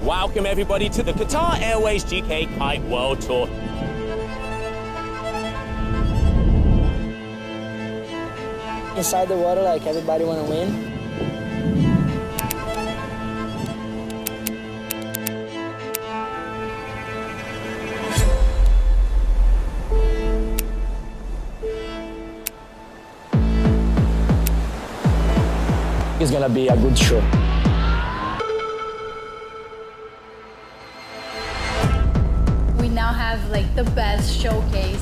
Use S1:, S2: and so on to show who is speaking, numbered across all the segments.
S1: Welcome everybody to the Qatar Airways GKA Kite World Tour.
S2: Inside the water, like everybody want to win. It's gonna be a good show.
S3: We now have like the best showcase.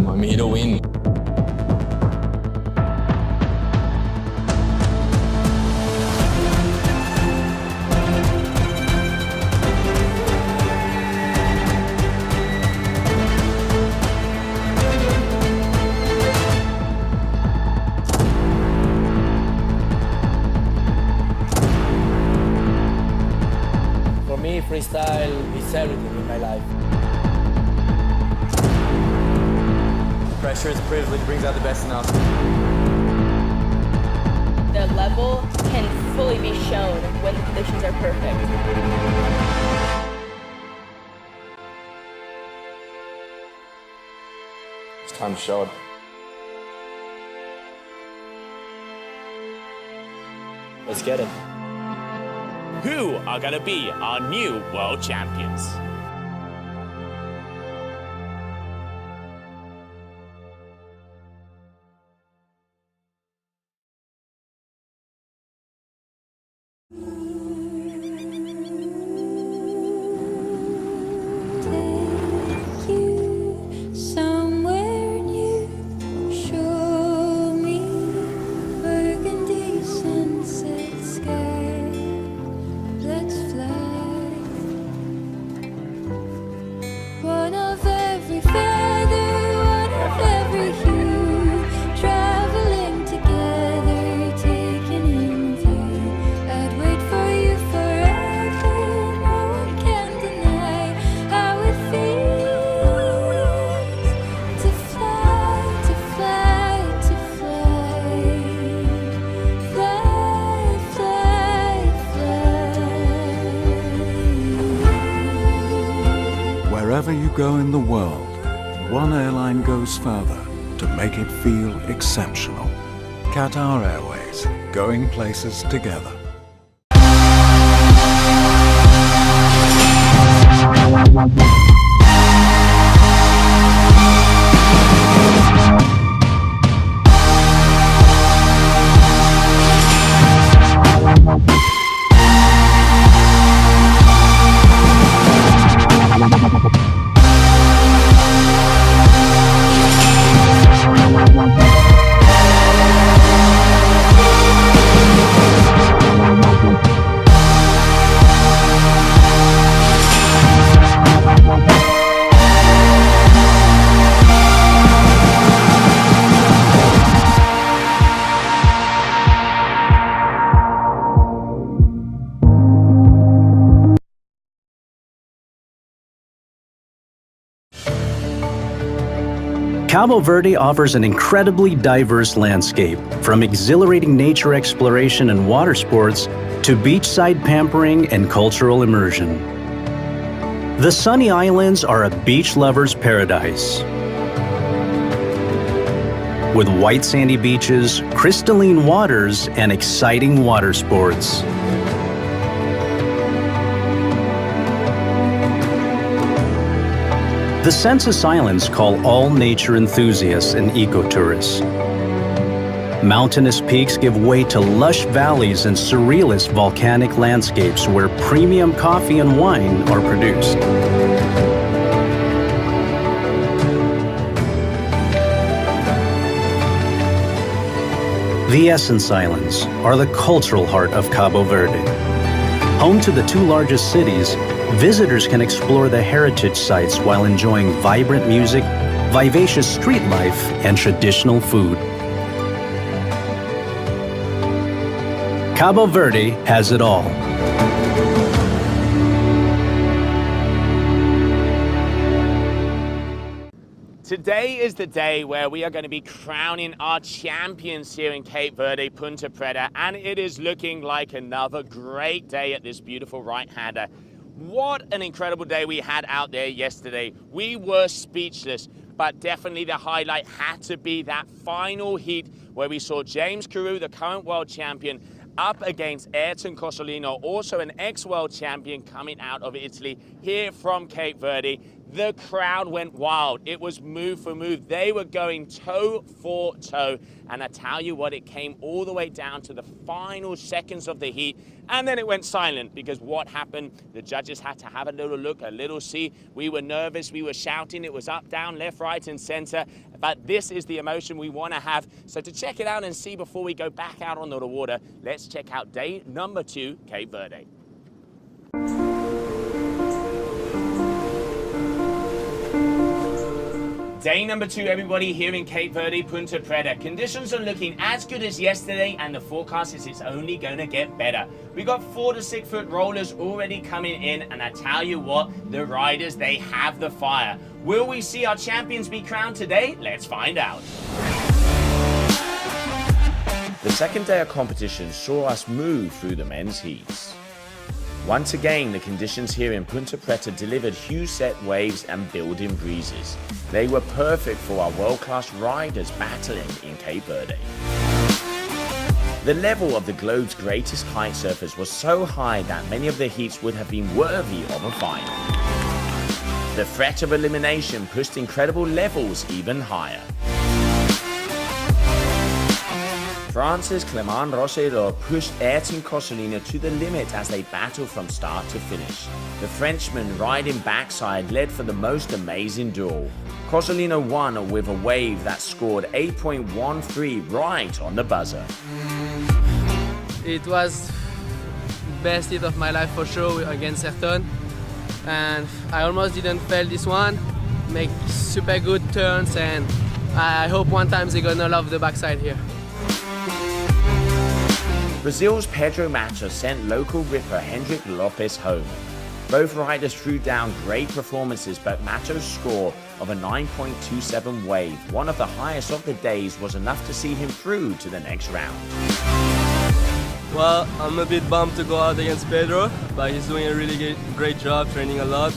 S4: I'm here to win.
S2: For me, freestyle is everything in my life.
S4: Pressure is privilege, brings out the best in us.
S5: The level can fully be shown when the conditions are perfect.
S4: It's time to show it.
S2: Let's get it.
S1: Who are going to be our new world champions?
S6: Wherever you go in the world, one airline goes further to make it feel exceptional. Qatar Airways, going places together.
S7: Cabo Verde offers an incredibly diverse landscape, from exhilarating nature exploration and water sports to beachside pampering and cultural immersion. The sunny islands are a beach lover's paradise. With white sandy beaches, crystalline waters, and exciting water sports. The Census Islands call all nature enthusiasts and ecotourists. Mountainous peaks give way to lush valleys and surrealist volcanic landscapes where premium coffee and wine are produced. The Essence Islands are the cultural heart of Cabo Verde. Home to the two largest cities, visitors can explore the heritage sites while enjoying vibrant music, vivacious street life, and traditional food. Cabo Verde has it all.
S1: Today is the day where we are going to be crowning our champions here in Cape Verde, Ponta Preta, and it is looking like another great day at this beautiful right-hander. What an incredible day we had out there yesterday. We were speechless, but definitely the highlight had to be that final heat where we saw James Carew, the current world champion, up against Ayrton Cosolino, also an ex-world champion coming out of Italy, here from Cape Verde. The crowd went wild. It was move for move. They were going toe for toe. And I tell you what, it came all the way down to the final seconds of the heat. And then it went silent because what happened? The judges had to have a little look, a little see. We were nervous. We were shouting. It was up, down, left, right, and center. But this is the emotion we want to have. So to check it out and see before we go back out onto the water, let's check out day number 2, Cape Verde. Day number 2, everybody, here in Cape Verde, Punta Preta. Conditions are looking as good as yesterday, and the forecast is it's only going to get better. We got 4 to 6 foot rollers already coming in, and I tell you what, the riders, they have the fire. Will we see our champions be crowned today? Let's find out. The second day of competition saw us move through the men's heats. Once again, the conditions here in Ponta Preta delivered huge set waves and building breezes. They were perfect for our world-class riders battling in Cape Verde. The level of the globe's greatest kite surfers was so high that many of the heats would have been worthy of a final. The threat of elimination pushed incredible levels even higher. France's Clément Rossero pushed Ayrton Cosolino to the limit as they battled from start to finish. The Frenchman riding backside led for the most amazing duel. Cosolino won with a wave that scored 8.13 right on the buzzer.
S8: It was best hit of my life for sure against Ayrton, and I almost didn't fail this one. Make super good turns, and I hope one time they're gonna love the backside here.
S1: Brazil's Pedro Matos sent local ripper Hendrik Lopes home. Both riders threw down great performances, but Matos' score of a 9.27 wave, one of the highest of the days, was enough to see him through to the next round.
S8: Well, I'm a bit bummed to go out against Pedro, but he's doing a really great job, training a lot.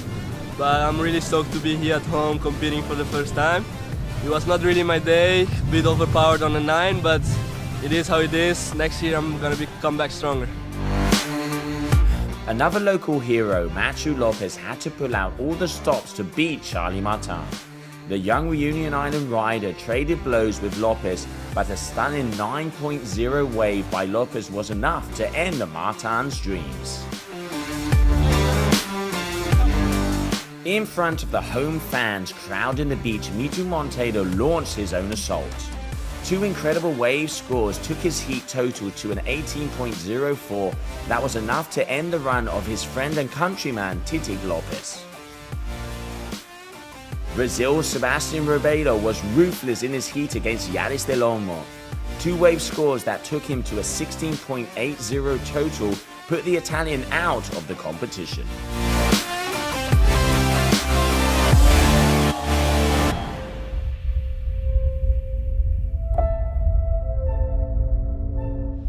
S8: But I'm really stoked to be here at home competing for the first time. It was not really my day, a bit overpowered on the 9, but it is how it is. Next year I'm going to come back stronger.
S1: Another local hero, Matthew Lopez, had to pull out all the stops to beat Charlie Martin. The young Reunion Island rider traded blows with Lopez, but a stunning 9.0 wave by Lopez was enough to end Martin's dreams. In front of the home fans crowding the beach, Mitu Monteiro launched his own assault. 2 incredible wave scores took his heat total to an 18.04. That was enough to end the run of his friend and countryman Titig Lopes. Brazil's Sebastian Ribeiro was ruthless in his heat against Yaris del Olmo. 2 wave scores that took him to a 16.80 total put the Italian out of the competition.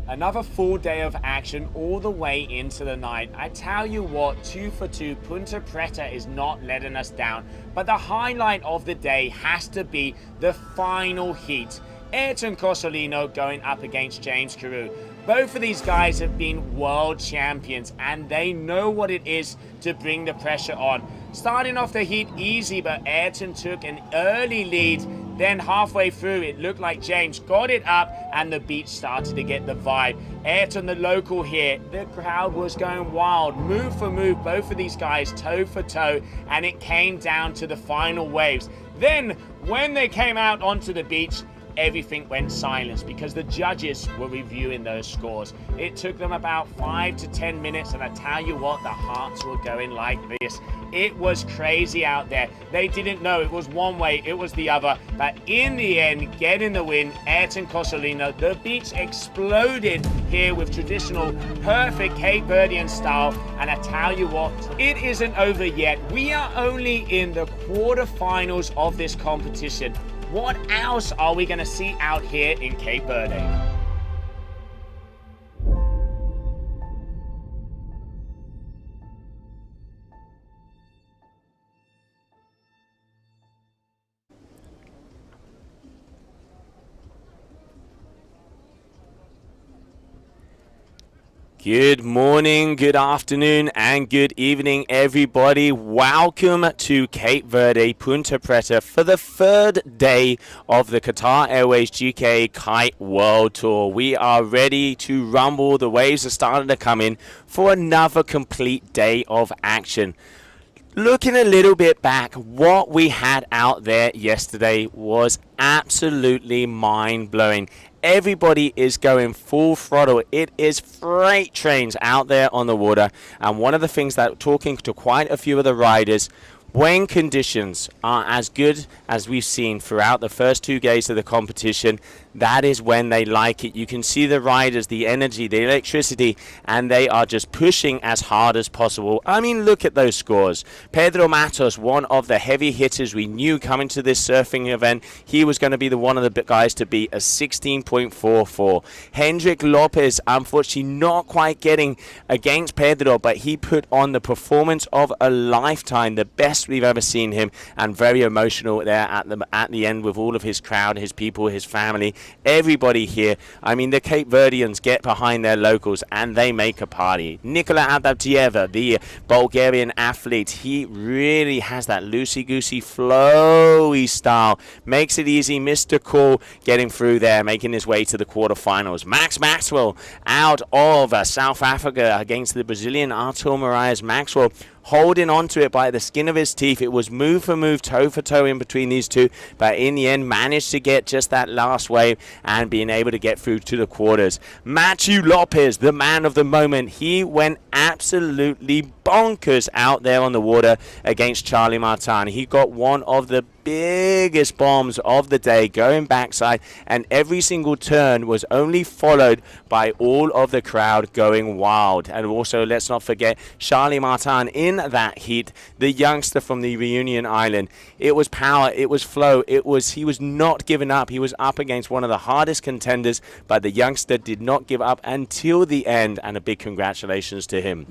S1: Another full day of action all the way into the night. I tell you what, 2 for 2, Ponta Preta is not letting us down. But the highlight of the day has to be the final heat. Ayrton Cosolino going up against James Carew. Both of these guys have been world champions and they know what it is to bring the pressure on. Starting off the heat easy, but Ayrton took an early lead. Then halfway through, it looked like James got it up and the beach started to get the vibe. Ayrton, the local here, the crowd was going wild. Move for move, both of these guys toe for toe, and it came down to the final waves. Then, when they came out onto the beach, everything went silent because the judges were reviewing those scores. It took them about 5 to 10 minutes, and I tell you what, the hearts were going like this. It was crazy out there. They didn't know it was one way, it was the other. But in the end, getting the win, Ayrton Cosolino. The beach exploded here with traditional, perfect Cape Verdean style. And I tell you what, it isn't over yet. We are only in the quarterfinals of this competition. What else are we going to see out here in Cape Verde? Good morning, good afternoon, and good evening, everybody. Welcome to Cape Verde, Punta Preta for the third day of the Qatar Airways GKA Kite World Tour. We are ready to rumble. The waves are starting to come in for another complete day of action. Looking a little bit back, what we had out there yesterday was absolutely mind-blowing. Everybody is going full throttle. It is freight trains out there on the water. And one of the things that, talking to quite a few of the riders, when conditions are as good as we've seen throughout the first 2 days of the competition, that is when they like it. You can see the riders, the energy, the electricity, and they are just pushing as hard as possible. I mean, look at those scores. Pedro Matos, one of the heavy hitters we knew coming to this surfing event, he was going to be one of the guys to beat a 16.44. Hendrik Lopez, unfortunately not quite getting against Pedro, but he put on the performance of a lifetime, the best we've ever seen him, and very emotional there at the end with all of his crowd, his people, his family, everybody here. I mean, the Cape Verdeans get behind their locals and they make a party. Nikola Adaptieva, the Bulgarian athlete, he really has that loosey-goosey, flowy style. Makes it easy. Mr. Cool getting through there, making his way to the quarterfinals. Max Maxwell out of South Africa against the Brazilian Artur Moraes. Maxwell holding on to it by the skin of his teeth. It was move for move, toe for toe in between these two, but in the end managed to get just that last wave and being able to get through to the quarters. Matthew Lopez, the man of the moment, he went absolutely bonkers out there on the water against Charlie Martin. He got one of the biggest bombs of the day going backside, and every single turn was only followed by all of the crowd going wild. And also, let's not forget Charlie Martin in that heat, the youngster from the Reunion Island. It was power, it was flow, he was not giving up. He was up against one of the hardest contenders, but the youngster did not give up until the end, and a big congratulations to him.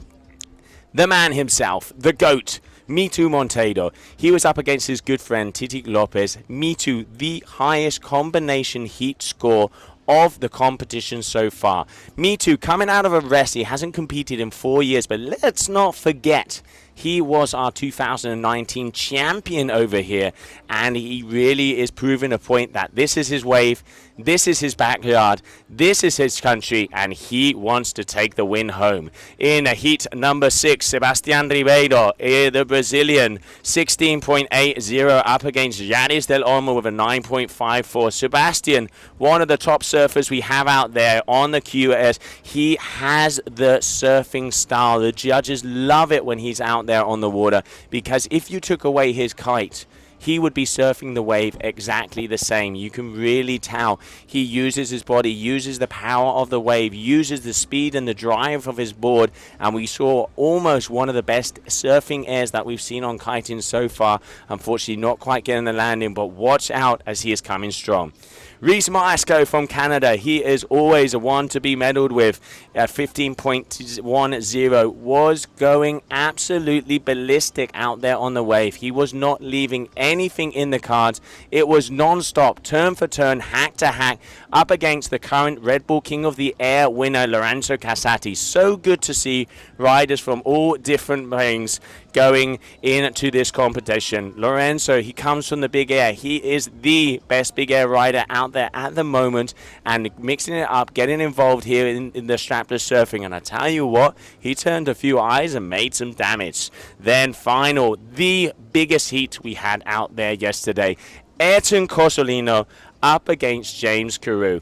S1: The man himself, the GOAT, Mitu Monteiro. He was up against his good friend Titi Lopez. Mitu, the highest combination heat score of the competition so far. Mitu coming out of a rest. He hasn't competed in 4 years, but let's not forget he was our 2019 champion over here, and he really is proving a point that this is his wave, this is his backyard, this is his country, and he wants to take the win home. In heat number 6, Sebastian Ribeiro, the Brazilian, 16.80 up against Yaris del Olmo with a 9.54. Sebastian, one of the top surfers we have out there on the QS. He has the surfing style. The judges love it when he's out there on the water, because if you took away his kite, he would be surfing the wave exactly the same. You can really tell he uses his body, uses the power of the wave, uses the speed and the drive of his board, and we saw almost one of the best surfing airs that we've seen on kiting so far. Unfortunately not quite getting the landing, but watch out as he is coming strong. Reese Maesco from Canada, he is always a one to be medaled with at 15.10, was going absolutely ballistic out there on the wave. He was not leaving anything in the cards. It was non-stop, turn for turn, hack to hack, up against the current Red Bull King of the Air winner, Lorenzo Casati. So good to see riders from all different things going into this competition. Lorenzo, he comes from the big air. He is the best big air rider out there at the moment, and mixing it up, getting involved here in the strapless surfing. And I tell you what, he turned a few eyes and made some damage. Then final, the biggest heat we had out there yesterday. Ayrton Cosolino, up against James Carew.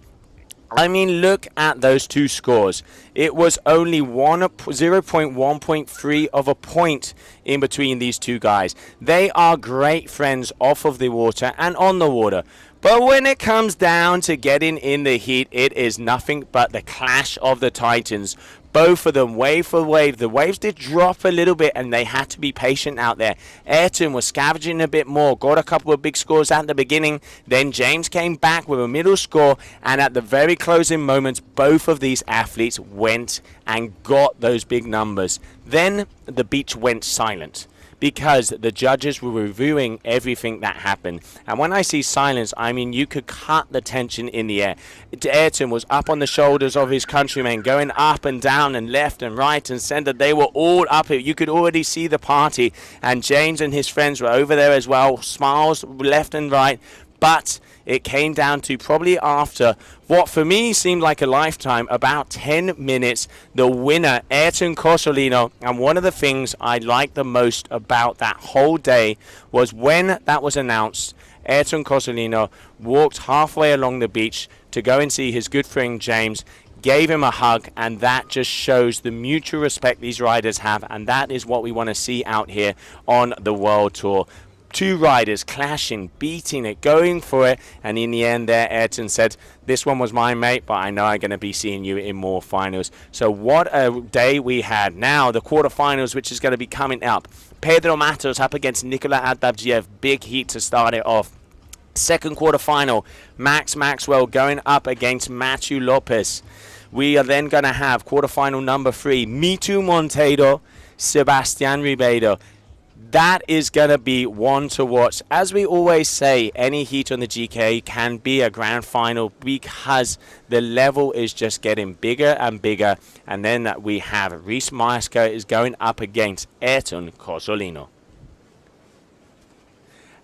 S1: I mean, look at those two scores. It was only 0.1.3 of a point in between these two guys. They are great friends off of the water and on the water. But when it comes down to getting in the heat, it is nothing but the clash of the titans. Both of them, wave for wave. The waves did drop a little bit, and they had to be patient out there. Ayrton was scavenging a bit more, got a couple of big scores at the beginning. Then James came back with a middle score, and at the very closing moments, both of these athletes went and got those big numbers. Then the beach went silent, because the judges were reviewing everything that happened. And when I see silence, I mean you could cut the tension in the air. Ayrton was up on the shoulders of his countrymen, going up and down and left and right and center. They were all up. You could already see the party. And James and his friends were over there as well, smiles left and right. But it came down to, probably after what for me seemed like a lifetime, about 10 minutes, the winner, Ayrton Cosolino. And one of the things I liked the most about that whole day was when that was announced, Ayrton Cosolino walked halfway along the beach to go and see his good friend James, gave him a hug, and that just shows the mutual respect these riders have, and that is what we want to see out here on the World Tour. Two riders clashing, beating it, going for it, and in the end there, Ayrton said, this one was my mate, but I know I'm going to be seeing you in more finals. So what a day we had. Now the quarterfinals, which is going to be coming up. Pedro Matos up against Nikola Adabjiev, big heat to start it off. Second quarterfinal, Max Maxwell going up against Matthew Lopez. We are then going to have quarterfinal number 3, Mitu Monteiro, Sebastian Ribeiro. That is going to be one to watch. As we always say, any heat on the GKA can be a grand final because the level is just getting bigger and bigger. And then we have Reese Meisker is going up against Ayrton Cosolino.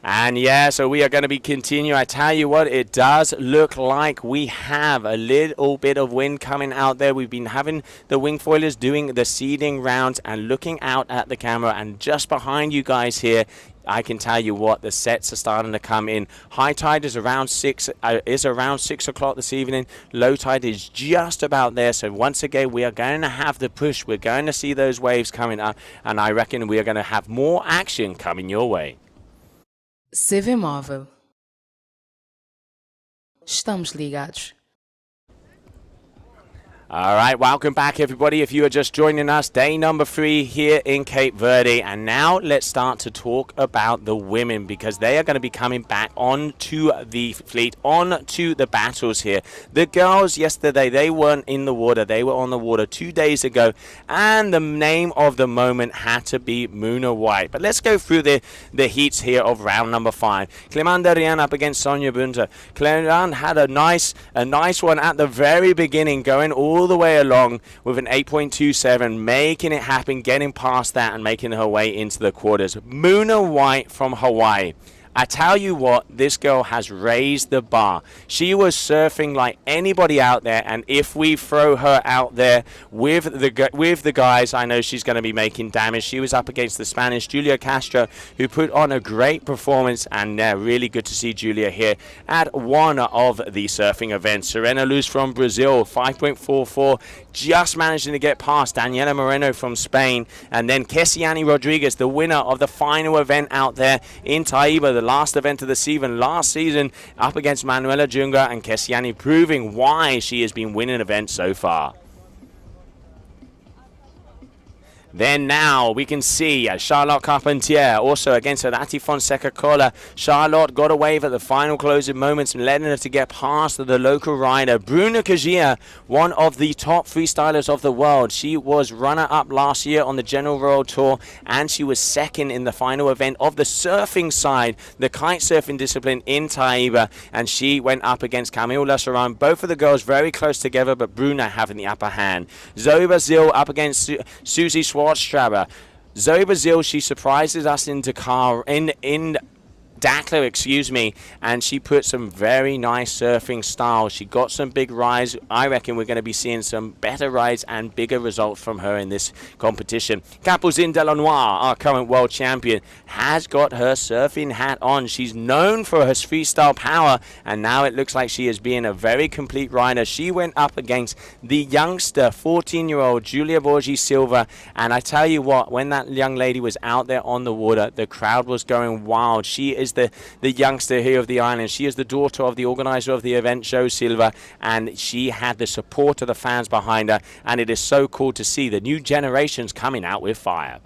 S1: And yeah, so we are going to be continuing. I tell you what, it does look like we have a little bit of wind coming out there. We've been having the wing foilers doing the seeding rounds and looking out at the camera. And just behind you guys here, I can tell you what, the sets are starting to come in. High tide is around 6 o'clock this evening. Low tide is just about there. So once again, we are going to have the push. We're going to see those waves coming up. And I reckon we are going to have more action coming your way.
S9: CV Móvel. Estamos ligados.
S1: All right, welcome back, everybody. If you are just joining us, day number 3 here in Cape Verde. And now let's start to talk about the women, because they are going to be coming back onto the fleet, onto the battles here. The girls yesterday, they weren't in the water. They were on the water 2 days ago. And the name of the moment had to be Muna White. But let's go through the heats here of round number 5. Clément Derian up against Sonia Bunter. Clément had a nice one at the very beginning, going all the way along with an 8.27, making it happen, getting past that and making her way into the quarters. Muna White from Hawaii. I tell you what, this girl has raised the bar. She was surfing like anybody out there, and if we throw her out there with the guys, I know she's going to be making damage. She was up against the Spanish Julia Castro, who put on a great performance, and really good to see Julia here at one of the surfing events. Serena Luz from Brazil, 5.44, just managing to get past Daniela Moreno from Spain, and then Kessiani Rodriguez, the winner of the final event out there in Taiba, the last event of the season last season, up against Manuela Junga, and Kessiani proving why she has been winning events so far. Then now we can see Charlotte Carpentier also against Arati Fonseca Cola. Charlotte got a wave at the final closing moments and letting her to get past the local rider. Bruna Kajia, one of the top freestylers of the world. She was runner-up last year on the General World Tour, and she was second in the final event of the surfing side, the kite surfing discipline in Taiba, and she went up against Camille Lassaran. Both of the girls very close together, but Bruna having the upper hand. Zoe Bazil up against Susie Schwartzstraber. Zoe Bazil, she surprises us in Dakar, in Dackler, excuse me, and she put some very nice surfing style. She got some big rides. I reckon we're going to be seeing some better rides and bigger results from her in this competition. Capucine Delannoy, our current world champion, has got her surfing hat on. She's known for her freestyle power, and now it looks like she is being a very complete rider. She went up against the youngster 14-year-old Julia Borgi Silva, and I tell you what, when that young lady was out there on the water, the crowd was going wild. She is the youngster here of the island. She is the daughter of the organizer of the event, Joe Silva, and she had the support of the fans behind her, and it is so cool to see the new generations coming out with fire.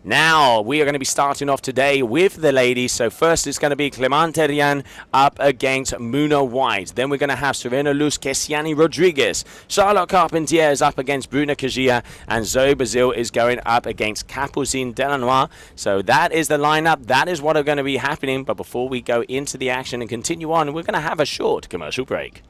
S1: Now, we are going to be starting off today with the ladies. So first it's going to be Clemente Rian up against Muna White. Then we're going to have Serena Luz Kessiani Rodriguez. Charlotte Carpentier is up against Bruna Kajia. And Zoe Bazil is going up against Capucine Delannoy. So that is the lineup. That is what are going to be happening. But before we go into the action and continue on, we're going to have a short commercial break.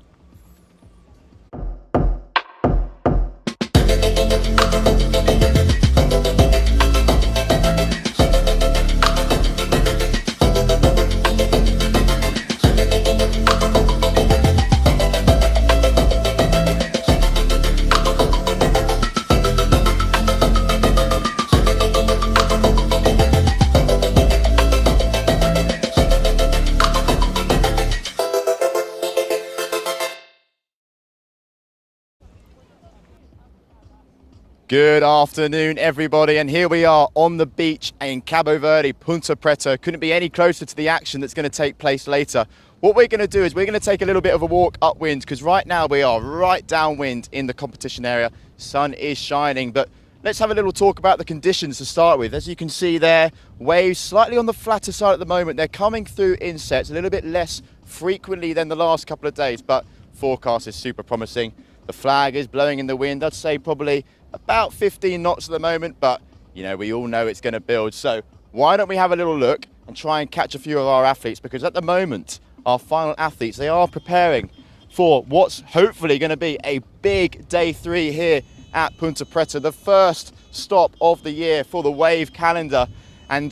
S10: Good afternoon, everybody, and here we are on the beach in Cabo Verde, Ponta Preta. Couldn't be any closer to the action that's going to take place later. What we're going to do is we're going to take a little bit of a walk upwind, because right now we are right downwind in the competition area. Sun is shining, but let's have a little talk about the conditions to start with. As you can see there, waves slightly on the flatter side at the moment. They're coming through insets a little bit less frequently than the last couple of days, but forecast is super promising. The flag is blowing in the wind. I'd say probably about 15 knots at the moment, but you know, we all know it's going to build. So why don't we have a little look and try and catch a few of our athletes, because at the moment our final athletes, they are preparing for what's hopefully going to be a big day 3 here at Ponta Preta, the first stop of the year for the wave calendar. And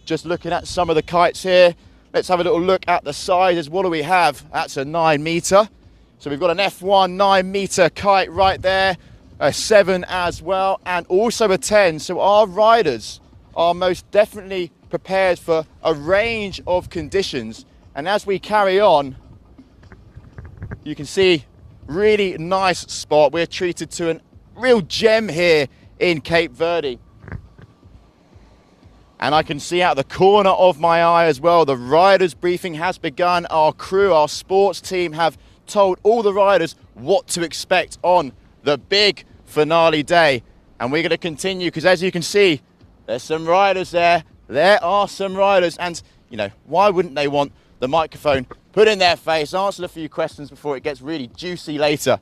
S10: just looking at some of the kites here, let's have a little look at the sizes. What do we have? That's a 9 meter. So we've got an F1 9 meter kite right there, a 7 as well, and also a 10. So our riders are most definitely prepared for a range of conditions. And as we carry on, you can see really nice spot. We're treated to a real gem here in Cape Verde. And I can see out the corner of my eye as well, the riders briefing has begun. Our crew, our sports team have told all the riders what to expect on the big finale day. And we're going to continue, because as you can see, there's some riders there. There are some riders, and you know, why wouldn't they want the microphone put in their face, answer a few questions before it gets really juicy later.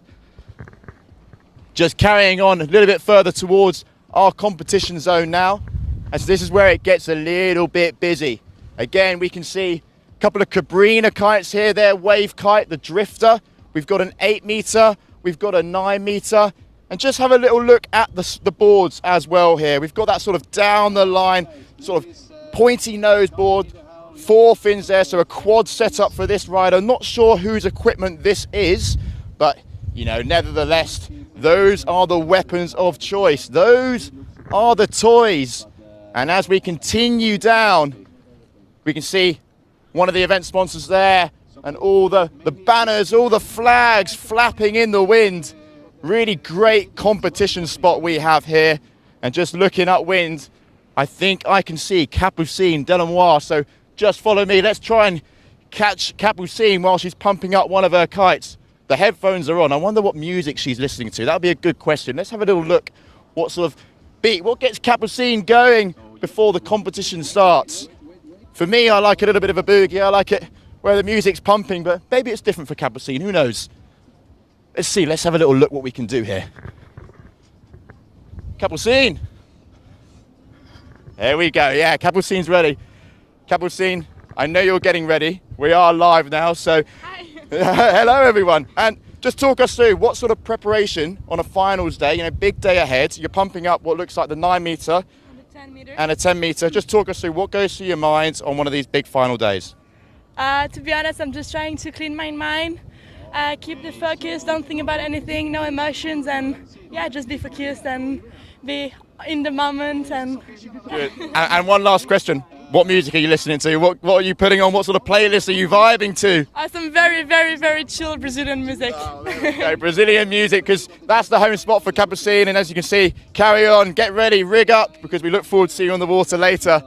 S10: Just carrying on a little bit further towards our competition zone now, as this is where it gets a little bit busy. Again, we can see a couple of Cabrina kites here. Their wave kite, the drifter. We've got an 8 meter, we've got a 9 meter, and just have a little look at the boards as well here. We've got that sort of down the line, sort of pointy nose board, 4 fins there, so a quad setup for this rider. Not sure whose equipment this is, but you know, nevertheless, those are the weapons of choice. Those are the toys. And as we continue down, we can see one of the event sponsors there, and all the banners, all the flags flapping in the wind. Really great competition spot we have here. And just looking upwind, I think I can see Capucine Delannoy. So just follow me. Let's try and catch Capucine while she's pumping up one of her kites. The headphones are on. I wonder what music she's listening to. That would be a good question. Let's have a little look. What sort of beat, what gets Capucine going before the competition starts? For me, I like a little bit of a boogie. I like it where the music's pumping, but maybe it's different for Capucine. Who knows? Let's see. Let's have a little look what we can do here. Capucine. There we go. Yeah, Capucine's ready. Capucine, I know you're getting ready. We are live now, so hello everyone. And just talk us through what sort of preparation on a finals day, you know, big day ahead. You're pumping up what looks like the 9 meter.
S5: 10 meters.
S10: And a 10 meter. Just talk us through what goes through your mind on one of these big final days.
S5: To be honest, I'm just trying to clean my mind, keep the focus, don't think about anything, no emotions, and yeah, just be focused and be in the moment. And
S10: Good. And one last question. What music are you listening to? What are you putting on? What sort of playlist are you vibing to?
S5: Some very, very, very chill Brazilian music.
S10: Okay, Brazilian music, because that's the home spot for Capucine. And as you can see, carry on, get ready, rig up, because we look forward to seeing you on the water later.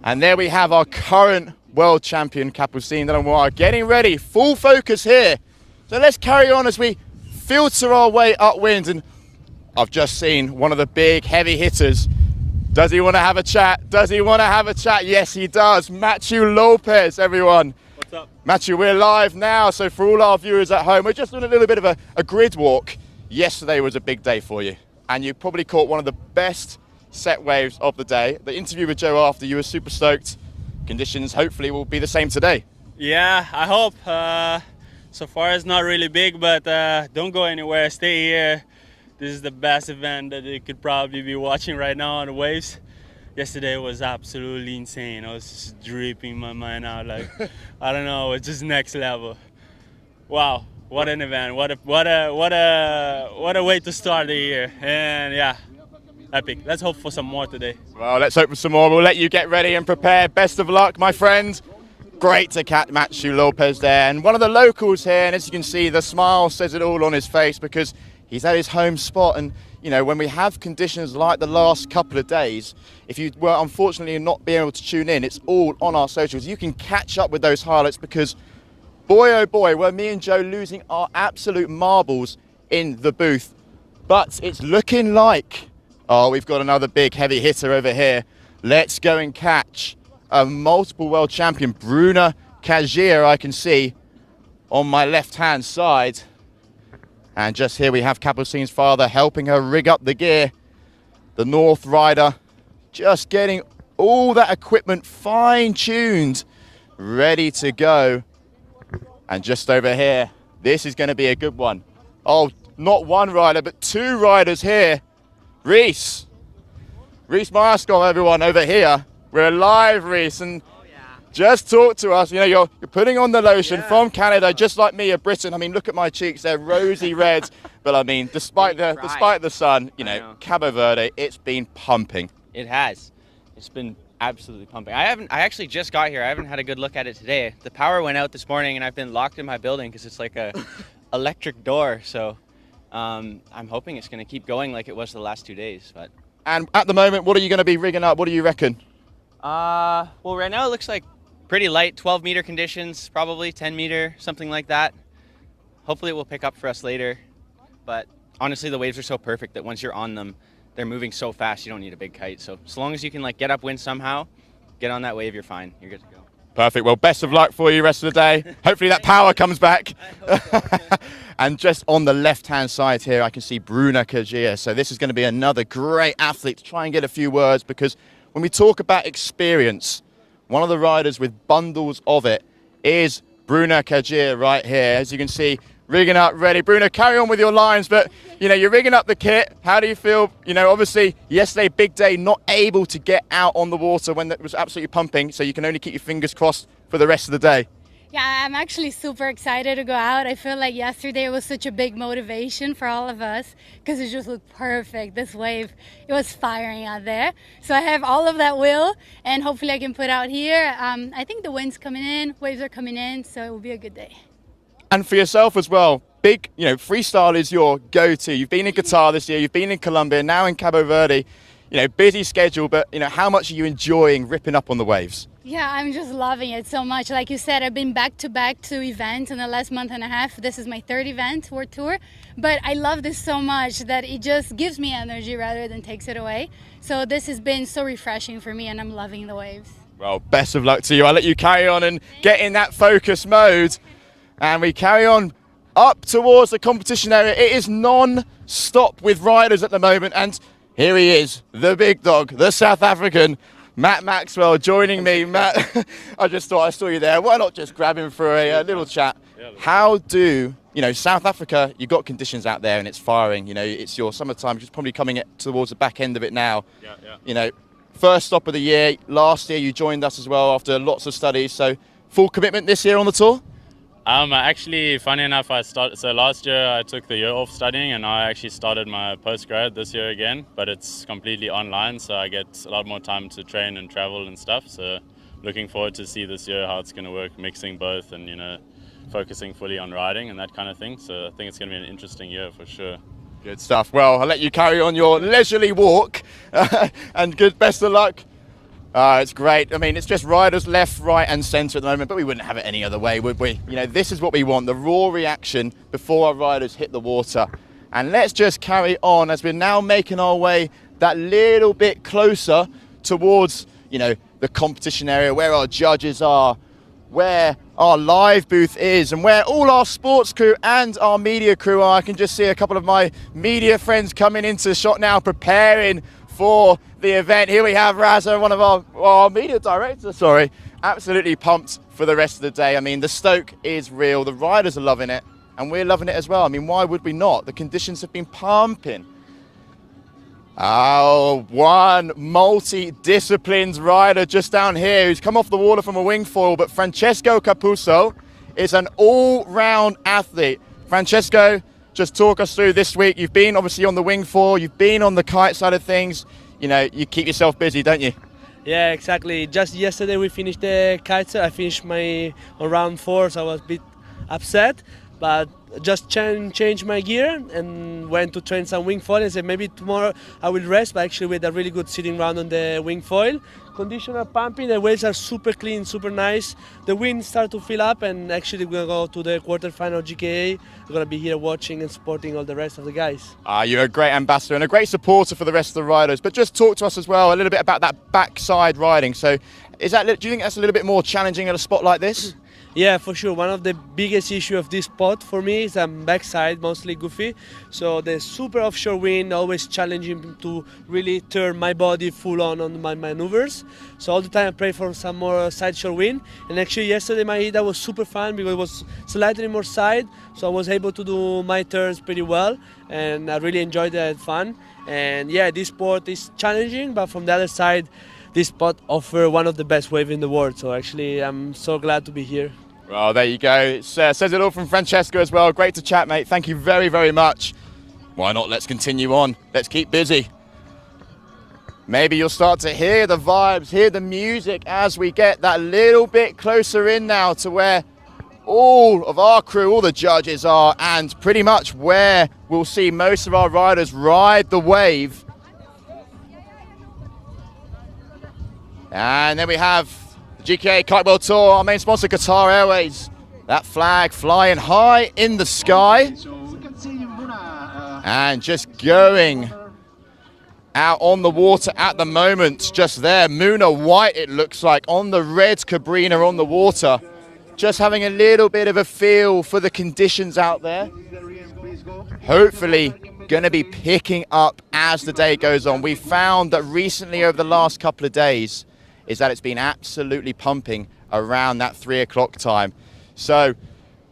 S10: And there we have our current world champion, Capucine de la Moire, getting ready, full focus here. So let's carry on as we filter our way upwind. And I've just seen one of the big heavy hitters. Does he want to have a chat? Does he want to have a chat? Yes, he does. Matthew Lopez, everyone.
S11: What's up?
S10: Matthew, we're live now. So for all our viewers at home, we're just doing a little bit of a grid walk. Yesterday was a big day for you. And you probably caught one of the best set waves of the day. The interview with Joe after, you were super stoked. Conditions hopefully will be the same today.
S11: Yeah, I hope. So far it's not really big, but don't go anywhere. Stay here. This is the best event that you could probably be watching right now on the waves. Yesterday was absolutely insane. I was just dripping my mind out. Like, I don't know, it's just next level. Wow, what an event! What a way to start the year. And yeah, epic. Let's hope for some more today.
S10: Well, let's hope for some more. We'll let you get ready and prepare. Best of luck, my friend. Great to catch Matthew Lopez there, and one of the locals here. And as you can see, the smile says it all on his face because he's at his home spot. And you know, when we have conditions like the last couple of days, if you were unfortunately not being able to tune in, it's all on our socials. You can catch up with those highlights because, boy oh boy, were me and Joe losing our absolute marbles in the booth. But it's looking like, oh, we've got another big heavy hitter over here. Let's go and catch a multiple world champion, Bruna Kagia, I can see on my left-hand side. And just here we have Capucine's father helping her rig up the gear. The North Rider just getting all that equipment fine-tuned, ready to go. And just over here, this is going to be a good one. Oh, not one rider, but two riders here. Reese Marskov, everyone, over here. We're live, Reese, and just talk to us. You know, you're putting on the lotion from Canada, just like me, a Briton. I mean, look at my cheeks; they're rosy red. But I mean, despite the sun, you know, Cabo Verde, it's been pumping.
S12: It has. It's been absolutely pumping. I actually just got here. I haven't had a good look at it today. The power went out this morning, and I've been locked in my building because it's like a electric door. So I'm hoping it's going to keep going like it was the last 2 days. But
S10: and at the moment, what are you going to be rigging up? What do you reckon?
S12: Well, right now it looks like pretty light, 12-meter conditions, probably 10-meter, something like that. Hopefully it will pick up for us later. But honestly, the waves are so perfect that once you're on them, they're moving so fast you don't need a big kite. So as long as you can like get upwind somehow, get on that wave, you're fine. You're good to go.
S10: Perfect. Well, best of luck for you rest of the day. Hopefully that power comes back. And just on the left-hand side here, I can see Bruna Kagia. So this is going to be another great athlete to try and get a few words, because when we talk about experience, one of the riders with bundles of it is Bruna Kagia right here. As you can see, rigging up, ready. Bruna, carry on with your lines, but you know, you're rigging up the kit. How do you feel? You know, obviously yesterday, big day, not able to get out on the water when it was absolutely pumping, so you can only keep your fingers crossed for the rest of the day.
S3: Yeah, I'm actually super excited to go out. I feel like yesterday was such a big motivation for all of us because it just looked perfect. This wave, it was firing out there. So I have all of that will, and hopefully I can put out here. I think the wind's coming in, waves are coming in, so it will be a good day.
S10: And for yourself as well, big, you know, freestyle is your go-to. You've been in Qatar this year, you've been in Colombia, now in Cabo Verde. You know, busy schedule, but you know, how much are you enjoying ripping up on the waves?
S3: Yeah, I'm just loving it so much. Like you said, I've been back-to-back to events in the last month and a half. This is my third event, World Tour. But I love this so much that it just gives me energy rather than takes it away. So this has been so refreshing for me, and I'm loving the waves.
S10: Well, best of luck to you. I'll let you carry on and get in that focus mode. And we carry on up towards the competition area. It is non-stop with riders at the moment. And here he is, the big dog, the South African, Matt Maxwell, joining me. Matt, I just thought I saw you there. Why not just grab him for a little chat? How do you know, South Africa, you've got conditions out there and it's firing. You know, it's your summertime, just probably coming towards the back end of it now.
S13: Yeah.
S10: You know, first stop of the year. Last year you joined us as well after lots of studies. So full commitment this year on the tour?
S13: Actually, funny enough, so last year I took the year off studying, and I actually started my postgrad this year again, but it's completely online, so I get a lot more time to train and travel and stuff. So looking forward to see this year how it's going to work, mixing both and, you know, focusing fully on riding and that kind of thing. So I think it's going to be an interesting year for sure.
S10: Good stuff. Well, I'll let you carry on your leisurely walk and best of luck. It's great. I mean, it's just riders left, right and centre at the moment, but we wouldn't have it any other way, would we? You know, this is what we want, the raw reaction before our riders hit the water. And let's just carry on as we're now making our way that little bit closer towards, you know, the competition area, where our judges are, where our live booth is, and where all our sports crew and our media crew are. I can just see a couple of my media friends coming into the shot now, preparing for the event. Here we have Raza, one of our media directors, absolutely pumped for the rest of the day. I mean, the stoke is real, the riders are loving it, and we're loving it as well. I mean, why would we not? The conditions have been pumping. Oh, one multi-disciplines rider just down here who's come off the water from a wing foil, but Francesco Capuzzo is an all-round athlete. Francesco, just talk us through this week. You've been obviously on the wing foil, you've been on the kite side of things. You know, you keep yourself busy, don't you?
S14: Yeah, exactly. Just yesterday we finished the kite-surf. I finished my on round 4, so I was a bit upset, but just changed my gear and went to train some wing foil and said maybe tomorrow I will rest, but actually we had a really good sitting round on the wing foil. Conditions are pumping, the waves are super clean, super nice. The wind started to fill up, and actually we're going to go to the quarterfinal GKA. We're going to be here watching and supporting all the rest of the guys.
S10: You're a great ambassador and a great supporter for the rest of the riders, but just talk to us as well a little bit about that backside riding. So do you think that's a little bit more challenging at a spot like this?
S14: Yeah, for sure. One of the biggest issues of this spot for me is backside, mostly goofy. So the super offshore wind always challenging to really turn my body full on my maneuvers. So all the time I pray for some more side shore wind. And actually yesterday my ida was super fun because it was slightly more side. So I was able to do my turns pretty well. And I really enjoyed it, I had fun. And yeah, this sport is challenging, but from the other side, this spot offers one of the best waves in the world. So actually I'm so glad to be here.
S10: Well, there you go. It says it all from Francesco as well. Great to chat, mate. Thank you very, very much. Why not? Let's continue on. Let's keep busy. Maybe you'll start to hear the vibes, hear the music as we get that little bit closer in now to where all of our crew, all the judges are, and pretty much where we'll see most of our riders ride the wave. And then we have GKA Kite-Surf Tour, our main sponsor, Qatar Airways. That flag flying high in the sky. And just going out on the water at the moment, just there. Muna White, it looks like, on the red Cabrina on the water. Just having a little bit of a feel for the conditions out there. Hopefully going to be picking up as the day goes on. We found that recently over the last couple of days, is that it's been absolutely pumping around that 3 o'clock time. So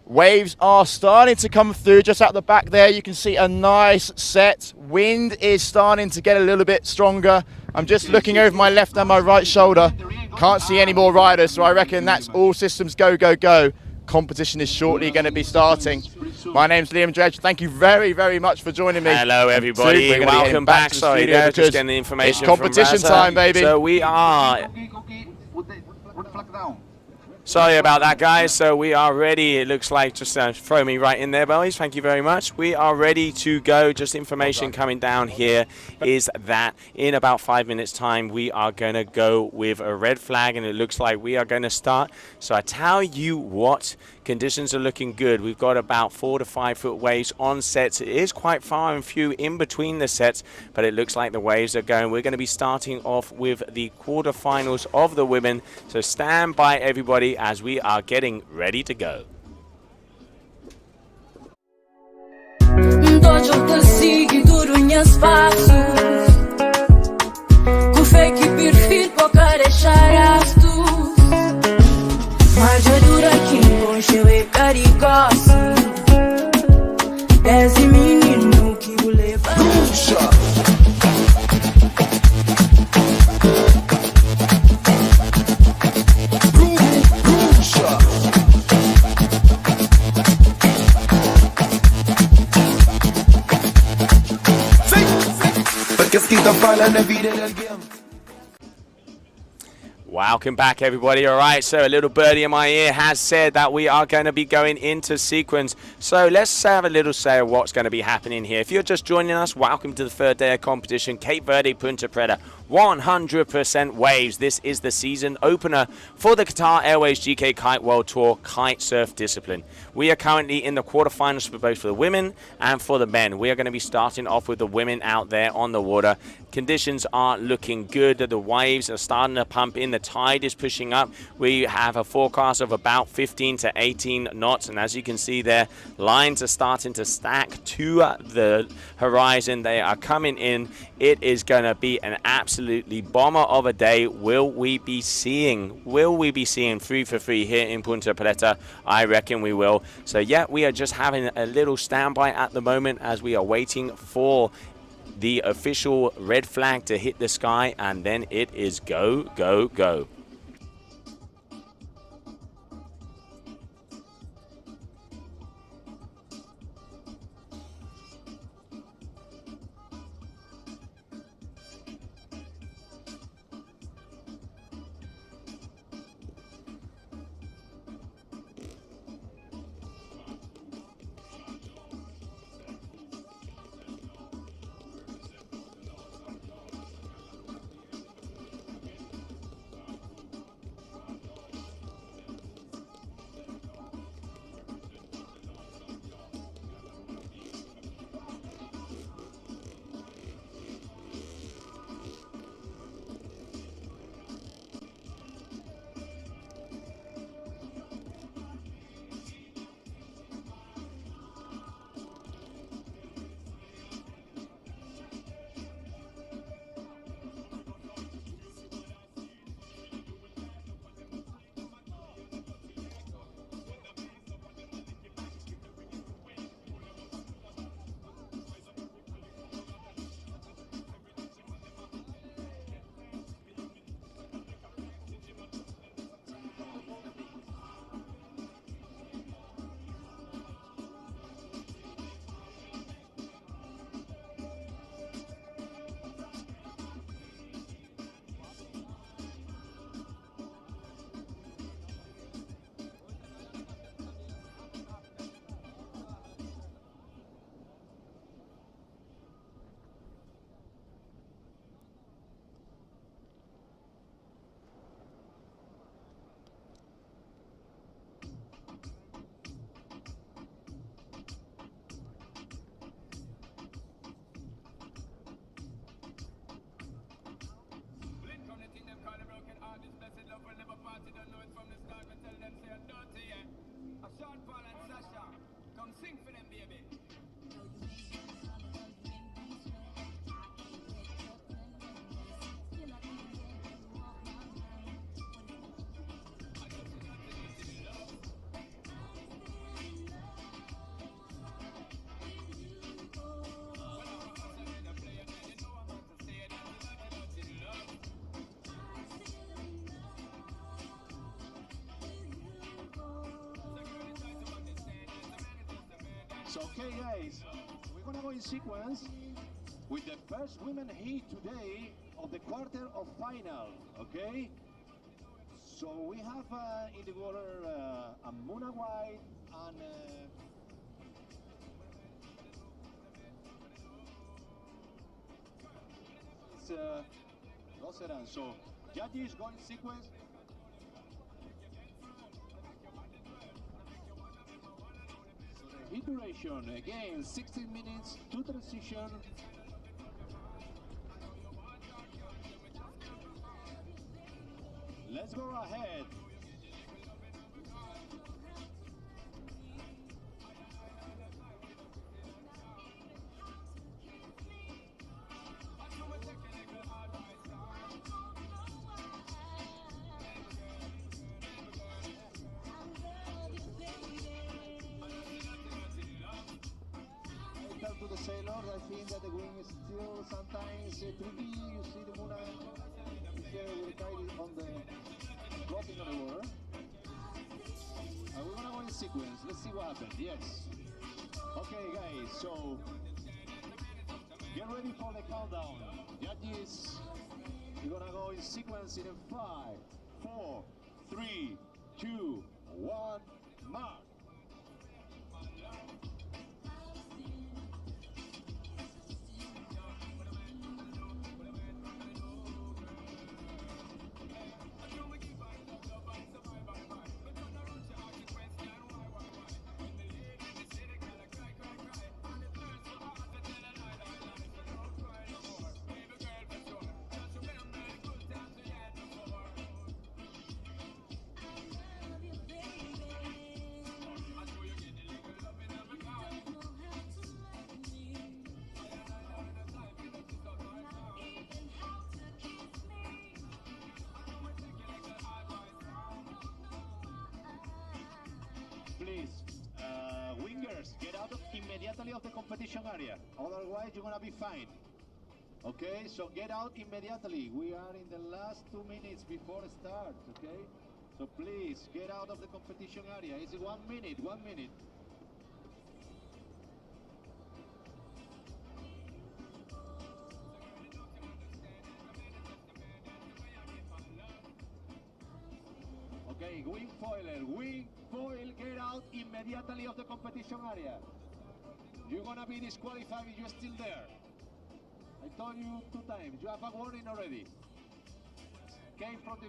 S10: waves are starting to come through just out the back there. You can see a nice set. Wind is starting to get a little bit stronger. I'm just looking over my left and my right shoulder. Can't see any more riders, so I reckon that's all systems go, go, go. Competition is shortly going to be starting. My name's Liam Dredge. Thank you very, very much for joining me.
S1: Hello, everybody. Welcome back. Sorry, just getting the information.
S10: It's competition time, baby.
S1: So we are. Sorry about that, guys. So we are ready. It looks like, just throw me right in there, boys. Thank you very much. We are ready to go. Just information coming down here is that in about 5 minutes time, we are going to go with a red flag, and it looks like we are going to start. So I tell you what, conditions are looking good. We've got about 4 to 5 foot waves on sets. It is quite far and few in between the sets, but it looks like the waves are going. We're going to be starting off with the quarterfinals of the women. So stand by, everybody, as we are getting ready to go.
S15: esse menino que o leva.
S1: Welcome back, everybody. All right, so a little birdie in my ear has said that we are going to be going into sequence. So let's have a little say of what's going to be happening here. If you're just joining us, welcome to the third day of competition, Cape Verde, Punta Preta. 100% waves. This is the season opener for the Qatar Airways GKA Kite World Tour Kite-Surf discipline. We are currently in the quarterfinals for both for the women and for the men. We are going to be starting off with the women out there on the water. Conditions are looking good. The waves are starting to pump in. The tide is pushing up. We have a forecast of about 15 to 18 knots. And as you can see there, lines are starting to stack to the horizon. They are coming in. It is going to be an absolutely bomber of a day. Will we be seeing 3 for 3 here in Ponta Preta? I reckon we will. So yeah, we are just having a little standby at the moment as we are waiting for the official red flag to hit the sky, and then it is go, go, go.
S16: So, okay guys, we're gonna go in sequence with the first women heat today of the quarter of final, okay? So we have in the water Amuna White and Roseran. So judges go in sequence. Heat duration, again, 16 minutes to transition. Let's go ahead. sailors, I think that the wind is still sometimes tricky. You see the Muna here with the kite on the floating on the water. We're gonna go in sequence. Let's see what happens. Yes. Okay, guys. So get ready for the countdown. Judges, we're gonna go in sequence in 5, 4, 3, 2, 1, mark. Please, wingers, get out immediately of the competition area. Otherwise, you're gonna be fined. Okay, so get out immediately. We are in the last 2 minutes before start. Okay, so please get out of the competition area. It's 1 minute. 1 minute. Okay, wing foil, get out immediately of the competition area. You're gonna be disqualified if you're still there. I told you 2 times, you have a warning already. Came from the...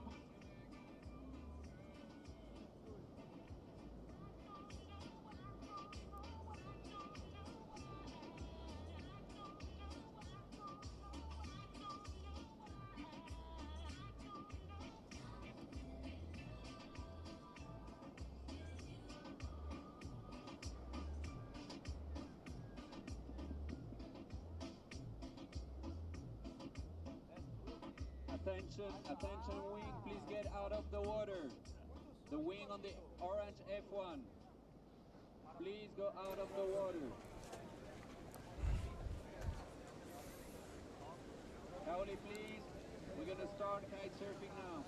S16: Attention wing, please get out of the water. The wing on the orange F1. Please go out of the water. Cowley, please. We're gonna start kite surfing now.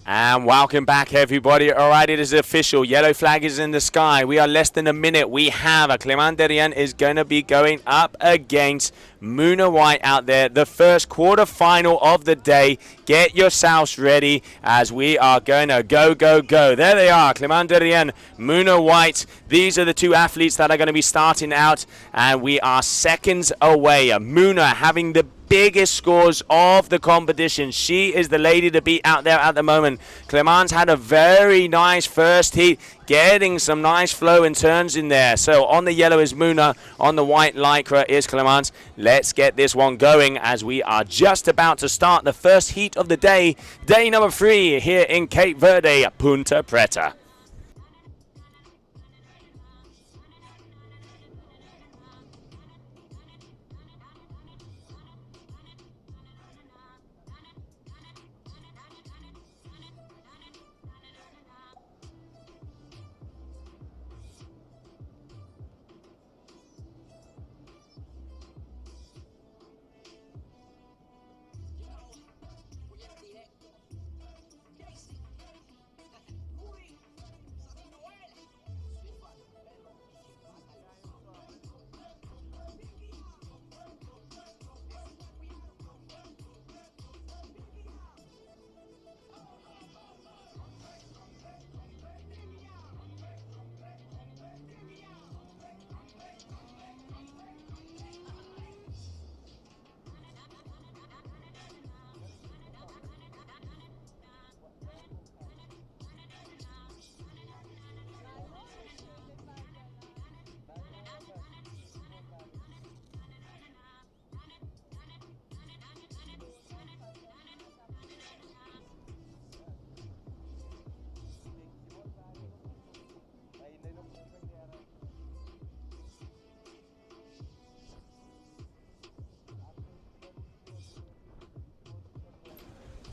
S1: And welcome back, everybody. All right, it is official. Yellow flag is in the sky. We are less than a minute. We have Clemanderian is going to be going up against Muna White out there. The first quarterfinal of the day. Get yourselves ready as we are going to go, go, go. There they are, Clemanderian, Muna White. These are the 2 athletes that are going to be starting out. And we are seconds away. Muna having the biggest scores of the competition. She is the lady to beat out there at the moment. Clemence had a very nice first heat, getting some nice flow and turns in there. So on the yellow is Muna, on the white lycra is Clemence. Let's get this one going as we are just about to start the first heat of the day, day number 3 here in Cape Verde, Punta Preta.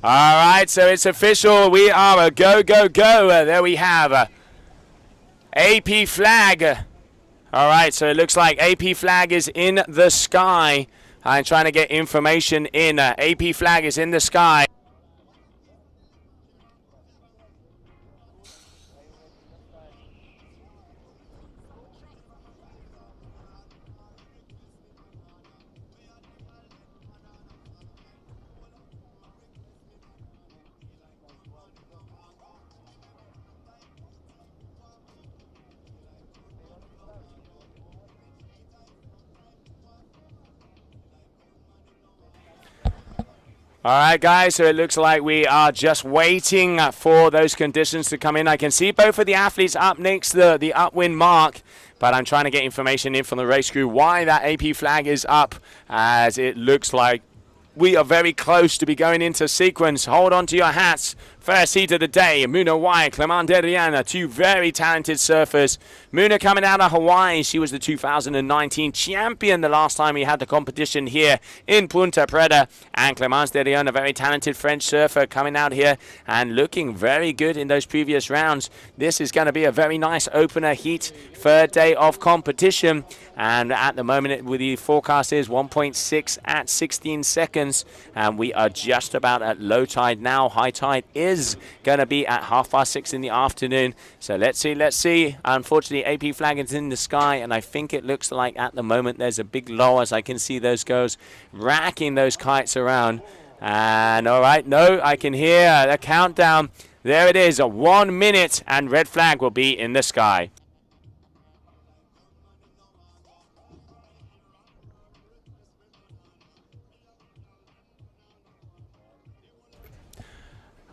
S1: All right, so it's official. We are a go, go, go. There we have AP flag. All right, so it looks like AP flag is in the sky. I'm trying to get information in. AP flag is in the sky. All right, guys, so it looks like we are just waiting for those conditions to come in. I can see both of the athletes up next to the upwind mark, but I'm trying to get information in from the race crew why that AP flag is up, as it looks like we are very close to be going into sequence. Hold on to your hats. First heat of the day, Muna White, Clement Deriana, two very talented surfers. Muna coming out of Hawaii. She was the 2019 champion the last time we had the competition here in Ponta Preta. And Clement Deriana, a very talented French surfer, coming out here and looking very good in those previous rounds. This is going to be a very nice opener heat, third day of competition. And at the moment, with the forecast is 1.6 at 16 seconds. And we are just about at low tide now. High tide is going to be at 6:30 in the afternoon. So let's see. Unfortunately, AP flag is in the sky, and I think it looks like at the moment there's a big lull as I can see those girls racking those kites around. And all right, no, I can hear the countdown. There it is, 1 minute, and red flag will be in the sky.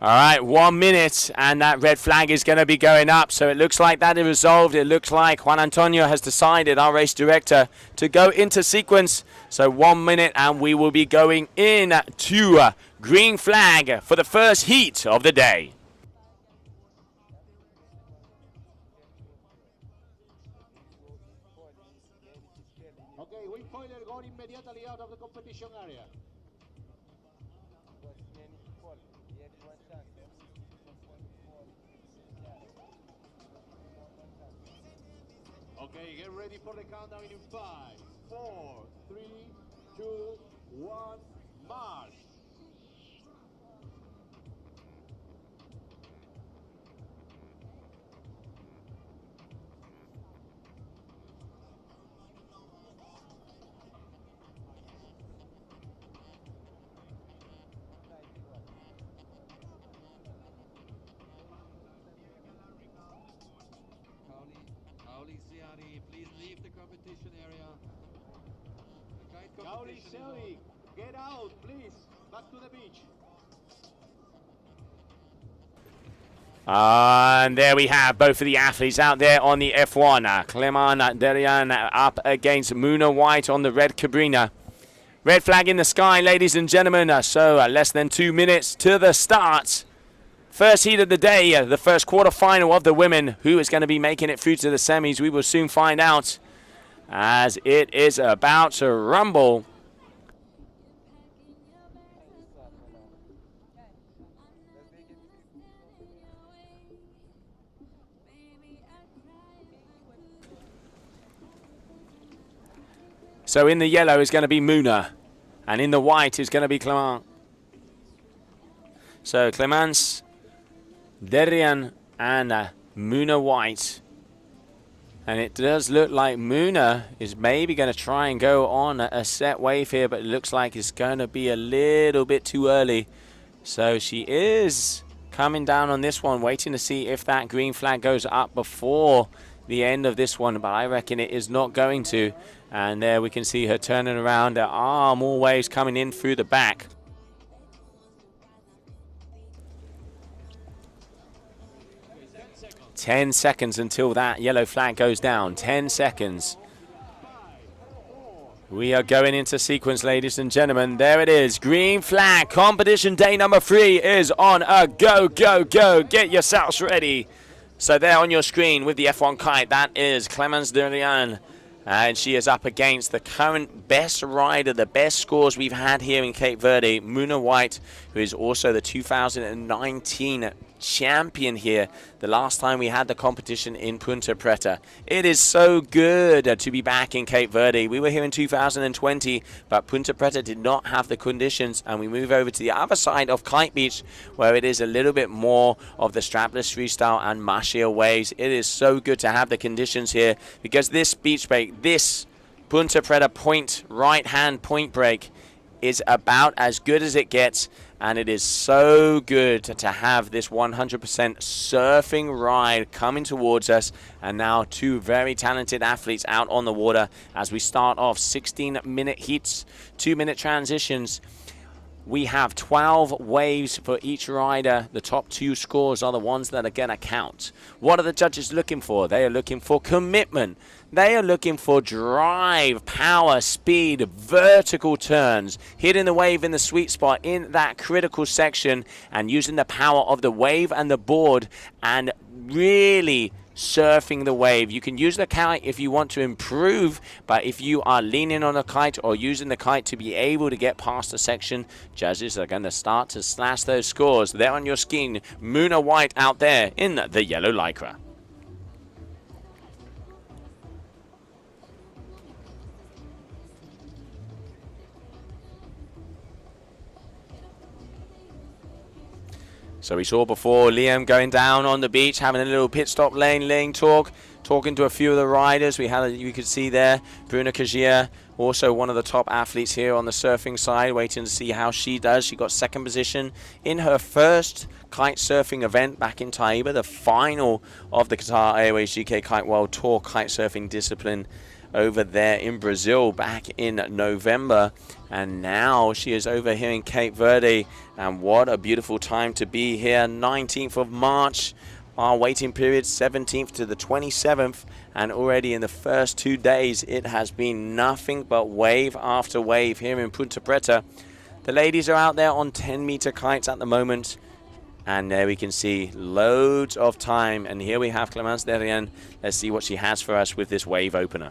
S1: All right, 1 minute, and that red flag is going to be going up. So it looks like that is resolved. It looks like Juan Antonio has decided, our race director, to go into sequence. So 1 minute, and we will be going in to green flag for the first heat of the day.
S16: Okay, wing foiler going immediately out of the competition area. Okay, get ready for the countdown in 5, 4, 3, 2, 1, march.
S17: Please leave the competition area.
S16: Kauli Selly, get out, please. Back to the beach.
S1: And there we have both of the athletes out there on the F1. Clement Derian up against Muna White on the red Cabrina. Red flag in the sky, ladies and gentlemen. So less than 2 minutes to the start. First heat of the day, the first quarterfinal of the women. Who is going to be making it through to the semis? We will soon find out, as it is about to rumble. So in the yellow is going to be Muna, and in the white is going to be Clement. So Clemence Derian and Muna White. And it does look like Muna is maybe going to try and go on a set wave here, but it looks like it's going to be a little bit too early. So she is coming down on this one, waiting to see if that green flag goes up before the end of this one, but I reckon it is not going to. And there we can see her turning around, her arm always coming in through the back. 10 seconds until that yellow flag goes down. 10 seconds. We are going into sequence, ladies and gentlemen. There it is. Green flag. Competition day number 3 is on a go, go, go. Get yourselves ready. So there on your screen with the F1 kite, that is Clemence Derian. And she is up against the current best rider, the best scores we've had here in Cape Verde, Muna White, who is also the 2019 champion here the last time we had the competition in Punta Preta. It is so good to be back in Cape Verde. We were here in 2020, but Punta Preta did not have the conditions, and we move over to the other side of Kite Beach, where it is a little bit more of the strapless freestyle and mushier waves. It is so good to have the conditions here, because this beach break, this Punta Preta point, right-hand point break, is about as good as it gets, and it is so good to have this 100% surfing ride coming towards us, and now two very talented athletes out on the water as we start off 16-minute heats, 2-minute transitions. We have 12 waves for each rider. The top 2 scores are the ones that are going to count. What are the judges looking for? They are looking for commitment. They are looking for drive, power, speed, vertical turns, hitting the wave in the sweet spot in that critical section, and using the power of the wave and the board and really surfing the wave. You can use the kite if you want to improve, but if you are leaning on a kite or using the kite to be able to get past the section, judges are going to start to slash those scores. There on your screen, Muna White out there in the yellow lycra. So we saw before Liam going down on the beach, having a little pit stop lane talk, talking to a few of the riders. You could see there Bruna Kajia, also one of the top athletes here on the surfing side, waiting to see how she does. She got second position in her first kite surfing event back in Taiba, the final of the Qatar Airways GK Kite World Tour kite surfing discipline over there in Brazil back in November, and now she is over here in Cape Verde, and what a beautiful time to be here. 19th of March, our waiting period 17th to the 27th, and already in the first 2 days it has been nothing but wave after wave here in Punta Preta. The ladies are out there on 10-meter kites at the moment, and there we can see loads of time, and here we have Clemence Derrien. Let's see what she has for us with this wave opener.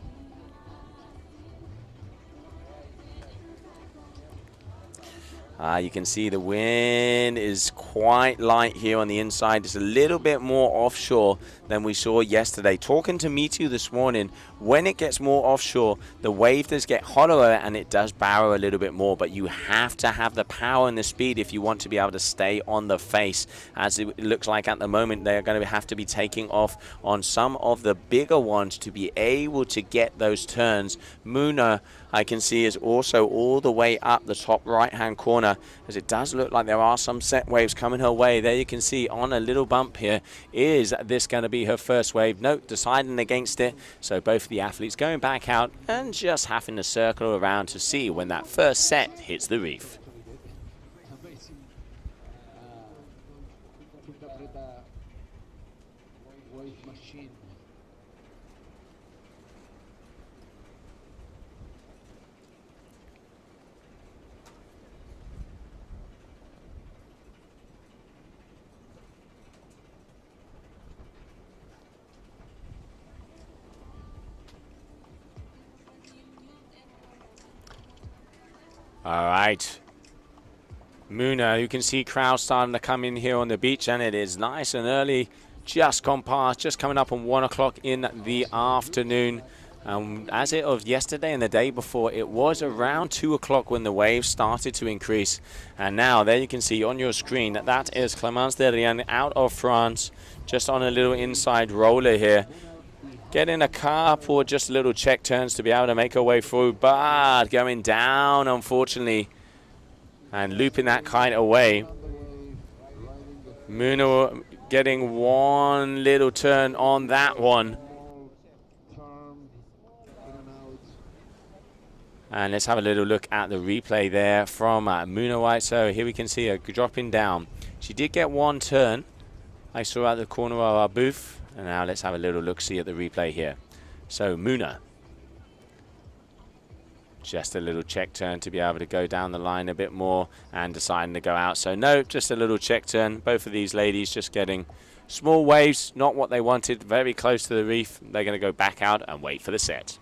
S1: You can see the wind is quite light here on the inside. It's a little bit more offshore than we saw yesterday. Talking to Mitu this morning, when it gets more offshore, the wave does get hollower and it does barrow a little bit more, but you have to have the power and the speed if you want to be able to stay on the face. As it looks like at the moment, they're going to have to be taking off on some of the bigger ones to be able to get those turns. Muna, I can see, is also all the way up the top right-hand corner, as it does look like there are some set waves coming her way. There you can see on a little bump here. Is this going to be her first wave? No, deciding against it. So both of the athletes going back out and just having to circle around to see when that first set hits the reef. All right, Muna, you can see crowds starting to come in here on the beach, and it is nice and early, just gone past, just coming up on 1 o'clock in the afternoon. As it of yesterday and the day before, it was around 2 o'clock when the waves started to increase. And now there you can see on your screen that is Clemence Derrien out of France, just on a little inside roller here. Getting a carp or just little check turns to be able to make her way through, but going down, unfortunately, and looping that kite away. Muna getting one little turn on that one. And let's have a little look at the replay there from Muna White. So here we can see her dropping down. She did get one turn. I saw at the corner of our booth. And now let's have a little look-see at the replay here. So Muna, just a little check turn to be able to go down the line a bit more and deciding to go out. So no, just a little check turn. Both of these ladies just getting small waves, not what they wanted, very close to the reef. They're going to go back out and wait for the set.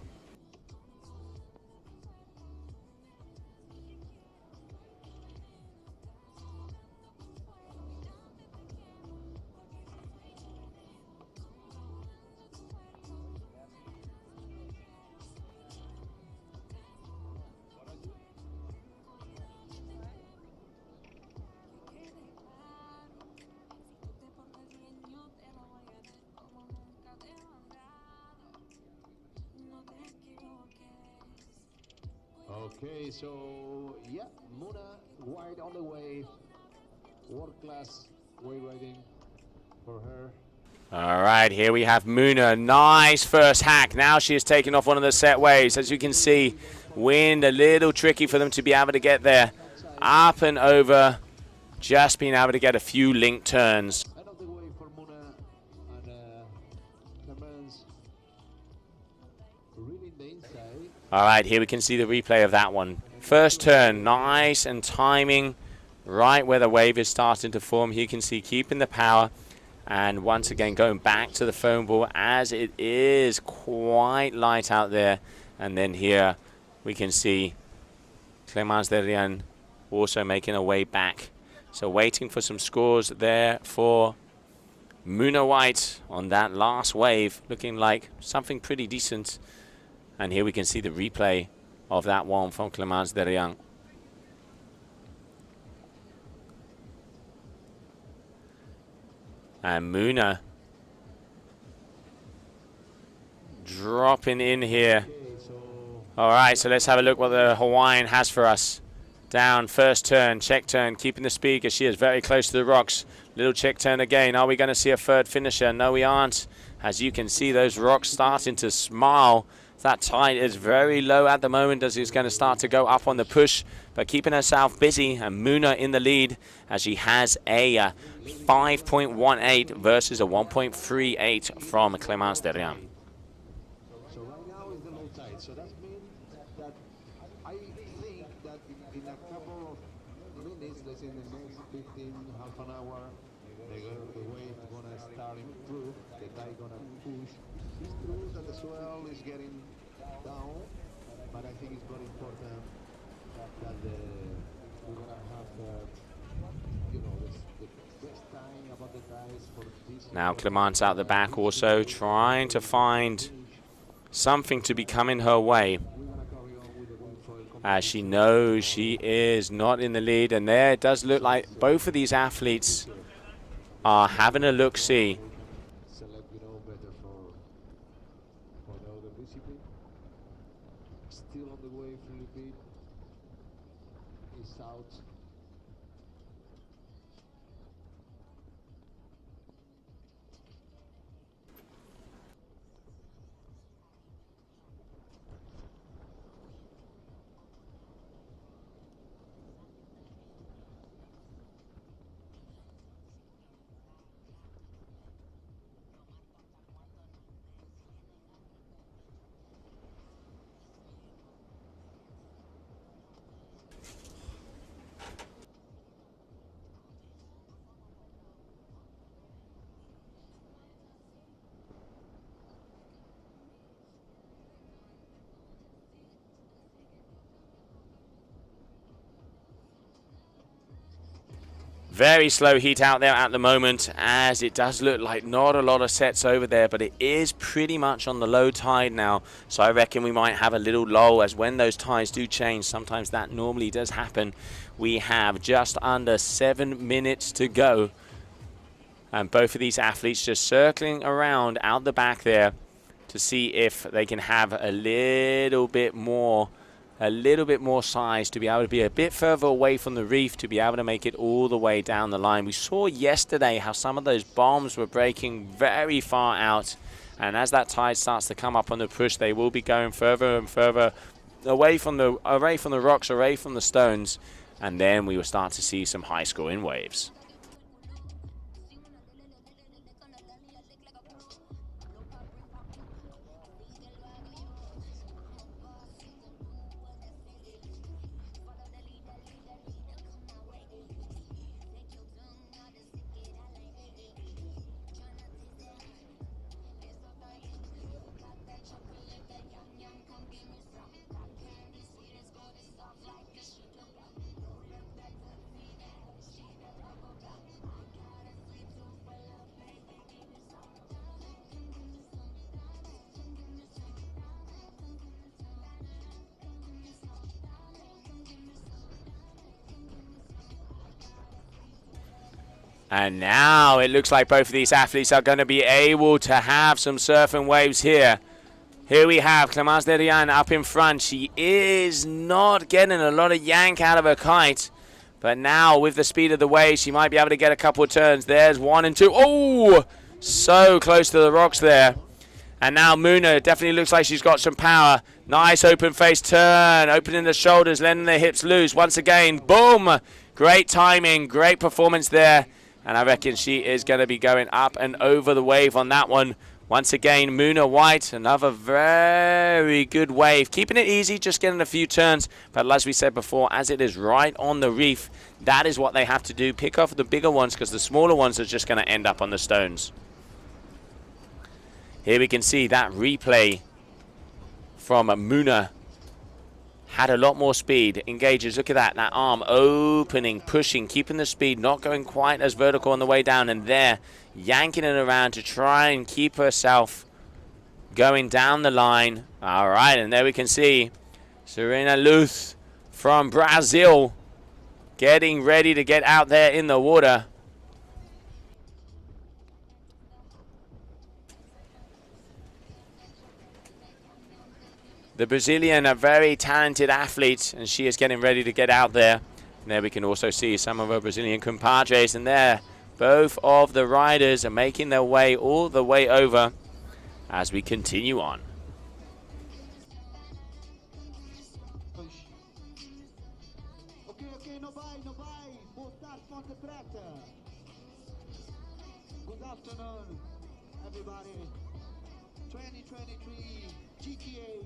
S16: Okay, so yeah, Muna wide on the wave. World class wave riding for her.
S1: All right, here we have Muna. Nice first hack. Now she has taken off one of the set waves. As you can see, wind a little tricky for them to be able to get there. Up and over. Just being able to get a few link turns.
S16: Another wave for Muna and Clemens really in the inside.
S1: All right, here we can see the replay of that one. First turn, nice and timing right where the wave is starting to form. Here you can see keeping the power. And once again, going back to the foam ball as it is quite light out there. And then here we can see Clemence Derian also making her way back. So waiting for some scores there for Muna White on that last wave. Looking like something pretty decent. And here we can see the replay of that one from Clemence Derian. And Muna dropping in here. All right, so let's have a look what the Hawaiian has for us. Down, first turn, check turn, keeping the speed because she is very close to the rocks. Little check turn again. Are we going to see a third finisher? No, we aren't. As you can see, those rocks starting to smile. That tide is very low at the moment as it's going to start to go up on the push, but keeping herself busy, and Muna in the lead as she has a 5.18 versus a 1.38 from Clemence Derian.
S16: So right now is the low tide. So that means that I think that in a couple of minutes, let's say in the next 15, half an hour, the wave gonna start improve. The tide gonna push. It's true that the swell is getting down, but I think it's very important that we're gonna have you know the best time about the guys for this.
S1: Now Clemence out the back also trying to find something to be coming her way, as she knows she is not in the lead. And there it does look like both of these athletes are having a look-see.
S16: Still on the way, Philippine is out.
S1: Very slow heat out there at the moment, as it does look like not a lot of sets over there, but it is pretty much on the low tide now. So I reckon we might have a little lull, as when those tides do change, sometimes that normally does happen. We have just under 7 minutes to go. And both of these athletes just circling around out the back there to see if they can have a little bit more size to be able to be a bit further away from the reef to be able to make it all the way down the line. We saw yesterday how some of those bombs were breaking very far out, and as that tide starts to come up on the push, they will be going further and further away from the rocks, away from the stones, and then we will start to see some high scoring waves. And now it looks like both of these athletes are going to be able to have some surf and waves here. Here we have Clemence Derian up in front. She is not getting a lot of yank out of her kite. But now, with the speed of the wave, she might be able to get a couple of turns. There's 1 and 2. Oh! So close to the rocks there. And now Muna definitely looks like she's got some power. Nice open face turn. Opening the shoulders, letting the hips loose. Once again, boom! Great timing, great performance there. And I reckon she is going to be going up and over the wave on that one. Once again, Muna White, another very good wave. Keeping it easy, just getting a few turns. But as we said before, as it is right on the reef, that is what they have to do. Pick off the bigger ones because the smaller ones are just going to end up on the stones. Here we can see that replay from Muna. Had a lot more speed. Engages, look at that. That arm opening, pushing, keeping the speed, not going quite as vertical on the way down. And there, yanking it around to try and keep herself going down the line. All right, and there we can see Serena Luth from Brazil getting ready to get out there in the water. The Brazilian, a very talented athlete, and she is getting ready to get out there. And there we can also see some of her Brazilian compadres, and there both of the riders are making their way all the way over as we continue on.
S16: Okay, no vai. Voltar Ponta Preta. Good afternoon, everybody. 2023 GKA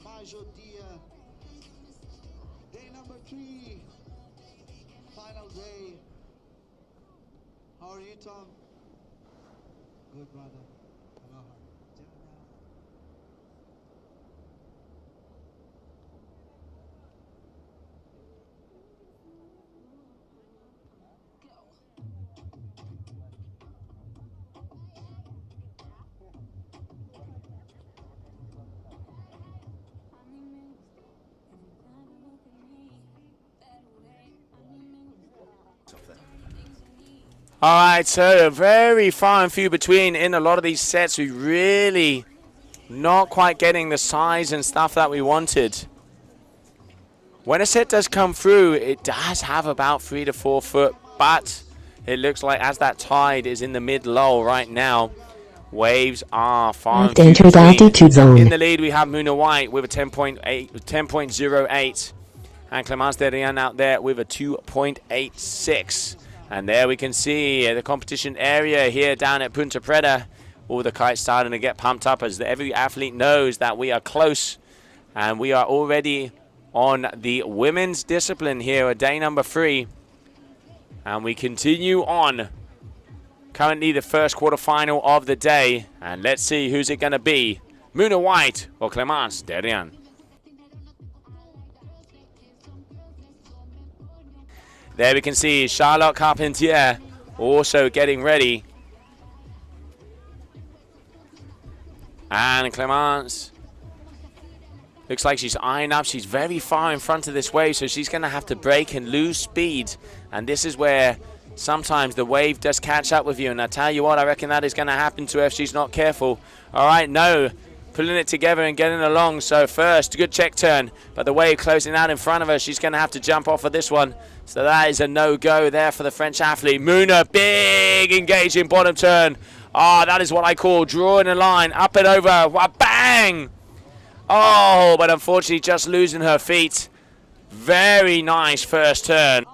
S16: Major Dia. Day number 3. Final day. How are you, Tom? Good, brother. Aloha.
S1: All right, so very far and few between in a lot of these sets. We really not quite getting the size and stuff that we wanted. When a set does come through, it does have about 3 to 4 foot, but it looks like as that tide is in the mid-lull right now, waves are far and few
S18: entered
S1: between.
S18: altitude zone.
S1: In the lead, we have Muna White with a 10.08, and Clemence Derian out there with a 2.86. And there we can see the competition area here down at Punta Preta. All the kites starting to get pumped up as every athlete knows that we are close. And we are already on the women's discipline here at day number 3. And we continue on. Currently the first quarterfinal of the day. And let's see who's it going to be. Muna White or Clemence Derian. There we can see Charlotte Carpentier also getting ready. And Clemence looks like she's eyeing up. She's very far in front of this wave, so she's going to have to brake and lose speed. And this is where sometimes the wave does catch up with you. And I tell you what, I reckon that is going to happen to her if she's not careful. All right, no. Pulling it together and getting along. So first, good check turn. But the wave closing out in front of her. She's going to have to jump off of this one. So that is a no-go there for the French athlete. Muna, big engaging bottom turn. Ah, that is what I call drawing a line. Up and over. Bang! Oh, but unfortunately just losing her feet. Very nice first turn.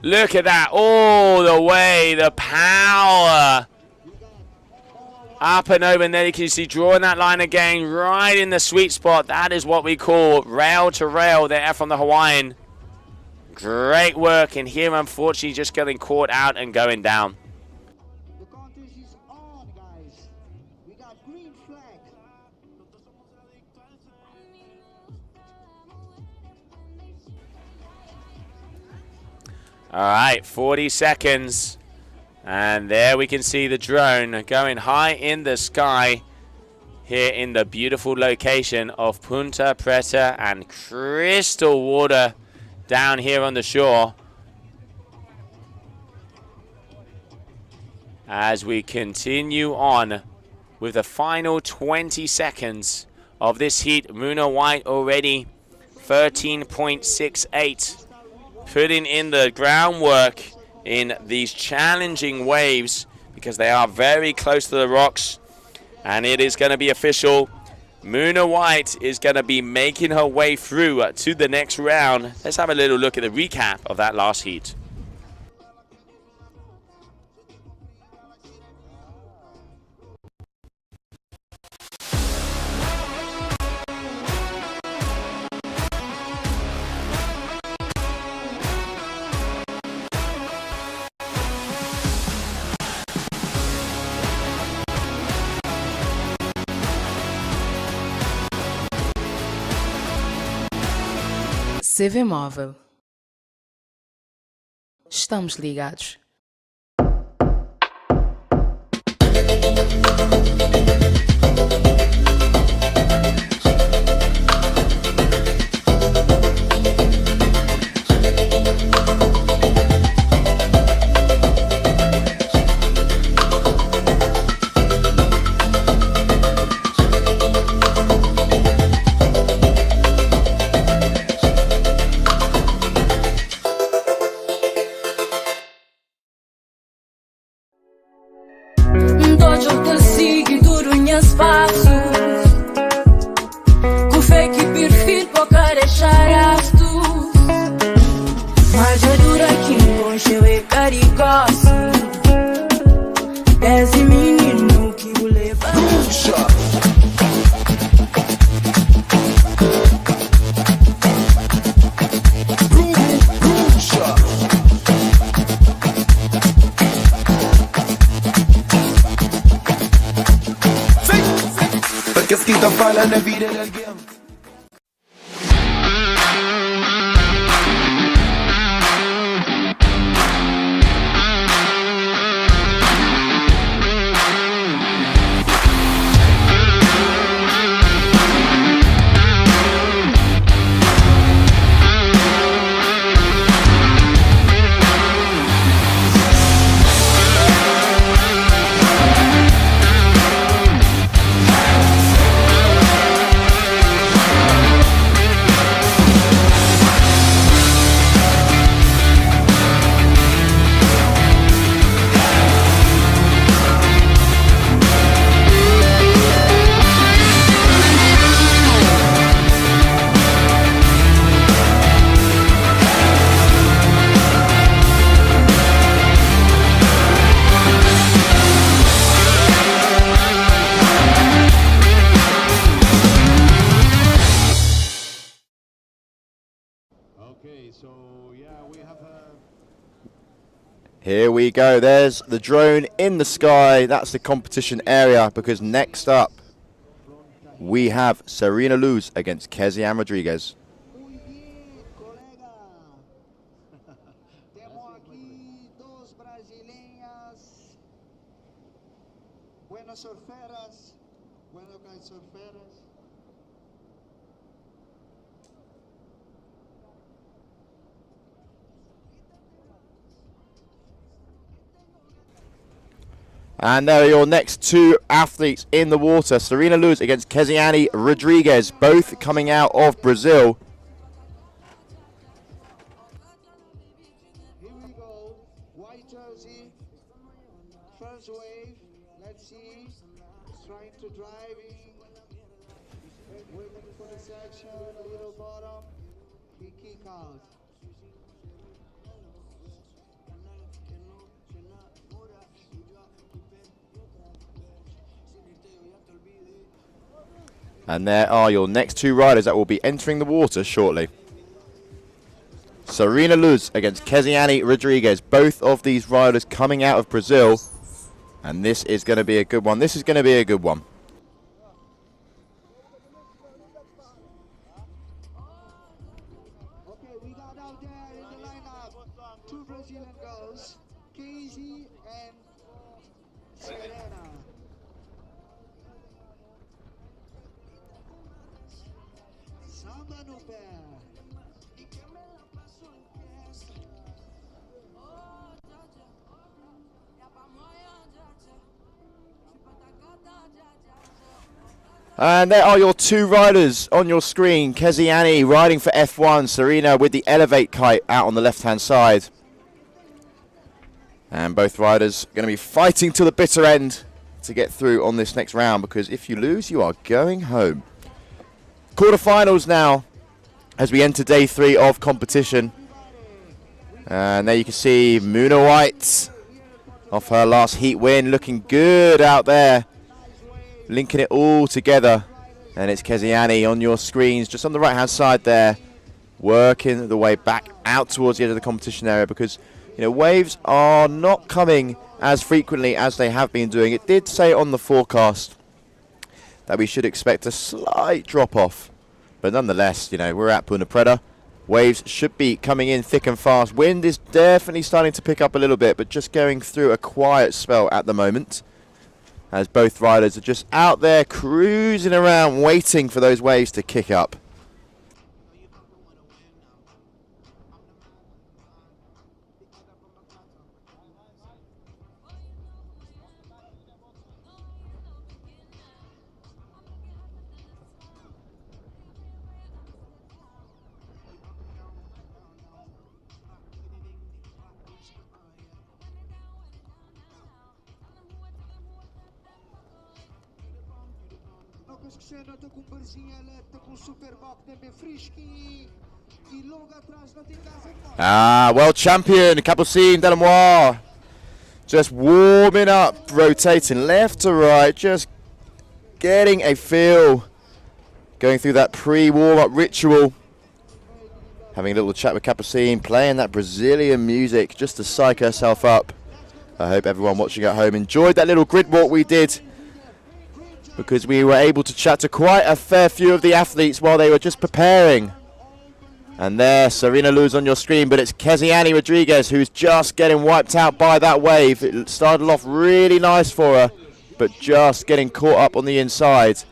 S1: Look at that, all the way, the power. Up and over, and then you can see drawing that line again, right in the sweet spot. That is what we call rail to rail there from the Hawaiian. Great work, and here unfortunately just getting caught out and going down.
S16: The contest is on, guys. We got green flag.
S1: All right, 40 seconds. And there we can see the drone going high in the sky here in the beautiful location of Punta Preta and crystal water down here on the shore. as we continue on with the final 20 seconds of this heat. Muna White already 13.68, putting in the groundwork in these challenging waves because they are very close to the rocks. And it is going to be official. Muna White is going to be making her way through to the next round. Let's have a little look at the recap of that last heat.
S9: CV Móvel. Estamos ligados.
S15: Dojo të siguidur unhas passos Ku fake perfil po care sharastu Majadura kim concheu e caricoso Esse menino que o leva
S18: Perché schita fa la navire del game.
S10: Here we go, there's the drone in the sky. That's the competition area, because next up we have Serena Luz against Kezianne Rodriguez.
S17: Buenas surferas, buenas kitesurferas.
S10: And there are your next two athletes in the water. Serena Luz against Kezianne Rodriguez, both coming out of Brazil.
S17: Here we go, white jersey, first wave, let's see, trying to driving, waiting for the section, a little bottom, he kick out.
S10: And there are your next two riders that will be entering the water shortly. Serena Luz against Kezianne Rodriguez. Both of these riders coming out of Brazil. And this is going to be a good one. This is going to be a good one.
S17: Okay, we got out there in the lineup, two Brazilian girls, Casey and Serena. Samba no pé.
S10: And there are your two riders on your screen. Keziani riding for F1. Serena with the Elevate kite out on the left-hand side. And both riders going to be fighting to the bitter end to get through on this next round, because if you lose, you are going home. Quarterfinals now as we enter day 3 of competition. And there you can see Muna White off her last heat win, looking good out there, linking it all together. And it's Keziani on your screens, just on the right-hand side there, working the way back out towards the edge of the competition area, because waves are not coming as frequently as they have been doing. It did say on the forecast that we should expect a slight drop-off, but nonetheless, we're at Ponta Preta. Waves should be coming in thick and fast. Wind is definitely starting to pick up a little bit, but just going through a quiet spell at the moment, as both riders are just out there cruising around, waiting for those waves to kick up. World champion Capucine Delamoire just warming up, rotating left to right, just getting a feel, going through that pre-warm-up ritual, having a little chat with Capucine, playing that Brazilian music just to psych herself up. I hope everyone watching at home enjoyed that little grid walk we did, because we were able to chat to quite a fair few of the athletes while they were just preparing. And there, Serena Luz on your screen, but it's Keziani Rodriguez who's just getting wiped out by that wave. It started off really nice for her, but just getting caught up on the inside.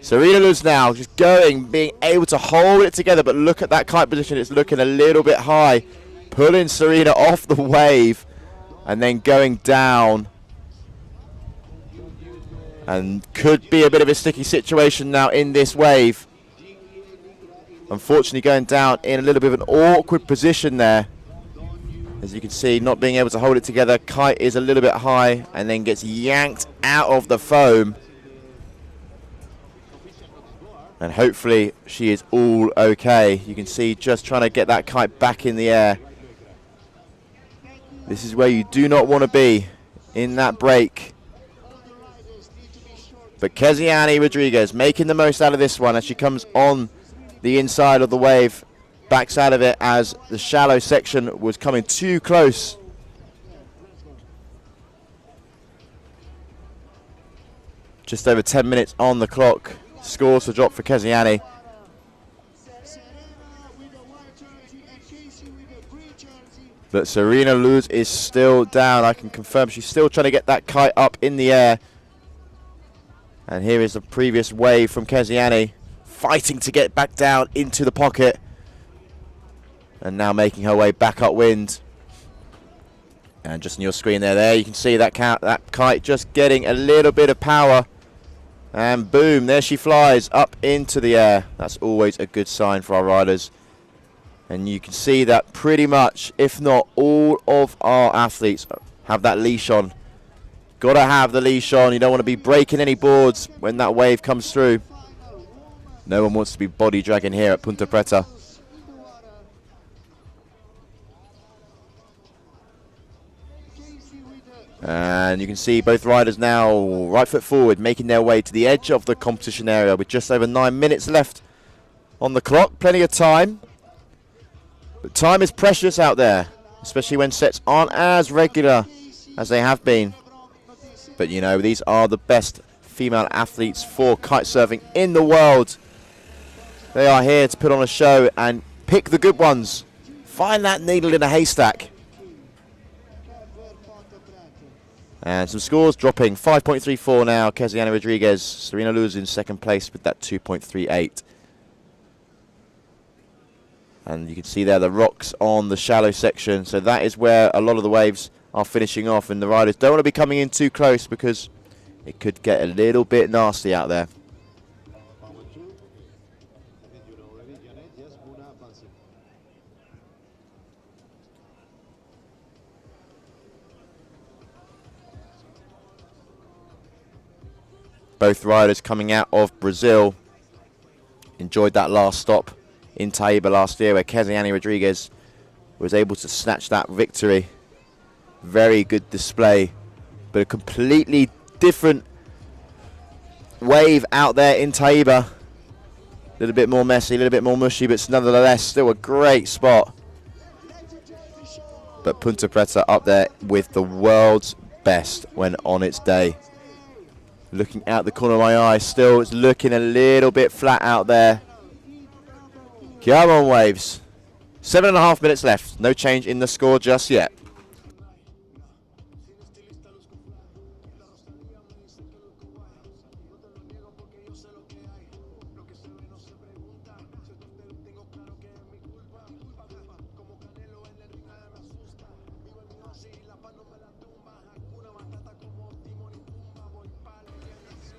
S10: Serena Luz now just going, being able to hold it together, but look at that kite position, it's looking a little bit high, pulling Serena off the wave and then going down. And could be a bit of a sticky situation now in this wave. Unfortunately going down in a little bit of an awkward position there. As you can see, not being able to hold it together. Kite is a little bit high and then gets yanked out of the foam. And hopefully she is all okay. You can see just trying to get that kite back in the air. This is where you do not want to be in that break. But Keziani Rodriguez making the most out of this one as she comes on the inside of the wave, backs out of it as the shallow section was coming too close. Just over 10 minutes on the clock. Scores to drop for Keziani. But Serena Luz is still down. I can confirm she's still trying to get that kite up in the air. And here is the previous wave from Keziani, fighting to get back down into the pocket. And now making her way back upwind. And just on your screen there you can see that kite just getting a little bit of power. And boom, there she flies up into the air. That's always a good sign for our riders. And you can see that pretty much, if not all of our athletes have that leash on. Got to have the leash on. You don't want to be breaking any boards when that wave comes through. No one wants to be body dragging here at Ponta Preta. And you can see both riders now right foot forward, making their way to the edge of the competition area with just over 9 minutes left on the clock. Plenty of time. But time is precious out there, especially when sets aren't as regular as they have been. But you know, these are the best female athletes for kite surfing in the world. They are here to put on a show and pick the good ones. Find that needle in a haystack. And some scores dropping. 5.34 now, Keziani Rodriguez. Serena Luz in second place with that 2.38. And you can see there the rocks on the shallow section. So that is where a lot of the waves are finishing off. And the riders don't want to be coming in too close because it could get a little bit nasty out there. both riders coming out of Brazil. Enjoyed that last stop in Taiba last year where Keziani Rodriguez was able to snatch that victory. Very good display, but a completely different wave out there in Taiba. A little bit more messy, a little bit more mushy, but nonetheless still a great spot. But Punta Preta up there with the world's best when on its day. Looking out the corner of my eye, still it's looking a little bit flat out there. Come on, waves. 7.5 minutes left. No change in the score just yet.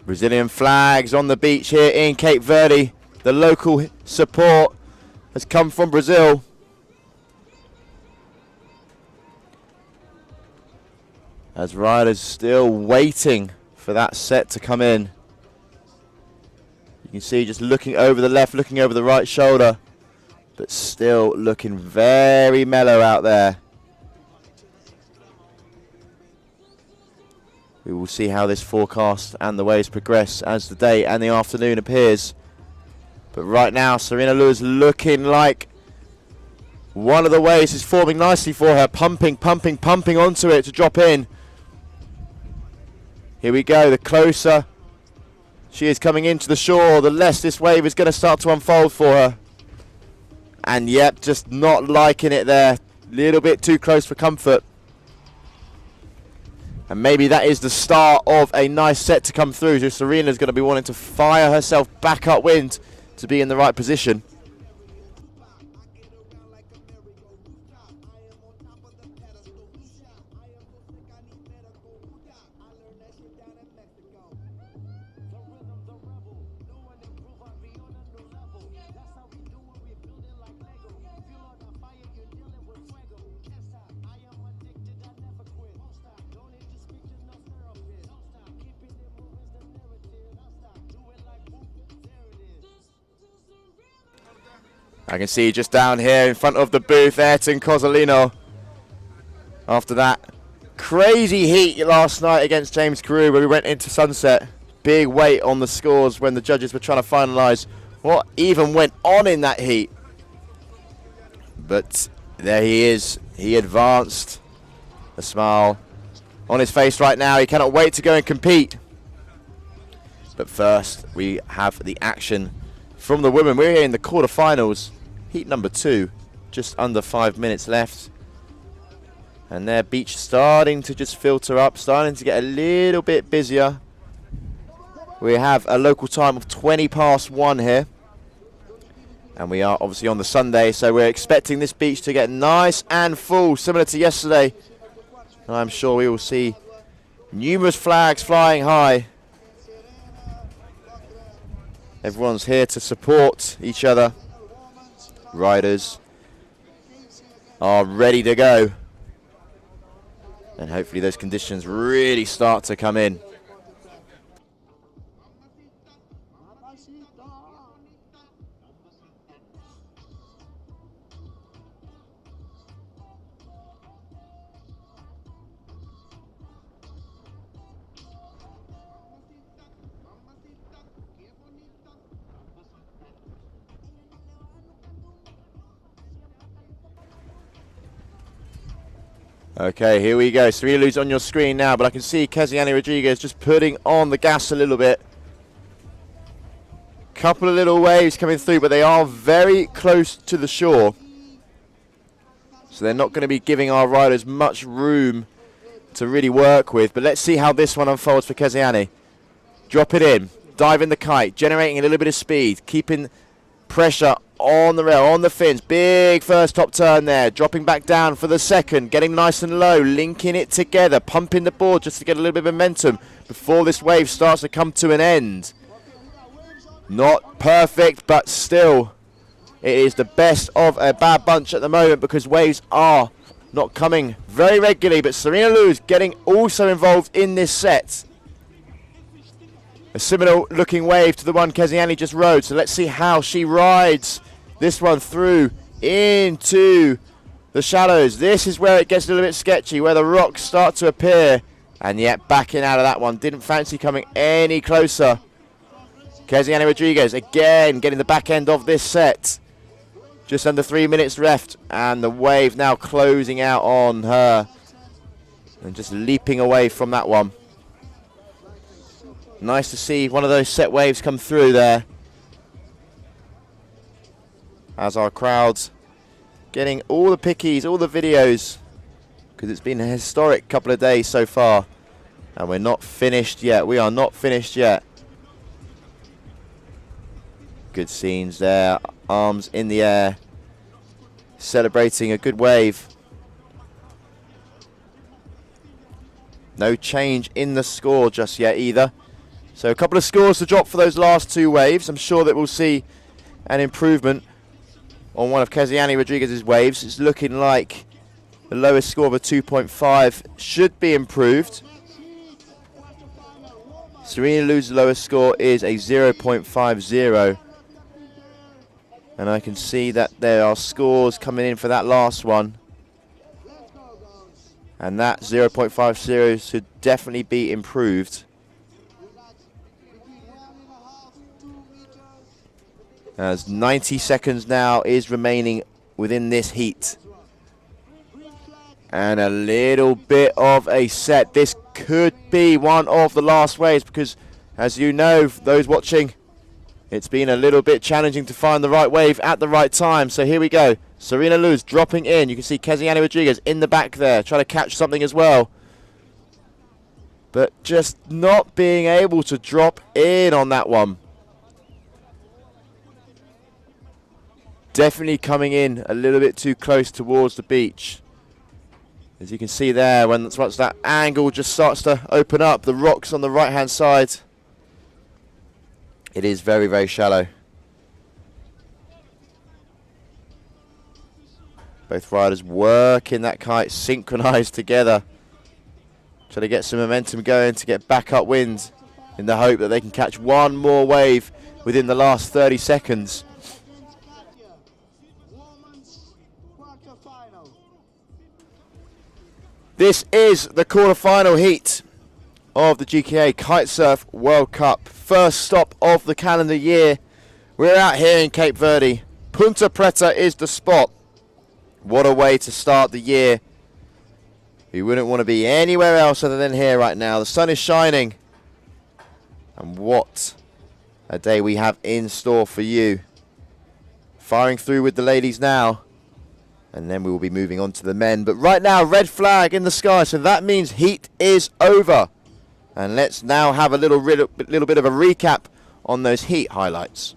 S10: Brazilian flags on the beach here in Cape Verde. The local support has come from Brazil. As riders still waiting for that set to come in. You can see just looking over the left, looking over the right shoulder, but still looking very mellow out there. We will see how this forecast and the waves progress as the day and the afternoon appears. But right now, Serena Lewis looking like one of the waves is forming nicely for her. Pumping onto it to drop in. Here we go. The closer she is coming into the shore, the less this wave is going to start to unfold for her. And yep, just not liking it there. Little bit too close for comfort. And maybe that is the start of a nice set to come through. So Serena's going to be wanting to fire herself back upwind to be in the right position. I can see just down here in front of the booth, Ayrton Cozzolino. After that crazy heat last night against James Carew where we went into sunset. Big weight on the scores when the judges were trying to finalise what even went on in that heat. But there he is. He advanced. A smile on his face right now. He cannot wait to go and compete. But first, we have the action from the women. We're here in the quarterfinals. Heat number 2, just under 5 minutes left. And their beach starting to just filter up, starting to get a little bit busier. We have a local time of 20 past 1 here. And we are obviously on the Sunday, so we're expecting this beach to get nice and full, similar to yesterday. And I'm sure we will see numerous flags flying high. Everyone's here to support each other. Riders are ready to go. And hopefully those conditions really start to come in. Okay, here we go. Serena Lewis on your screen now, but I can see Keziani Rodriguez just putting on the gas a little bit. Couple of little waves coming through, but they are very close to the shore. So they're not going to be giving our riders much room to really work with. But let's see how this one unfolds for Keziani. Drop it in, dive in the kite, generating a little bit of speed, keeping pressure on the rail, on the fins. Big first top turn there, dropping back down for the second, getting nice and low, linking it together, pumping the board just to get a little bit of momentum before this wave starts to come to an end. Not perfect, but still it is the best of a bad bunch at the moment because waves are not coming very regularly. But Serena Lewis getting also involved in this set. A similar looking wave to the one Keziani just rode. So let's see how she rides this one through into the shallows. This is where it gets a little bit sketchy, where the rocks start to appear. And yet backing out of that one. Didn't fancy coming any closer. Keziani Rodriguez again getting the back end of this set. Just under 3 minutes left. And the wave now closing out on her. And just leaping away from that one. Nice to see one of those set waves come through there. As our crowds getting all the pickies, all the videos. Because it's been a historic couple of days so far. And we're not finished yet. We are not finished yet. Good scenes there. Arms in the air. Celebrating a good wave. No change in the score just yet either. So a couple of scores to drop for those last two waves. I'm sure that we'll see an improvement on one of Keziani Rodriguez's waves. It's looking like the lowest score of a 2.5 should be improved. Serena Lu's lowest score is a 0.50. And I can see that there are scores coming in for that last one. And that 0.50 should definitely be improved. As 90 seconds now is remaining within this heat. And a little bit of a set. This could be one of the last waves because, as you know, those watching, it's been a little bit challenging to find the right wave at the right time. So here we go. Serena Lu's dropping in. You can see Keziani Rodriguez in the back there, trying to catch something as well. But just not being able to drop in on that one. Definitely coming in a little bit too close towards the beach. As you can see there, once that angle just starts to open up, the rocks on the right-hand side, it is very, very shallow. Both riders working that kite synchronized together. Trying to get some momentum going to get back up wind in the hope that they can catch one more wave within the last 30 seconds. This is the quarterfinal heat of the GKA Kite-Surf World Cup. First stop of the calendar year. We're out here in Cape Verde. Punta Preta is the spot. What a way to start the year. We wouldn't want to be anywhere else other than here right now. The sun is shining. And what a day we have in store for you. Firing through with the ladies now. And then we will be moving on to the men. But right now, red flag in the sky. So that means heat is over. And let's now have a little bit of a recap on those heat highlights.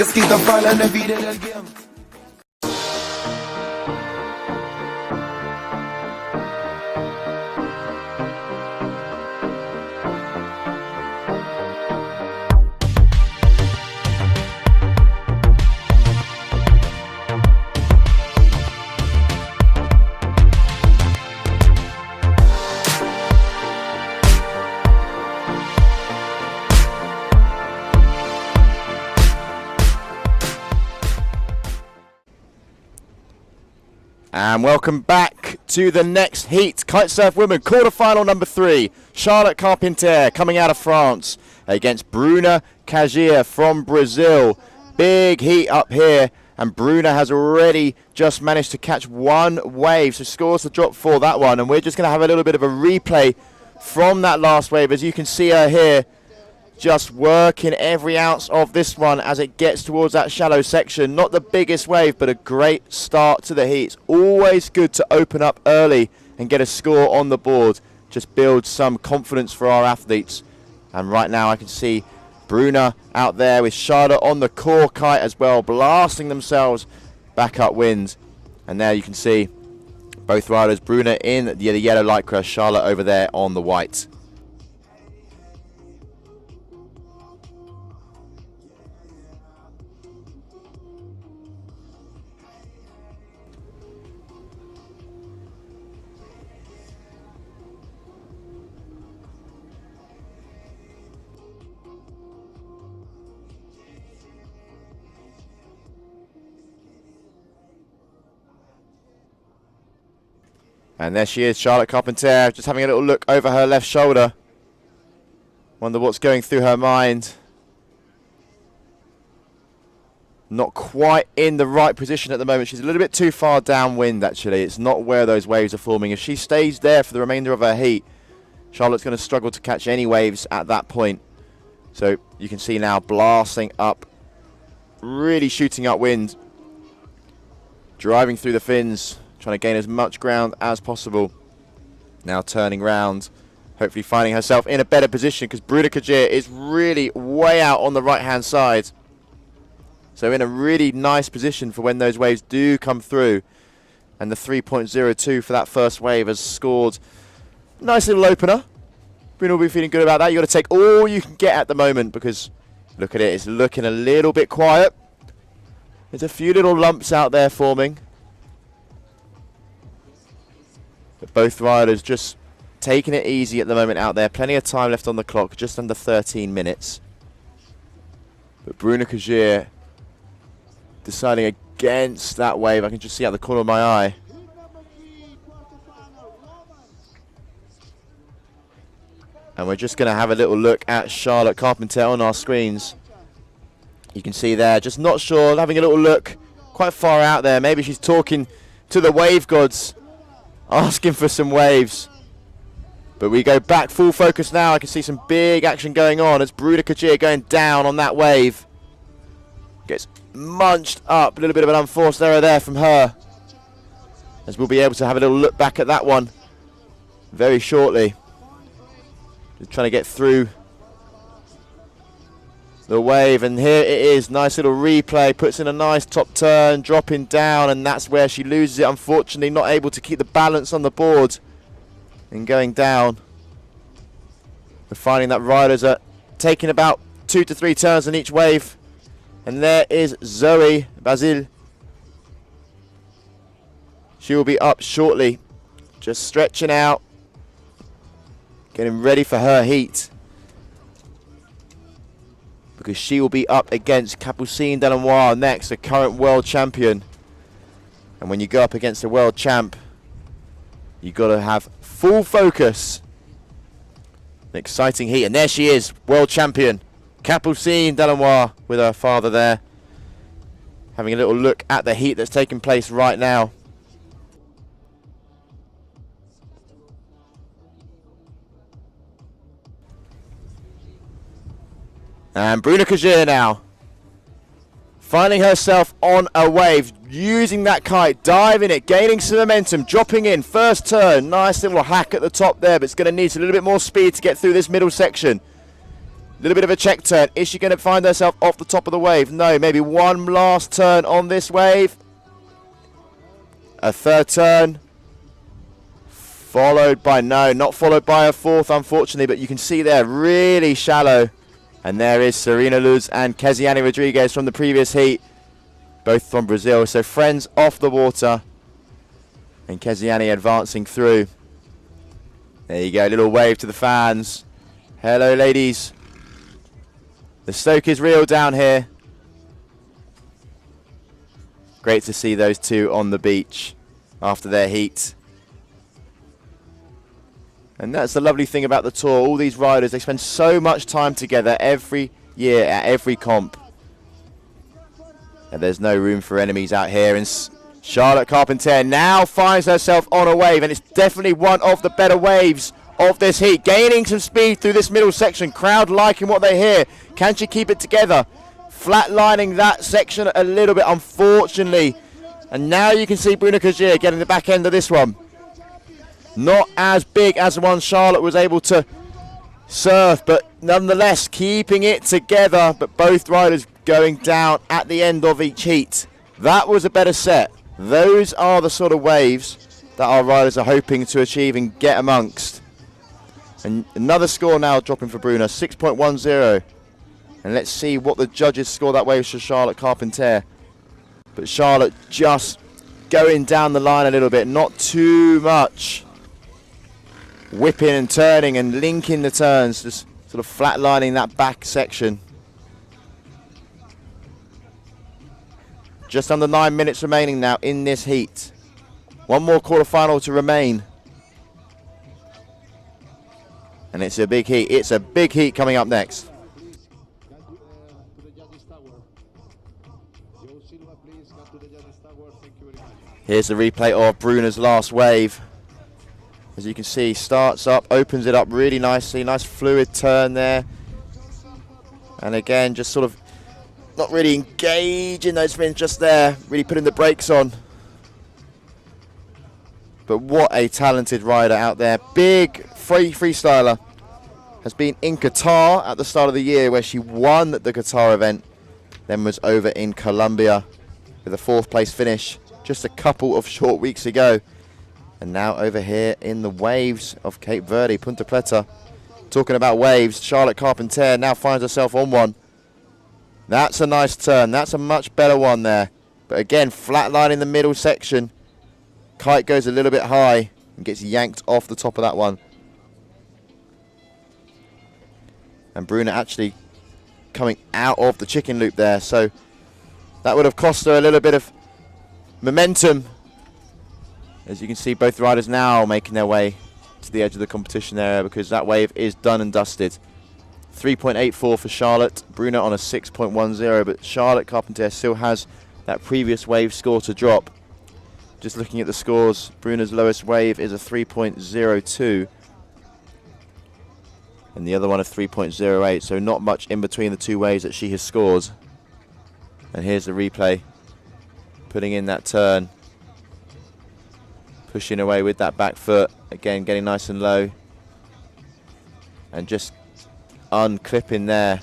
S18: che schita falla nelle vite del game.
S10: And welcome back to the next heat. Kite-Surf Women quarterfinal number 3. Charlotte Carpentier coming out of France against Bruna Cagier from Brazil. Big heat up here, and Bruna has already just managed to catch one wave, so scores the drop for that one. And we're just going to have a little bit of a replay from that last wave. As you can see her here, just working every ounce of this one as it gets towards that shallow section. Not the biggest wave, but a great start to the heat. It's always good to open up early and get a score on the board. Just build some confidence for our athletes. And right now I can see Bruna out there with Charlotte on the core kite as well, blasting themselves back upwind. And there you can see both riders, Bruna in the yellow lycra, Charlotte over there on the white. And there she is, Charlotte Carpentier, just having a little look over her left shoulder. Wonder what's going through her mind. Not quite in the right position at the moment. She's a little bit too far downwind, actually. It's not where those waves are forming. If she stays there for the remainder of her heat, Charlotte's going to struggle to catch any waves at that point. So you can see now blasting up, really shooting upwind, driving through the fins, trying to gain as much ground as possible. Now turning round, hopefully finding herself in a better position, because Bruna Cagier is really way out on the right-hand side. So in a really nice position for when those waves do come through. And the 3.02 for that first wave has scored a nice little opener. Bruna will be feeling good about that. You've got to take all you can get at the moment, because look at it, it's looking a little bit quiet. There's a few little lumps out there forming. But both riders just taking it easy at the moment out there. Plenty of time left on the clock, just under 13 minutes. But Bruna Cagier deciding against that wave. I can just see out the corner of my eye. And we're just going to have a little look at Charlotte Carpentier on our screens. You can see there, just not sure, having a little look quite far out there. Maybe she's talking to the wave gods, asking for some waves. But we go back full focus now. I can see some big action going on as Bruna Cagier going down on that wave. Gets munched up. A little bit of an unforced error there from her, as we'll be able to have a little look back at that one very shortly. Just trying to get through the wave, and here it is. Nice little replay, puts in a nice top turn, dropping down, and that's where she loses it, unfortunately. Not able to keep the balance on the board and going down. We're finding that riders are taking about 2 to 3 turns on each wave. And there is Zoe Basile. She will be up shortly, just stretching out, getting ready for her heat, because she will be up against Capucine Delannoy next, the current world champion. And when you go up against a world champ, you've got to have full focus. An exciting heat, and there she is, world champion Capucine Delannoy with her father there, having a little look at the heat that's taking place right now. And Bruna Cagier now finding herself on a wave, using that kite, diving it, gaining some momentum, dropping in, first turn, nice little hack at the top there, but it's going to need a little bit more speed to get through this middle section. Little bit of a check turn. Is she going to find herself off the top of the wave? No, maybe one last turn on this wave. A third turn. Followed by, no, not followed by a fourth, unfortunately, but you can see there, really shallow. And there is Serena Luz and Keziane Rodriguez from the previous heat, both from Brazil. So friends off the water, and Keziane advancing through. There you go, little wave to the fans. Hello, ladies. The stoke is real down here. Great to see those two on the beach after their heat. And that's the lovely thing about the tour. All these riders, they spend so much time together every year at every comp. And there's no room for enemies out here. And Charlotte Carpentier now finds herself on a wave, and it's definitely one of the better waves of this heat. Gaining some speed through this middle section. Crowd liking what they hear. Can she keep it together? Flatlining that section a little bit, unfortunately. And now you can see Bruna Kajier getting the back end of this one. Not as big as the one Charlotte was able to surf, but nonetheless keeping it together. But both riders going down at the end of each heat. That was a better set. Those are the sort of waves that our riders are hoping to achieve and get amongst. And another score now dropping for Bruna, 6.10. And let's see what the judges score that wave for Charlotte Carpentier. But Charlotte just going down the line a little bit, not too much. Whipping and turning and linking the turns, just sort of flatlining that back section. Just under 9 minutes remaining now in this heat. One more quarterfinal to remain. And it's a big heat. It's a big heat coming up next. Here's the replay of Bruna's last wave. As you can see, starts up, opens it up really nicely. Nice fluid turn there. And again, just sort of not really engaging those fins just there. Really putting the brakes on. But what a talented rider out there. Big freestyler. Has been in Qatar at the start of the year, where she won the Qatar event. Then was over in Colombia with a 4th place finish just a couple of short weeks ago. And now over here in the waves of Cape Verde, Punta Preta. Talking about waves, Charlotte Carpentier now finds herself on one. That's a nice turn. That's a much better one there. But again, flatlining the middle section. Kite goes a little bit high and gets yanked off the top of that one. And Bruna actually coming out of the chicken loop there. So that would have cost her a little bit of momentum. As you can see, both riders now making their way to the edge of the competition area, because that wave is done and dusted. 3.84 for Charlotte, Bruna on a 6.10, but Charlotte Carpentier still has that previous wave score to drop. Just looking at the scores, Bruna's lowest wave is a 3.02. And the other one a 3.08, so not much in between the two waves that she has scored. And here's the replay, putting in that turn. Pushing away with that back foot, again getting nice and low. And just unclipping there.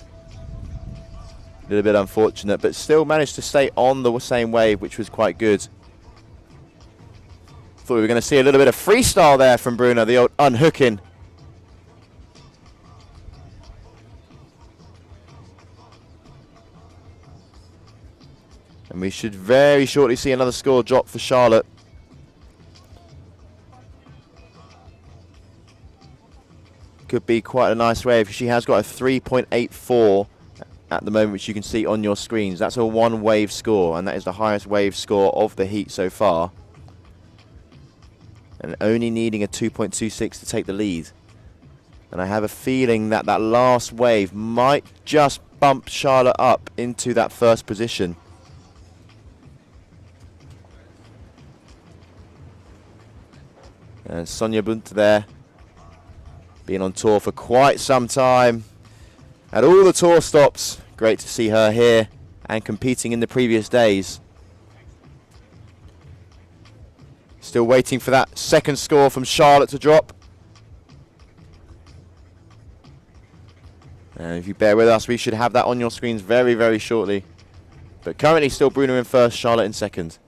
S10: A little bit unfortunate, but still managed to stay on the same wave, which was quite good. Thought we were going to see a little bit of freestyle there from Bruna, the old unhooking. And we should very shortly see another score drop for Charlotte. Could be quite a nice wave. She has got a 3.84 at the moment, which you can see on your screens. That's a one wave score, and that is the highest wave score of the heat so far. And only needing a 2.26 to take the lead. And I have a feeling that that last wave might just bump Charlotte up into that first position. And Sonia Bunta there, been on tour for quite some time. At all the tour stops, great to see her here and competing in the previous days. Still waiting for that second score from Charlotte to drop. And if you bear with us, we should have that on your screens very, very shortly. But currently still Bruna in first, Charlotte in second.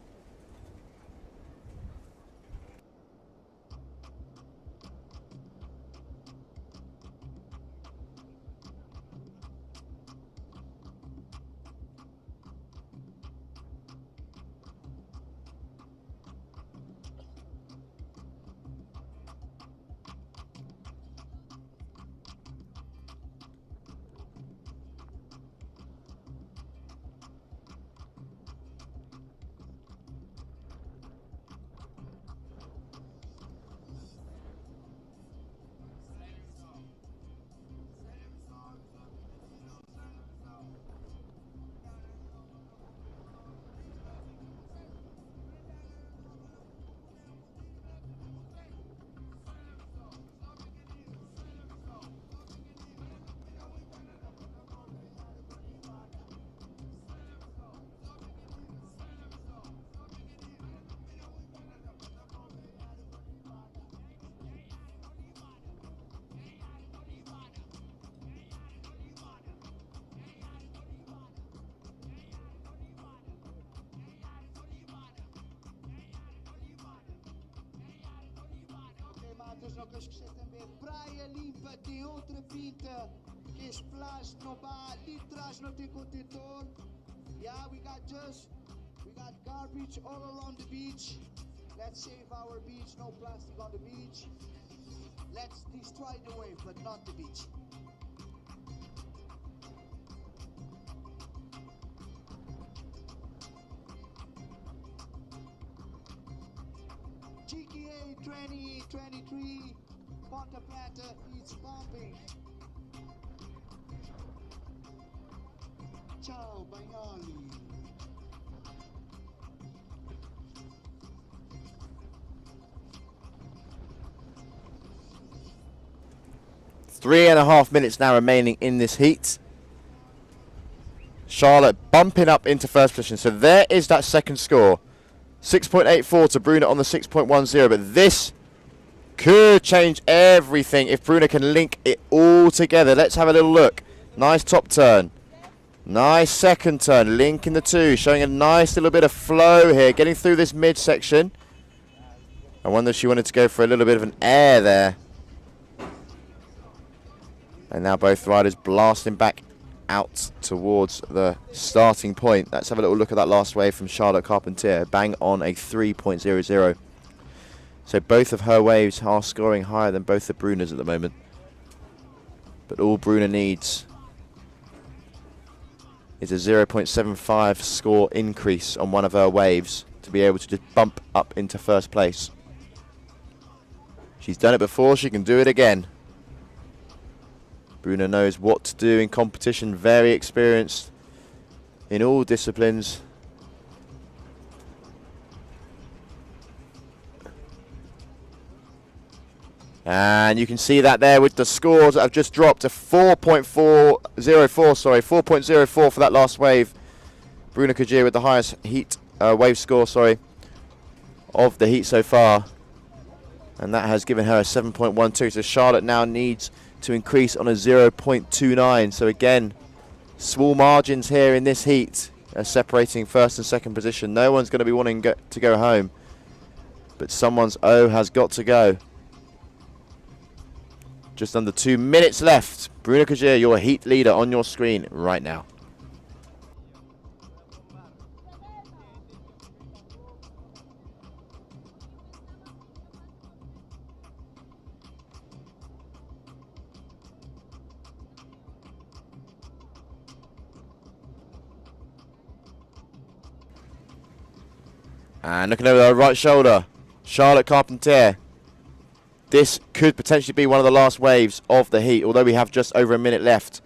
S17: Nós vamos esquecer também praia limpa, tem outra pinta que splash no bar, ali atrás não tem contentor. Yeah, we got garbage all along the beach. Let's save our beach, no plastic on the beach. Let's destroy the wave, but not the beach. GKA 2023, Ponta Preta, it's pumping. Ciao, Bagnoli.
S10: Three and a half minutes now remaining in this heat. Charlotte bumping up into first position. So there is that second score. 6.84 to Bruna on the 6.10, but this could change everything if Bruna can link it all together. Let's have a little look. Nice top turn. Nice second turn, linking the two, showing a nice little bit of flow here, getting through this mid-section. I wonder if she wanted to go for a little bit of an air there. And now both riders blasting back out towards the starting point. Let's have a little look at that last wave from Charlotte Carpentier. Bang on a 3.00. So both of her waves are scoring higher than both the Brunas at the moment. But all Bruna needs is a 0.75 score increase on one of her waves to be able to just bump up into first place. She's done it before, she can do it again. Bruna knows what to do in competition, very experienced in all disciplines. And you can see that there with the scores that have just dropped to 4.04 for that last wave. Bruna Kajir with the highest heat wave score, of the heat so far. And that has given her a 7.12. So Charlotte now needs to increase on a 0.29. So again, small margins here in this heat separating first and second position. No one's going to be wanting to go home, but someone's O has got to go. Just under 2 minutes left. Bruna Kajir, your heat leader on your screen right now. And looking over the right shoulder, Charlotte Carpentier. This could potentially be one of the last waves of the heat, although we have just over a minute left.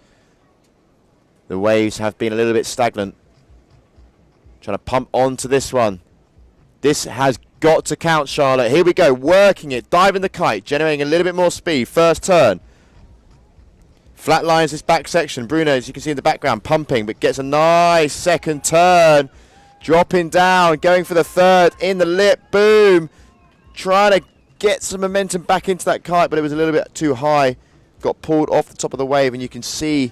S10: The waves have been a little bit stagnant. Trying to pump onto this one. This has got to count, Charlotte. Here we go, working it, diving the kite, generating a little bit more speed. First turn. Flat lines this back section. Bruna, as you can see in the background, pumping, but gets a nice second turn. Dropping down, going for the third in the lip. Boom. Trying to get some momentum back into that kite, but it was a little bit too high got pulled off the top of the wave, and you can see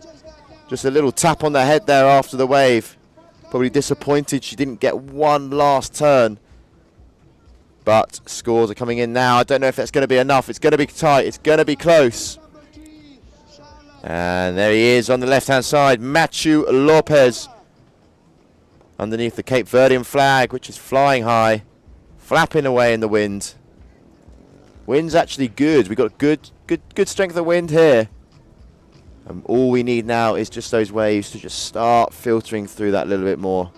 S10: just a little tap on the head there after the wave. Probably disappointed she didn't get one last turn. But scores are coming in now. I don't know if that's going to be enough. It's going to be tight. It's going to be close. And there he is on the left-hand side, Machu Lopez. Underneath the Cape Verdean flag, which is flying high, flapping away in the wind. Wind's actually good. We've got good strength of wind here. And all we need now is just those waves to just start filtering through that a little bit more.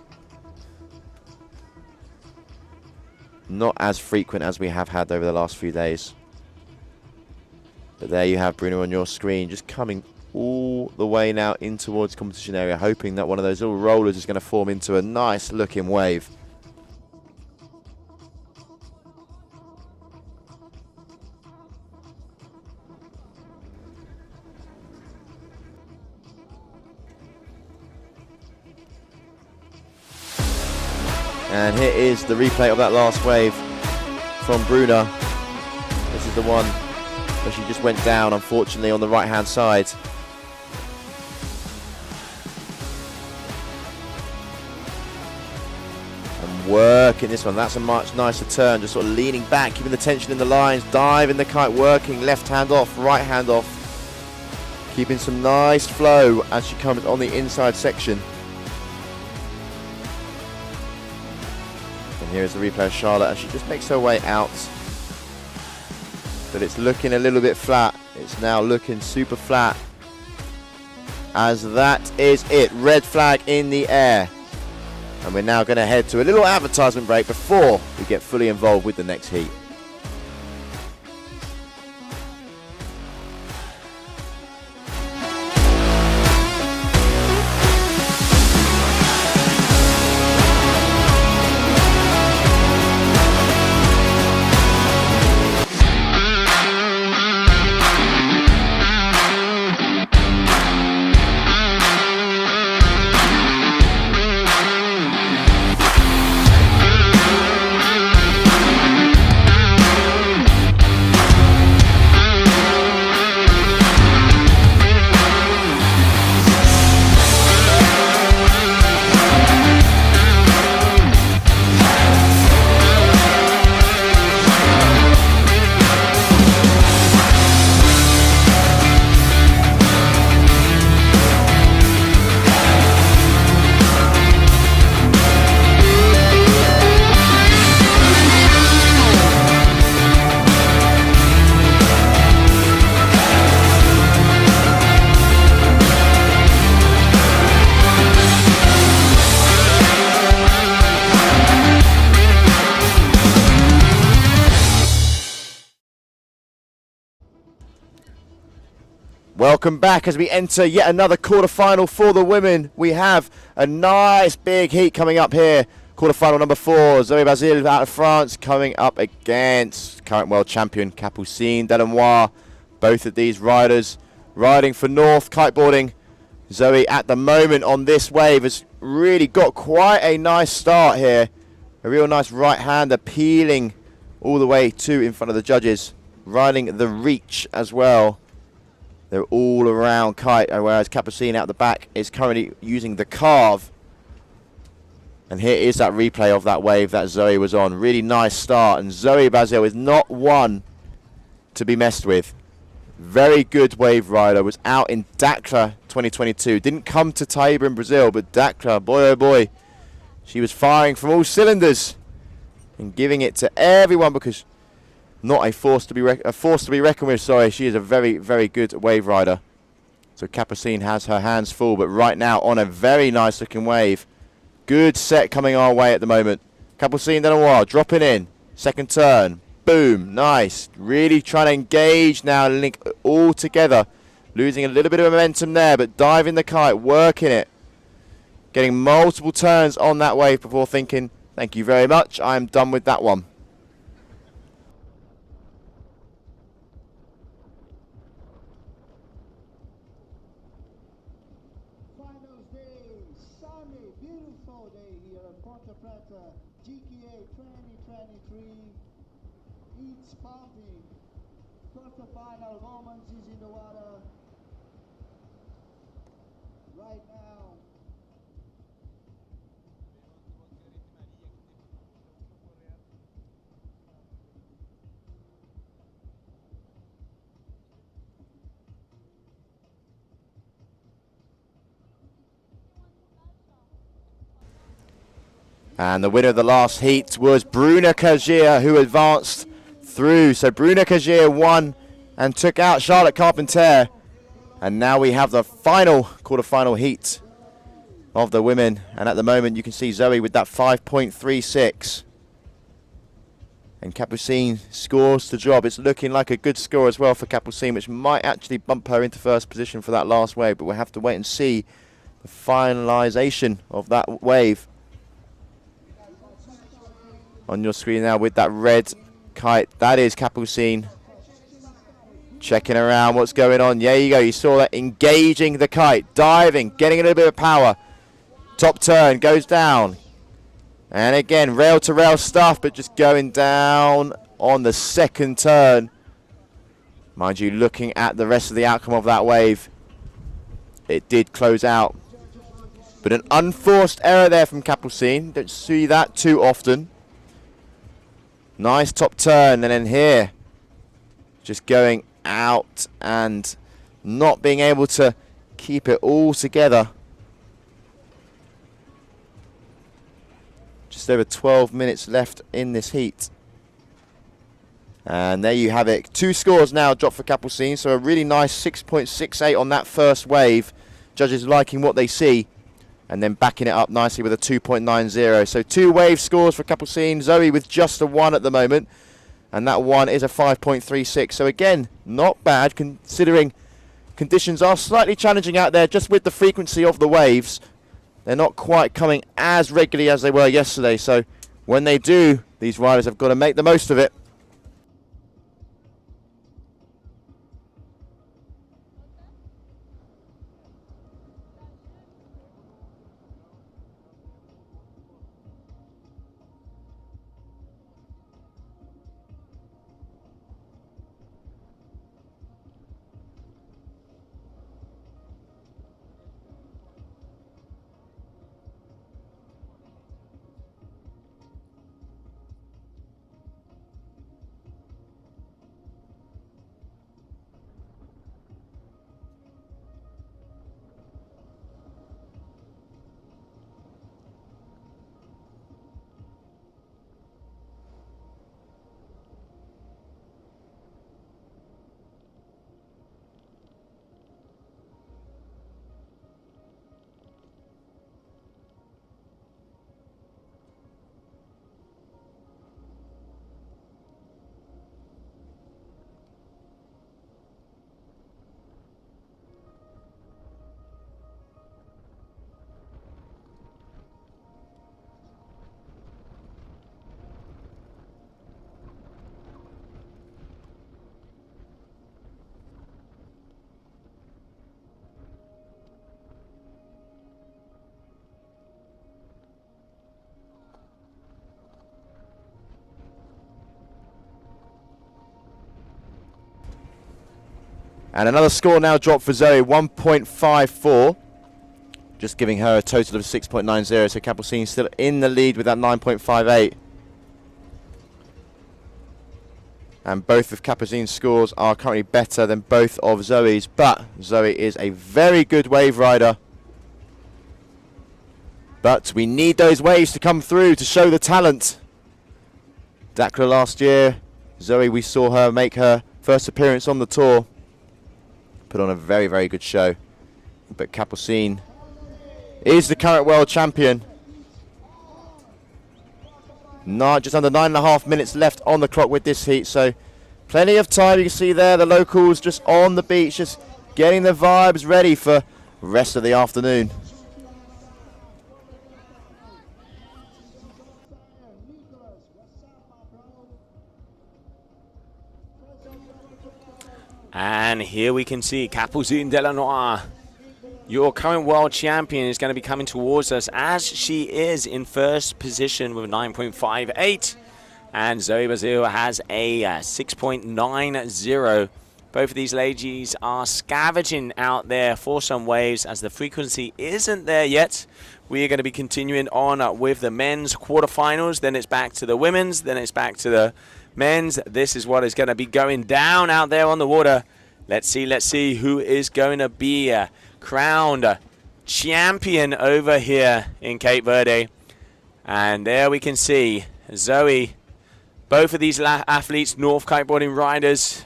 S10: Not as frequent as we have had over the last few days. But there you have Bruno on your screen, just coming all the way now in towards competition area, hoping that one of those little rollers is going to form into a nice looking wave. And here is the replay of that last wave from Bruna. This is the one where she just went down, unfortunately, on the right-hand side. And working this one. That's a much nicer turn. Just sort of leaning back, keeping the tension in the lines, diving the kite, working left hand off, right hand off. Keeping some nice flow as she comes on the inside section. And here's the replay of Charlotte as she just makes her way out. But it's looking a little bit flat. It's now looking super flat. As that is it. Red flag in the air. And we're now going to head to a little advertisement break before we get fully involved with the next heat. Welcome back as we enter yet another quarterfinal for the women. We have a nice big heat coming up here. Quarterfinal number 4, Zoe Basile out of France coming up against current world champion Capucine Delannoy. Both of these riders riding for North kiteboarding. Zoe at the moment on this wave has really got quite a nice start here. A real nice right-hander peeling all the way to in front of the judges. Riding the reach as well. They're all around kite, whereas Capucine out the back is currently using the carve. And here is that replay of that wave that Zoe was on. Really nice start. And Zoe Basile is not one to be messed with. Very good wave rider. Was out in Dakar 2022. Didn't come to Taiba in Brazil, but Dakar, boy oh boy. She was firing from all cylinders and giving it to everyone because not a force to be reckoned with. Sorry, she is a very, very good wave rider. So Capucine has her hands full, but right now on a very nice looking wave. Good set coming our way at the moment. Capucine Delannoy dropping in. Second turn. Boom. Nice. Really trying to engage now and link all together. Losing a little bit of momentum there, but diving the kite, working it. Getting multiple turns on that wave before thinking, thank you very much, I'm done with that one.
S17: Finals day, sunny, beautiful day here at Ponta Preta, GKA 2023. It's pumping. Quarterfinal moments is in the water right now.
S10: And the winner of the last heat was Bruna Kagia, who advanced through. So Bruna Kagia won and took out Charlotte Carpenter. And now we have the final quarterfinal heat of the women. And at the moment you can see Zoe with that 5.36. And Capucine scores the job. It's looking like a good score as well for Capucine, which might actually bump her into first position for that last wave. But we'll have to wait and see the finalisation of that wave. On your screen now with that red kite, that is Capucine. Checking around what's going on. There you go, you saw that, engaging the kite, diving, getting a little bit of power. Top turn, goes down. And again, rail to rail stuff, but just going down on the second turn. Mind you, looking at the rest of the outcome of that wave, it did close out. But an unforced error there from Capucine. Don't see that too often. Nice top turn, and then here, just going out and not being able to keep it all together. Just over 12 minutes left in this heat. And there you have it. 2 scores now dropped for Capucine, so a really nice 6.68 on that first wave. Judges liking what they see. And then backing it up nicely with a 2.90. So 2 wave scores for Capucine. Zoe with just a 1 at the moment. And that 1 is a 5.36. So again, not bad considering conditions are slightly challenging out there just with the frequency of the waves. They're not quite coming as regularly as they were yesterday. So when they do, these riders have got to make the most of it. And another score now dropped for Zoe, 1.54. Just giving her a total of 6.90. So Capucine still in the lead with that 9.58. And both of Capucine's scores are currently better than both of Zoe's. But Zoe is a very good wave rider. But we need those waves to come through to show the talent. Dakar last year, Zoe, we saw her make her first appearance on the tour. Put on a very, very good show. But Capucine is the current world champion. Just under 9.5 minutes left on the clock with this heat, so plenty of time. You can see there the locals just on the beach, just getting the vibes ready for the rest of the afternoon.
S1: And here we can see Capucine Delanois, your current world champion, is going to be coming towards us as she is in first position with 9.58. And Zoe Bazil has a 6.90. Both of these ladies are scavenging out there for some waves as the frequency isn't there yet. We are going to be continuing on with the men's quarterfinals. Then it's back to the women's. Then it's back to the men's. This is what is going to be going down out there on the water. Let's see who is going to be crowned champion over here in Cape Verde. And there we can see Zoe, both of these athletes, North kiteboarding riders.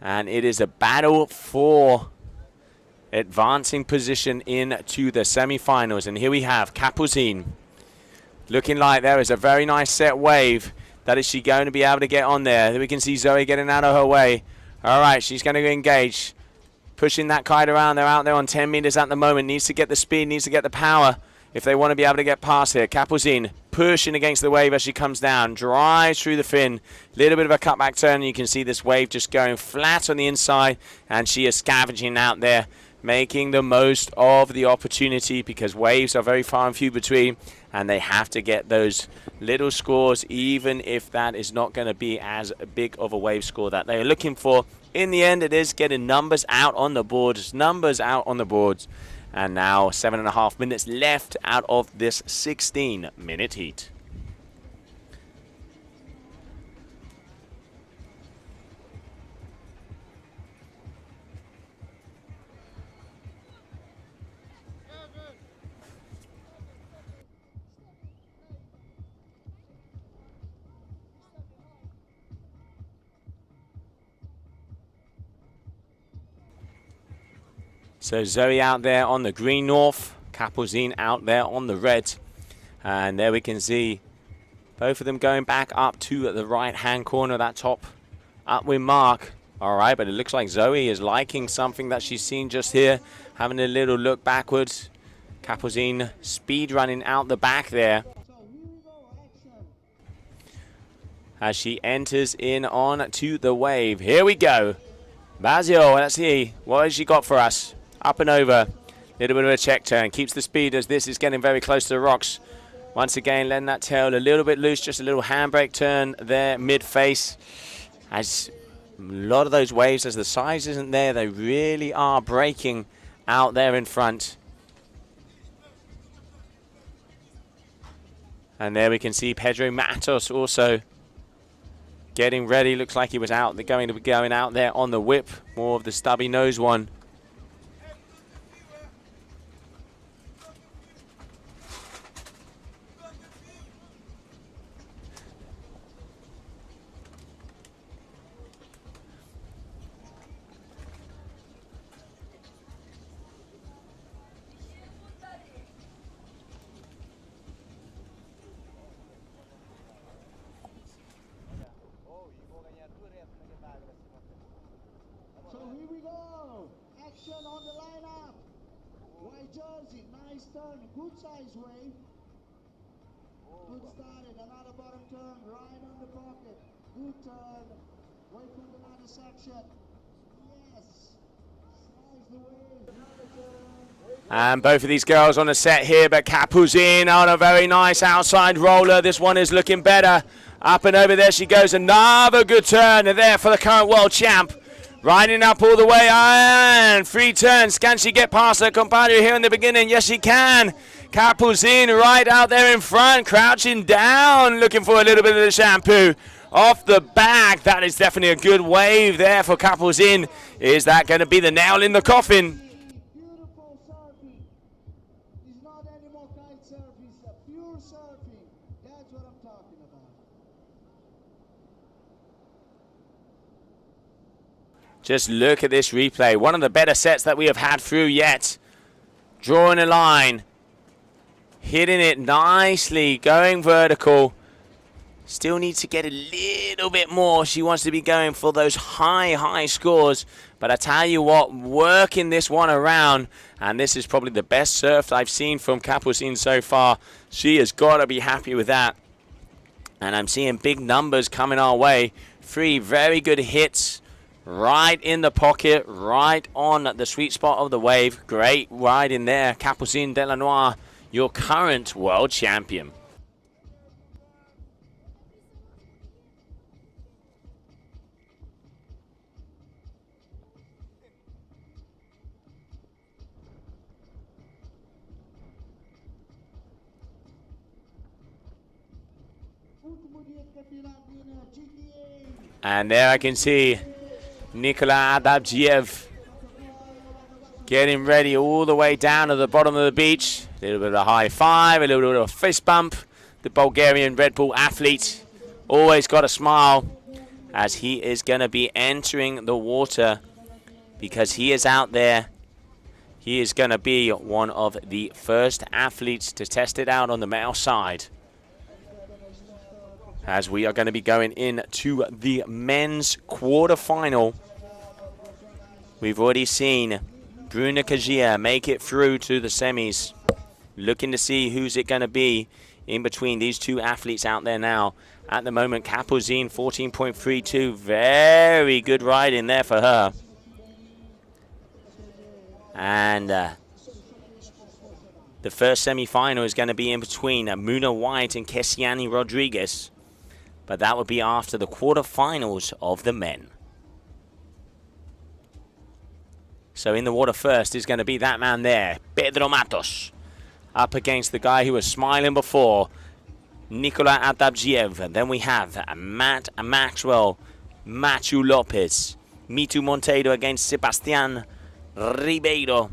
S1: And it is a battle for advancing position into the semi-finals. And here we have Kapuzin. Looking like there is a very nice set wave. That is she going to be able to get on there. We can see Zoe getting out of her way. All right, she's going to engage. Pushing that kite around. They're out there on 10 meters at the moment. Needs to get the speed, needs to get the power if they want to be able to get past here. Kapuzin pushing against the wave as she comes down. Drives through the fin. Little bit of a cutback turn. You can see this wave just going flat on the inside. And she is scavenging out there, making the most of the opportunity because waves are very far and few between. And they have to get those little scores, even if that is not going to be as big of a wave score that they are looking for. In the end, it is getting numbers out on the boards. Numbers out on the boards. And now 7.5 minutes left out of this 16-minute heat. So Zoe out there on the green north, Kapuzin out there on the red. And there we can see both of them going back up to the right-hand corner of that top upwind mark. All right, but it looks like Zoe is liking something that she's seen just here, having a little look backwards. Kapuzin speed running out the back there as she enters in on to the wave. Here we go. Bazio, let's see, what has she got for us? Up and over, little bit of a check turn, keeps the speed as this is getting very close to the rocks. Once again, letting that tail a little bit loose, just a little handbrake turn there, mid-face. As a lot of those waves, as the size isn't there, they really are breaking out there in front. And there we can see Pedro Matos also getting ready. Looks like he was out. They're going to be going out there on the whip, more of the stubby nose one.
S17: Good size wave. Good started. Another bottom turn right on the pocket. Good turn. Wait for another section. Yes. Slice the wave. Another turn.
S1: And both of these girls on the set here, but Kapuzin on a very nice outside roller. This one is looking better. Up and over there she goes. Another good turn there for the current world champ. Riding up all the way, and free turns. Can she get past her compadre here in the beginning? Yes, she can. Kapuzin right out there in front, crouching down, looking for a little bit of the shampoo. Off the back, that is definitely a good wave there for Kapuzin. Is that going to be the nail in the coffin?
S17: Beautiful surfing. It's not anymore kite surf, it's a pure surfing. That's what I'm talking about.
S1: Just look at this replay. One of the better sets that we have had through yet. Drawing a line. Hitting it nicely. Going vertical. Still needs to get a little bit more. She wants to be going for those high scores. But I tell you what, working this one around. And this is probably the best surf I've seen from Kapuzin so far. She has got to be happy with that. And I'm seeing big numbers coming our way. 3 very good hits. Right in the pocket, right on the sweet spot of the wave. Great ride in there. Kapuzin Delanois, your current world champion. And there I can see Nikola Adabjiev getting ready all the way down to the bottom of the beach. A little bit of a high five, a little bit of a fist bump. The Bulgarian Red Bull athlete always got a smile as he is going to be entering the water because he is out there. He is going to be one of the first athletes to test it out on the male side, as we are going to be going into the men's quarterfinal. We've already seen Bruno Kajia make it through to the semis. Looking to see who's it going to be in between these two athletes out there now. At the moment, Kapuzin 14.32. Very good ride in there for her. And the first semi-final is going to be in between Muna White and Kesiani Rodriguez. But that would be after the quarterfinals of the men. So in the water first is going to be that man there, Pedro Matos, up against the guy who was smiling before, Nikola Adabjiev. And then we have Matt Maxwell, Machu Lopez, Mitu Monteiro against Sebastian Ribeiro,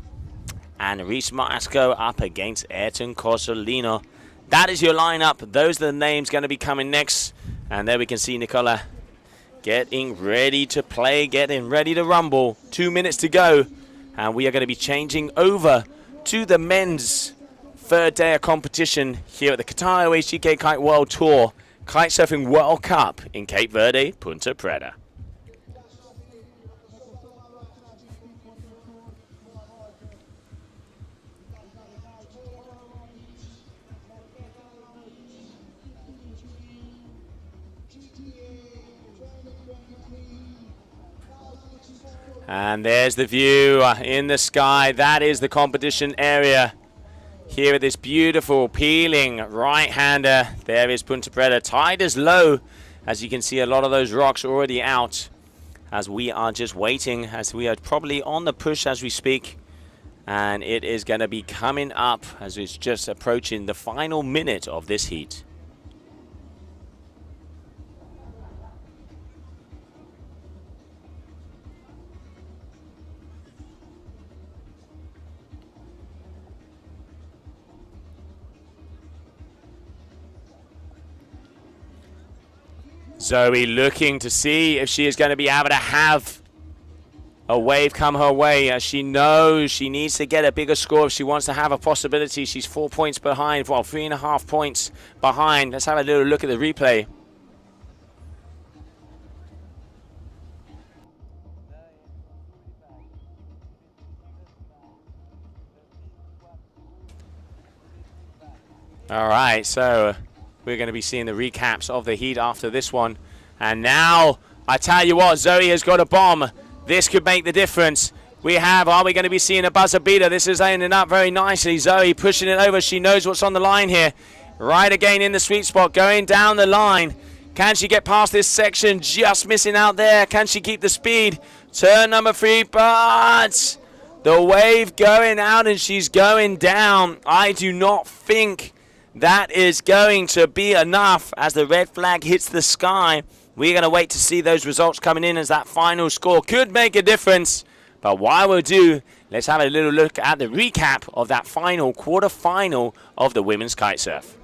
S1: and Reese Masco up against Ayrton Cosolino. That is your lineup. Those are the names going to be coming next. And there we can see Nikola getting ready to play, getting ready to rumble. 2 minutes to go. And we are going to be changing over to the men's third day of competition here at the Qatar Airways GKA Kite World Tour Kite-Surfing World Cup in Cape Verde, Punta Preta. And there's the view in the sky. That is the competition area here at this beautiful peeling right-hander. There is Punta Preta. Tide is low. As you can see, a lot of those rocks already out as we are just waiting, as we are probably on the push as we speak. And it is going to be coming up as it's just approaching the final minute of this heat. Zoe looking to see if she is going to be able to have a wave come her way, as she knows she needs to get a bigger score if she wants to have a possibility. She's 4 points behind, well, 3.5 points behind. Let's have a little look at the replay. All right, so we're going to be seeing the recaps of the heat after this one. And now, I tell you what, Zoe has got a bomb. This could make the difference. Are we going to be seeing a buzzer beater? This is ending up very nicely. Zoe pushing it over. She knows what's on the line here. Right again in the sweet spot, going down the line. Can she get past this section? Just missing out there. Can she keep the speed? Turn number 3, but the wave going out and she's going down. I do not think that is going to be enough as the red flag hits the sky. We're going to wait to see those results coming in, as that final score could make a difference. But while we do, let's have a little look at the recap of that final quarterfinal of the women's kite surf.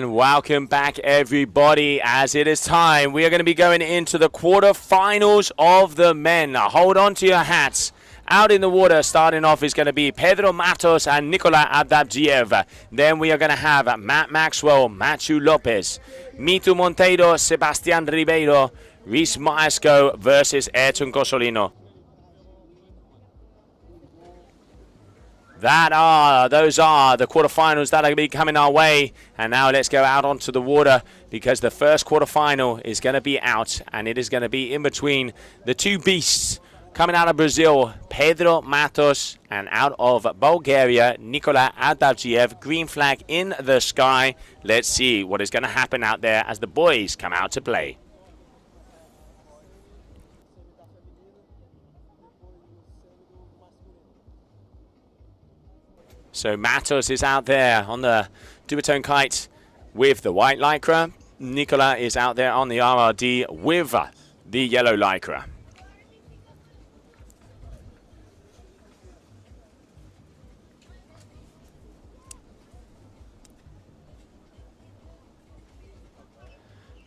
S1: And welcome back, everybody, as it is time. We are going to be going into the quarterfinals of the men. Now, hold on to your hats. Out in the water, starting off, is going to be Pedro Matos and Nicola Abdabjiev. Then we are going to have Matt Maxwell, Matthew Lopez, Mitu Monteiro, Sebastian Ribeiro, Reese Maesco versus Ayrton Cosolino. Those are the quarterfinals that are going to be coming our way. And now let's go out onto the water, because the first quarterfinal is going to be out, and it is going to be in between the two beasts. Coming out of Brazil, Pedro Matos, and out of Bulgaria, Nicola Abdabjiev. Green flag in the sky. Let's see what is going to happen out there as the boys come out to play. So Matos is out there on the duotone kite with the white lycra. Nicola is out there on the RRD with the yellow lycra.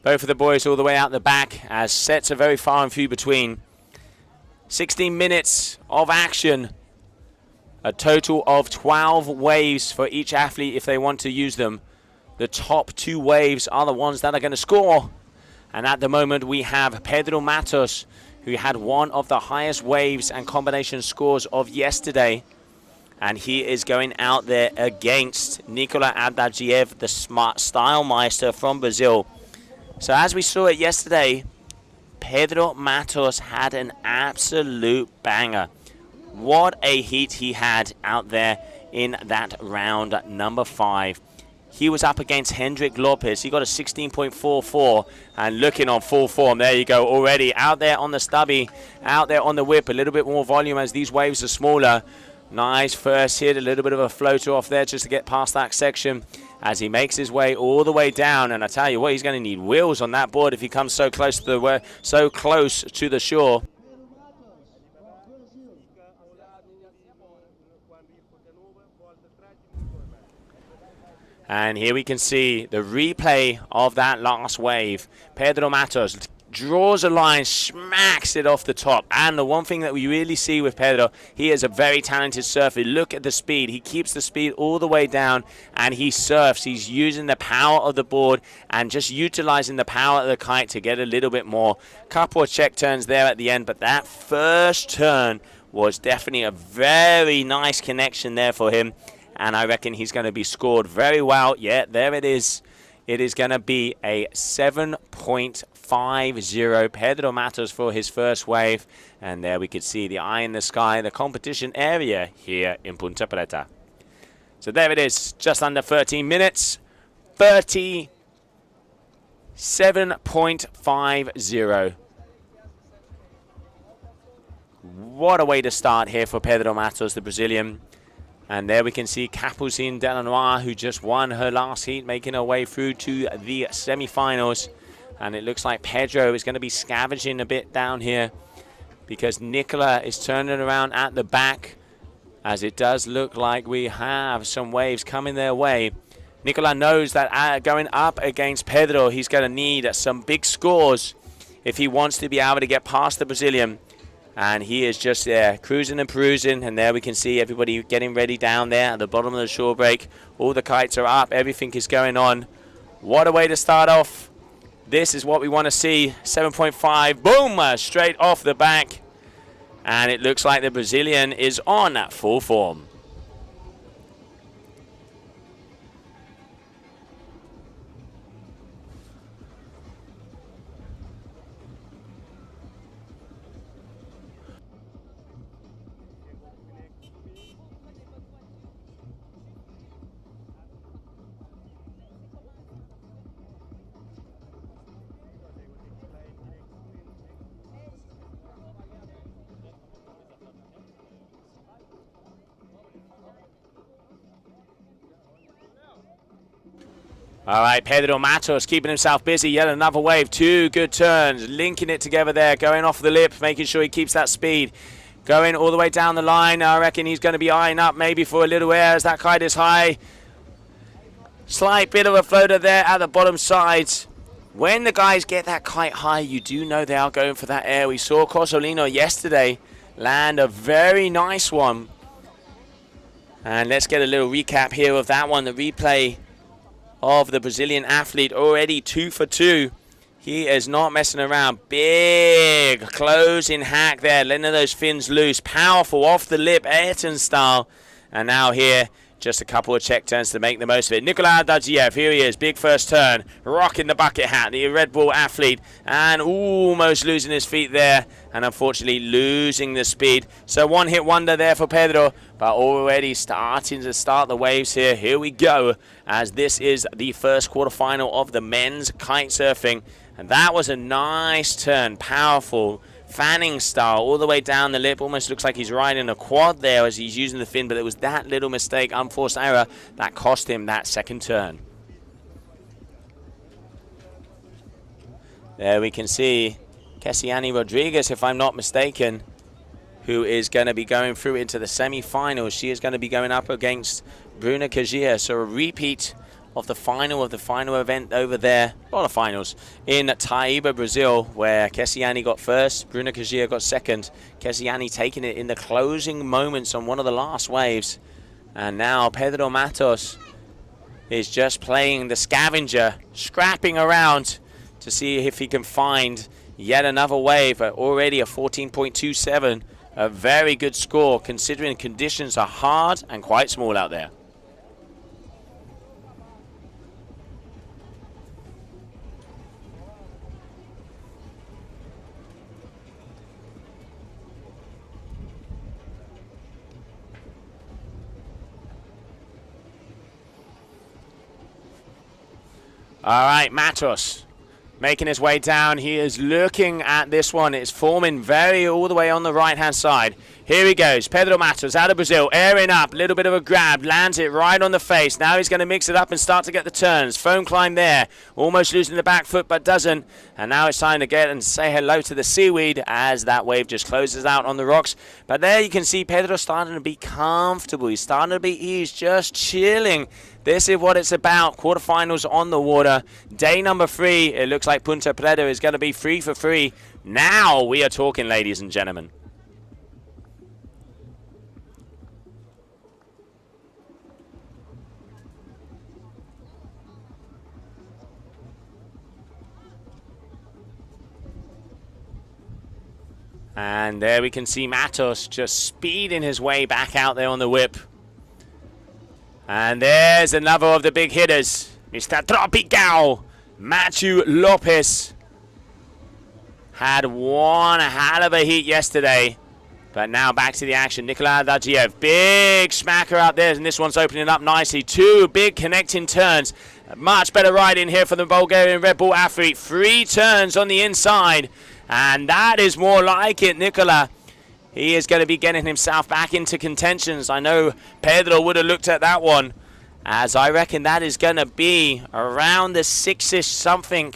S1: Both of the boys all the way out the back, as sets are very far and few between. 16 minutes of action. A total of 12 waves for each athlete if they want to use them. The top 2 waves are the ones that are going to score. And at the moment we have Pedro Matos, who had one of the highest waves and combination scores of yesterday. And he is going out there against Nicola Abdabjiev, the smart style meister from Brazil. So as we saw it yesterday, Pedro Matos had an absolute banger. What a heat he had out there in that round number 5. He was up against Hendrik Lopez. He got a 16.44 and looking on full form. There you go, already out there on the stubby, out there on the whip. A little bit more volume as these waves are smaller. Nice first hit, a little bit of a floater off there just to get past that section as he makes his way all the way down. And I tell you what, he's going to need wheels on that board if he comes so close to the shore. And here we can see the replay of that last wave. Pedro Matos draws a line, smacks it off the top. And the one thing that we really see with Pedro, he is a very talented surfer. Look at the speed. He keeps the speed all the way down and he surfs. He's using the power of the board and just utilizing the power of the kite to get a little bit more. Couple of check turns there at the end, but that first turn was definitely a very nice connection there for him. And I reckon he's going to be scored very well. Yeah, there it is. It is going to be a 7.50 Pedro Matos for his first wave. And there we could see the eye in the sky, the competition area here in Ponta Preta. So there it is, just under 13 minutes. 37.50. What a way to start here for Pedro Matos, the Brazilian. And there we can see Capucine Delanois, who just won her last heat, making her way through to the semi-finals. And it looks like Pedro is going to be scavenging a bit down here because Nicola is turning around at the back, as it does look like we have some waves coming their way. Nicola knows that going up against Pedro, he's going to need some big scores if he wants to be able to get past the Brazilian. And he is just there, cruising and perusing. And there we can see everybody getting ready down there at the bottom of the shore break. All the kites are up. Everything is going on. What a way to start off. This is what we want to see. 7.5. Boom! Straight off the back. And it looks like the Brazilian is on full form. All right, Pedro Matos keeping himself busy. Yet another wave. 2 good turns. Linking it together there. Going off the lip. Making sure he keeps that speed. Going all the way down the line. I reckon he's going to be eyeing up maybe for a little air as that kite is high. Slight bit of a floater there at the bottom sides. When the guys get that kite high, you do know they are going for that air. We saw Cosolino yesterday land a very nice one. And let's get a little recap here of that one. The replay of the Brazilian athlete, already 2 for 2. He is not messing around. Big closing hack there, letting those fins loose. Powerful off the lip, Ayrton style. And now here, just a couple of check turns to make the most of it. Nikolai Dadziev, here he is, big first turn, rocking the bucket hat, the Red Bull athlete, and almost losing his feet there, and unfortunately losing the speed. So one hit wonder there for Pedro, but already starting to start the waves here. Here we go, as this is the first quarterfinal of the men's kite surfing, and that was a nice turn, powerful, fanning style all the way down the lip. Almost looks like he's riding a quad there as he's using the fin, but it was that little mistake, unforced error, that cost him that second turn. There we can see Kessiani Rodriguez, if I'm not mistaken, who is going to be going through into the semi-finals. She is going to be going up against Bruna Cagia, so a repeat of the final event over there, well, the finals, in Taiba, Brazil, where Kessiani got first, Bruna Cagia got second. Kessiani taking it in the closing moments on one of the last waves. And now Pedro Matos is just playing the scavenger, scrapping around to see if he can find yet another wave. But already a 14.27, a very good score considering conditions are hard and quite small out there. All right, Matos making his way down. He is looking at this one. It's forming very all the way on the right-hand side. Here he goes. Pedro Matos out of Brazil, airing up. Little bit of a grab. Lands it right on the face. Now he's going to mix it up and start to get the turns. Foam climb there. Almost losing the back foot, but doesn't. And now it's time to get and say hello to the seaweed as that wave just closes out on the rocks. But there you can see Pedro starting to be comfortable. He's starting to be eased, just chilling. This is what it's about. Quarterfinals on the water. Day number 3. It looks like Punta Preta is going to be 3 for 3. Now we are talking, ladies and gentlemen. And there we can see Matos just speeding his way back out there on the whip. And there's another of the big hitters, Mr. Tropical, Matthew Lopez. Had one hell of a heat yesterday, but now back to the action. Nikolai Dadziev, big smacker out there, and this one's opening up nicely. 2 big connecting turns. Much better riding here for the Bulgarian Red Bull athlete. 3 turns on the inside, and that is more like it, Nikolai. He is going to be getting himself back into contentions. I know Pedro would have looked at that one, as I reckon that is going to be around the 6-ish something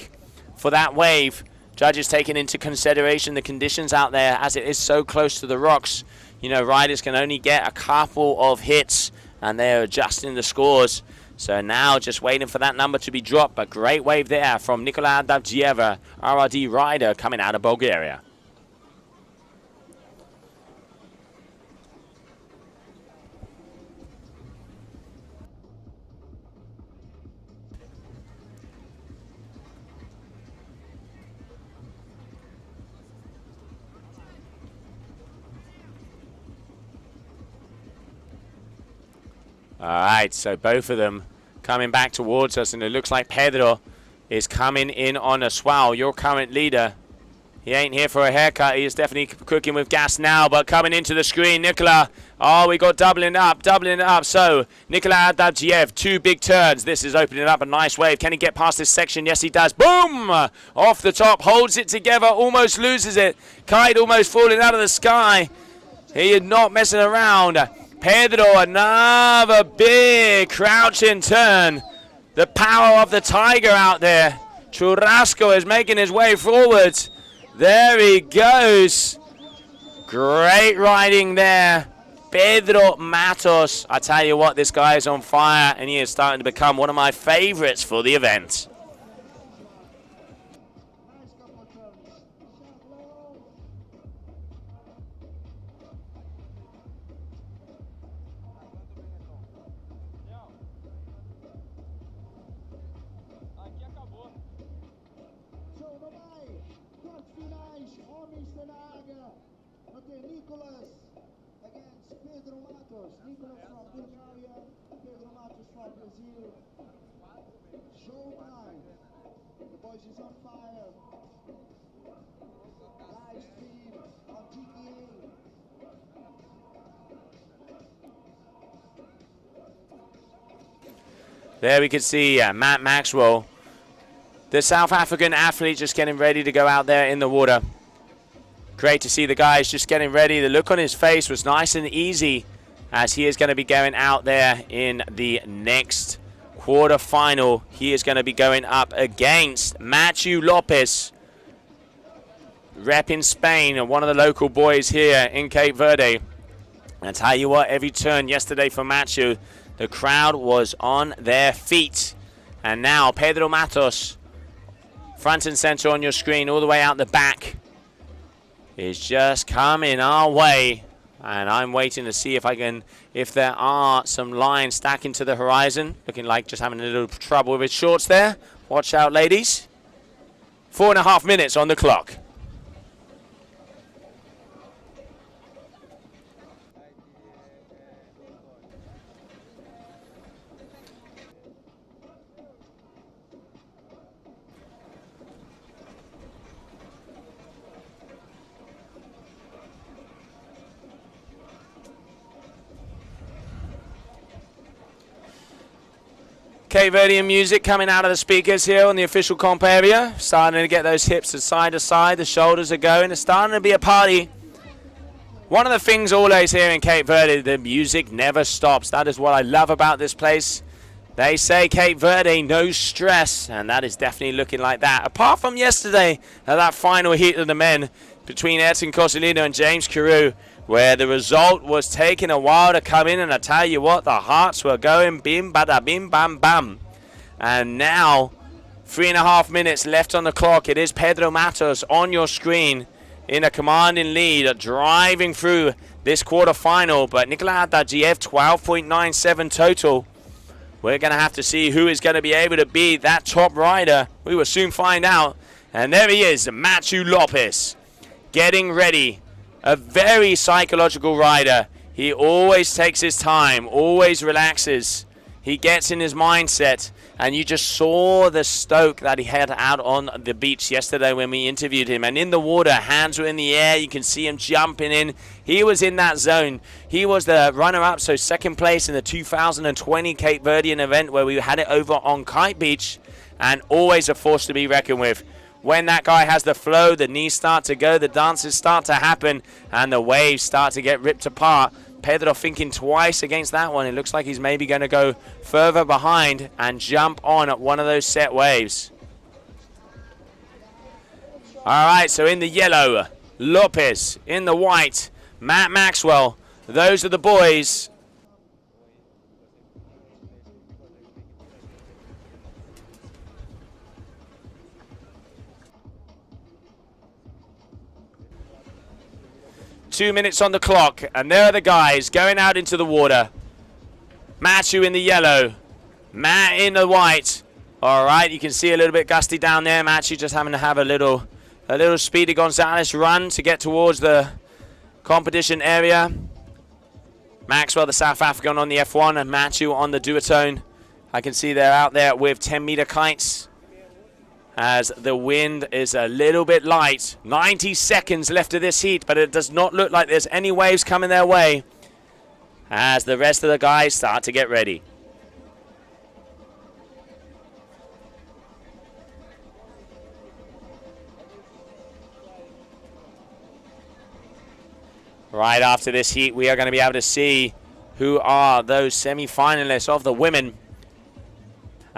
S1: for that wave. Judges taking into consideration the conditions out there as it is so close to the rocks. You know, riders can only get a couple of hits and they're adjusting the scores. So now just waiting for that number to be dropped. But great wave there from Nikolai Dadziev, RRD rider coming out of Bulgaria. All right, so both of them coming back towards us, and it looks like Pedro is coming in on a swell. Your current leader, he ain't here for a haircut. He is definitely cooking with gas now, but coming into the screen, Nikolai. Oh, we got doubling it up. So, Nikolai Dadziev, 2 big turns. This is opening up a nice wave. Can he get past this section? Yes, he does. Boom! Off the top, holds it together, almost loses it. Kite almost falling out of the sky. He is not messing around. Pedro, another big crouching turn. The power of the tiger out there. Churrasco is making his way forwards. There he goes. Great riding there. Pedro Matos. I tell you what, this guy is on fire, and he is starting to become one of my favorites for the event.
S17: Quarterfinais, homens da área. Vai ter Nicolas against Pedro Matos. Nicolas from Bulgaria, Pedro Matos from Brazil. Showtime. The boys is on fire. Live stream on GKA.
S1: There we can see Matt Maxwell, the South African athlete, just getting ready to go out there in the water. Great to see the guys just getting ready. The look on his face was nice and easy as he is going to be going out there in the next quarterfinal. He is going to be going up against Matthew Lopez, repping Spain, and one of the local boys here in Cape Verde. And tell you what, every turn yesterday for Matthew, the crowd was on their feet. And now Pedro Matos, front and center on your screen, all the way out the back, is just coming our way. And I'm waiting to see if there are some lines stacking to the horizon. Looking like just having a little trouble with his shorts there. Watch out, ladies. 4.5 minutes on the clock. Cape Verdean music coming out of the speakers here on the official comp area. Starting to get those hips to side, the shoulders are going. It's starting to be a party. One of the things always here in Cape Verde, the music never stops. That is what I love about this place. They say Cape Verde, no stress, and that is definitely looking like that. Apart from yesterday, that final heat of the men between Edson Cosolino and James Carew, where the result was taking a while to come in, and I tell you what, the hearts were going bim, bada, bim, bam, bam. And now, 3.5 minutes left on the clock. It is Pedro Matos on your screen in a commanding lead, driving through this quarterfinal. But Nicolas Adagiev, 12.97 total. We're going to have to see who is going to be able to beat that top rider. We will soon find out. And there he is, Matthew Lopez, getting ready. A very psychological rider. He always takes his time, always relaxes. He gets in his mindset, and you just saw the stoke that he had out on the beach yesterday when we interviewed him. And in the water, hands were in the air. You can see him jumping in. He was in that zone. He was the runner-up, so second place in the 2020 Cape Verdean event where we had it over on Kite Beach, and always a force to be reckoned with. When that guy has the flow, the knees start to go, the dances start to happen, and the waves start to get ripped apart. Pedro thinking twice against that one. It looks like he's maybe going to go further behind and jump on at one of those set waves. All right, so in the yellow, Lopez. In the white, Matt Maxwell. Those are the boys. Two minutes on the clock, and there are the guys going out into the water. Matthew in the yellow, Matt in the white. All right, you can see a little bit gusty down there. Matthew just having to have a little Speedy Gonzalez run to get towards the competition area. Maxwell, the South African, on the F1, and Matthew on the duotone. I can see they're out there with 10-meter kites, as the wind is a little bit light. 90 seconds left of this heat, but it does not look like there's any waves coming their way as the rest of the guys start to get ready. Right after this heat, we are going to be able to see who are those semi-finalists of the women,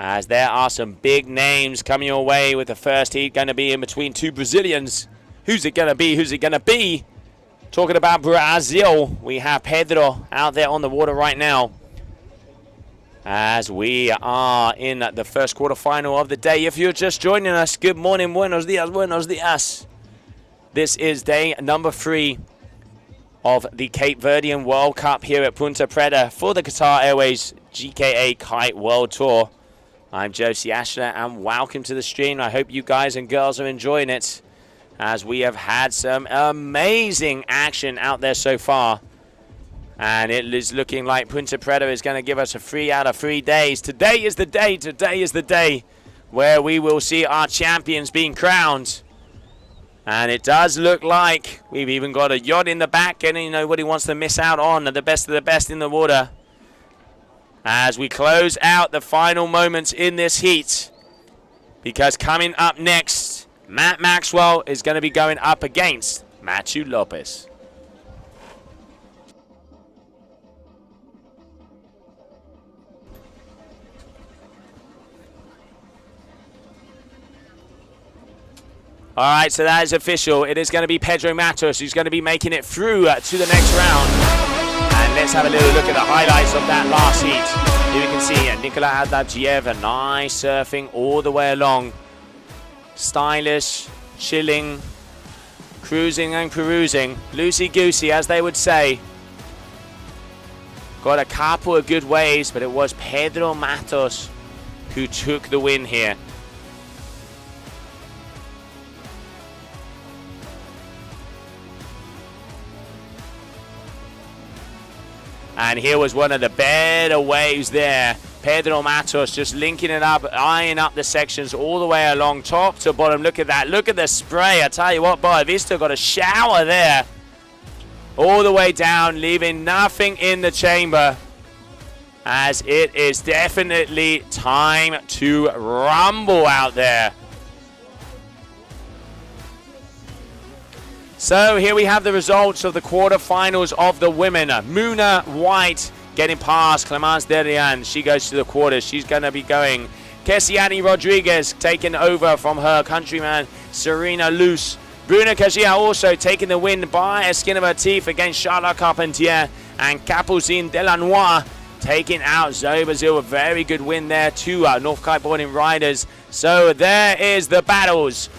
S1: as there are some big names coming your way with the first heat going to be in between two Brazilians. Who's it going to be? Who's it going to be? Talking about Brazil, we have Pedro out there on the water right now. As we are in the first quarterfinal of the day. If you're just joining us, good morning, buenos dias, buenos dias. This is day number 3 of the Cape Verdean World Cup here at Ponta Preta for the Qatar Airways GKA Kite World Tour. I'm Josie Ashler and welcome to the stream. I hope you guys and girls are enjoying it as we have had some amazing action out there so far. And it is looking like Ponta Preta is going to give us a 3 out of 3 days. Today is the day where we will see our champions being crowned. And it does look like we've even got a yacht in the back and nobody wants to miss out on the best of the best in the water. As we close out the final moments in this heat. Because coming up next, Matt Maxwell is going to be going up against Matthew Lopez. All right, so that is official. It is going to be Pedro Matos who's going to be making it through to the next round. And let's have a little look at the highlights of that last heat. Here we can see Nicola Adavjiev, nice surfing all the way along. Stylish, chilling, cruising and perusing. Loosey-goosey, as they would say. Got a couple of good waves, but it was Pedro Matos who took the win here. And here was one of the better waves there. Pedro Matos just linking it up, eyeing up the sections all the way along, top to bottom. Look at that. Look at the spray. I tell you what, Boa Vista got a shower there. All the way down, leaving nothing in the chamber. As it is definitely time to rumble out there. So here we have the results of the quarterfinals of the women. Muna White getting past Clemence Derian. She goes to the quarters. She's going to be going. Kesiani Rodriguez taking over from her countryman Serena Luce. Bruna Kajia also taking the win by a skin of her teeth against Charlotte Carpentier. And Capucine Delanois taking out Zoe Bazil. A very good win there. 2 North Kiteboarding riders. So there is the battles.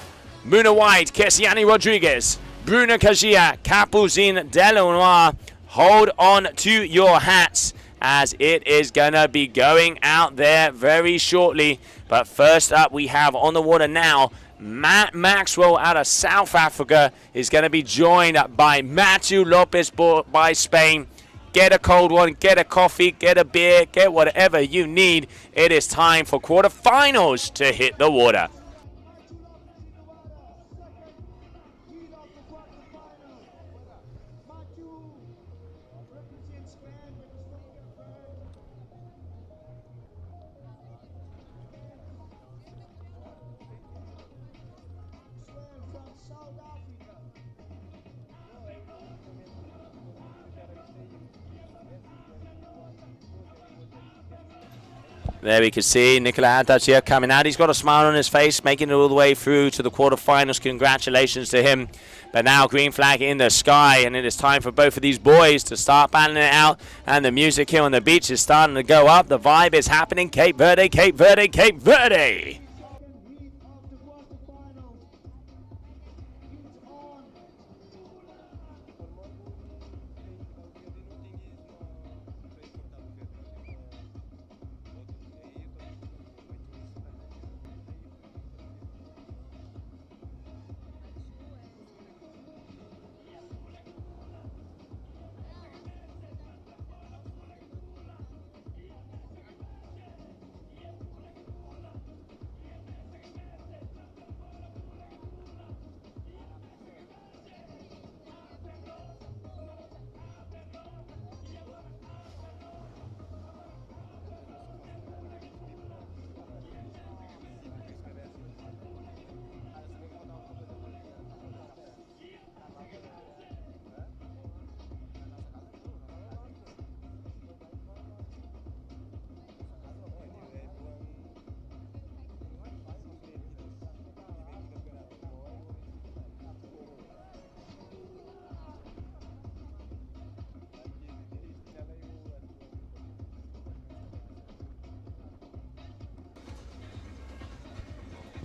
S1: Muna White, Kesiani Rodriguez, Bruna Kajia, Capucine Delanois. Hold on to your hats as it is going to be going out there very shortly. But first up we have on the water now, Matt Maxwell out of South Africa is going to be joined by Matthew Lopez by Spain. Get a cold one, get a coffee, get a beer, get whatever you need. It is time for quarterfinals to hit the water. There we can see Nicola Adavjiev coming out. He's got a smile on his face, making it all the way through to the quarterfinals. Congratulations to him. But now green flag in the sky, and it is time for both of these boys to start battling it out. And the music here on the beach is starting to go up. The vibe is happening. Cape Verde, Cape Verde, Cape Verde.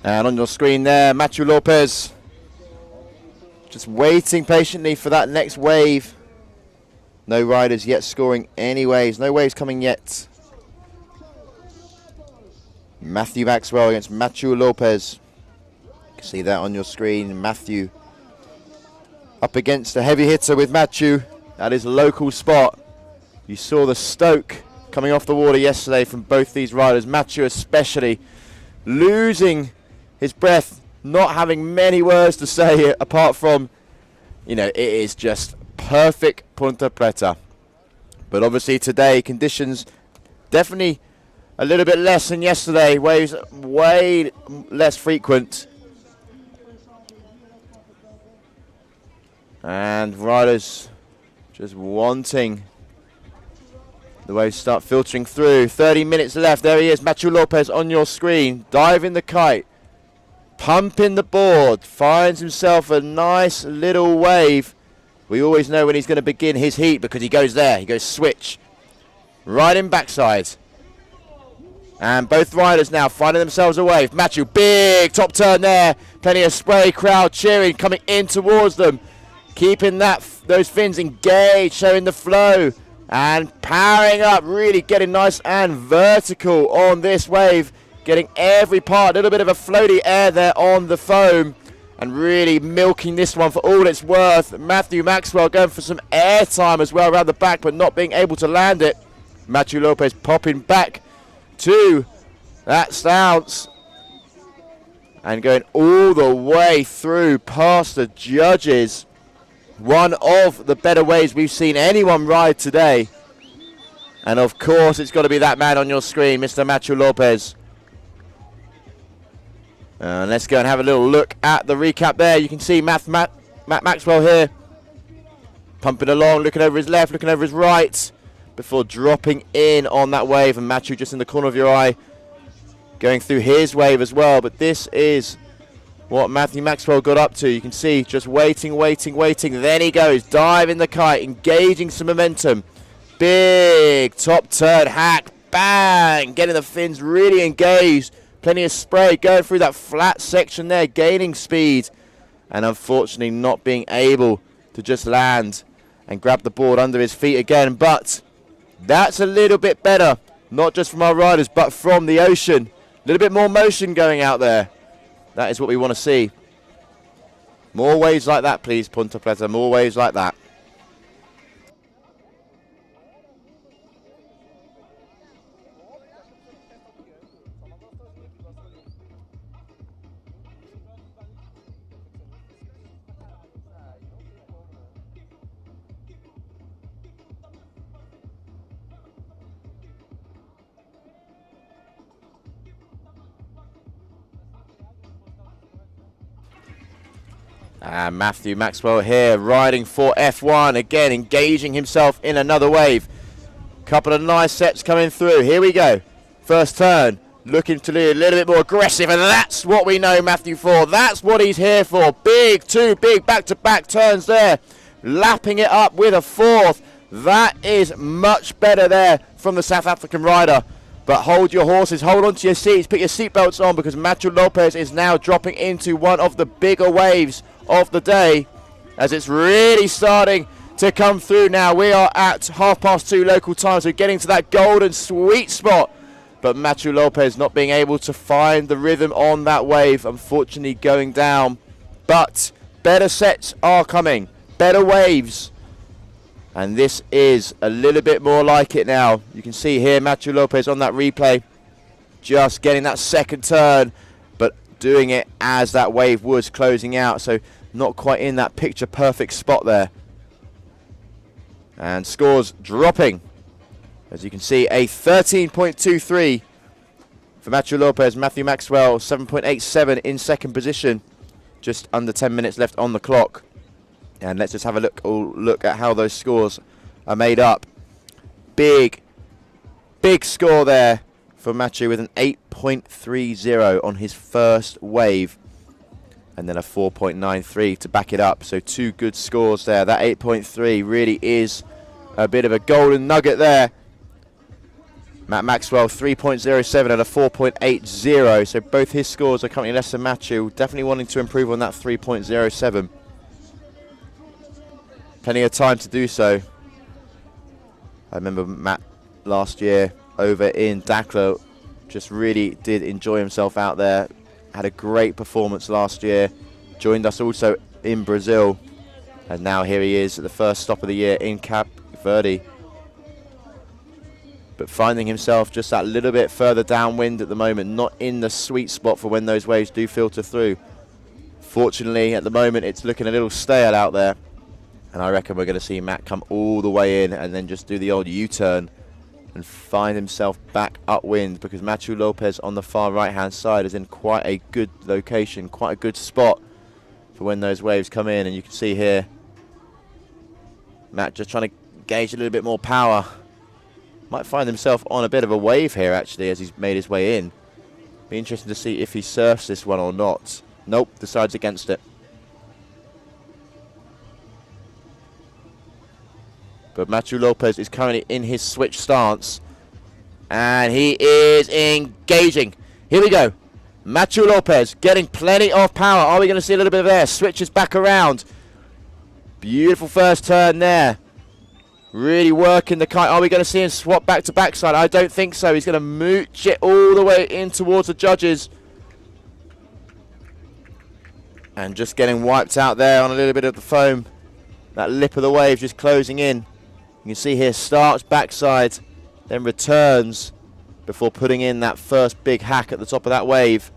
S10: And on your screen there, Matthew Lopez just waiting patiently for that next wave. No riders yet scoring any waves. No waves coming yet. Matthew Maxwell against Matthew Lopez. You can see that on your screen. Matthew up against a heavy hitter with Matthew at his local spot. You saw the stoke coming off the water yesterday from both these riders. Matthew especially losing his breath, not having many words to say apart from, you know, it is just perfect Ponta Preta. But obviously today conditions definitely a little bit less than yesterday. Waves way less frequent. And riders just wanting the waves start filtering through. 30 minutes left. There he is, Matthew Lopez on your screen. Diving the kite. Pumping the board. Finds himself a nice little wave. We always know when he's going to begin his heat because he goes there. He goes switch. Right in backside. And both riders now finding themselves a wave. Matthew, big top turn there. Plenty of spray, crowd cheering, coming in towards them. Keeping those fins engaged, showing the flow. And powering up, really getting nice and vertical on this wave. Getting every part, a little bit of a floaty air there on the foam. And really milking this one for all it's worth. Matthew Maxwell going for some air time as well around the back, but not being able to land it. Matthew Lopez popping back to that stance. And going all the way through past the judges. One of the better waves we've seen anyone ride today. And of course it's got to be that man on your screen, Mr. Matthew Lopez. Let's go and have a little look at the recap there. You can see Matt Maxwell here. Pumping along, looking over his left, looking over his right. Before dropping in on that wave. And Matthew just in the corner of your eye. Going through his wave as well. But this is what Matthew Maxwell got up to. You can see just waiting. Then he goes, diving the kite, engaging some momentum. Big top turn, hack, bang. Getting the fins really engaged. Plenty of spray going through that flat section there, gaining speed. And unfortunately not being able to just land and grab the board under his feet again. But that's a little bit better, not just from our riders, but from the ocean. A little bit more motion going out there. That is what we want to see. More waves like that, please, Ponta Preta. More waves like that. And Matthew Maxwell here riding for F1 again, engaging himself in another wave. Couple of nice sets coming through. Here we go. First turn, looking to be a little bit more aggressive, and that's what we know Matthew for. That's what he's here for. Two big back-to-back turns there. Lapping it up with a fourth. That is much better there from the South African rider. But hold your horses, hold on to your seats, put your seatbelts on, because Matthew Lopez is now dropping into one of the bigger waves of the day as it's really starting to come through now. We are at 2:30 local time, so getting to that golden sweet spot. But Matthew Lopez not being able to find the rhythm on that wave, unfortunately going down. But better sets are coming, better waves. And this is a little bit more like it now. You can see here Matthew Lopez on that replay, just getting that second turn, but doing it as that wave was closing out. So not quite in that picture perfect spot there. And scores dropping. As you can see, a 13.23 for Matthew Lopez. Matthew Maxwell, 7.87 in second position. Just under 10 minutes left on the clock. And let's just have a look at how those scores are made up. Big score there for Matthew with an 8.30 on his first wave. And then a 4.93 to back it up. So two good scores there. That 8.3 really is a bit of a golden nugget there. Matt Maxwell 3.07 and a 4.80, so both his scores are currently less than Matthew. Definitely wanting to improve on that 3.07. Plenty of time to do so. I remember Matt last year over in Dakar just really did enjoy himself out there. Had a great performance last year. Joined us also in Brazil. And now here he is at the first stop of the year in Cape Verde. But finding himself just that little bit further downwind at the moment, not in the sweet spot for when those waves do filter through. Fortunately, at the moment, it's looking a little stale out there. And I reckon we're going to see Matt come all the way in and then just do the old U-turn and find himself back upwind, because Matthew Lopez on the far right-hand side is in quite a good location, quite a good spot for when those waves come in. And you can see here, Matt just trying to gauge a little bit more power. Might find himself on a bit of a wave here, actually, as he's made his way in. Be interesting to see if he surfs this one or not. Nope, decides against it. But Matthew Lopez is currently in his switch stance. And he is engaging. Here we go. Matthew Lopez getting plenty of power. Are we going to see a little bit of air? Switches back around. Beautiful first turn there. Really working the kite. Are we going to see him swap back to backside? I don't think so. He's going to mooch it all the way in towards the judges. And just getting wiped out there on a little bit of the foam. That lip of the wave just closing in. You can see here, starts backside, then returns before putting in that first big hack at the top of that wave.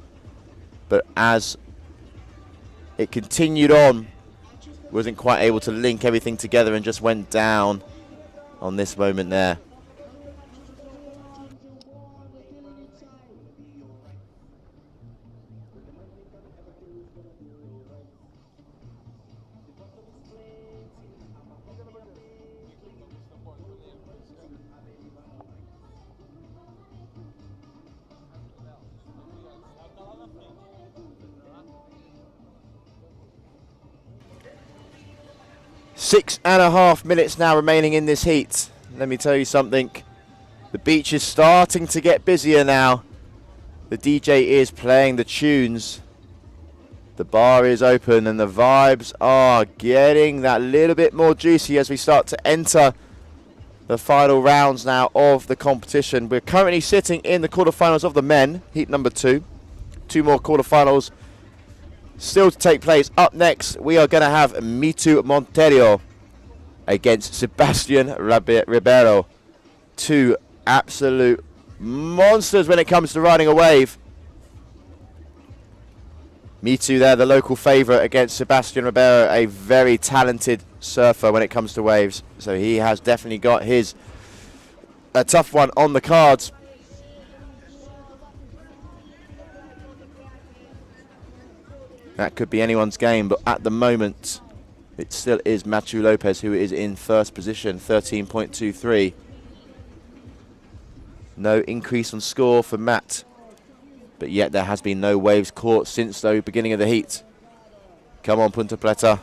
S10: But as it continued on, wasn't quite able to link everything together and just went down on this moment there. Six and a half minutes now remaining in this heat. Let me tell you something. The beach is starting to get busier now. The DJ is playing the tunes. The bar is open and the vibes are getting that little bit more juicy as we start to enter the final rounds now of the competition. We're currently sitting in the quarterfinals of the men, heat number 2. 2 more quarterfinals still to take place. Up next, we are going to have Mitu Monterio against Sebastian Ribeiro. 2 absolute monsters when it comes to riding a wave. Mitu there, the local favourite, against Sebastian Ribeiro, a very talented surfer when it comes to waves. So he has definitely got a tough one on the cards. That could be anyone's game, but at the moment, it still is Matthew Lopez who is in first position, 13.23. No increase on score for Matt, but yet there has been no waves caught since the beginning of the heat. Come on, Ponta Preta.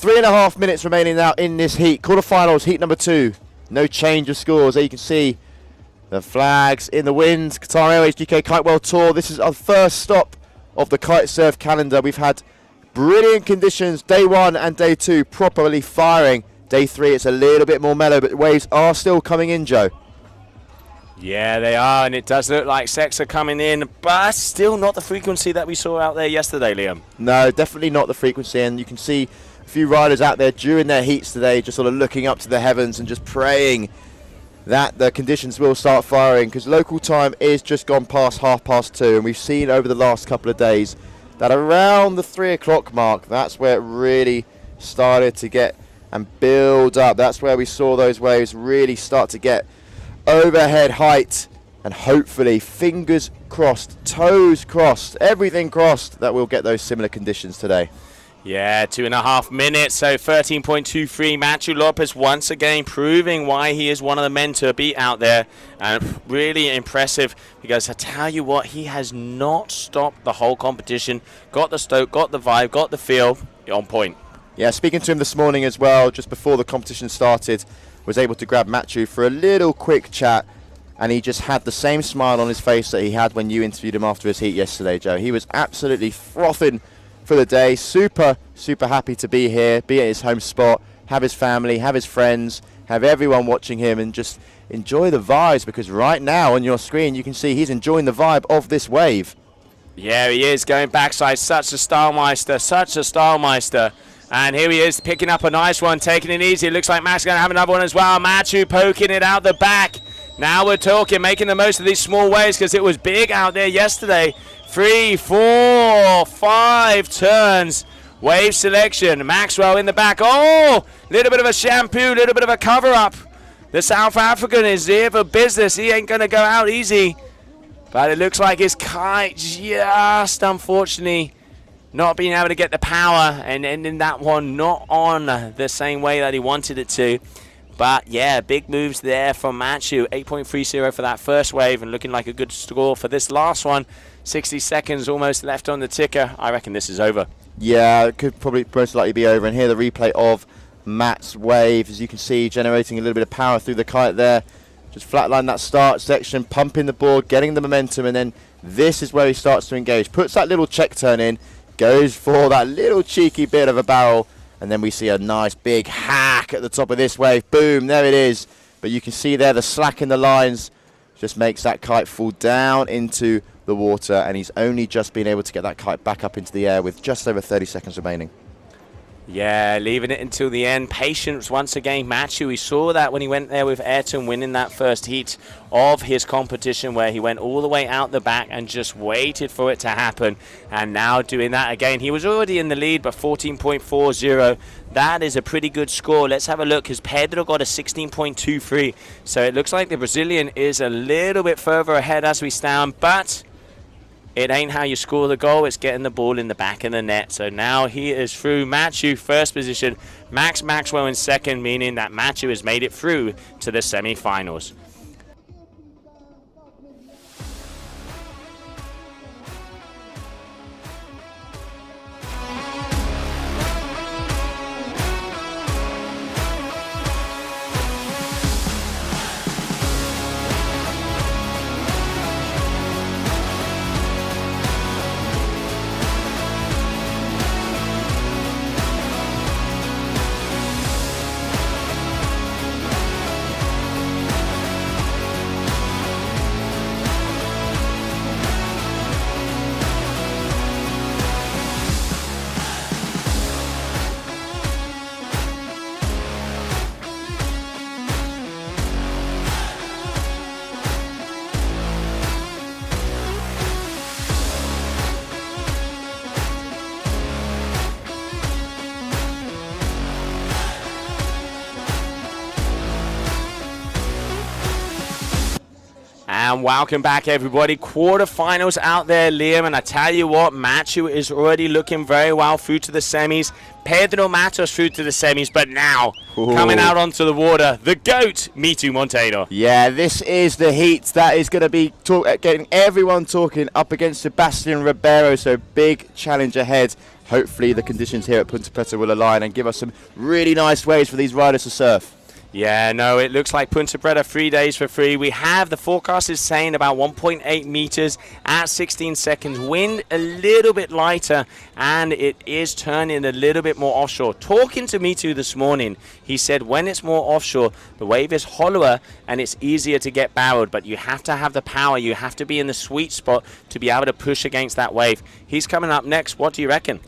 S10: 3.5 minutes remaining now in this heat. Quarterfinals, heat number 2. No change of scores. There you can see the flags in the wind. Qatar Airways GKA Kite-World Tour. This is our first stop of the kite-surf calendar. We've had brilliant conditions day 1 and day 2, properly firing. Day 3, it's a little bit more mellow, but the waves are still coming in, Joe.
S1: Yeah, they are, and it does look like sects are coming in, but still not the frequency that we saw out there yesterday, Liam.
S10: No, definitely not the frequency, and you can see a few riders out there during their heats today just sort of looking up to the heavens and just praying that the conditions will start firing, because local time is just gone past 2:30, and we've seen over the last couple of days that around the 3 o'clock mark, that's where it really started to get and build up. That's where we saw those waves really start to get overhead height, and hopefully, fingers crossed, toes crossed, everything crossed, that we'll get those similar conditions today.
S1: Yeah, 2.5 minutes, so 13.23. Matthew Lopez once again proving why he is one of the men to beat out there, and really impressive, because I tell you what, he has not stopped the whole competition. Got the stoke, got the vibe, got the feel, on point.
S10: Yeah, speaking to him this morning as well, just before the competition started, was able to grab Matthew for a little quick chat, and he just had the same smile on his face that he had when you interviewed him after his heat yesterday, Joe. He was absolutely frothing for the day, super happy to be here, be at his home spot, have his family, have his friends, have everyone watching him, and just enjoy the vibes, because right now on your screen you can see he's enjoying the vibe of this wave.
S1: Yeah, he is going backside, such a Stylmeister, such a Stylmeister. And here he is picking up a nice one, taking it easy. It looks like Max is going to have another one as well. Matthew poking it out the back. Now we're talking, making the most of these small waves, because it was big out there yesterday. 3, 4, 5 turns. Wave selection. Maxwell in the back. Oh, little bit of a shampoo, little bit of a cover-up. The South African is here for business. He ain't going to go out easy. But it looks like his kite just, unfortunately, not being able to get the power, and ending that one not on the same way that he wanted it to. But yeah, big moves there from Matthew. 8.30 for that first wave, and looking like a good score for this last one. 60 seconds almost left on the ticker. I reckon this is over.
S10: Yeah, it could probably most likely be over. And here the replay of Matt's wave, as you can see, generating a little bit of power through the kite there. Just flatline that start section, pumping the board, getting the momentum, and then this is where he starts to engage. Puts that little check turn in, goes for that little cheeky bit of a barrel, and then we see a nice big hack at the top of this wave. Boom, there it is. But you can see there the slack in the lines just makes that kite fall down into the water, and he's only just been able to get that kite back up into the air with just over 30 seconds remaining.
S1: Yeah, leaving it until the end. Patience once again, Matthew. We saw that when he went there with Ayrton, winning that first heat of his competition, where he went all the way out the back and just waited for it to happen. And now doing that again. He was already in the lead, but 14.40. That is a pretty good score. Let's have a look, because Pedro got a 16.23. So it looks like the Brazilian is a little bit further ahead as we stand, but it ain't how you score the goal, it's getting the ball in the back of the net. So now he is through. Matthew first position, Max Maxwell in second, meaning that Matthew has made it through to the semi-finals. And welcome back, everybody. Quarterfinals out there, Liam. And I tell you what, Matthew is already looking very well through to the semis. Pedro Matos through to the semis. But now, coming out onto the water, the GOAT, Mitu Monteiro.
S10: Yeah, this is the heat that is going to be getting everyone talking, up against Sebastian Ribeiro. So big challenge ahead hopefully the conditions here at Ponta Preta will align and give us some really nice waves for these riders to surf.
S1: Yeah, no, it looks like Punta Preta 3 days for free. We have, the forecast is saying about 1.8 meters at 16 seconds. Wind a little bit lighter, and it is turning a little bit more offshore. Talking to Mitu this morning, he said when it's more offshore, the wave is hollower and it's easier to get barreled, but you have to have the power. You have to be in the sweet spot to be able to push against that wave. He's coming up next. What do you reckon?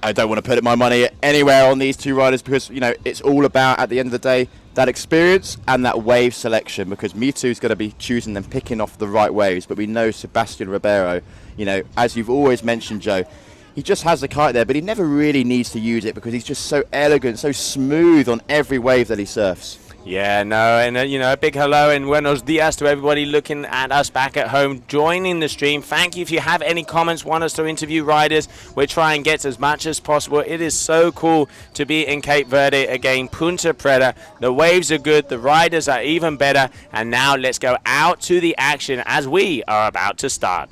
S10: I don't want to put my money anywhere on these two riders because, you know, it's all about, at the end of the day, that experience and that wave selection, because Mitu is going to be choosing them, picking off the right waves. But we know Sebastian Ribeiro, you know, as you've always mentioned, Joe, he just has the kite there, but he never really needs to use it because he's just so elegant, so smooth on every wave that he surfs.
S1: Yeah, no, and you know, a big hello and buenos dias to everybody looking at us back at home, joining the stream. Thank you. If you have any comments, want us to interview riders, we'll try and get as much as possible. It is so cool to be in Cape Verde again, Punta Preta. The waves are good, the riders are even better, and now let's go out to the action as we are about to start.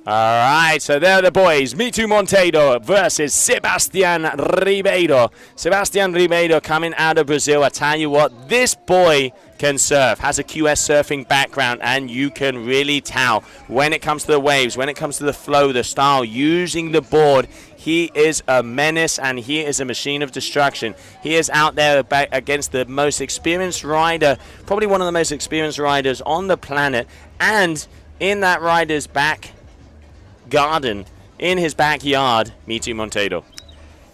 S1: All right, so there are the boys. Mitu Monteiro versus Sebastian Ribeiro. Sebastian Ribeiro coming out of Brazil. I tell you what, this boy can surf, has a QS surfing background, and you can really tell when it comes to the waves, when it comes to the flow, the style, using the board. He is a menace and he is a machine of destruction. He is out there against the most experienced rider, probably one of the most experienced riders on the planet, and in that rider's back garden, in his backyard, Mitu Monteiro.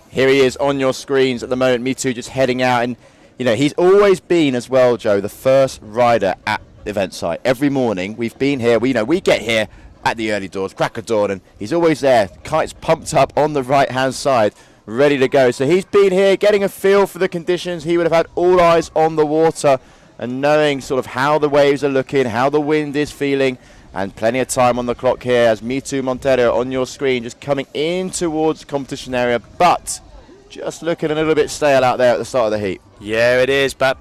S10: Here he is on your screens at the moment, Mitu just heading out, and you know, he's always been as well, Joe, the first rider at the event site. Every morning we've been here, we get here at the early doors, crack of dawn, and he's always there, kite's pumped up on the right hand side, ready to go. So he's been here getting a feel for the conditions. He would have had all eyes on the water and knowing sort of how the waves are looking, how the wind is feeling. And plenty of time on the clock here as Mitu Monteiro on your screen just coming in towards the competition area, but just looking a little bit stale out there at the start of the heat.
S1: Yeah, it is, but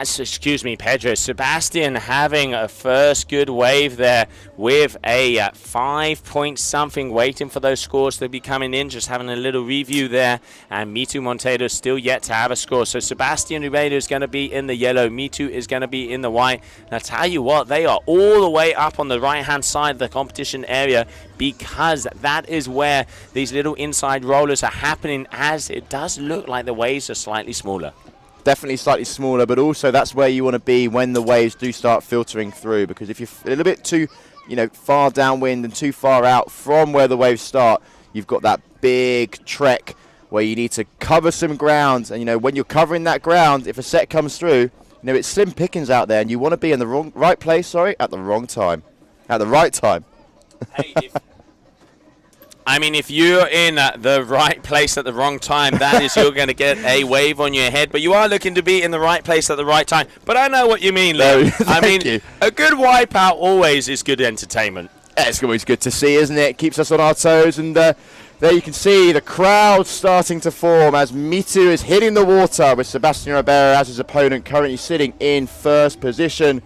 S1: Sebastian having a first good wave there with a 5 point something, waiting for those scores to be coming in, just having a little review there, and Mitu Monteiro still yet to have a score. So Sebastian Ribeiro is going to be in the yellow, Mitu is going to be in the white, and I tell you what, they are all the way up on the right hand side of the competition area, because that is where these little inside rollers are happening, as it does look like the waves are slightly smaller.
S10: Definitely slightly smaller, but also that's where you want to be when the waves do start filtering through, because if you're a little bit too, you know, far downwind and too far out from where the waves start, you've got that big trek where you need to cover some ground, and you know, when you're covering that ground, if a set comes through, you know, it's slim pickings out there, and you want to be in the right place at the wrong time, at the right time.
S1: Hey, if you're in the right place at the wrong time, that is, you're going to get a wave on your head. But you are looking to be in the right place at the right time. But I know what you mean, Leo. A good wipeout always is good entertainment.
S10: Yeah, it's always good to see, isn't it? It keeps us on our toes. And there you can see the crowd starting to form as Mitu is hitting the water with Sebastian Ribeiro as his opponent, currently sitting in first position.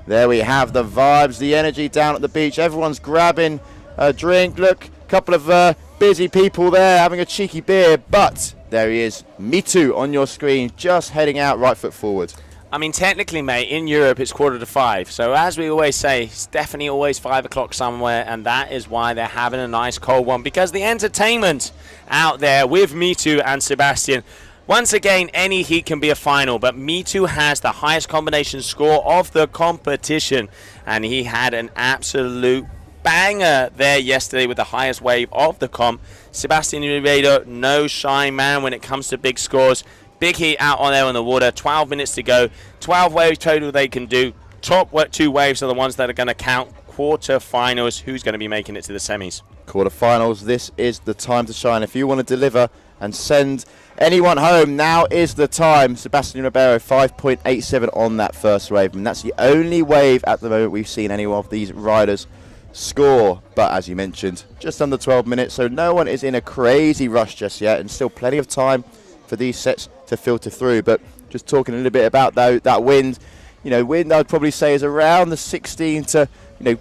S10: There we have the vibes, the energy down at the beach. Everyone's grabbing a drink. Look. Couple of busy people there having a cheeky beer, but there he is, Mitu on your screen, just heading out right foot forward.
S1: I mean, technically, mate, in Europe it's 4:45, so as we always say, it's definitely always 5 o'clock somewhere, and that is why they're having a nice cold one, because the entertainment out there with Mitu and Sebastian, once again, any heat can be a final, but Mitu has the highest combination score of the competition, and he had an absolute banger there yesterday with the highest wave of the comp. Sebastian Ribeiro, no shy man when it comes to big scores. Big heat out on there on the water, 12 minutes to go. 12 waves total they can do. Top 2 waves are the ones that are going to count. Quarterfinals, who's going to be making it to the semis?
S10: Quarterfinals, this is the time to shine. If you want to deliver and send anyone home, now is the time. Sebastian Ribeiro, 5.87 on that first wave, and that's the only wave at the moment we've seen any of these riders score. But as you mentioned, just under 12 minutes, so no one is in a crazy rush just yet, and still plenty of time for these sets to filter through. But just talking a little bit about that wind, wind I'd probably say is around the 16 to,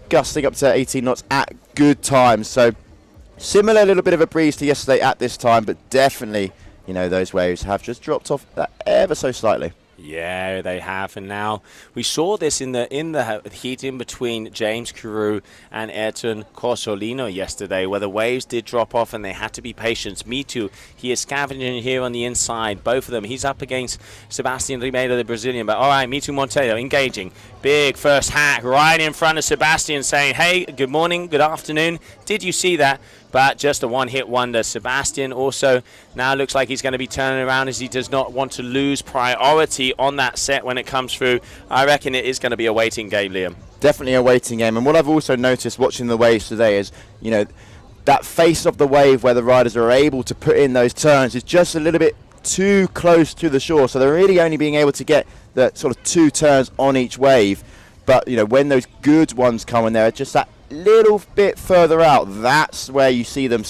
S10: gusting up to 18 knots at good times. So similar little bit of a breeze to yesterday at this time, but definitely, those waves have just dropped off ever so slightly.
S1: Yeah, they have, and now we saw this in the heat in between James Carew and Ayrton Corsolino yesterday, where the waves did drop off and they had to be patient. Mitu, he is scavenging here on the inside, both of them. He's up against Sebastian Ribeiro, the Brazilian, but all right, Mitu Monteiro engaging. Big first hack right in front of Sebastian, saying, hey, good morning, good afternoon. Did you see that? But just a one-hit wonder. Sebastian also now looks like he's going to be turning around, as he does not want to lose priority on that set when it comes through. I reckon it is going to be a waiting game, Liam.
S10: Definitely a waiting game. And what I've also noticed watching the waves today is, that face of the wave where the riders are able to put in those turns is just a little bit too close to the shore. So they're really only being able to get the sort of 2 turns on each wave. But, when those good ones come in there, just that little bit further out, that's where you see them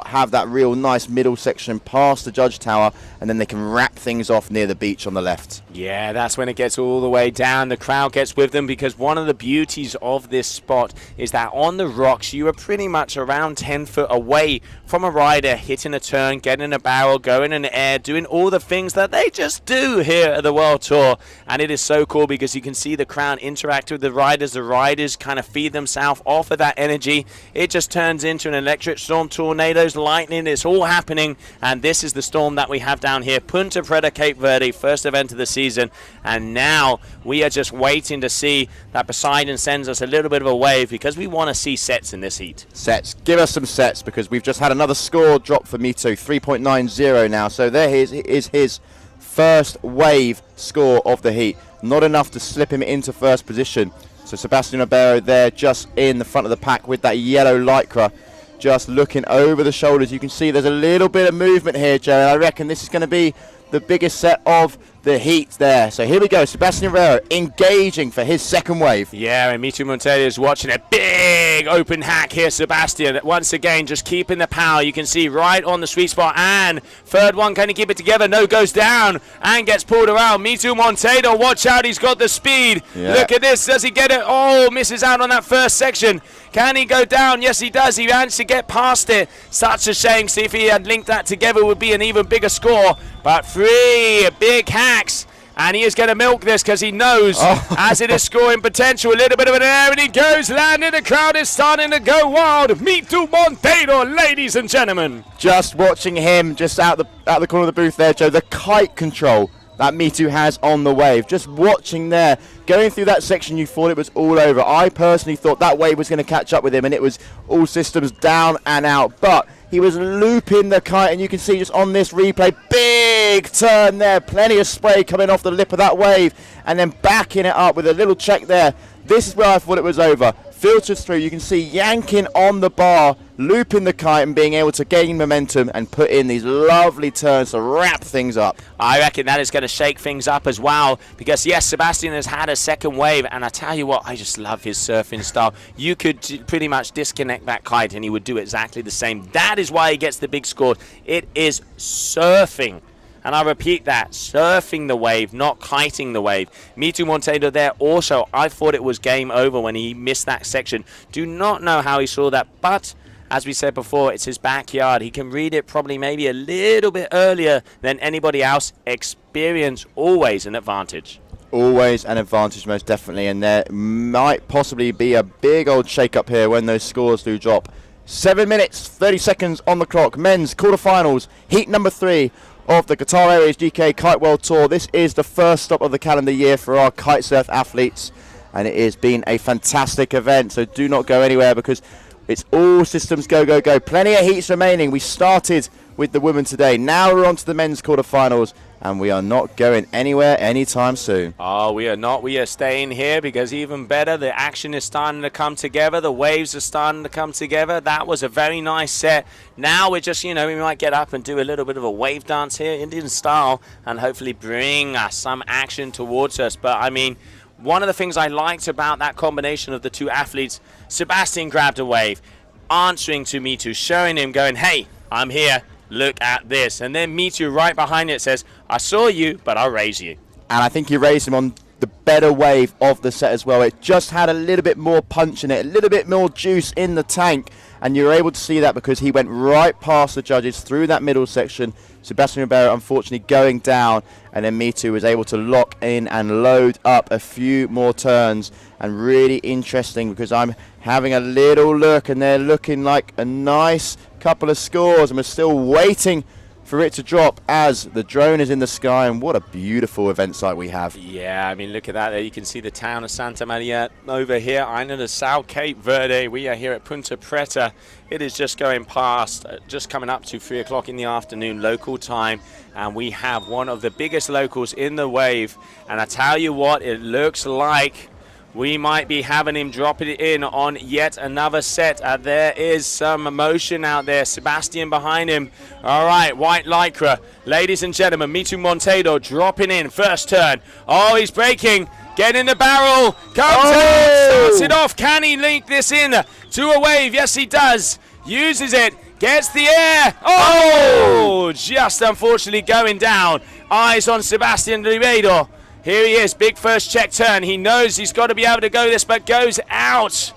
S10: have that real nice middle section past the judge tower, and then they can wrap things off near the beach on the left.
S1: Yeah, that's when it gets all the way down. The crowd gets with them, because one of the beauties of this spot is that on the rocks you are pretty much around 10 foot away from a rider hitting a turn, getting a barrel, going in the air, doing all the things that they just do here at the World Tour. And it is so cool because you can see the crowd interact with the riders kind of feed themselves off of that energy. It just turns into an electric storm, tornadoes, lightning, it's all happening. And this is the storm that we have down here, Punta Preta, Cape Verde, first event of the season. And now we are just waiting to see that Poseidon sends us a little bit of a wave, because we want to see sets in this heat.
S10: Sets. Give us some sets, because we've just had another score drop for Mitu, 3.90 now. So there is his first wave score of the heat. Not enough to slip him into first position. So Sebastian Ribeiro there, just in the front of the pack with that yellow lycra, just looking over the shoulders. You can see there's a little bit of movement here, Joe. I reckon this is going to be the biggest set of the heat there. So here we go, Sebastian Ribeiro engaging for his second wave.
S1: Yeah, and Mitu Monteiro is watching a big open hack here. Sebastian once again just keeping the power. You can see right on the sweet spot, and third one, can he keep it together? No, goes down and gets pulled around. Mitu Monteiro, watch out, he's got the speed. Yeah. Look at this, does he get it? Oh, misses out on that first section. Can he go down? Yes, he does. He managed to get past it. Such a shame. See, if he had linked that together, would be an even bigger score. But 3 big hacks, and he is going to milk this, because he knows as it is scoring potential. A little bit of an air, and he goes landing. The crowd is starting to go wild. Mitu Monteiro, ladies and gentlemen.
S10: Just watching him just out the corner of the booth there, Joe. The kite control that Mitu has on the wave. Just watching there, going through that section, you thought it was all over. I personally thought that wave was going to catch up with him, and it was all systems down and out. But he was looping the kite, and you can see just on this replay, big turn there, plenty of spray coming off the lip of that wave, and then backing it up with a little check there. This is where I thought it was over. Filters through, you can see yanking on the bar, looping the kite and being able to gain momentum and put in these lovely turns to wrap things up.
S1: I reckon that is going to shake things up as well, because yes, Sebastian has had a second wave, and I tell you what, I just love his surfing style. You could pretty much disconnect that kite and he would do exactly the same. That is why he gets the big scores. It is surfing. And I repeat that, surfing the wave, not kiting the wave. Mitu Monteiro there also, I thought it was game over when he missed that section. Do not know how he saw that, but as we said before, it's his backyard. He can read it probably maybe a little bit earlier than anybody else. Experience, always an advantage.
S10: Always an advantage, most definitely, and there might possibly be a big old shake-up here when those scores do drop. 7 minutes, 30 seconds on the clock. Men's quarterfinals, heat number 3 of the Qatar Airways GKA Kite World Tour. This is the first stop of the calendar year for our kite surf athletes, and it has been a fantastic event, so do not go anywhere, because it's all systems go, go, go. Plenty of heats remaining. We started with the women today. Now we're on to the men's quarterfinals, and we are not going anywhere anytime soon.
S1: Oh, we are not. We are staying here, because even better, the action is starting to come together. The waves are starting to come together. That was a very nice set. Now we're just, we might get up and do a little bit of a wave dance here, Indian style, and hopefully bring some action towards us. But, I mean, one of the things I liked about that combination of the two athletes, Sebastian grabbed a wave, answering to Mitu, showing him, going, hey, I'm here. Look at this. And then Mitu right behind it says, I saw you, but I'll raise you.
S10: And I think he raised him on the better wave of the set as well. It just had a little bit more punch in it, a little bit more juice in the tank, and you're able to see that because he went right past the judges through that middle section. Sebastian Ribeiro unfortunately going down, and then Mitu was able to lock in and load up a few more turns. And really interesting because I'm having a little look and they're looking like a nice couple of scores, and we're still waiting for it to drop as the drone is in the sky. And what a beautiful event site we have.
S1: Yeah, I mean, look at that there. You can see the town of Santa Maria over here, island of South Cape Verde. We are here at Ponta Preta. It is just going past, just coming up to 3 o'clock in the afternoon local time, and we have one of the biggest locals in the wave. And I tell you what, it looks like we might be having him drop it in on yet another set. There is some emotion out there. Sebastian behind him. All right, white lycra. Ladies and gentlemen, Mitu Monteiro dropping in. First turn. Oh, he's braking. Get in the barrel. Comes out. Starts it off. Can he link this in to a wave? Yes, he does. Uses it. Gets the air. Oh, just unfortunately going down. Eyes on Sebastian Ribeiro. Here he is, big first check turn. He knows he's got to be able to go this, but goes out.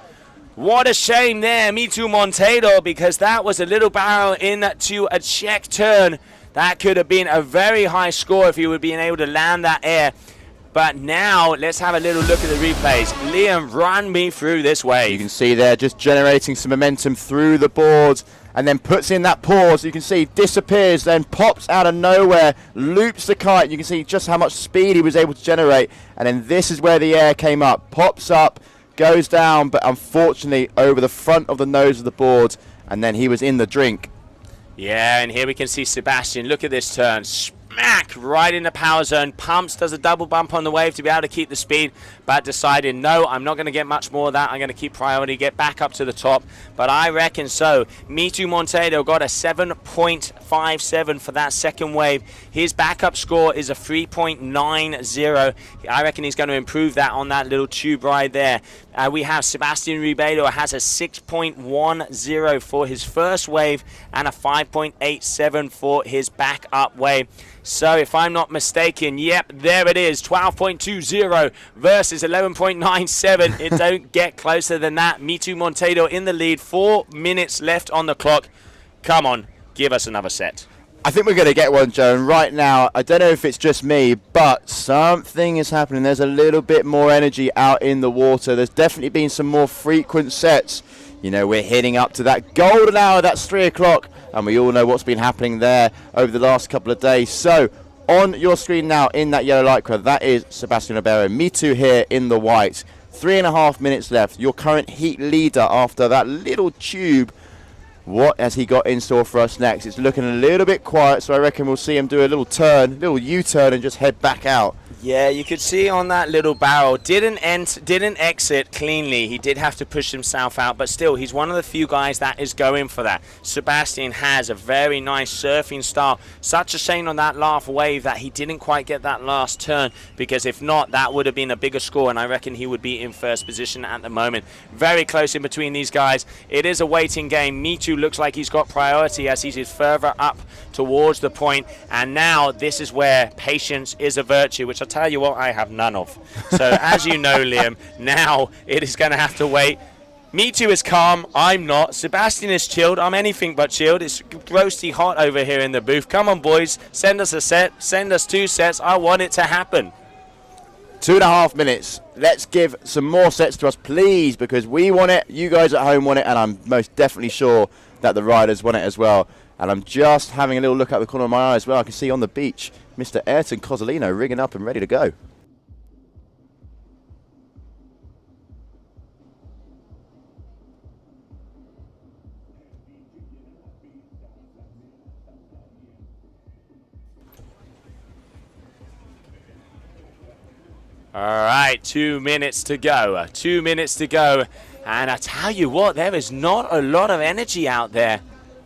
S1: What a shame there, Mitu Monteiro, because that was a little barrel into a check turn. That could have been a very high score if he would have been able to land that air. But now, let's have a little look at the replays. Liam, run me through this wave.
S10: You can see there, just generating some momentum through the boards, and then puts in that pause. You can see disappears, then pops out of nowhere, loops the kite. You can see just how much speed he was able to generate. And then this is where the air came up. Pops up, goes down, but unfortunately over the front of the nose of the board. And then he was in the drink.
S1: Yeah, and here we can see Sebastian. Look at this turn. Smack right in the power zone. Pumps, does a double bump on the wave to be able to keep the speed, but decided, no, I'm not going to get much more of that. I'm going to keep priority, get back up to the top. But I reckon so. Mitu Monteiro got a 7.57 for that second wave. His backup score is a 3.90. I reckon he's going to improve that on that little tube ride there. We have Sebastian Ribeiro has a 6.10 for his first wave and a 5.87 for his backup wave. So if I'm not mistaken, yep, there it is, 12.20 versus 11.97. It don't get closer than that. Mitu Monteiro in the lead, 4 minutes left on the clock. Come on, give us another set.
S10: I think we're going to get one, Joe, and right now, I don't know if it's just me, but something is happening. There's a little bit more energy out in the water. There's definitely been some more frequent sets. You know, we're heading up to that golden hour, that's 3 o'clock, and we all know what's been happening there over the last couple of days. So, on your screen now, in that yellow lycra, that is Sebastian Ribeiro. Mitu here in the white. 3.5 minutes left. Your current heat leader after that little tube. What has he got in store for us next? It's looking a little bit quiet, so I reckon we'll see him do a little turn, little U-turn, and just head back out.
S1: Yeah, you could see on that little barrel, didn't exit cleanly. He did have to push himself out, but still, he's one of the few guys that is going for that. Sebastian has a very nice surfing style. Such a shame on that last wave that he didn't quite get that last turn, because if not, that would have been a bigger score, and I reckon he would be in first position at the moment. Very close in between these guys. It is a waiting game. Mitu looks like he's got priority as he's further up towards the point, and now this is where patience is a virtue, which I tell you what, I have none of. So as you know, Liam, now it is going to have to wait. Mitu is calm, I'm not. Sebastian is chilled, I'm anything but chilled. It's roasty hot over here in the booth. Come on, boys, send us a set, send us 2 sets. I want it to happen.
S10: 2.5 minutes. Let's give some more sets to us, please, because we want it, you guys at home want it, and I'm most definitely sure that the riders want it as well. And I'm just having a little look out the corner of my eye as well. I can see on the beach Mr. Ayrton Cozzolino rigging up and ready to go.
S1: All right, 2 minutes to go. 2 minutes to go. And I tell you what, there is not a lot of energy out there.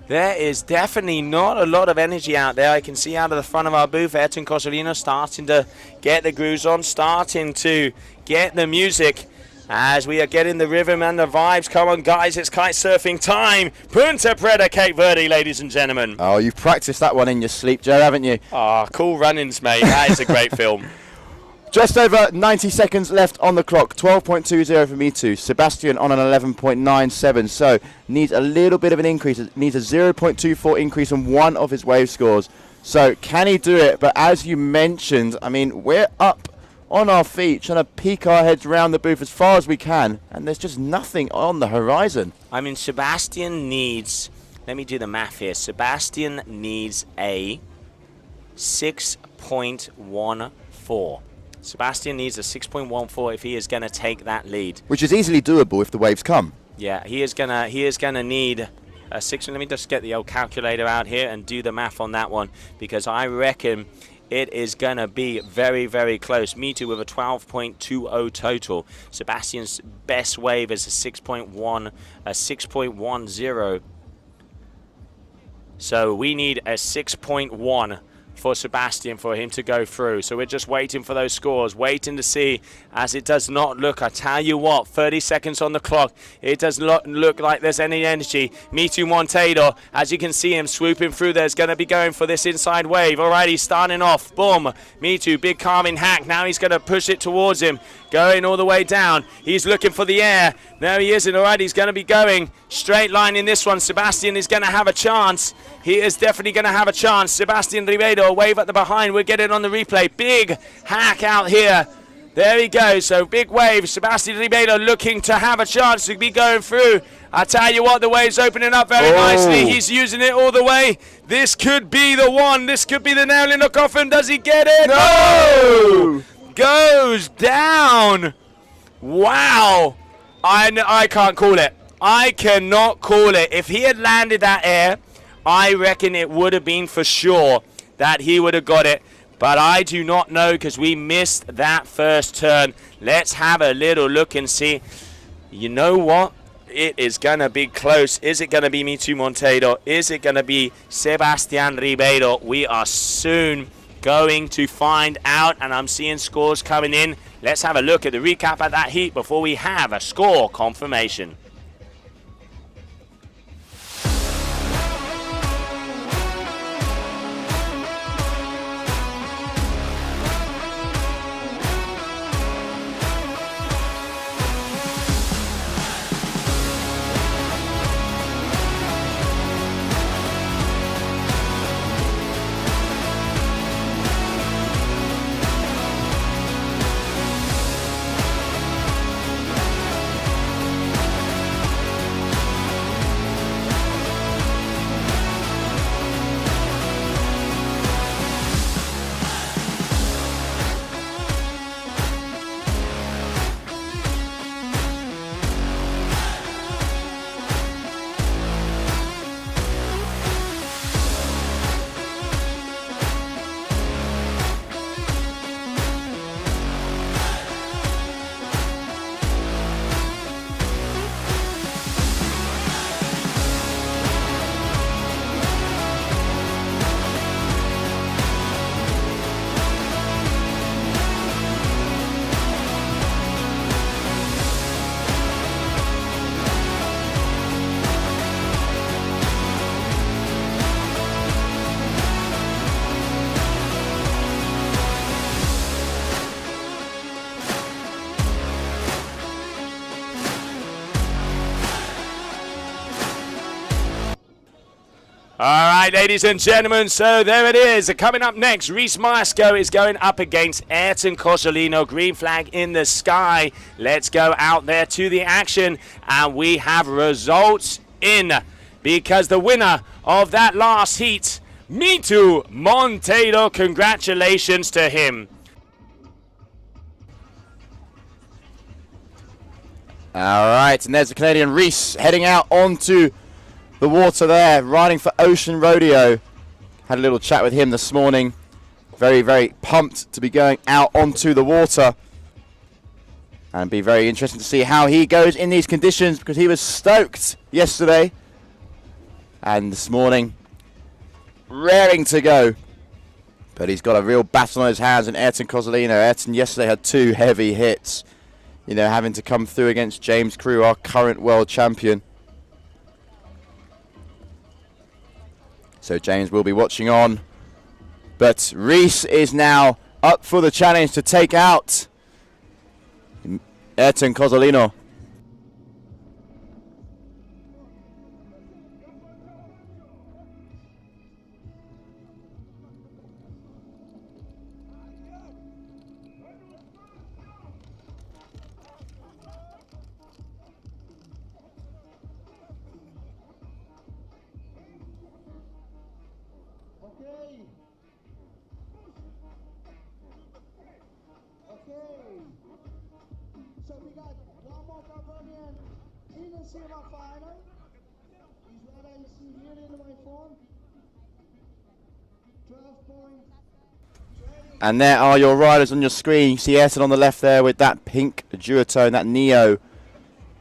S1: There is definitely not a lot of energy out there. I can see out of the front of our booth, Ayrton Cozzolino starting to get the grooves on, starting to get the music as we are getting the rhythm and the vibes. Come on, guys, it's kite surfing time. Punta Preta, Cape Verde, ladies and gentlemen.
S10: Oh, you've practiced that one in your sleep, Joe, haven't you?
S1: Ah, cool runnings, mate. That is a great film.
S10: Just over 90 seconds left on the clock. 12.20 for Mitu. Sebastian on an 11.97. So needs a little bit of an increase. Needs a 0.24 increase on one of his wave scores. So can he do it? But as you mentioned, I mean, we're up on our feet, trying to peek our heads around the booth as far as we can, and there's just nothing on the horizon.
S1: I mean, Sebastian needs, let me do the math here. Sebastian needs a 6.14. Sebastian needs a 6.14 if he is going to take that lead.
S10: Which is easily doable if the waves come.
S1: Yeah, he is gonna need a 6. Let me just get the old calculator out here and do the math on that one, because I reckon it is gonna be very, very close. Mitu with a 12.20 total. Sebastian's best wave is a 6.10. So we need a 6.1 for Sebastian for him to go through. So we're just waiting for those scores, waiting to see, as it does not look, I tell you what, 30 seconds on the clock, it does not look like there's any energy. Mitu Monteiro, as you can see him swooping through there, is going to be going for this inside wave. All right, he's starting off, boom, Mitu, big calming hack, now he's going to push it towards him, going all the way down, he's looking for the air, there he isn't. All right, he's going to be going straight line in this one. Sebastian is going to have a chance. He is definitely going to have a chance. Sebastian Ribeiro, a wave at the behind. We'll get it on the replay. Big hack out here. There he goes. So big wave. Sebastian Ribeiro looking to have a chance to be going through. I tell you what, the wave's opening up very nicely. He's using it all the way. This could be the one. This could be the nail in the coffin. Does he get it? No! Goes down. Wow. I can't call it. I cannot call it. If he had landed that air, I reckon it would have been for sure that he would have got it. But I do not know, because we missed that first turn. Let's have a little look and see. You know what? It is going to be close. Is it going to be Mitu Monteiro? Is it going to be Sebastian Ribeiro? We are soon going to find out, and I'm seeing scores coming in. Let's have a look at the recap of that heat before we have a score confirmation. All right, ladies and gentlemen, so there it is. Coming up next, Reese Maesco is going up against Ayrton Cosolino. Green flag in the sky. Let's go out there to the action, and we have results in, because the winner of that last heat, Mitu Monteiro, congratulations to him.
S10: All right, and there's the Canadian Reese heading out onto the water there, riding for Ocean Rodeo. Had a little chat with him this morning. Very, very pumped to be going out onto the water. And be very interesting to see how he goes in these conditions, because he was stoked yesterday. And this morning, raring to go. But he's got a real battle on his hands, and Ayrton Cosolino. Ayrton yesterday had 2 heavy hits. You know, having to come through against James Crew, our current world champion. So James will be watching on. But Reese is now up for the challenge to take out Ayrton Cozzolino.
S17: So we got one more Cambodian in the semi-final. Is what I see here in my phone. 12 points.
S10: And there are your riders on your screen. You see Ayrton on the left there with that pink duotone, that Neo.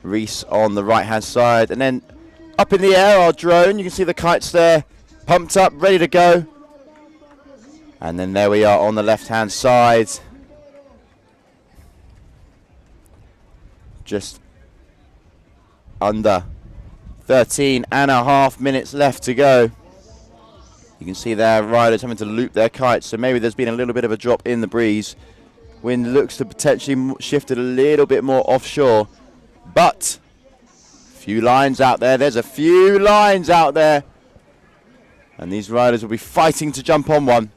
S10: Reese on the right-hand side. And then up in the air, our drone. You can see the kites there, pumped up, ready to go. And then there we are on the left-hand side. Just under 13.5 minutes left to go. You can see their riders having to loop their kites, so maybe there's been a little bit of a drop in the breeze. Wind looks to potentially shift it a little bit more offshore, but a few lines out there. There's a few lines out there, and these riders will be fighting to jump on one.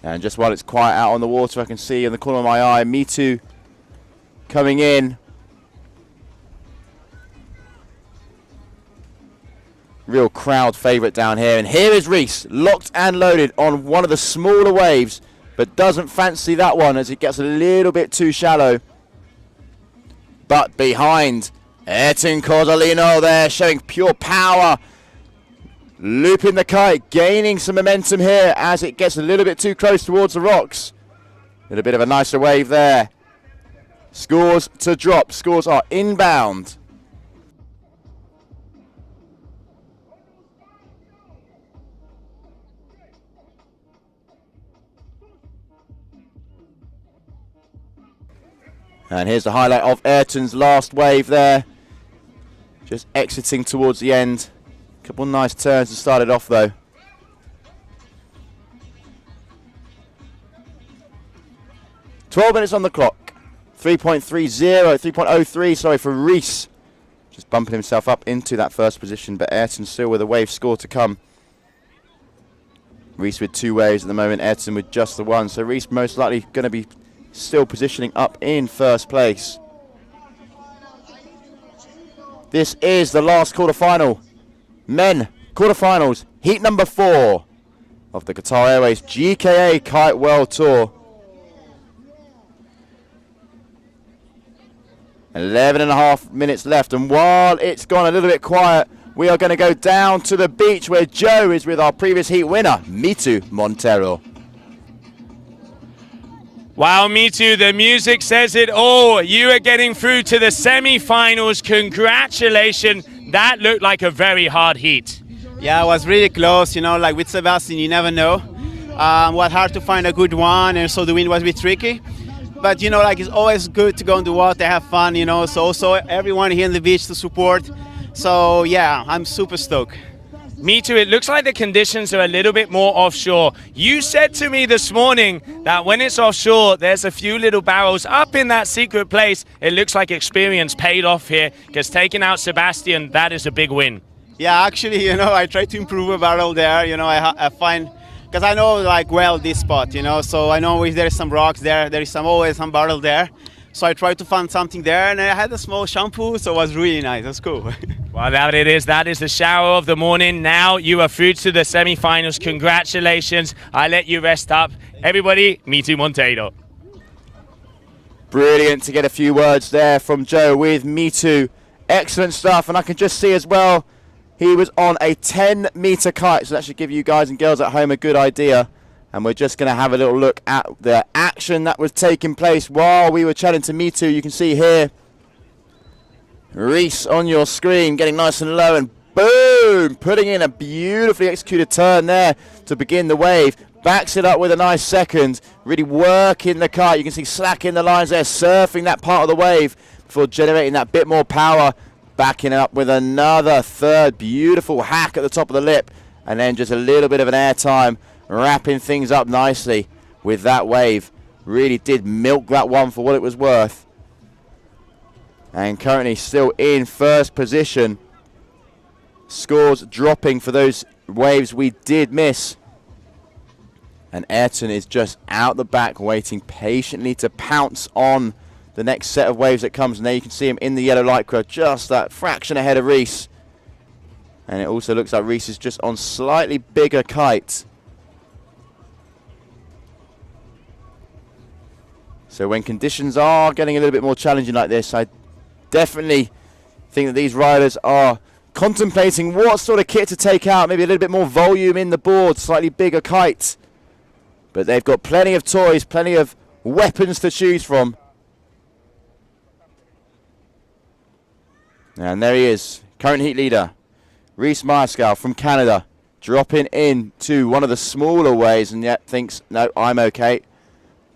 S10: And just while it's quiet out on the water, I can see in the corner of my eye, Me Too coming in. Real crowd favourite down here. And here is Reese, locked and loaded on one of the smaller waves, but doesn't fancy that one as it gets a little bit too shallow. But behind, Ayrton Cozzolino there, showing pure power. Looping the kite, gaining some momentum here as it gets a little bit too close towards the rocks. A little bit of a nicer wave there. Scores to drop. Scores are inbound. And here's the highlight of Ayrton's last wave there. Just exiting towards the end. Couple nice turns to start it off though. "12 minutes on the clock. 3.03, sorry, for Reese. Just bumping himself up into that first position, but Ayrton still with a wave score to come. Reese with 2 waves at the moment, Ayrton with just the 1. So Reese most likely going to be still positioning up in first place. This is the last quarterfinal. Men, quarterfinals, heat number 4 of the Qatar Airways GKA Kite World Tour. 11.5 minutes left, and while it's gone a little bit quiet, we are going to go down to the beach where Joe is with our previous heat winner, Mitu Montero.
S1: Wow, Mitu, the music says it all. You are getting through to the semi-finals. Congratulations. That looked like a very hard heat.
S19: Yeah, it was really close, you know, like with Sebastian, you never know. It was hard to find a good one, and so the wind was a bit tricky. But, you know, like it's always good to go in the water, have fun, you know, so also everyone here on the beach to support. So, yeah, I'm super stoked.
S1: Me too. It looks like the conditions are a little bit more offshore. You said to me this morning that when it's offshore, there's a few little barrels up in that secret place. It looks like experience paid off here, because taking out Sebastian, that is a big win.
S19: Yeah, actually, you know, I try to improve a barrel there. You know, I find, because I know like well this spot, you know, so I know if there is some rocks there, there is always some barrel there. So I tried to find something there, and I had a small shampoo, so it was really nice. That's cool.
S1: Well, that it is. That is the shower of the morning. Now you are through to the semi-finals. Congratulations. I let you rest up. Everybody, Mitu Montero.
S10: Brilliant to get a few words there from Joe with Mitu. Excellent stuff, and I can just see as well, he was on a 10-meter kite, so that should give you guys and girls at home a good idea. And we're just going to have a little look at the action that was taking place while we were chatting to Mitu. You can see here, Reese on your screen getting nice and low, and boom, putting in a beautifully executed turn there to begin the wave. Backs it up with a nice second, really working the kite. You can see slacking the lines there, surfing that part of the wave before generating that bit more power. backing up with another third beautiful hack at the top of the lip, and then just a little bit of an air time, wrapping things up nicely with that wave. Really did milk that one for what it was worth. And currently still in first position. Scores dropping for those waves we did miss. And Ayrton is just out the back, waiting patiently to pounce on the next set of waves that comes. And there you can see him in the yellow lycra, just that fraction ahead of Reese. And it also looks like Reese is just on slightly bigger kites. So when conditions are getting a little bit more challenging like this, I definitely think that these riders are contemplating what sort of kit to take out. Maybe a little bit more volume in the board, slightly bigger kites. But they've got plenty of toys, plenty of weapons to choose from. And there he is, current heat leader, Reese Myerscough from Canada, dropping into one of the smaller waves and yet thinks, no, I'm okay.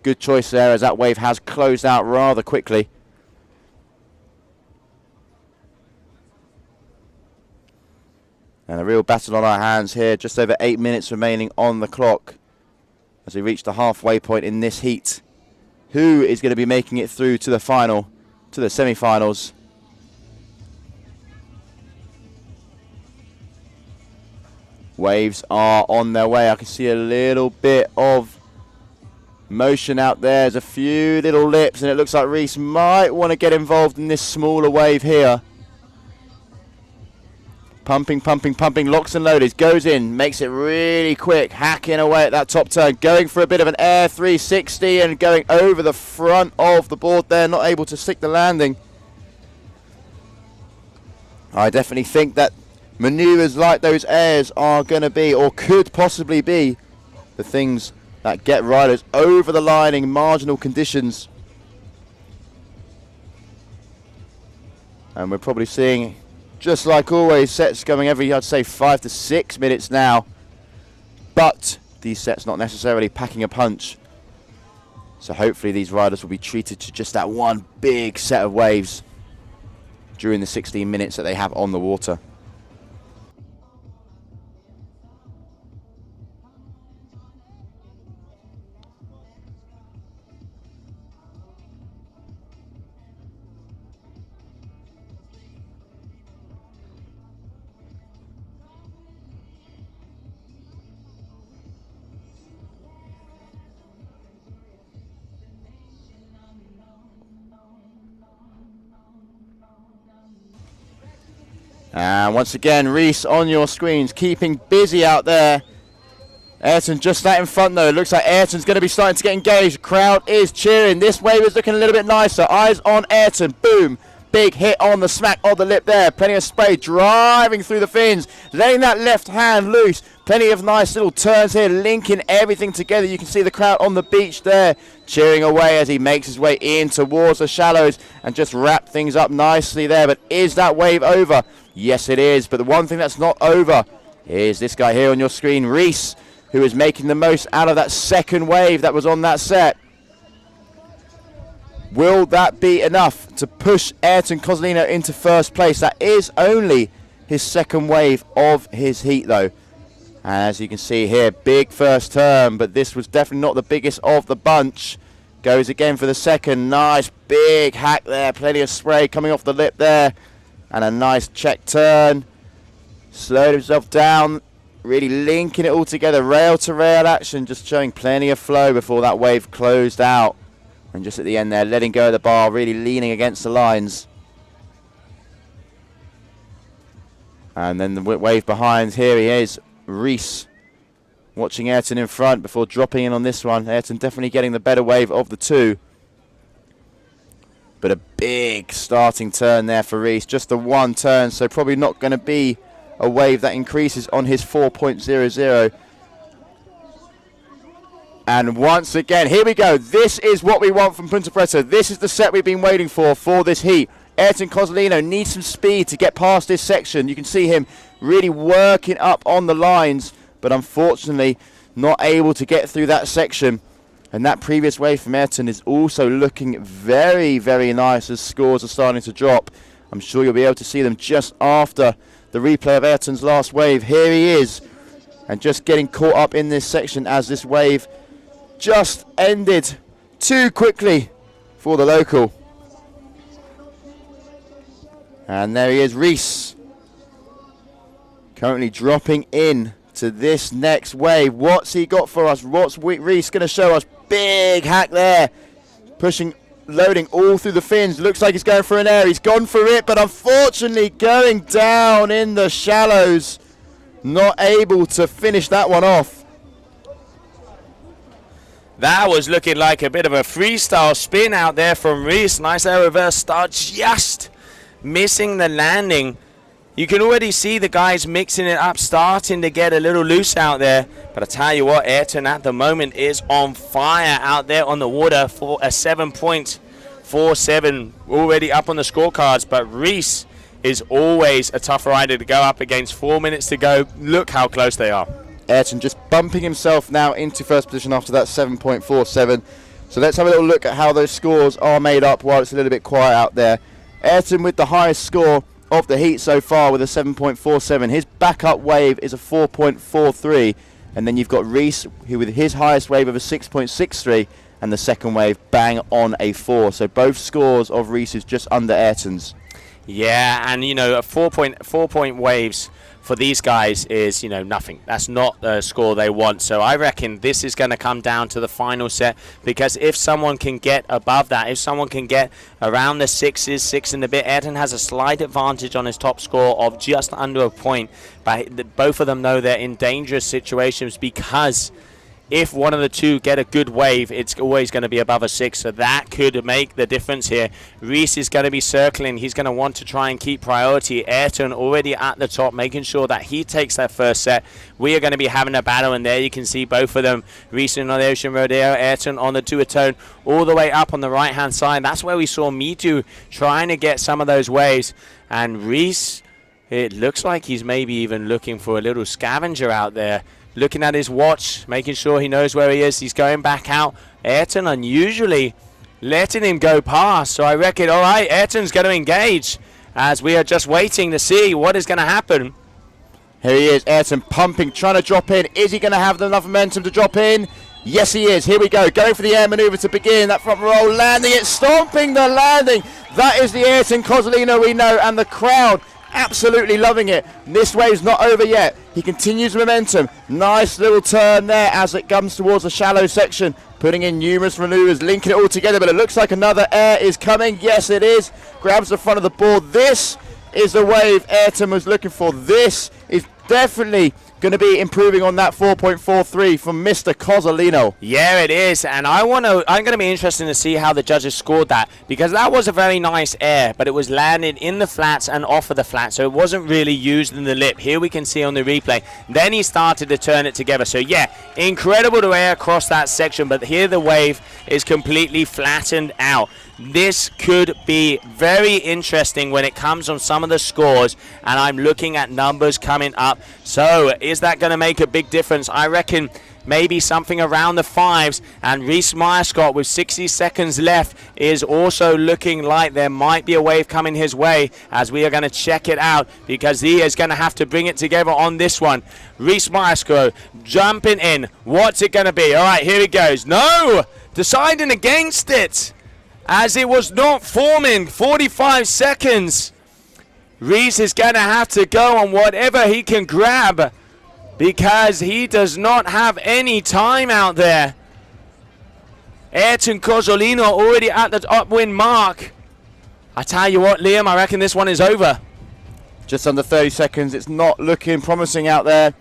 S10: Good choice there, as that wave has closed out rather quickly. And a real battle on our hands here, just over 8 minutes remaining on the clock as we reach the halfway point in this heat. Who is going to be making it through to the final, to the semi-finals? Waves are on their way. I can see a little bit of motion out there. There's a few little lips, and it looks like Reese might want to get involved in this smaller wave here. Pumping, pumping, pumping, locks and loaders, goes in, makes it really quick, hacking away at that top turn, going for a bit of an air 360 and going over the front of the board there, not able to stick the landing. I definitely think that maneuvers like those airs are going to be, or could possibly be, the things that get riders over the line in marginal conditions. And we're probably seeing, just like always, sets going every, I'd say, 5 to 6 minutes now. But these sets not necessarily packing a punch. So hopefully these riders will be treated to just that one big set of waves during the 16 minutes that they have on the water. And once again, Reese on your screens, keeping busy out there. Ayrton just that in front though. It looks like Ayrton's going to be starting to get engaged. Crowd is cheering. This wave is looking a little bit nicer. Eyes on Ayrton. Boom. Big hit on the smack of the lip there. Plenty of spray driving through the fins. Letting that left hand loose. Plenty of nice little turns here, linking everything together. You can see the crowd on the beach there, cheering away as he makes his way in towards the shallows and just wrap things up nicely there. But is that wave over? Yes, it is. But the one thing that's not over is this guy here on your screen, Reese, who is making the most out of that second wave that was on that set. Will that be enough to push Ayrton Cozzolino into first place? That is only his second wave of his heat though. And as you can see here, big first turn, but this was definitely not the biggest of the bunch. Goes again for the second. Nice big hack there. Plenty of spray coming off the lip there. And a nice check turn. Slowed himself down. Really linking it all together. Rail to rail action. Just showing plenty of flow before that wave closed out. And just at the end there, letting go of the bar. Really leaning against the lines. And then the wave behind. Here he is. Reese watching Ayrton in front before dropping in on this one. Ayrton definitely getting the better wave of the two. But a big starting turn there for Reese. Just the one turn, so probably not going to be a wave that increases on his 4.00. And once again, here we go. This is what we want from Ponta Preta. This is the set we've been waiting for this heat. Ayrton Cozzolino needs some speed to get past this section. You can see him really working up on the lines, but unfortunately not able to get through that section. And that previous wave from Ayrton is also looking very, very nice as scores are starting to drop. I'm sure you'll be able to see them just after the replay of Ayrton's last wave. Here he is, and just getting caught up in this section as this wave just ended too quickly for the local. And there he is, Reese, currently dropping in to this next wave. What's he got for us? What's Reese going to show us? Big hack there, pushing, loading all through the fins. Looks like he's going for an air. He's gone for it, but unfortunately going down in the shallows. Not able to finish that one off.
S1: That was looking like a bit of a freestyle spin out there from Reese. Nice air reverse start, just missing the landing. You can already see the guys mixing it up, starting to get a little loose out there. But I tell you what, Ayrton at the moment is on fire out there on the water for a 7.47 already up on the scorecards. But Reese is always a tough rider to go up against. 4 minutes to go. Look how close they are.
S10: Ayrton just bumping himself now into first position after that 7.47. So let's have a little look at how those scores are made up while it's a little bit quiet out there. Ayrton with the highest score of the heat so far with a 7.47. His backup wave is a 4.43. And then you've got Reese, who with his highest wave of a 6.63, and the second wave bang on a 4. So both scores of Reese is just under Ayrton's.
S1: Yeah, and you know, a 4-point waves for these guys is, you know, nothing. That's not the score they want. So I reckon this is going to come down to the final set, because if someone can get above that, if someone can get around the 6s, 6 and a bit, Ayrton has a slight advantage on his top score of just under a point. But both of them know they're in dangerous situations, because if one of the two get a good wave, it's always going to be above a 6, so that could make the difference here. Reese is going to be circling. He's going to want to try and keep priority. Ayrton already at the top, making sure that he takes that first set. We are going to be having a battle, and there you can see both of them. Reese on the Ocean Rodeo, Ayrton on the duotone, all the way up on the right-hand side. That's where we saw Mitu trying to get some of those waves. And Reese, it looks like he's maybe even looking for a little scavenger out there. Looking at his watch, making sure he knows where he is. He's going back out. Ayrton unusually letting him go past. So I reckon, all right, Ayrton's going to engage, as we are just waiting to see what is going to happen.
S10: Here he is, Ayrton pumping, trying to drop in. Is he going to have enough momentum to drop in? Yes, he is. Here we go. Going for the air maneuver to begin. That front roll, landing it, stomping the landing. That is the Ayrton Cozzolino we know, and the crowd absolutely loving it. This wave's not over yet. He continues momentum. Nice little turn there as it comes towards the shallow section, putting in numerous maneuvers, linking it all together, but it looks like another air is coming. Yes, it is. Grabs the front of the board. This is the wave Ayrton was looking for. This is definitely going to be improving on that 4.43 from Mr. Cozzolino.
S1: Yeah, it is, and I'm going to be interested to see how the judges scored that, because that was a very nice air, but it was landed in the flats and off of the flat, so it wasn't really used in the lip. Here we can see on the replay. Then he started to turn it together. So yeah, incredible to air across that section, but here the wave is completely flattened out. This could be very interesting when it comes on some of the scores, and I'm looking at numbers coming up. So is that going to make a big difference? I reckon maybe something around the 5s, and Reese Myerscott with 60 seconds left is also looking like there might be a wave coming his way, as we are going to check it out, because he is going to have to bring it together on this one. Reese Myerscott jumping in. What's it going to be? All right, here he goes. No! Deciding against it, as it was not forming. 45 seconds. Reese is going to have to go on whatever he can grab, because he does not have any time out there. Ayrton Cozzolino already at the upwind mark. I tell you what, Liam, I reckon this one is over.
S10: Just under 30 seconds. It's not looking promising out there.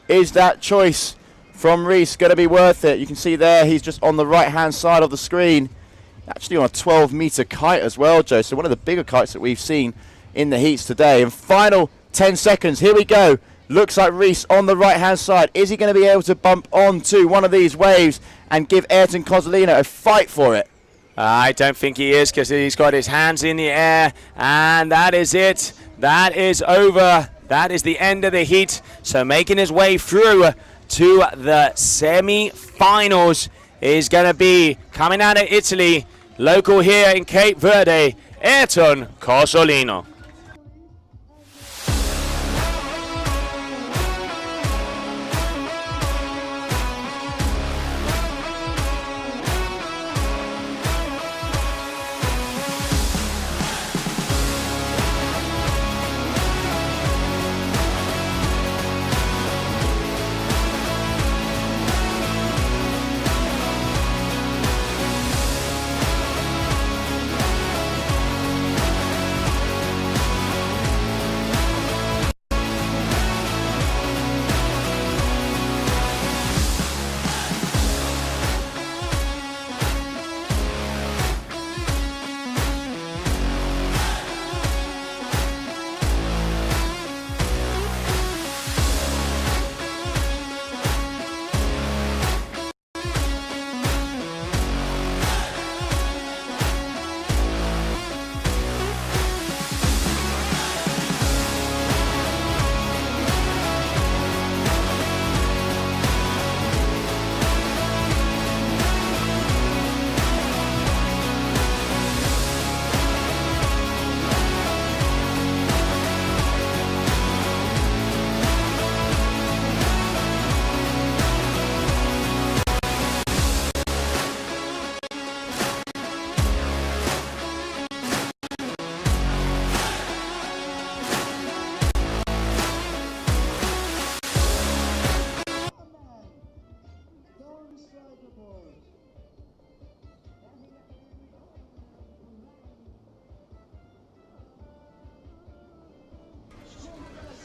S10: Is that choice from Reese going to be worth it? You can see there he's just on the right-hand side of the screen. Actually on a 12-meter kite as well, Joe. So one of the bigger kites that we've seen in the heats today. And final 10 seconds. Here we go. Looks like Reese on the right-hand side. Is he going to be able to bump onto one of these waves and give Ayrton Cozzolino a fight for it?
S1: I don't think he is, because he's got his hands in the air. And that is it. That is over. That is the end of the heat. So making his way through to the semi-finals is going to be coming out of Italy, local here in Cape Verde, Ayrton Cozzolino.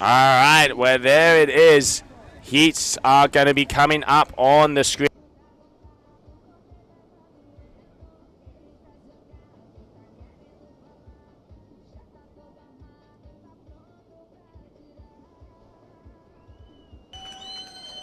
S1: All right, well, there it is. Heats are going to be coming up on the screen.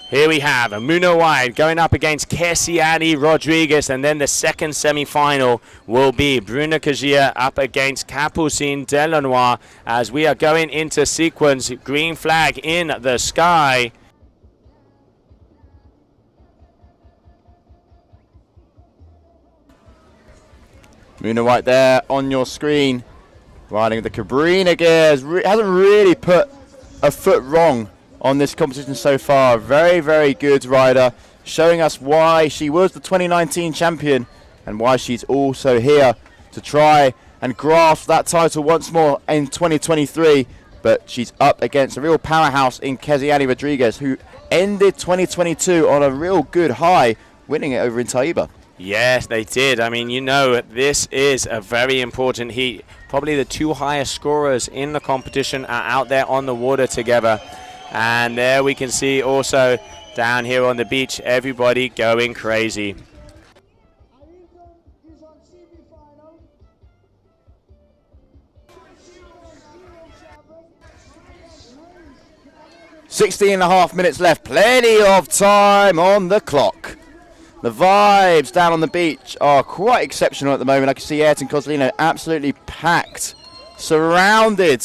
S1: Here we have Muna White going up against Kesiani Rodriguez, and then the second semi-final will be Bruna Kajia up against Capucine Delanois as we are going into sequence. Green flag in the sky.
S10: Muna White there on your screen, riding the Cabrina gears. Hasn't really put a foot wrong on this competition so far. Very, very good rider, showing us why she was the 2019 champion and why she's also here to try and grasp that title once more in 2023. But she's up against a real powerhouse in Kesiani Rodriguez, who ended 2022 on a real good high, winning it over in Taiba.
S1: Yes, they did. I mean, you know, this is a very important heat. Probably the two highest scorers in the competition are out there on the water together. And there we can see also down here on the beach, everybody going crazy.
S10: .16.5 minutes left, plenty of time on the clock. The vibes down on the beach are quite exceptional at the moment. I can see Ayrton Cosolino absolutely packed, surrounded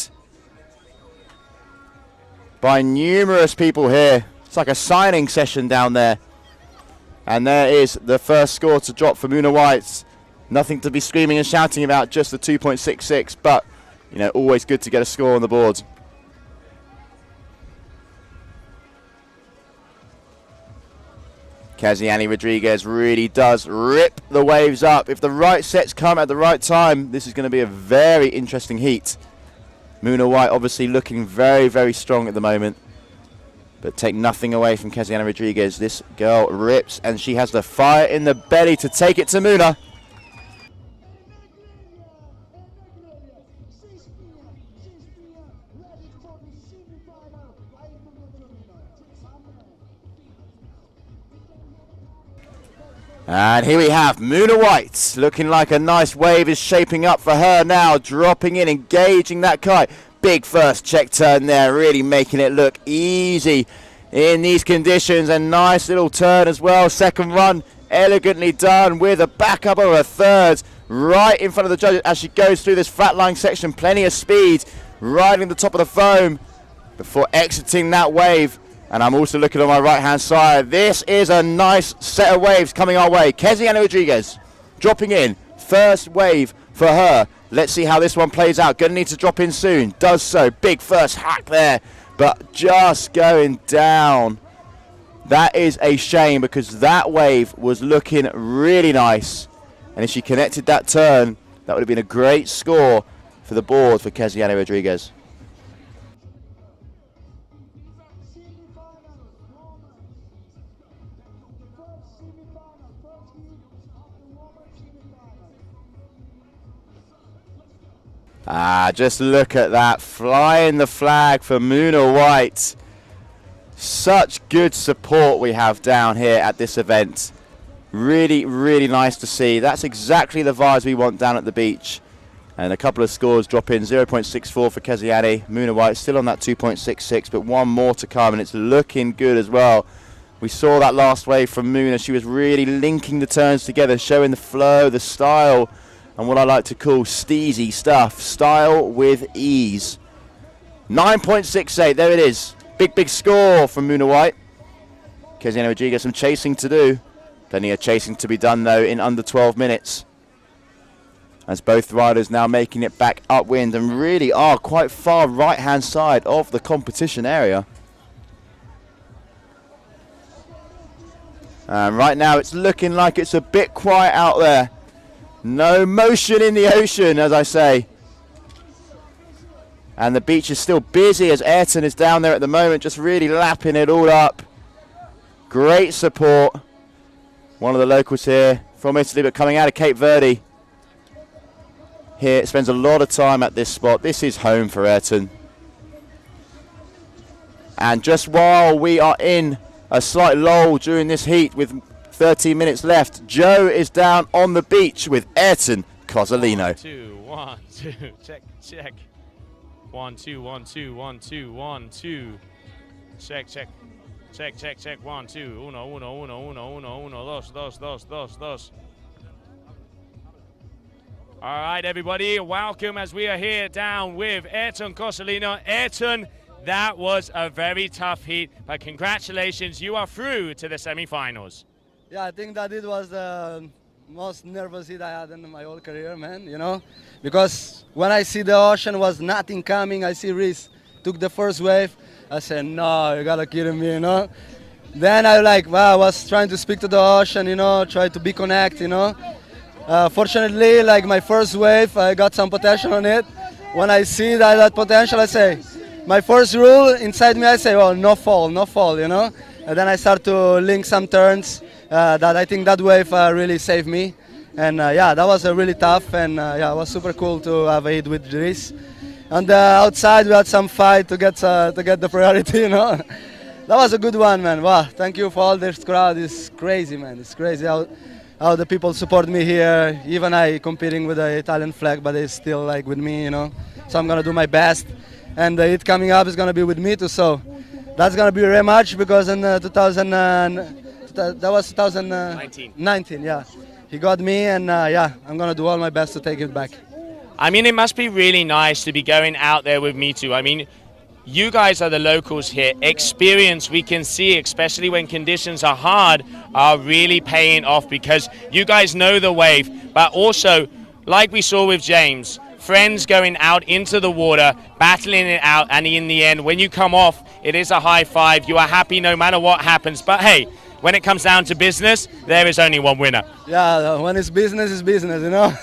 S10: by numerous people here. It's like a signing session down there. And there is the first score to drop for Muna White. Nothing to be screaming and shouting about, just the 2.66, but you know, always good to get a score on the board. Kesiani Rodriguez really does rip the waves up. If the right sets come at the right time, this is going to be a very interesting heat. Muna White obviously looking very, very strong at the moment. But take nothing away from Kesiani Rodriguez. This girl rips, and she has the fire in the belly to take it to Muna. And here we have Muna White, looking like a nice wave is shaping up for her now, dropping in, engaging that kite. Big first check turn there, really making it look easy in these conditions. A nice little turn as well. Second run, elegantly done with a backup of a third right in front of the judges as she goes through this flat line section. Plenty of speed, riding the top of the foam before exiting that wave. And I'm also looking on my right-hand side. This is a nice set of waves coming our way. Kesiani Rodriguez dropping in. First wave for her. Let's see how this one plays out. Going to need to drop in soon. Does so. Big first hack there. But just going down. That is a shame because that wave was looking really nice. And if she connected that turn, that would have been a great score for the board for Kesiani Rodriguez. Just look at that, flying the flag for Muna White. Such good support we have down here at this event. Really, really nice to see. That's exactly the vibes we want down at the beach. And a couple of scores drop in, 0.64 for Kesiani. Muna White still on that 2.66, but one more to come, and it's looking good as well. We saw that last wave from Muna. She was really linking the turns together, showing the flow, the style, and what I like to call steezy stuff. Style with ease. 9.68, there it is. Big, big score from Muna White. Kesiani Rodriguez, some chasing to do. Plenty of chasing to be done, though, in under 12 minutes. As both riders now making it back upwind and really are quite far right-hand side of the competition area. And right now it's looking like it's a bit quiet out there. No motion in the ocean, as I say. And the beach is still busy as Ayrton is down there at the moment, just really lapping it all up. Great support. One of the locals here from Italy, but coming out of Cape Verde. Here, spends a lot of time at this spot. This is home for Ayrton. And just while we are in a slight lull during this heat with 13 minutes left, Joe is down on the beach with Ayrton Cozzolino.
S1: 1, 2, 1, 2, check, check. 1, 2, 1, 2, 1, 2, 1, 2. Check, check. Check, check, check. 1, 2. Uno, uno, uno, uno, uno, uno, dos, dos, dos, dos, dos. All right, everybody, welcome as we are here down with Ayrton Cozzolino. Ayrton, that was a very tough heat, but congratulations, you are through to the semi-finals.
S20: Yeah, I think that it was the most nervous heat I had in my whole career, man, you know, because when I see the ocean was nothing coming, I see Reese took the first wave, I said, no, you gotta kidding me, you know. Then I I was trying to speak to the ocean, you know, try to be connect, you know. Fortunately, like my first wave, I got some potential on it. When I see that potential, I say, my first rule inside me, I say, oh, no fall, you know. And then I start to link some turns that I think that wave really saved me. And yeah, that was really tough, and yeah, it was super cool to have a hit with Dries. On the outside, we had some fight to get the priority, you know. That was a good one, man. Wow, thank you for all this crowd. It's crazy, man. It's crazy how the people support me here. Even I competing with the Italian flag, but they still like with me, you know. So I'm gonna do my best, and the hit coming up is gonna be with me too. So that's gonna be a rematch because in 2019, yeah, he got me, and yeah, I'm gonna do all my best to take it back.
S1: I mean, it must be really nice to be going out there with me too. I mean, you guys are the locals here. Experience, we can see, especially when conditions are hard, are really paying off because you guys know the wave. But also, like we saw with James, friends going out into the water, battling it out, and in the end, when you come off, it is a high five. You are happy no matter what happens. But hey, when it comes down to business, there is only one winner.
S20: Yeah, when it's business, you know.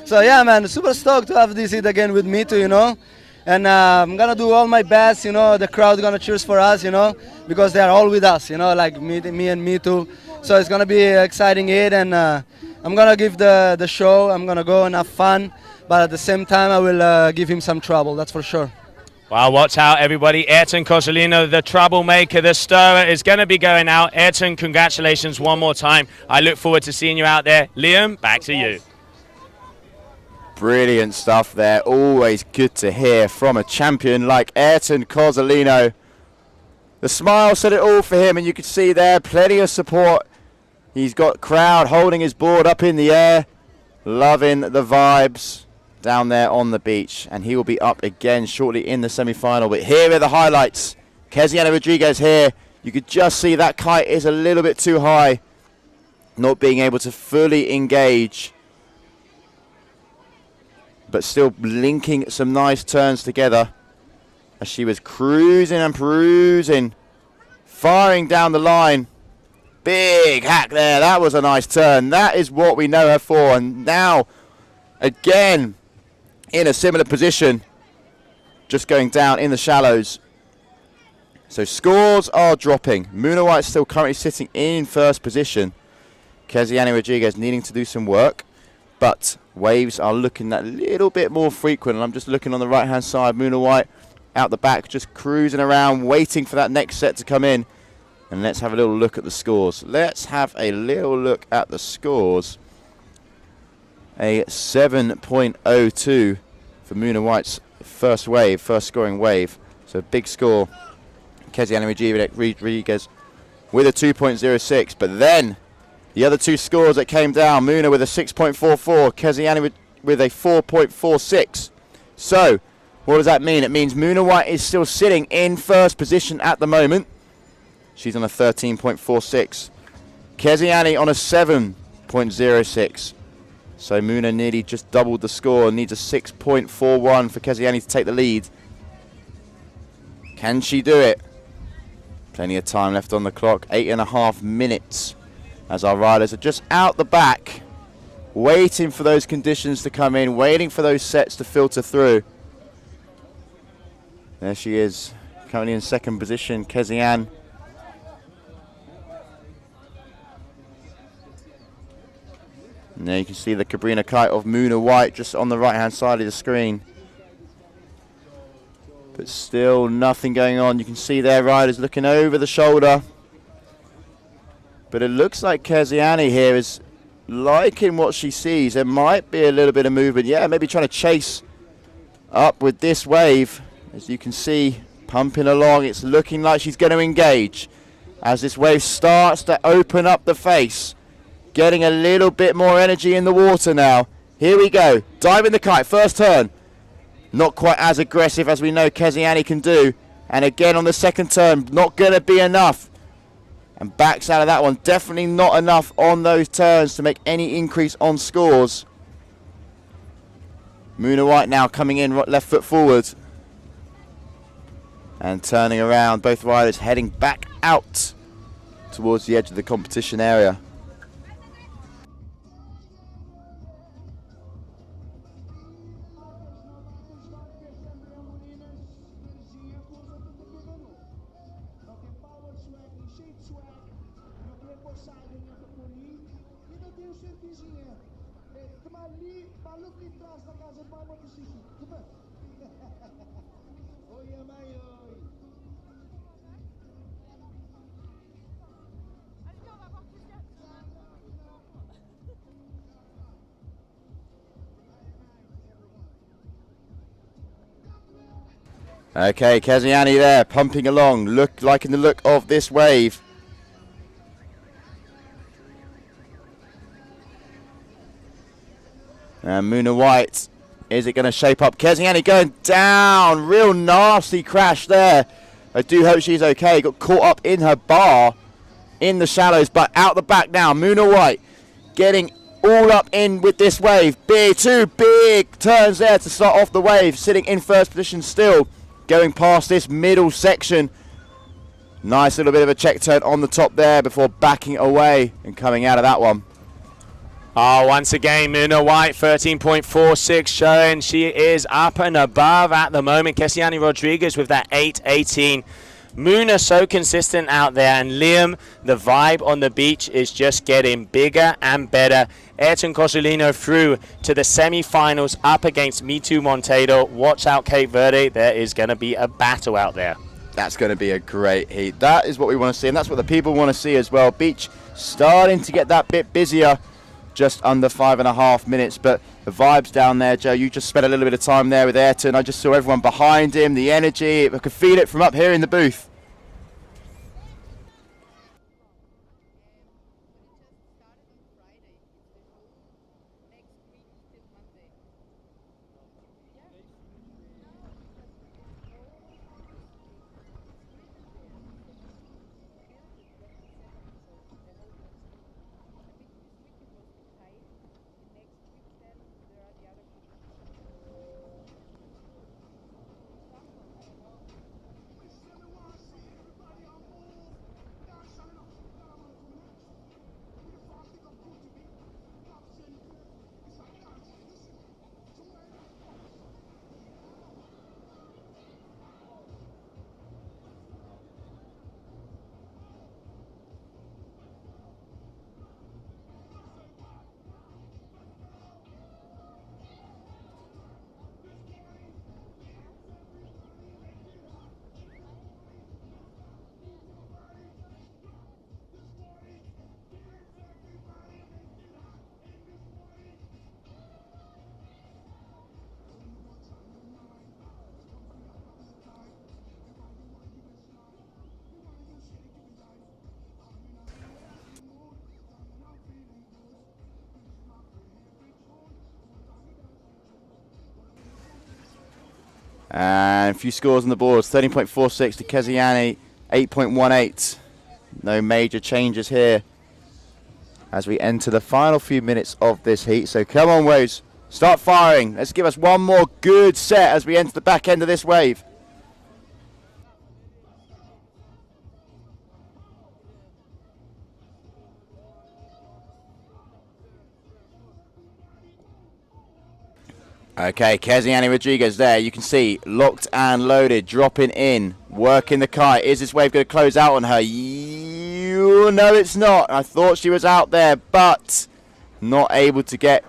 S20: So yeah, man, super stoked to have this hit again with me too, you know. And I'm gonna do all my best, you know. The crowd gonna cheers for us, you know, because they are all with us, you know, like me and me too. So it's gonna be an exciting hit, and I'm gonna give the show. I'm gonna go and have fun, but at the same time, I will give him some trouble. That's for sure.
S1: Well, watch out, everybody. Ayrton Cozzolino, the troublemaker, the stirrer, is going to be going out. Ayrton, congratulations one more time. I look forward to seeing you out there. Liam, back to you.
S10: Brilliant stuff there. Always good to hear from a champion like Ayrton Cozzolino. The smile said it all for him, and you can see there plenty of support. He's got crowd holding his board up in the air, loving the vibes down there on the beach, and he will be up again shortly in the semi-final. But here are the highlights. Keziana Rodriguez here. You could just see that kite is a little bit too high, not being able to fully engage, but still linking some nice turns together as she was cruising and perusing, firing down the line. Big hack there. That was a nice turn. That is what we know her for. And now again in a similar position, just going down in the shallows. So scores are dropping. Muna White still currently sitting in first position. Keziana Rodriguez needing to do some work, but waves are looking that little bit more frequent. And I'm just looking on the right hand side. Muna White out the back, just cruising around, waiting for that next set to come in. And let's have a little look at the scores. Let's have a little look at the scores. A 7.02 for Muna White's first scoring wave. So a big score. Keziana Rodriguez with a 2.06. But then the other two scores that came down, Muna with a 6.44, Keziana with a 4.46. So what does that mean? It means Muna White is still sitting in first position at the moment. She's on a 13.46. Keziana on a 7.06. So Muna nearly just doubled the score, needs a 6.41 for Keziana to take the lead. Can she do it? Plenty of time left on the clock, 8.5 minutes, as our riders are just out the back, waiting for those conditions to come in, waiting for those sets to filter through. There she is, currently in second position, Keziana. And there you can see the Cabrina kite of Muna White just on the right hand side of the screen. but still nothing going on. You can see their riders looking over the shoulder. But it looks like Keziani here is liking what she sees. There might be a little bit of movement. Yeah, maybe trying to chase up with this wave. As you can see, pumping along. It's looking like she's going to engage. As this wave starts to open up the face. Getting a little bit more energy in the water now. Here we go. Diving the kite. First turn. Not quite as aggressive as we know Keziani can do. And again on the second turn. Not going to be enough. And backs out of that one. Definitely not enough on those turns to make any increase on scores. Muna White now coming in, left foot forward. And turning around. Both riders heading back out towards the edge of the competition area. Okay, Keziani there, pumping along, liking the look of this wave. And Muna White, is it going to shape up? Keziani going down, real nasty crash there. I do hope she's okay, got caught up in her bar in the shallows, but out the back now, Muna White getting all up in with this wave. Two big turns there to start off the wave, sitting in first position still. Going past this middle section. Nice little bit of a check turn on the top there before backing away and coming out of that one.
S1: Oh, once again, Muna White, 13.46, showing she is up and above at the moment. Keziani Rodriguez with that 8.18. Muna so consistent out there, and Liam, the vibe on the beach is just getting bigger and better. Ayrton Cosolino through to the semi-finals up against Mitu Monteiro. Watch out, Cape Verde. There is going to be a battle out there.
S10: That's going to be a great heat. That is what we want to see, and that's what the people want to see as well. Beach starting to get that bit busier, just under 5.5 minutes. But the vibes down there, Joe, you just spent a little bit of time there with Ayrton. I just saw everyone behind him, the energy. I could feel it from up here in the booth. And a few scores on the boards. 13.46 to Keziani, 8.18. No major changes here as we enter the final few minutes of this heat. So come on, waves, start firing. Let's give us one more good set as we enter the back end of this wave. Okay, Keziani Rodriguez there. You can see locked and loaded, dropping in, working the kite. Is this wave going to close out on her? No, it's not. I thought she was out there, but not able to get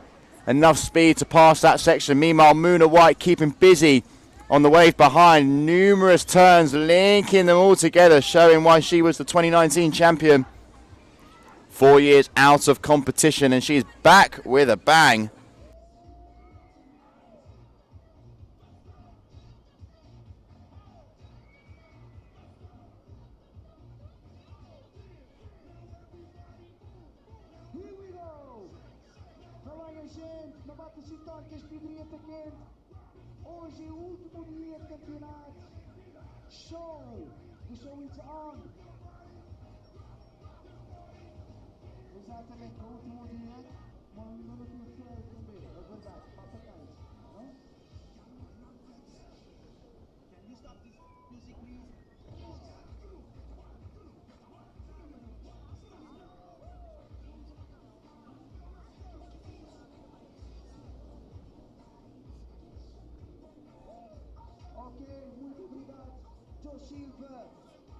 S10: enough speed to pass that section. Meanwhile, Muna White keeping busy on the wave behind. Numerous turns linking them all together, showing why she was the 2019 champion. 4 years out of competition, and she's back with a bang.
S17: Hoje é o último dia de campeonato. Show! O show is on. Exatamente, o último dia. Mas não no show também. É verdade, passa mais. Não? Can you stop this music, please? Ok, muito obrigado, Joe Silva,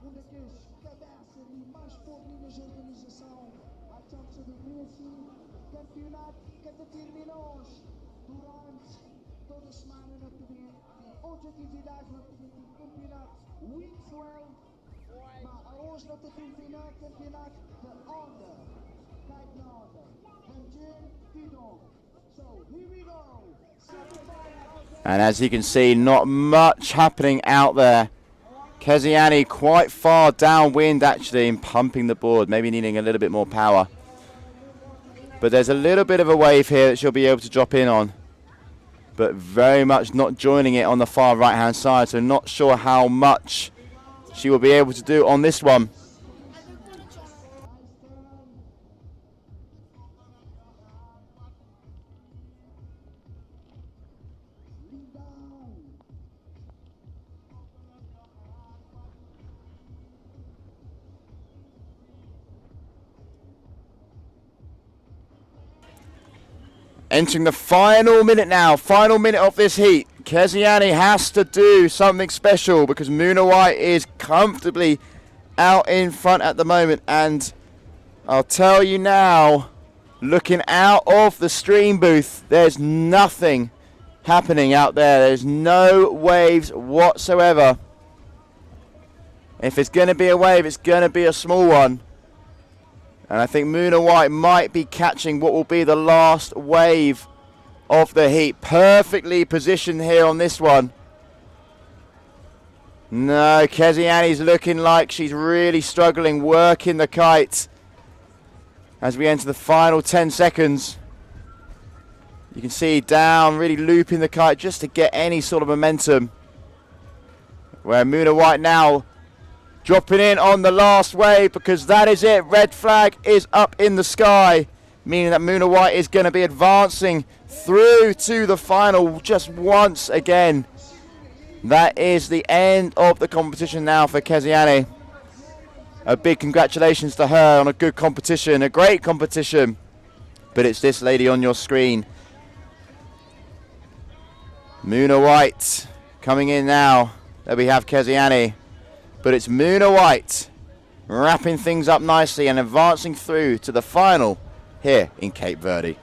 S17: das cabeças e mais fofinhas da organização. A chance de vencer campeonato que terminou durante toda a semana na TV. Outras atividades na TV, campeonato Windswell, mas hoje na TV campeonato da Onda, Kite na Onda, Verde, Tidon. So, here we go.
S10: And as you can see, not much happening out there. Keziani quite far downwind actually and pumping the board, maybe needing a little bit more power. But there's a little bit of a wave here that she'll be able to drop in on. But very much not joining it on the far right hand side, so not sure how much she will be able to do on this one. Entering the final minute now, final minute of this heat. Keziani has to do something special because Muna White is comfortably out in front at the moment. And I'll tell you now, looking out of the stream booth, there's nothing happening out there. There's no waves whatsoever. If it's going to be a wave, it's going to be a small one. And I think Muna White might be catching what will be the last wave of the heat. Perfectly positioned here on this one. No, Keziani's looking like she's really struggling, working the kite as we enter the final 10 seconds. You can see down, really looping the kite just to get any sort of momentum. Where Muna White now dropping in on the last wave because that is it. Red flag is up in the sky, meaning that Muna White is going to be advancing through to the final just once again. That is the end of the competition now for Keziani. A big congratulations to her on a good competition, a great competition. But it's this lady on your screen. Muna White coming in now. There we have Keziani. But it's Muna White wrapping things up nicely and advancing through to the final here in Cape Verde.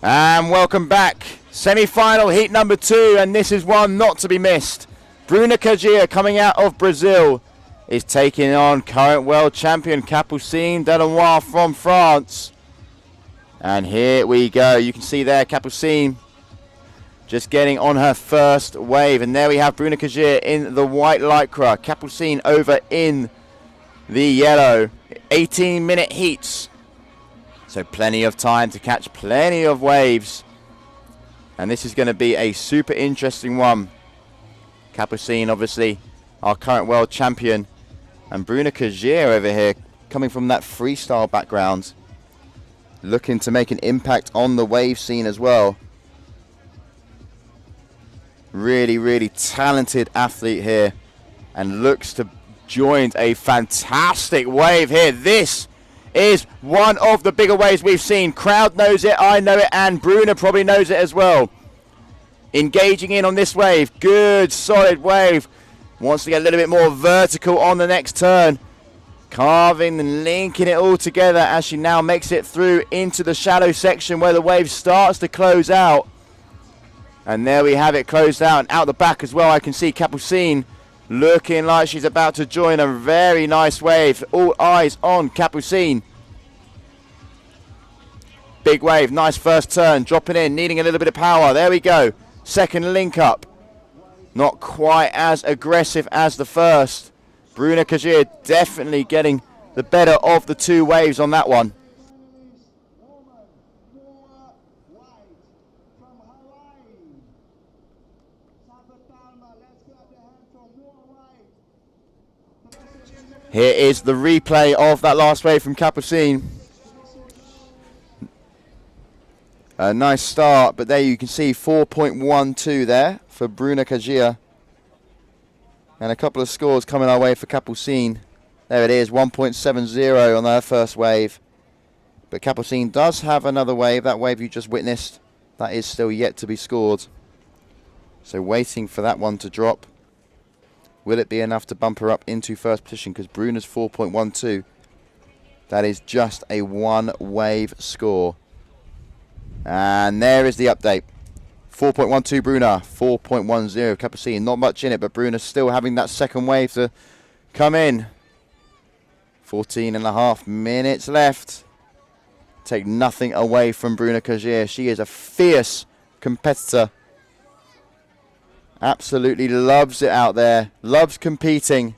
S10: And welcome back. Semi-final heat number 2, and this is one not to be missed. Bruna Kajia, coming out of Brazil, is taking on current world champion Capucine Delanois from France. And here we go. You can see there Capucine just getting on her first wave. And there we have Bruna Kajia in the white lycra. Capucine over in the yellow. 18-minute heats. So plenty of time to catch plenty of waves. And this is going to be a super interesting one. Capucine, obviously, our current world champion. And Bruna Kajia over here, coming from that freestyle background. Looking to make an impact on the wave scene as well. Really, really talented athlete here. And looks to join a fantastic wave here. This is one of the bigger waves we've seen. Crowd knows it, I know it, and Bruna probably knows it as well. Engaging in on this wave. Good, solid wave. Wants to get a little bit more vertical on the next turn. Carving and linking it all together as she now makes it through into the shallow section where the wave starts to close out. And there we have it closed out. And out the back as well, I can see Capucine looking like she's about to join a very nice wave. All eyes on Capucine. Big wave, nice first turn, dropping in, needing a little bit of power. There we go. Second link up. Not quite as aggressive as the first. Bruna Kajia definitely getting the better of the two waves on that one. Here is the replay of that last wave from Capucine. A nice start, but there you can see 4.12 there for Bruna Kajia. And a couple of scores coming our way for Capucine. There it is, 1.70 on their first wave. But Capucine does have another wave, that wave you just witnessed. That is still yet to be scored. So waiting for that one to drop. Will it be enough to bump her up into first position? Because Bruna's 4.12. That is just a one wave score. And there is the update. 4.12 Bruna, 4.10 Capucine. Not much in it, but Bruna's still having that second wave to come in. 14.5 minutes left. Take nothing away from Bruna Kajia. She is a fierce competitor. Absolutely loves it out there. Loves competing.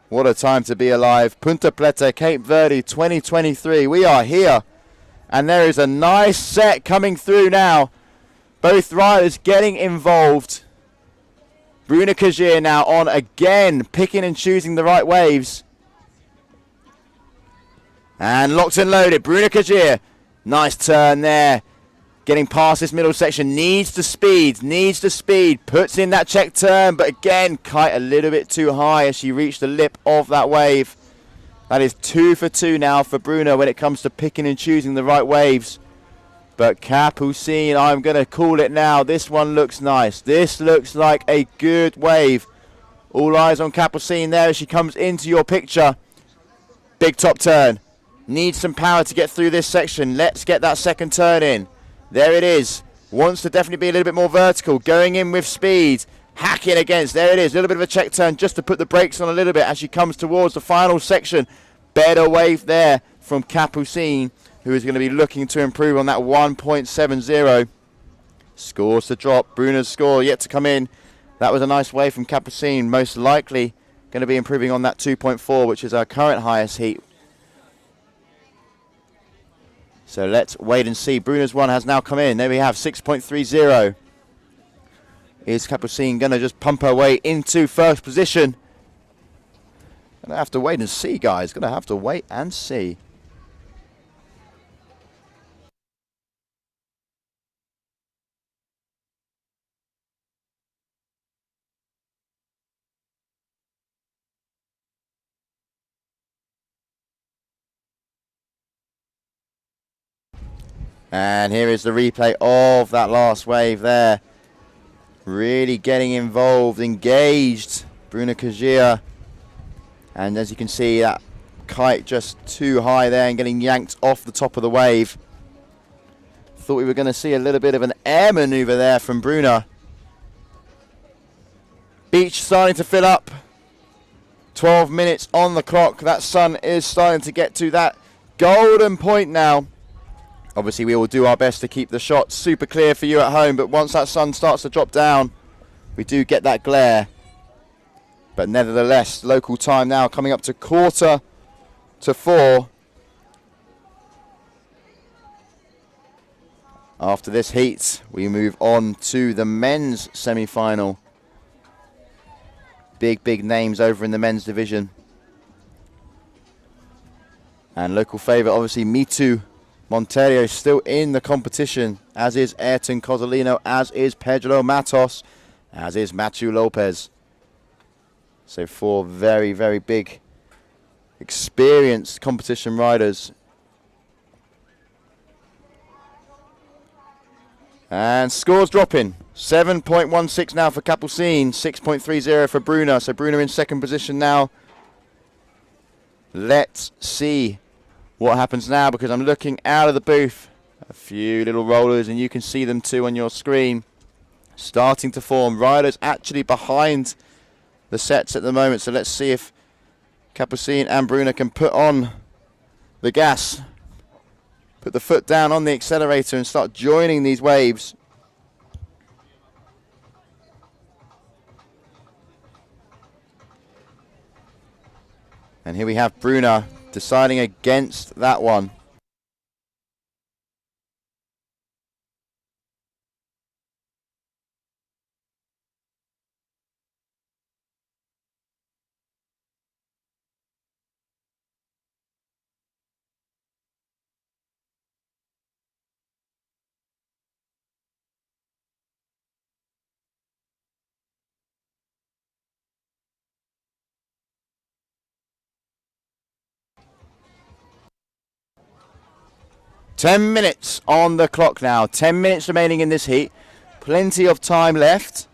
S10: What a time to be alive. Ponta Preta, Cape Verde 2023. We are here. And there is a nice set coming through now. Both riders getting involved. Bruna Kajia now on again, picking and choosing the right waves. And locked and loaded. Bruna Kajia. Nice turn there. Getting past this middle section. Needs the speed. Needs the speed. Puts in that check turn. But again, kite a little bit too high as she reached the lip of that wave. That is 2 for 2 now for Bruna when it comes to picking and choosing the right waves. But Capucine, I'm going to call it now. This one looks nice. This looks like a good wave. All eyes on Capucine there as she comes into your picture. Big top turn. Needs some power to get through this section. Let's get that second turn in. There it is. Wants to definitely be a little bit more vertical. Going in with speed. Hacking against. There it is. A little bit of a check turn just to put the brakes on a little bit as she comes towards the final section. Better wave there from Capucine, who is going to be looking to improve on that 1.70. Scores to drop. Bruna's score yet to come in. That was a nice wave from Capucine. Most likely going to be improving on that 2.4, which is our current highest heat. So let's wait and see. Bruna's one has now come in. There we have 6.30. Is Capucine going to just pump her way into first position? Going to have to wait and see, guys. Going to have to wait and see. And here is the replay of that last wave there. Really getting involved, engaged. Bruna Kajia. And as you can see, that kite just too high there and getting yanked off the top of the wave. Thought we were going to see a little bit of an air maneuver there from Bruna. Beach starting to fill up. 12 minutes on the clock. That sun is starting to get to that golden point now. Obviously, we will do our best to keep the shot super clear for you at home, but once that sun starts to drop down, we do get that glare. But nevertheless, local time now coming up to 3:45. After this heat, we move on to the men's semi-final. Big names over in the men's division. And local favourite, obviously, Mitu Monterio still in the competition, as is Ayrton Cozzolino, as is Pedro Matos, as is Matthew Lopez. So 4 very big, experienced competition riders. And scores dropping. 7.16 now for Capucine, 6.30 for Bruna. So Bruna in second position now. Let's see what happens now, because I'm looking out of the booth. A few little rollers, and you can see them too on your screen. Starting to form. Riders actually behind the sets at the moment. So let's see if Capucine and Bruna can put on the gas. Put the foot down on the accelerator and start joining these waves. And here we have Bruna deciding against that one. Ten minutes on the clock now. 10 minutes remaining in this heat. Plenty of time left.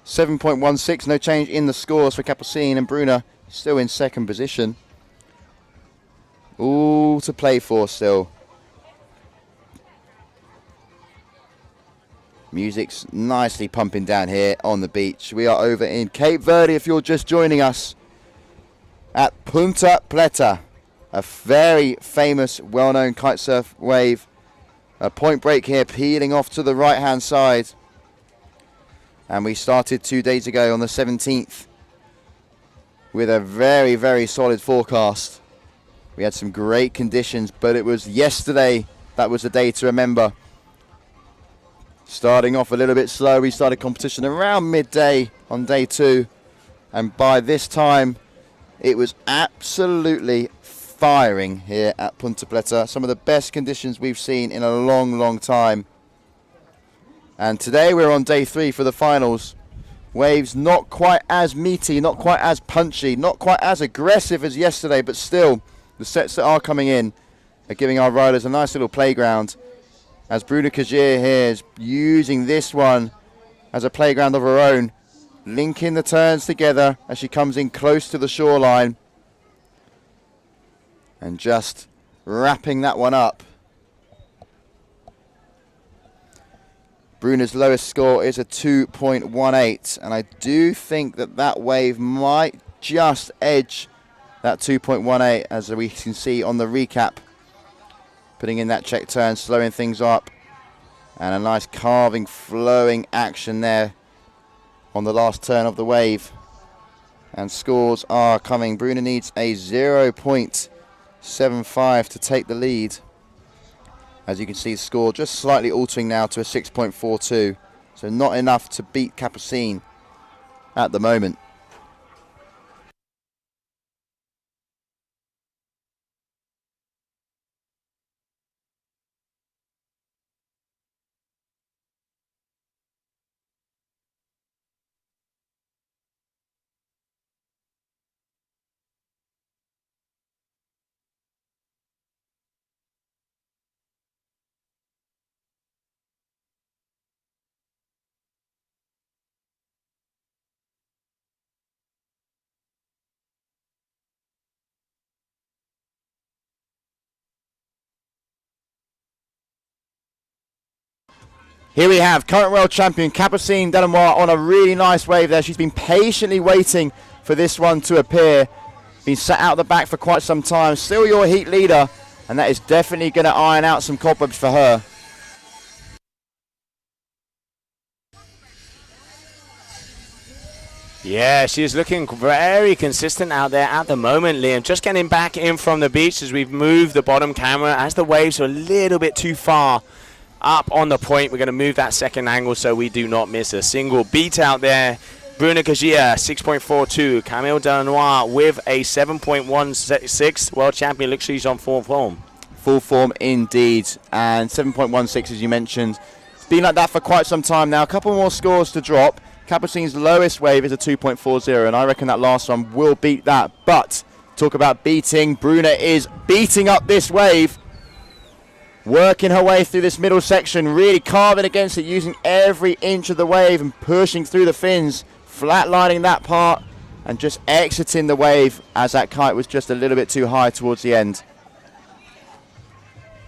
S10: 7.16, no change in the scores for Capucine, and Bruna still in second position. All to play for still. Music's nicely pumping down here on the beach. We are over in Cape Verde if you're just joining us at Ponta Preta. A very famous, well-known kitesurf wave. A point break here, peeling off to the right-hand side. And we started 2 days ago on the 17th with a very solid forecast. We had some great conditions, but it was yesterday that was the day to remember. Starting off a little bit slow, we started competition around midday on day 2. And by this time, it was absolutely firing here at Ponta Preta. Some of the best conditions we've seen in a long time. And today we're on day 3 for the finals. Waves not quite as meaty, not quite as punchy, not quite as aggressive as yesterday, but still the sets that are coming in are giving our riders a nice little playground. As Bruna Kajier here is using this one as a playground of her own, linking the turns together as she comes in close to the shoreline. And just wrapping that one up. Bruna's lowest score is a 2.18, and I do think that that wave might just edge that 2.18, as we can see on the recap. Putting in that check turn, slowing things up, and a nice carving, flowing action there on the last turn of the wave. And scores are coming. Bruna needs a 0.75 to take the lead. As you can see, the score just slightly altering now to a 6.42. So not enough to beat Capucine at the moment. Here we have current world champion Capucine Delanois on a really nice wave there. She's been patiently waiting for this one to appear. Been sat out the back for quite some time. Still your heat leader, and that is definitely going to iron out some cobwebs for her.
S1: Yeah, she's looking very consistent out there at the moment, Liam. Just getting back in from the beach as we've moved the bottom camera as the waves are a little bit too far up on the point. We're going to move that second angle so we do not miss a single beat out there. Bruna Kagia, 6.42. Camille Delanois with a 7.16. World champion looks like she's on full form.
S10: Full form indeed. And 7.16, as you mentioned. It's been like that for quite some time now. A couple more scores to drop. Capucine's lowest wave is a 2.40, and I reckon that last one will beat that. But talk about beating. Bruna is beating up this wave. Working her way through this middle section, really carving against it, using every inch of the wave and pushing through the fins. Flatlining that part and just exiting the wave as that kite was just a little bit too high towards the end.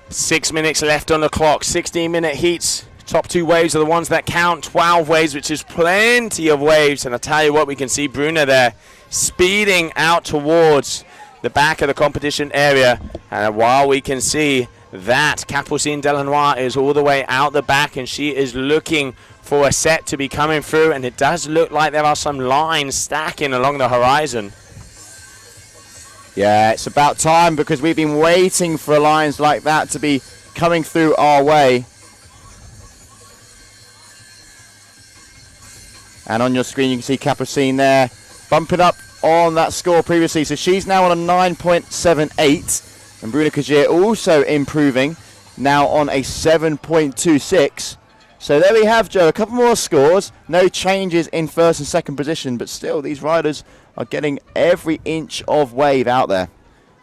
S1: 6 minutes left on the clock, 16-minute heats. Top two waves are the ones that count. 12 waves, which is plenty of waves. And I tell you what, we can see Bruna there speeding out towards the back of the competition area. And while we can see that Capucine Delanois is all the way out the back, and she is looking for a set to be coming through, and it does look like there are some lines stacking along the horizon.
S10: Yeah, it's about time, because we've been waiting for lines like that to be coming through our way. And on your screen you can see Capucine there bumping up on that score previously, so she's now on a 9.78, and Bruna Kagia also improving, now on a 7.26. So there we have, Joe, a couple more scores. No changes in first and second position, but still these riders are getting every inch of wave out there.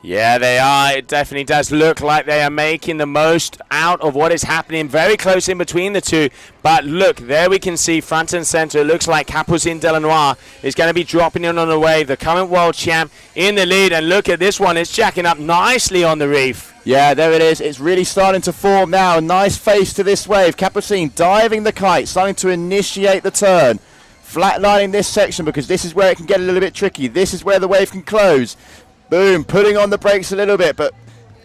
S1: Yeah, they are. It definitely does look like they are making the most out of what is happening. Very close in between the two. But look, there we can see front and center. It looks like Capucine Delanois is going to be dropping in on the wave. The current world champ in the lead. And look at this one. It's jacking up nicely on the reef.
S10: Yeah, there it is. It's really starting to form now. Nice face to this wave. Capucine diving the kite, starting to initiate the turn. Flatlining this section, because this is where it can get a little bit tricky. This is where the wave can close. Boom, putting on the brakes a little bit, but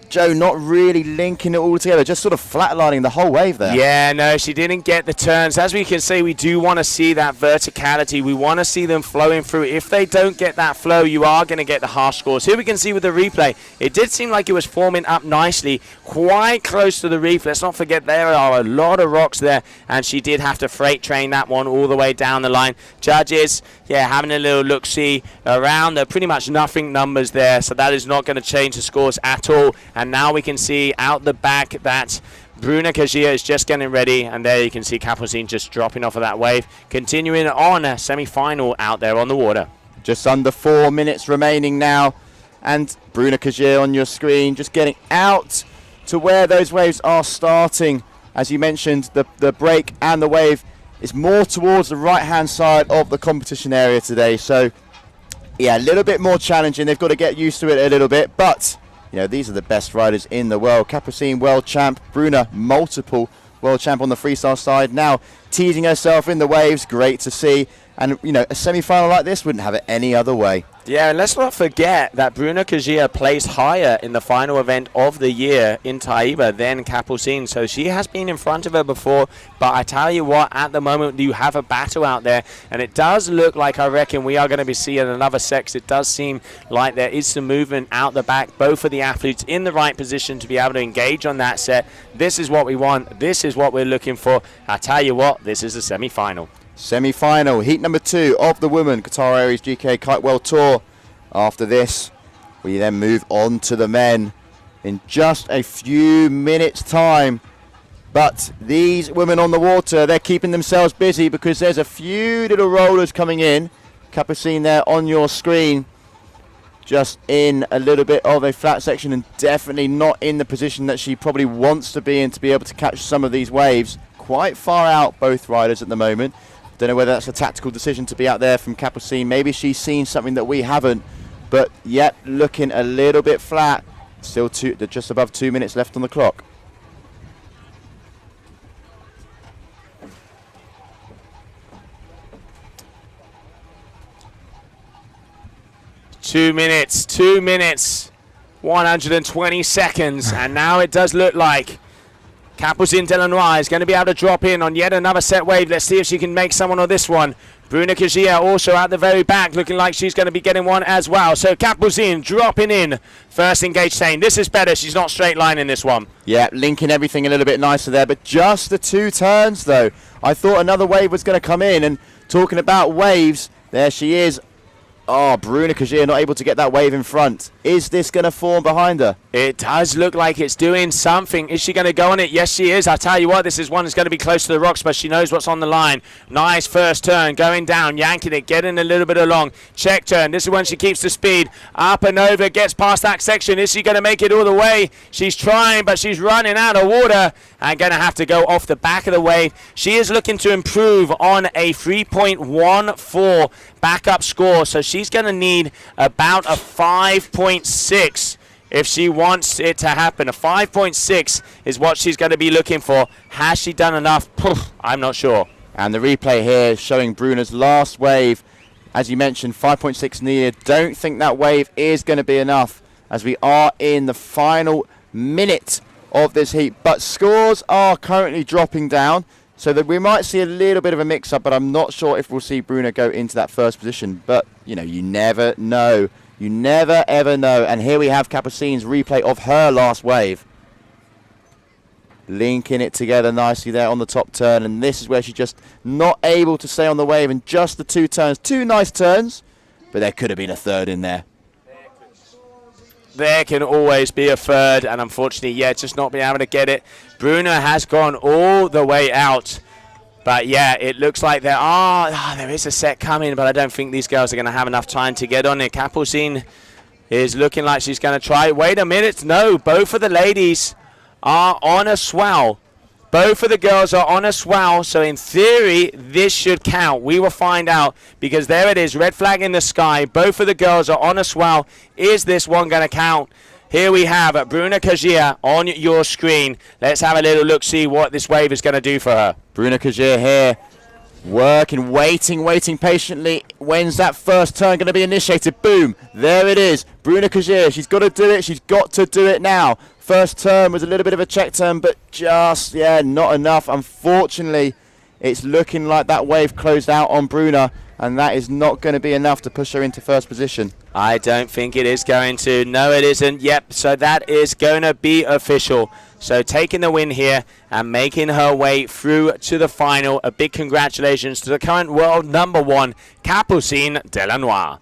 S10: Joe not really linking it all together, just sort of flatlining the whole wave there.
S1: Yeah, no, she didn't get the turns. As we can see, we do want to see that verticality. We want to see them flowing through. If they don't get that flow, you are going to get the harsh scores. Here we can see with the replay, it did seem like it was forming up nicely, quite close to the reef. Let's not forget there are a lot of rocks there, and she did have to freight train that one all the way down the line. Judges, yeah, having a little look-see around. There are pretty much nothing numbers there, so that is not going to change the scores at all. And now we can see out the back that Bruna Kagia is just getting ready, and there you can see Capucine just dropping off of that wave. Continuing on a semi-final out there on the water.
S10: Just under 4 minutes remaining now, and Bruna Kagia on your screen just getting out to where those waves are starting. As you mentioned, the break and the wave is more towards the right-hand side of the competition area today. So, yeah, a little bit more challenging. They've got to get used to it a little bit, but you know, these are the best riders in the world. Capucine, world champ. Bruna, multiple world champ on the freestyle side. Now teasing herself in the waves. Great to see. And, you know, a semi-final like this wouldn't have it any other way.
S1: Yeah, and let's not forget that Bruna Kagia placed higher in the final event of the year in Taiba than Capucine. So she has been in front of her before. But I tell you what, at the moment, you have a battle out there. And it does look like, I reckon, we are going to be seeing another sex. It does seem like there is some movement out the back. Both of the athletes in the right position to be able to engage on that set. This is what we want. This is what we're looking for. I tell you what, this is the semi-final.
S10: Semi-final, heat number 2 of the women Qatar Airways GKA Kite World Tour. After this, we then move on to the men in just a few minutes' time. But these women on the water, they're keeping themselves busy because there's a few little rollers coming in. Capucine there on your screen, just in a little bit of a flat section and definitely not in the position that she probably wants to be in to be able to catch some of these waves. Quite far out, both riders at the moment. Don't know whether that's a tactical decision to be out there from Capucine. Maybe she's seen something that we haven't. But yet looking a little bit flat. Still just above 2 minutes left on the clock.
S1: 2 minutes, 120 seconds, and now it does look like Capucine Delanois is going to be able to drop in on yet another set wave. Let's see if she can make someone on this one. Bruna Kajia also at the very back, looking like she's going to be getting one as well. So Capucine dropping in. First engage saying, this is better. She's not straight line in this one.
S10: Yeah, linking everything a little bit nicer there, but just the 2 turns, though. I thought another wave was going to come in, and talking about waves, there she is. Oh, Bruna Kajia not able to get that wave in front. Is this going to form behind her?
S1: It does look like it's doing something. Is she going to go on it? Yes, she is. I tell you what, this is one that's going to be close to the rocks, but she knows what's on the line. Nice first turn, going down, yanking it, getting a little bit along. Check turn. This is when she keeps the speed. Up and over, gets past that section. Is she going to make it all the way? She's trying, but she's running out of water and going to have to go off the back of the wave. She is looking to improve on a 3.14 backup score, so she's going to need about a 5.6 if she wants it to happen. A 5.6 is what she's going to be looking for. Has she done enough? I'm not sure.
S10: And the replay here showing Bruna's last wave. As you mentioned, 5.6 needed. Don't think that wave is going to be enough as we are in the final minute of this heat. But scores are currently dropping down, so that we might see a little bit of a mix-up, but I'm not sure if we'll see Bruna go into that first position. But, you know, you never know. You never, ever know. And here we have Capucine's replay of her last wave. Linking it together nicely there on the top turn. And this is where she's just not able to stay on the wave in just the 2 turns. 2 nice turns, but there could have been a third in there.
S1: There can always be a third, and unfortunately, yeah, just not being able to get it. Bruna has gone all the way out. But yeah, it looks like there is a set coming, but I don't think these girls are going to have enough time to get on it. Capucine is looking like she's going to try. Wait a minute. No, both of the ladies are on a swell. Both of the girls are on a swell, so in theory, this should count. We will find out, because there it is, red flag in the sky. Both of the girls are on a swell. Is this one going to count? Here we have Bruna Kajia on your screen. Let's have a little look, see what this wave is going to do for her.
S10: Bruna Kajia here, working, waiting patiently. When's that first turn going to be initiated? Boom, there it is. Bruna Kajia, she's got to do it. She's got to do it now. First turn was a little bit of a check turn, but just, not enough. Unfortunately, it's looking like that wave closed out on Bruna, and that is not going to be enough to push her into first position.
S1: I don't think it is going to. No, it isn't. Yep, so that is going to be official. So taking the win here and making her way through to the final. A big congratulations to the current world #1, Capucine Delanois.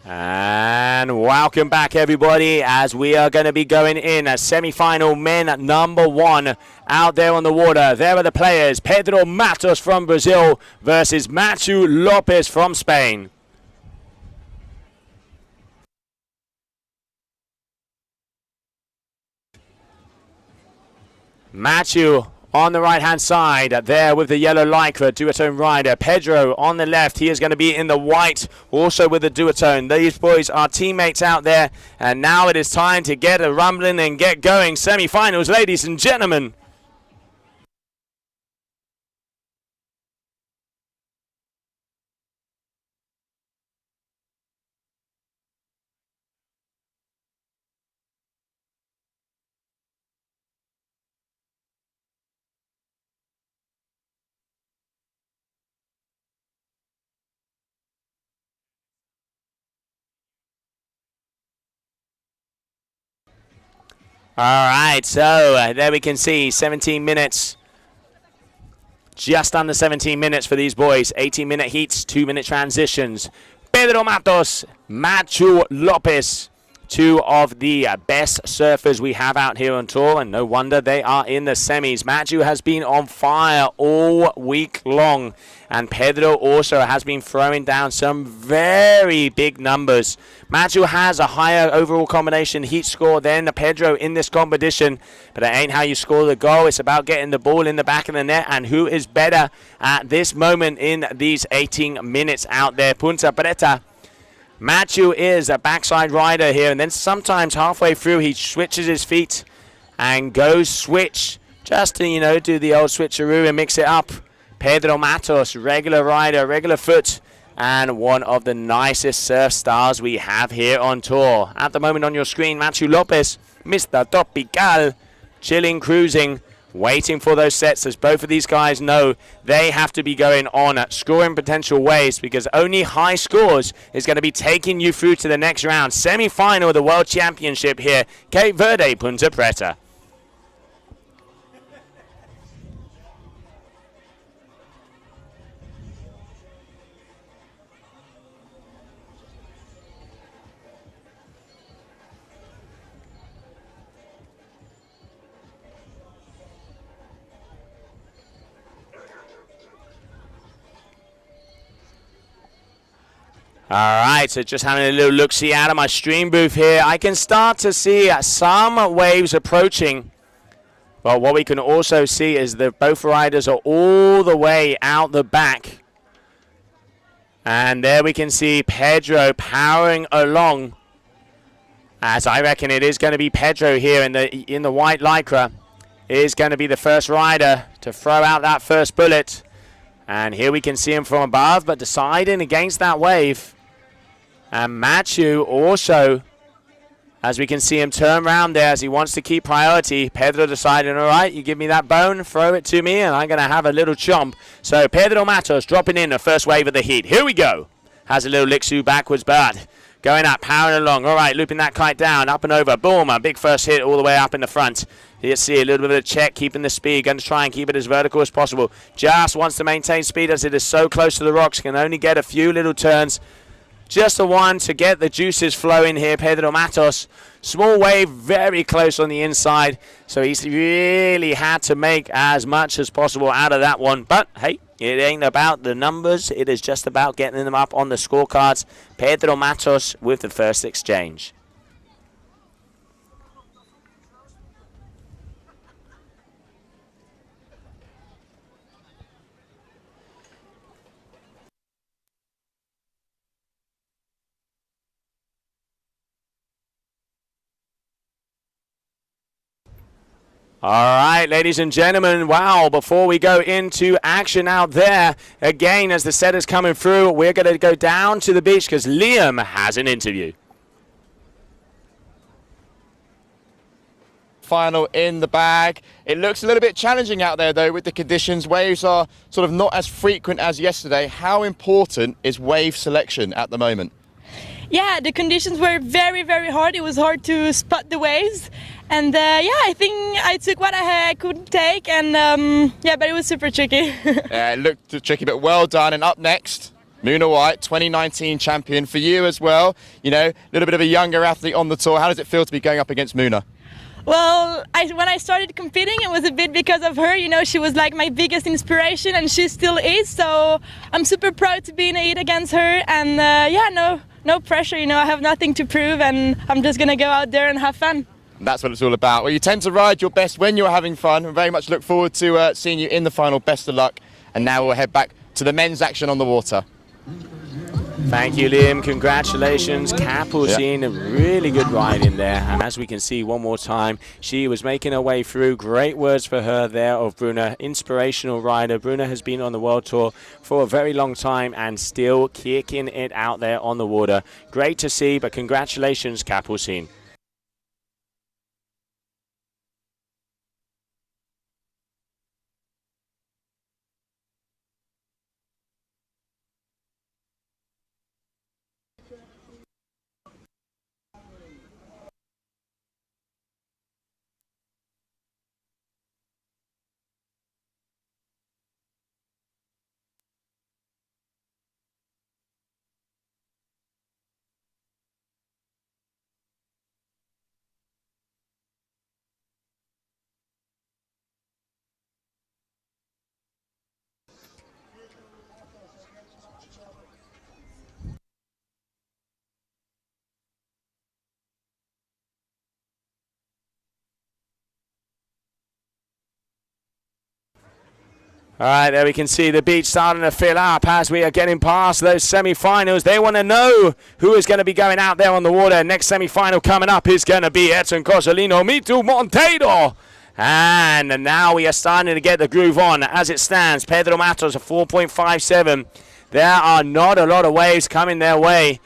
S1: And welcome back, everybody, as we are going to be going in a semi-final men #1 out there on the water. There are the players, Pedro Matos from Brazil versus Matthew Lopez from Spain. Matthew on the right-hand side, there with the yellow lycra, duotone rider. Pedro on the left, he is going to be in the white, also with the duotone. These boys are teammates out there, and now it is time to get a rumbling and get going. Semi-finals, ladies and gentlemen. All right, so there we can see 17 minutes. Just under 17 minutes for these boys. 18-minute heats, 2-minute transitions. Pedro Matos, Machu Lopez, two of the best surfers we have out here on tour, and no wonder they are in the semis. Machu has been on fire all week long, and Pedro also has been throwing down some very big numbers. Machu has a higher overall combination heat score than Pedro in this competition, but it ain't how you score the goal. It's about getting the ball in the back of the net, and who is better at this moment in these 18 minutes out there. Punta Preta. Machu is a backside rider here, and then sometimes halfway through he switches his feet and goes switch just to, you know, do the old switcheroo and mix it up. Pedro Matos, regular rider, regular foot, and one of the nicest surf stars we have here on tour. At the moment on your screen, Machu Lopez, Mr. Tropical, chilling, cruising, waiting for those sets, as both of these guys know they have to be going on at scoring potential waves, because only high scores is going to be taking you through to the next round. Semi-final of the World Championship here, Cape Verde, Ponta Preta. All right, so just having a little look-see out of my stream booth here. I can start to see some waves approaching. But what we can also see is that both riders are all the way out the back. And there we can see Pedro powering along. As I reckon it is going to be Pedro here in the white lycra. Is going to be the first rider to throw out that first bullet. And here we can see him from above, but deciding against that wave. And Machu also, as we can see him turn around there as he wants to keep priority. Pedro deciding, all right, you give me that bone, throw it to me, and I'm going to have a little chomp. So Pedro Matos dropping in the first wave of the heat. Here we go. Has a little lick-soo backwards, but going up, powering along. All right, looping that kite down, up and over. Boom, a big first hit all the way up in the front. You see a little bit of a check, keeping the speed. Going to try and keep it as vertical as possible. Just wants to maintain speed as it is so close to the rocks. Can only get a few little turns. Just the one to get the juices flowing here, Pedro Matos. Small wave, very close on the inside. So he's really had to make as much as possible out of that one. But, hey, it ain't about the numbers. It is just about getting them up on the scorecards. Pedro Matos with the first exchange. All right, ladies and gentlemen, wow, before we go into action out there, again, as the set is coming through, we're going to go down to the beach because Liam has an interview.
S10: Final in the bag. It looks a little bit challenging out there, though, with the conditions. Waves are sort of not as frequent as yesterday. How important is wave selection at the moment?
S5: Yeah, the conditions were very, very hard. It was hard to spot the waves. And yeah, I think I took what I could take, and yeah, but it was super tricky.
S10: Yeah, it looked tricky, but well done. And up next, Muna White, 2019 champion for you as well. You know, a little bit of a younger athlete on the tour. How does it feel to be going up against Muna?
S5: Well, when I started competing, it was a bit because of her. You know, she was like my biggest inspiration, and she still is. So I'm super proud to be in a heat against her. And yeah, no pressure. You know, I have nothing to prove, and I'm just gonna go out there and have fun.
S10: And that's what it's all about. Well, you tend to ride your best when you're having fun. I very much look forward to seeing you in the final. Best of luck. And now we'll head back to the men's action on the water.
S1: Thank you, Liam. Congratulations. Capucine, a really good ride in there. And as we can see one more time, she was making her way through. Great words for her there of Bruna. Inspirational rider. Bruna has been on the World Tour for a very long time and still kicking it out there on the water. Great to see, but congratulations, Capucine. All right, there we can see the beach starting to fill up as we are getting past those semi-finals. They want to know who is going to be going out there on the water. Next semi-final coming up is going to be Edson Cosolino, Mitu Monteiro. And now we are starting to get the groove on. As it stands, Pedro Matos, a 4.57. There are not a lot of waves coming their way.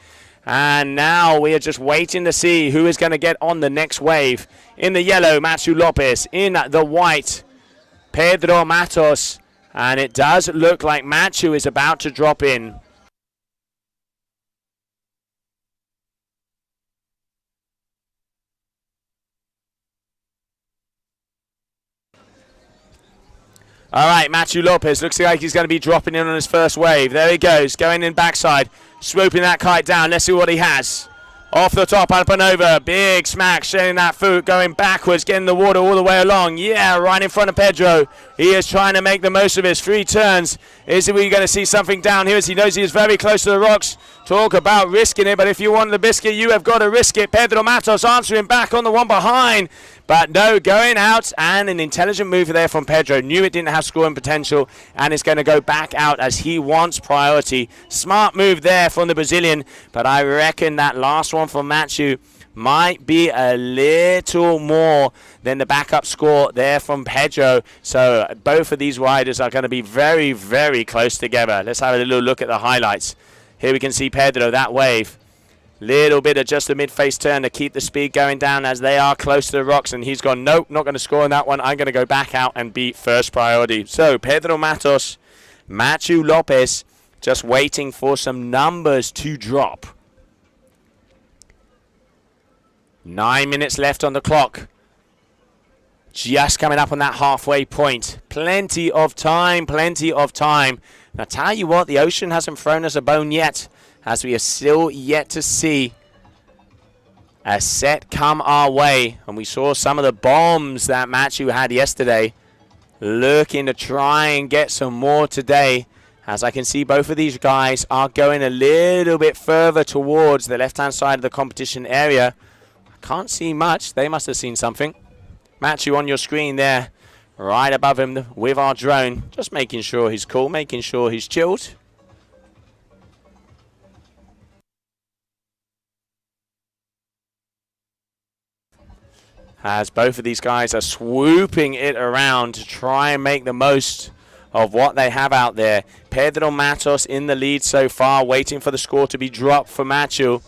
S1: And now we are just waiting to see who is going to get on the next wave. In the yellow, Matthew Lopez. In the white, Pedro Matos. And it does look like Matthew is about to drop in. All right, Matthew Lopez looks like he's going to be dropping in on his first wave. There he goes, going in backside, swooping that kite down. Let's see what he has. Off the top, up and over. Big smack, shedding that foot, going backwards, getting the water all the way along. Yeah, right in front of Pedro. He is trying to make the most of his 3 turns. Is we going to see something down here as he knows he is very close to the rocks? Talk about risking it, but if you want the biscuit, you have got to risk it. Pedro Matos answering back on the one behind. But no, going out, and an intelligent move there from Pedro. Knew it didn't have scoring potential, and is going to go back out as he wants priority. Smart move there from the Brazilian, but I reckon that last one from Matthew might be a little more than the backup score there from Pedro. So both of these riders are going to be very, very close together. Let's have a little look at the highlights. Here we can see Pedro, that wave. Little bit of just a mid-face turn to keep the speed going down as they are close to the rocks, and he's gone, nope, not going to score on that one. I'm going to go back out and be first priority. So Pedro Matos, Matthew Lopez, just waiting for some numbers to drop. 9 minutes left on the clock. Just coming up on that halfway point. Plenty of time, plenty of time. Now, tell you what, the ocean hasn't thrown us a bone yet, as we are still yet to see a set come our way. And we saw some of the bombs that Matthew had yesterday, looking to try and get some more today. As I can see, both of these guys are going a little bit further towards the left-hand side of the competition area. I can't see much. They must have seen something. Matthew on your screen there, right above him with our drone. Just making sure he's cool, making sure he's chilled. As both of these guys are swooping it around to try and make the most of what they have out there. Pedro Matos in the lead so far, waiting for the score to be dropped for Matthew.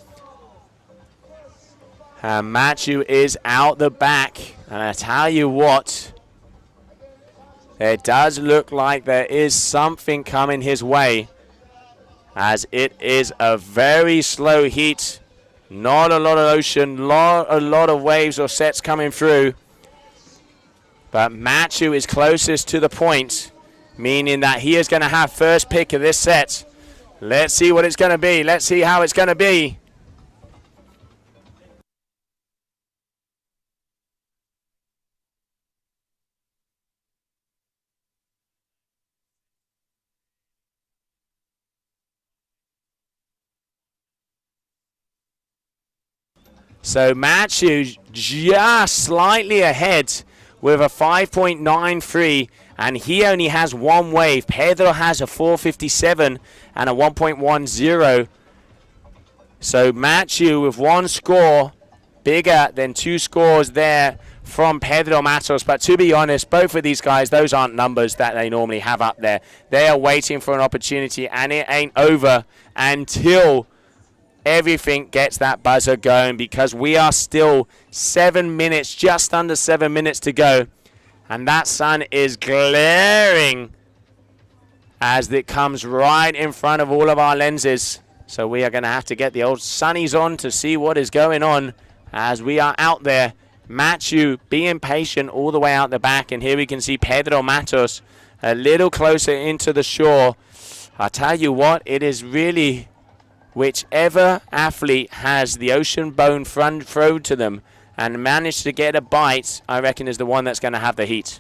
S1: And Matthew is out the back. And I tell you what, it does look like there is something coming his way, as it is a very slow heat. Not a lot of ocean, a lot of waves or sets coming through. But Matthew is closest to the point, meaning that he is going to have first pick of this set. Let's see what it's going to be. Let's see how it's going to be. So Matthew just slightly ahead with a 5.93, and he only has one wave. Pedro has a 4.57 and a 1.10. So Matthew with one score bigger than two scores there from Pedro Matos. But to be honest, both of these guys, those aren't numbers that they normally have up there. They are waiting for an opportunity, and it ain't over until everything gets that buzzer going, because we are still 7 minutes, just under 7 minutes to go. And that sun is glaring as it comes right in front of all of our lenses. So we are going to have to get the old sunnies on to see what is going on as we are out there. Matthew being patient all the way out the back. And here we can see Pedro Matos a little closer into the shore. I tell you what, it is really whichever athlete has the ocean bone front thrown to them and managed to get a bite, I reckon is the one that's going to have the heat.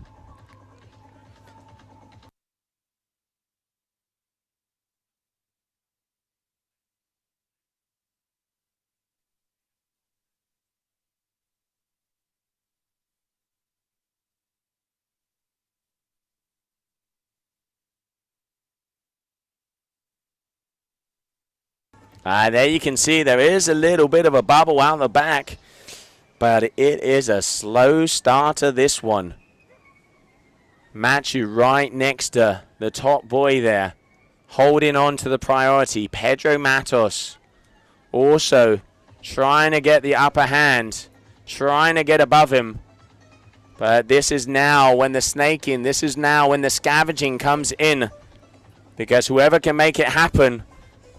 S1: There you can see there is a little bit of a bubble out the back, but it is a slow starter, this one. Matthew right next to the top boy there, holding on to the priority. Pedro Matos also trying to get the upper hand, trying to get above him. But this is now when the snaking, this is now when the scavenging comes in, because whoever can make it happen,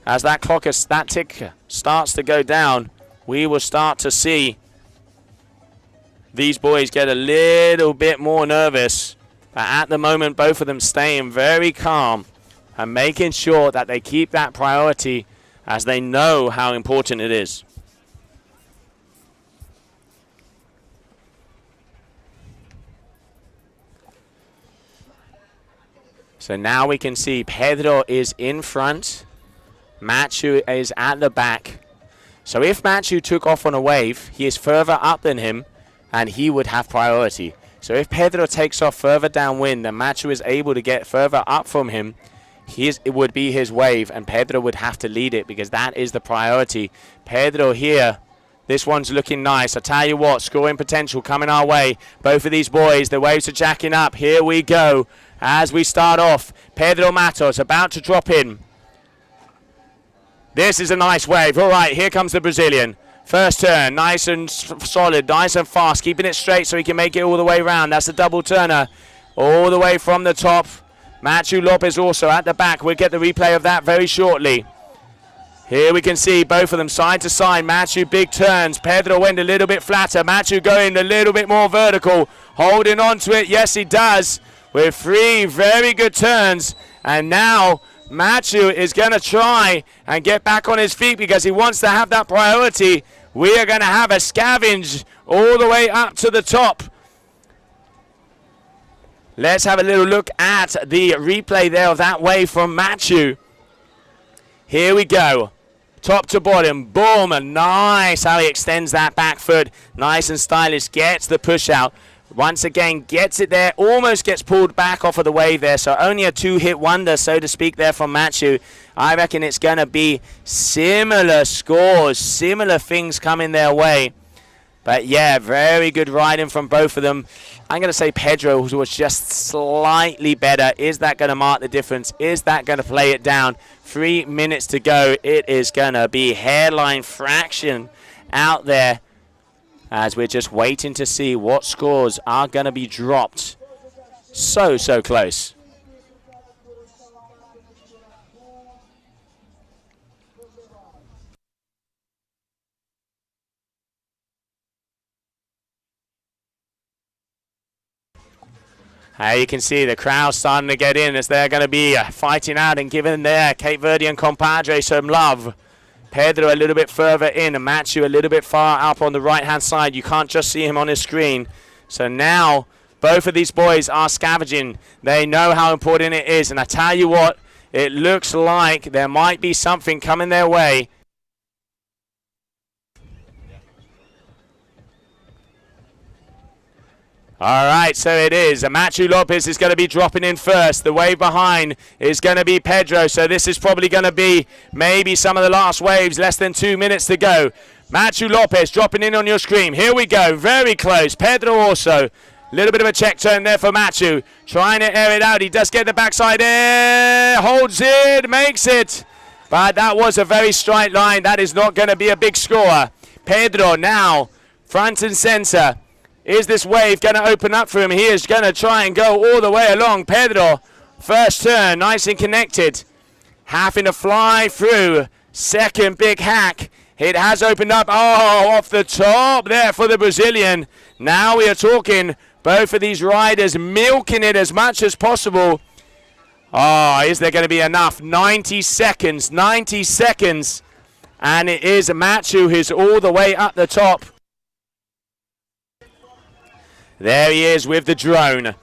S1: as that clock, that tick starts to go down, we will start to see these boys get a little bit more nervous. But at the moment, both of them staying very calm and making sure that they keep that priority, as they know how important it is. So now we can see Pedro is in front. Matthew is at the back. So if Matthew took off on a wave, he is further up than him, and he would have priority. So if Pedro takes off further downwind and Matthew is able to get further up from him, it would be his wave, and Pedro would have to lead it, because that is the priority. Pedro here, this one's looking nice. I tell you what, scoring potential coming our way. Both of these boys, the waves are jacking up. Here we go as we start off. Pedro Matos about to drop in. This is a nice wave. All right, here comes the Brazilian. First turn, nice and solid, nice and fast, keeping it straight so he can make it all the way around. That's a double turner all the way from the top. Matthew Lopez also at the back. We'll get the replay of that very shortly. Here we can see both of them side to side. Matthew big turns. Pedro went a little bit flatter. Matthew going a little bit more vertical. Holding on to it. Yes, he does. With 3 very good turns. And now Matthew is going to try and get back on his feet, because he wants to have that priority. We are going to have a scavenge all the way up to the top. Let's have a little look at the replay there of that wave from Matthew. Here we go. Top to bottom. Boom. And nice how he extends that back foot. Nice and stylish. Gets the push out. Once again, gets it there, almost gets pulled back off of the wave there. So only a 2-hit wonder, so to speak, there from Matthew. I reckon it's going to be similar scores, similar things coming their way. But yeah, very good riding from both of them. I'm going to say Pedro was just slightly better. Is that going to mark the difference? Is that going to play it down? 3 minutes to go. It is going to be hairline fraction out there, as we're just waiting to see what scores are going to be dropped. So close. You can see the crowd starting to get in, as they're going to be fighting out and giving their Cape Verdean compadre some love. Pedro a little bit further in, and Matthew a little bit far up on the right-hand side. You can't just see him on his screen. So now both of these boys are scavenging. They know how important it is, and I tell you what, it looks like there might be something coming their way. All right, so it is. Machu Lopez is going to be dropping in first. The wave behind is going to be Pedro. So this is probably going to be maybe some of the last waves. Less than 2 minutes to go. Machu Lopez dropping in on your screen. Here we go. Very close. Pedro also. Little bit of a check turn there for Machu. Trying to air it out. He does get the backside air. Holds it. Makes it. But that was a very straight line. That is not going to be a big score. Pedro now front and center. Is this wave going to open up for him? He is going to try and go all the way along. Pedro, first turn, nice and connected. Having to fly through. Second big hack. It has opened up. Oh, off the top there for the Brazilian. Now we are talking both of these riders milking it as much as possible. Oh, is there going to be enough? 90 seconds. 90 seconds. And it is Machu who's all the way up the top. There he is with the drone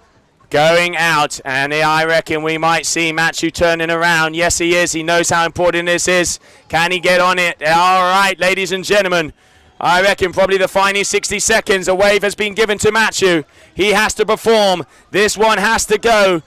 S1: going out, and I reckon we might see Machu turning around. Yes, he is. He knows how important this is. Can he get on it? All right, ladies and gentlemen. I reckon probably the final 60 seconds. A wave has been given to Machu. He has to perform. This one has to go.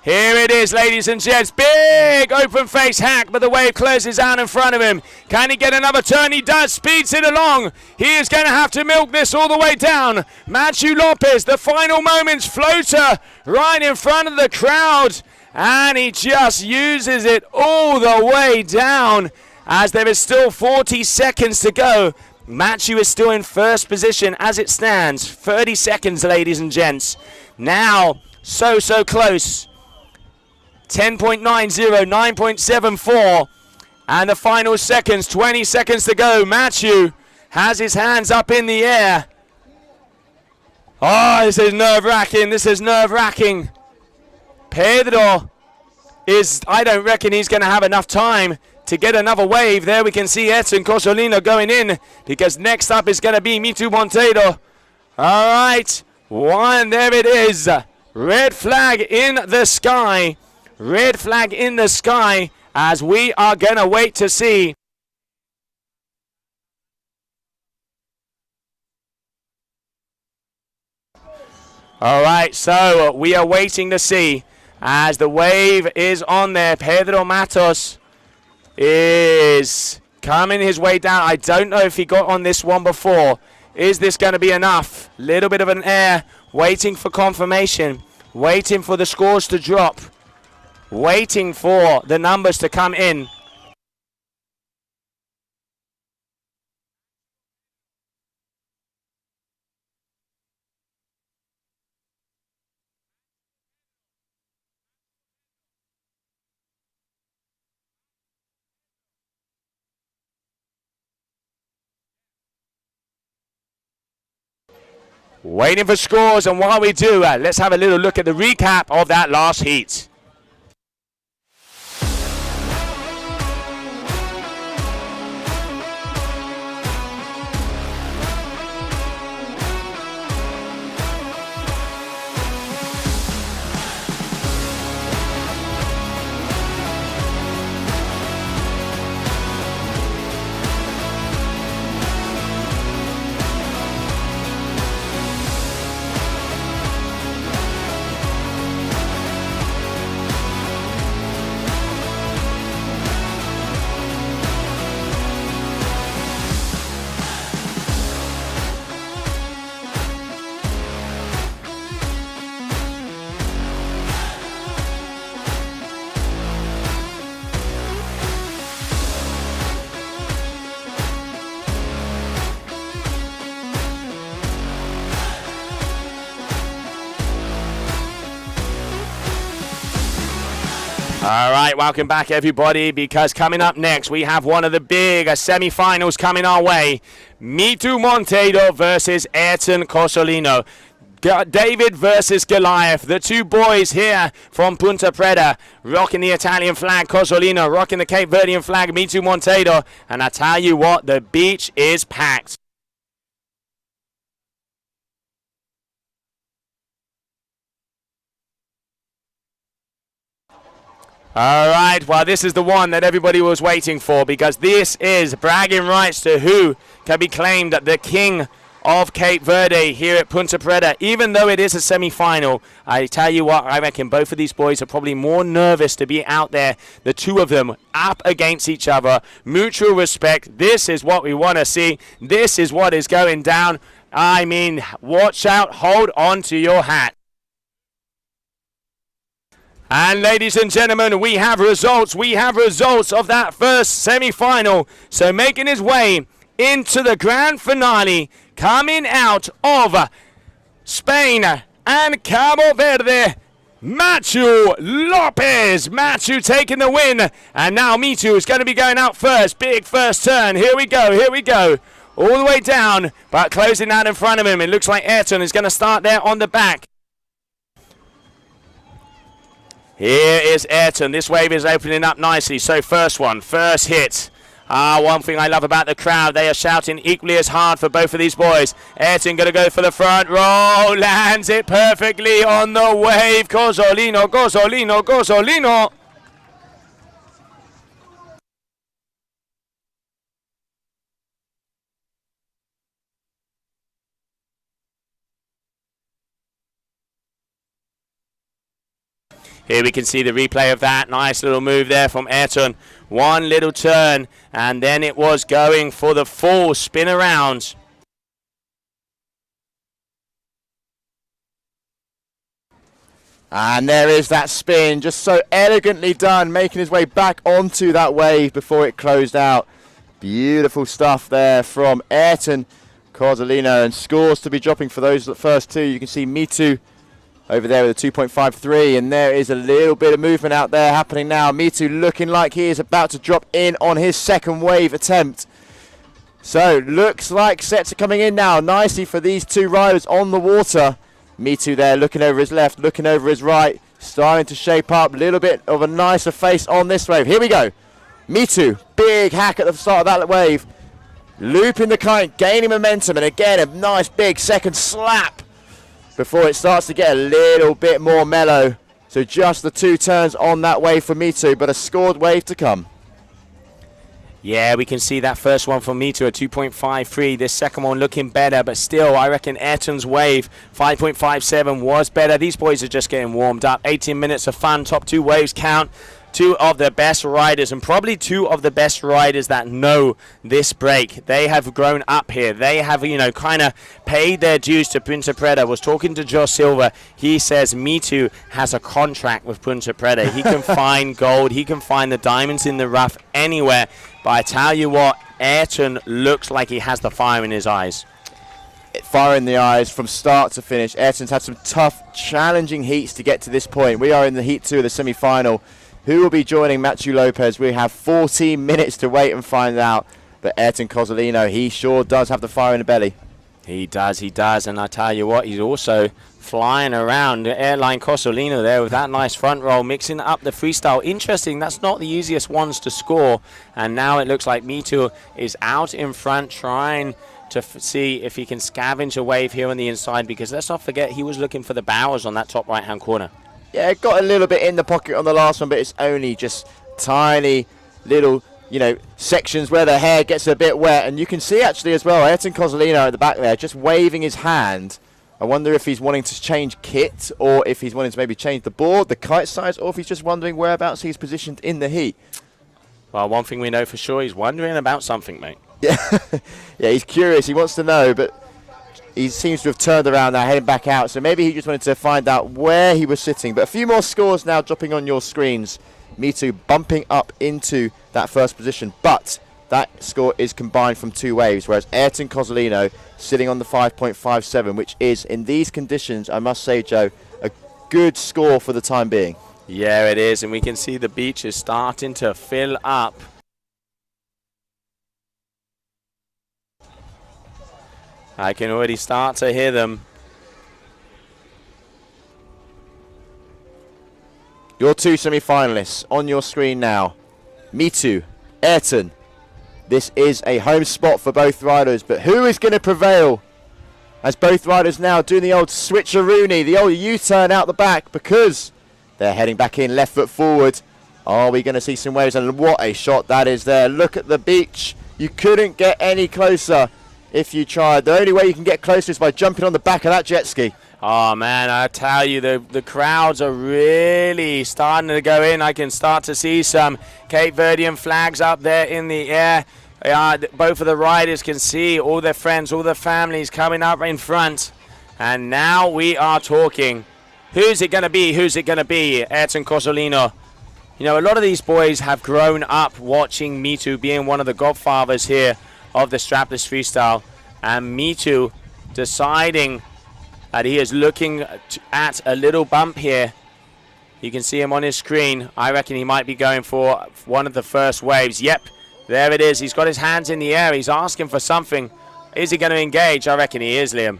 S1: Here it is, ladies and gents. Big open face hack, but the wave closes out in front of him. Can he get another turn? He does. Speeds it along. He is going to have to milk this all the way down. Machu Lopez, the final moments floater right in front of the crowd. And he just uses it all the way down as there is still 40 seconds to go. Machu is still in first position as it stands. 30 seconds, ladies and gents. Now, so close. 10.90, 9.74, and the final seconds, 20 seconds to go. Machu has his hands up in the air. Oh, this is nerve-wracking, this is nerve-wracking. Pedro is, I don't reckon he's going to have enough time to get another wave. There we can see Edson Cosolino going in, because next up is going to be Mitu Monteiro. All right, one, there it is. Red flag in the sky. Red flag in the sky as we are going to wait to see. All right, so we are waiting to see as the wave is on there. Pedro Matos is coming his way down. I don't know if he got on this one before. Is this going to be enough? Little bit of an air, waiting for confirmation, waiting for the scores to drop. Waiting for the numbers to come in. Waiting for scores, and while we do, let's have a little look at the recap of that last heat. All right, welcome back, everybody, because coming up next, we have one of the big semi-finals coming our way. Mitu Monteiro versus Ayrton Cosolino. David versus Goliath, the two boys here from Ponta Preta, rocking the Italian flag. Cosolino rocking the Cape Verdean flag, Mitu Monteiro. And I tell you what, the beach is packed. All right, well, this is the one that everybody was waiting for, because this is bragging rights to who can be claimed the king of Cape Verde here at Punta Preta. Even though it is a semi-final, I tell you what, I reckon both of these boys are probably more nervous to be out there, the two of them up against each other. Mutual respect. This is what we want to see. This is what is going down. I mean, watch out, hold on to your hat. And ladies and gentlemen, we have results. We have results of that first semi-final. So making his way into the grand finale, coming out of Spain and Cabo Verde, Machu Lopez. Machu taking the win. And now Mitu is going to be going out first. Big first turn. Here we go. Here we go. All the way down, but closing out in front of him. It looks like Ayrton is going to start there on the back. Here is Ayrton. This wave is opening up nicely. So first one, first hit. One thing I love about the crowd, they are shouting equally as hard for both of these boys. Ayrton going to go for the front row, lands it perfectly on the wave. Cosolino, Cosolino, Cosolino. Here we can see the replay of that. Nice little move there from Ayrton. One little turn, and then it was going for the full spin around.
S10: And there is that spin, just so elegantly done, making his way back onto that wave before it closed out. Beautiful stuff there from Ayrton Cosolino, and scores to be dropping for those first two. You can see Mitu over there with a 2.53, and there is a little bit of movement out there happening now. Mitu looking like he is about to drop in on his second wave attempt. So, looks like sets are coming in now nicely for these two riders on the water. Mitu there looking over his left, looking over his right, starting to shape up. A little bit of a nicer face on this wave. Here we go. Mitu, big hack at the start of that wave. Looping the kite, gaining momentum, and again a nice big second slap before it starts to get a little bit more mellow. So just the two turns on that wave for Mitu, but a scored wave to come.
S1: Yeah, we can see that first one from Mitu at 2.53. This second one looking better, but still, I reckon Ayrton's wave, 5.57, was better. These boys are just getting warmed up. 18 minutes of fun, top two waves count. Two of the best riders, and probably two of the best riders that know this break. They have grown up here. They have, kind of paid their dues to Punta Preta. Was talking to Joe Silva. He says Mitu has a contract with Punta Preta. He can find gold. He can find the diamonds in the rough anywhere. But I tell you what, Ayrton looks like he has the fire in his eyes.
S10: Fire in the eyes from start to finish. Ayrton's had some tough, challenging heats to get to this point. We are in the heat 2 of the semi-final. Who will be joining Machu Lopez? We have 14 minutes to wait and find out. But Ayrton Cosolino, he sure does have the fire in the belly.
S1: He does. And I tell you what, he's also flying around. Airline Cosolino there with that nice front roll, mixing up the freestyle. Interesting, that's not the easiest ones to score. And now it looks like Mitu is out in front trying to see if he can scavenge a wave here on the inside, because let's not forget he was looking for the bowers on that top right-hand corner.
S10: Yeah, it got a little bit in the pocket on the last one, but it's only just tiny little, sections where the hair gets a bit wet. And you can see actually as well, Ayrton Cosolino at the back there, just waving his hand. I wonder if he's wanting to change kit, or if he's wanting to maybe change the board, the kite size, or if he's just wondering whereabouts he's positioned in the heat.
S1: Well, one thing we know for sure, he's wondering about something, mate.
S10: Yeah, yeah, he's curious, he wants to know, but he seems to have turned around now, heading back out. So maybe he just wanted to find out where he was sitting. But a few more scores now dropping on your screens. Mitu bumping up into that first position. But that score is combined from two waves, whereas Ayrton Cosolino sitting on the 5.57, which is, in these conditions, I must say, Joe, a good score for the time being.
S1: Yeah, it is. And we can see the beach is starting to fill up. I can already start to hear them.
S10: Your two semi-finalists on your screen now. Mitu, Ayrton. This is a home spot for both riders, but who is going to prevail? As both riders now doing the old switcheroony, the old U-turn out the back, because they're heading back in, left foot forward. Are we going to see some waves? And what a shot that is there. Look at the beach. You couldn't get any closer if you try. The only way you can get closer is by jumping on the back of that jet ski.
S1: Oh man, I tell you, the crowds are really starting to go in. I can start to see some Cape Verdean flags up there in the air. Both of the riders can see all their friends, all their families coming up in front. And now we are talking. Who's it going to be? Who's it going to be? Ayrton Cosolino. You know, a lot of these boys have grown up watching Mitu being one of the godfathers here of the strapless freestyle. And Mitu deciding that he is looking at a little bump here. You can see him on his screen. I reckon he might be going for one of the first waves. Yep, there it is. He's got his hands in the air. He's asking for something. Is he going to engage? I reckon he is, Liam.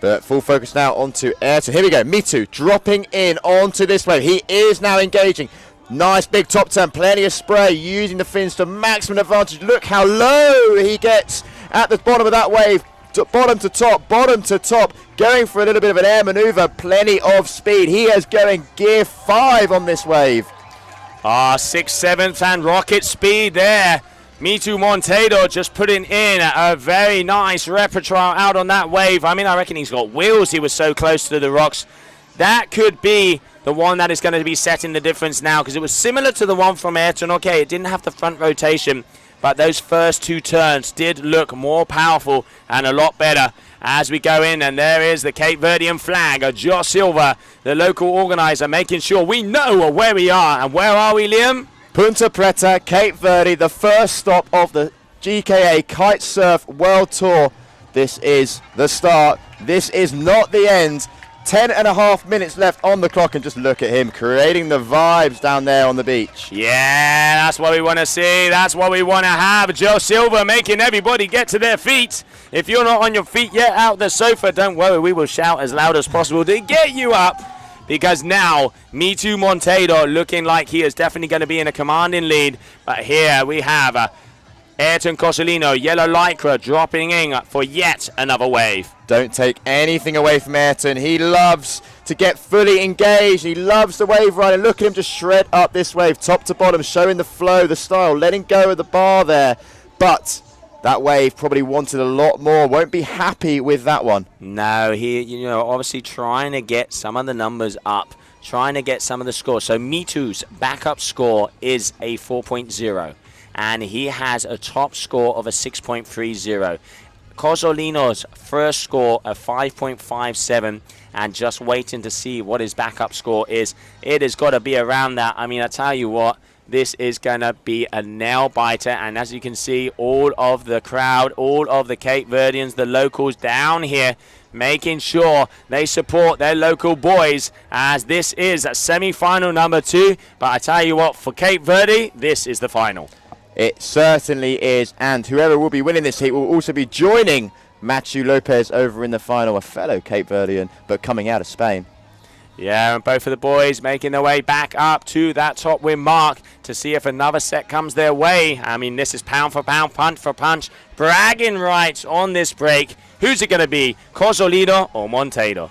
S10: But full focus now onto Ayrton. Here we go. Mitu dropping in onto this wave. He is now engaging. Nice big top turn. Plenty of spray. Using the fins to maximum advantage. Look how low he gets at the bottom of that wave. Bottom to top, bottom to top, going for a little bit of an air maneuver, plenty of speed. He is going gear 5 on this wave.
S1: 6th, 7th and rocket speed there. Mitu Monteiro just putting in a very nice repertoire out on that wave. I mean, I reckon he's got wheels. He was so close to the rocks. That could be the one that is going to be setting the difference now, because it was similar to the one from Ayrton. Okay, it didn't have the front rotation, but those first 2 turns did look more powerful and a lot better as we go in. And there is the Cape Verdean flag. Josh Silva, the local organizer, making sure we know where we are. And where are we, Liam?
S10: Ponta Preta, Cape Verde, the first stop of the GKA Kite-Surf World Tour. This is the start. This is not the end. 10.5 minutes left on the clock, and just look at him creating the vibes down there on the beach.
S1: Yeah, that's what we want to see. That's what we want to have. Joe Silva making everybody get to their feet. If you're not on your feet yet out the sofa, don't worry. We will shout as loud as possible to get you up, because now Mitu Monteiro looking like he is definitely going to be in a commanding lead. But here we have Ayrton Cosolino, yellow lycra, dropping in for yet another wave.
S10: Don't take anything away from Ayrton. He loves to get fully engaged. He loves the wave ride. And look at him just shred up this wave, top to bottom, showing the flow, the style, letting go of the bar there. But that wave probably wanted a lot more. Won't be happy with that one.
S1: No, he, obviously trying to get some of the numbers up, trying to get some of the scores. So Mitu's backup score is a 4.0. And he has a top score of a 6.30. Cosolino's first score of 5.57, and just waiting to see what his backup score is. It has got to be around that. I mean, I tell you what, this is going to be a nail biter. And as you can see, all of the crowd, all of the Cape Verdeans, the locals down here, making sure they support their local boys, as this is a semi-final number 2. But I tell you what, for Cape Verde, this is the final.
S10: It certainly is, and whoever will be winning this heat will also be joining Matthew Lopez over in the final, a fellow Cape Verdean, but coming out of Spain.
S1: Yeah, and both of the boys making their way back up to that top win mark to see if another set comes their way. I mean, this is pound for pound, punch for punch, bragging rights on this break. Who's it going to be, Cosolino or Monteiro?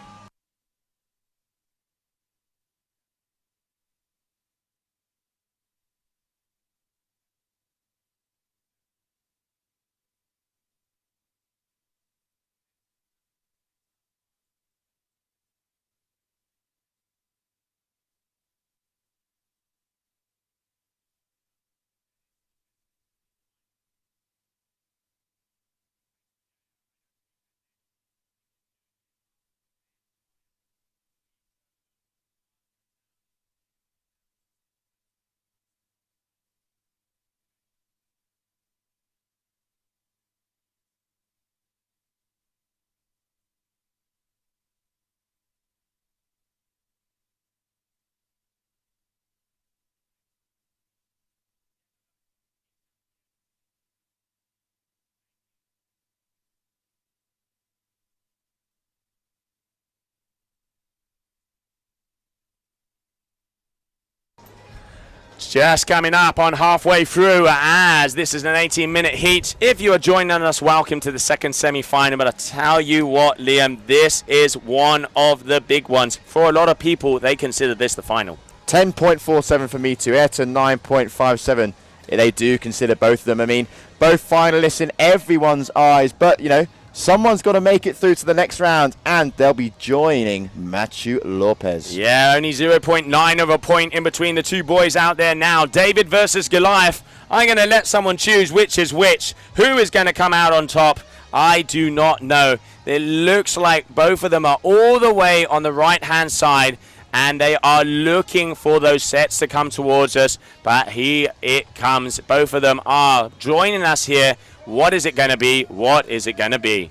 S1: Just coming up on halfway through, as this is an 18-minute heat. If you are joining us, welcome to the second semi-final. But I tell you what, Liam, this is one of the big ones. For a lot of people, they consider this the final.
S10: 10.47 for Mitu, Ayrton 9.57. They do consider both of them. I mean, both finalists in everyone's eyes. But, you know, someone's got to make it through to the next round, and they'll be joining Matthew Lopez.
S1: Yeah, only 0.9 of a point in between the two boys out there now. David versus Goliath. I'm going to let someone choose which is which. Who is going to come out on top? I do not know. It looks like both of them are all the way on the right-hand side, and they are looking for those sets to come towards us. But here it comes. Both of them are joining us here. What is it going to be? What is it going to be?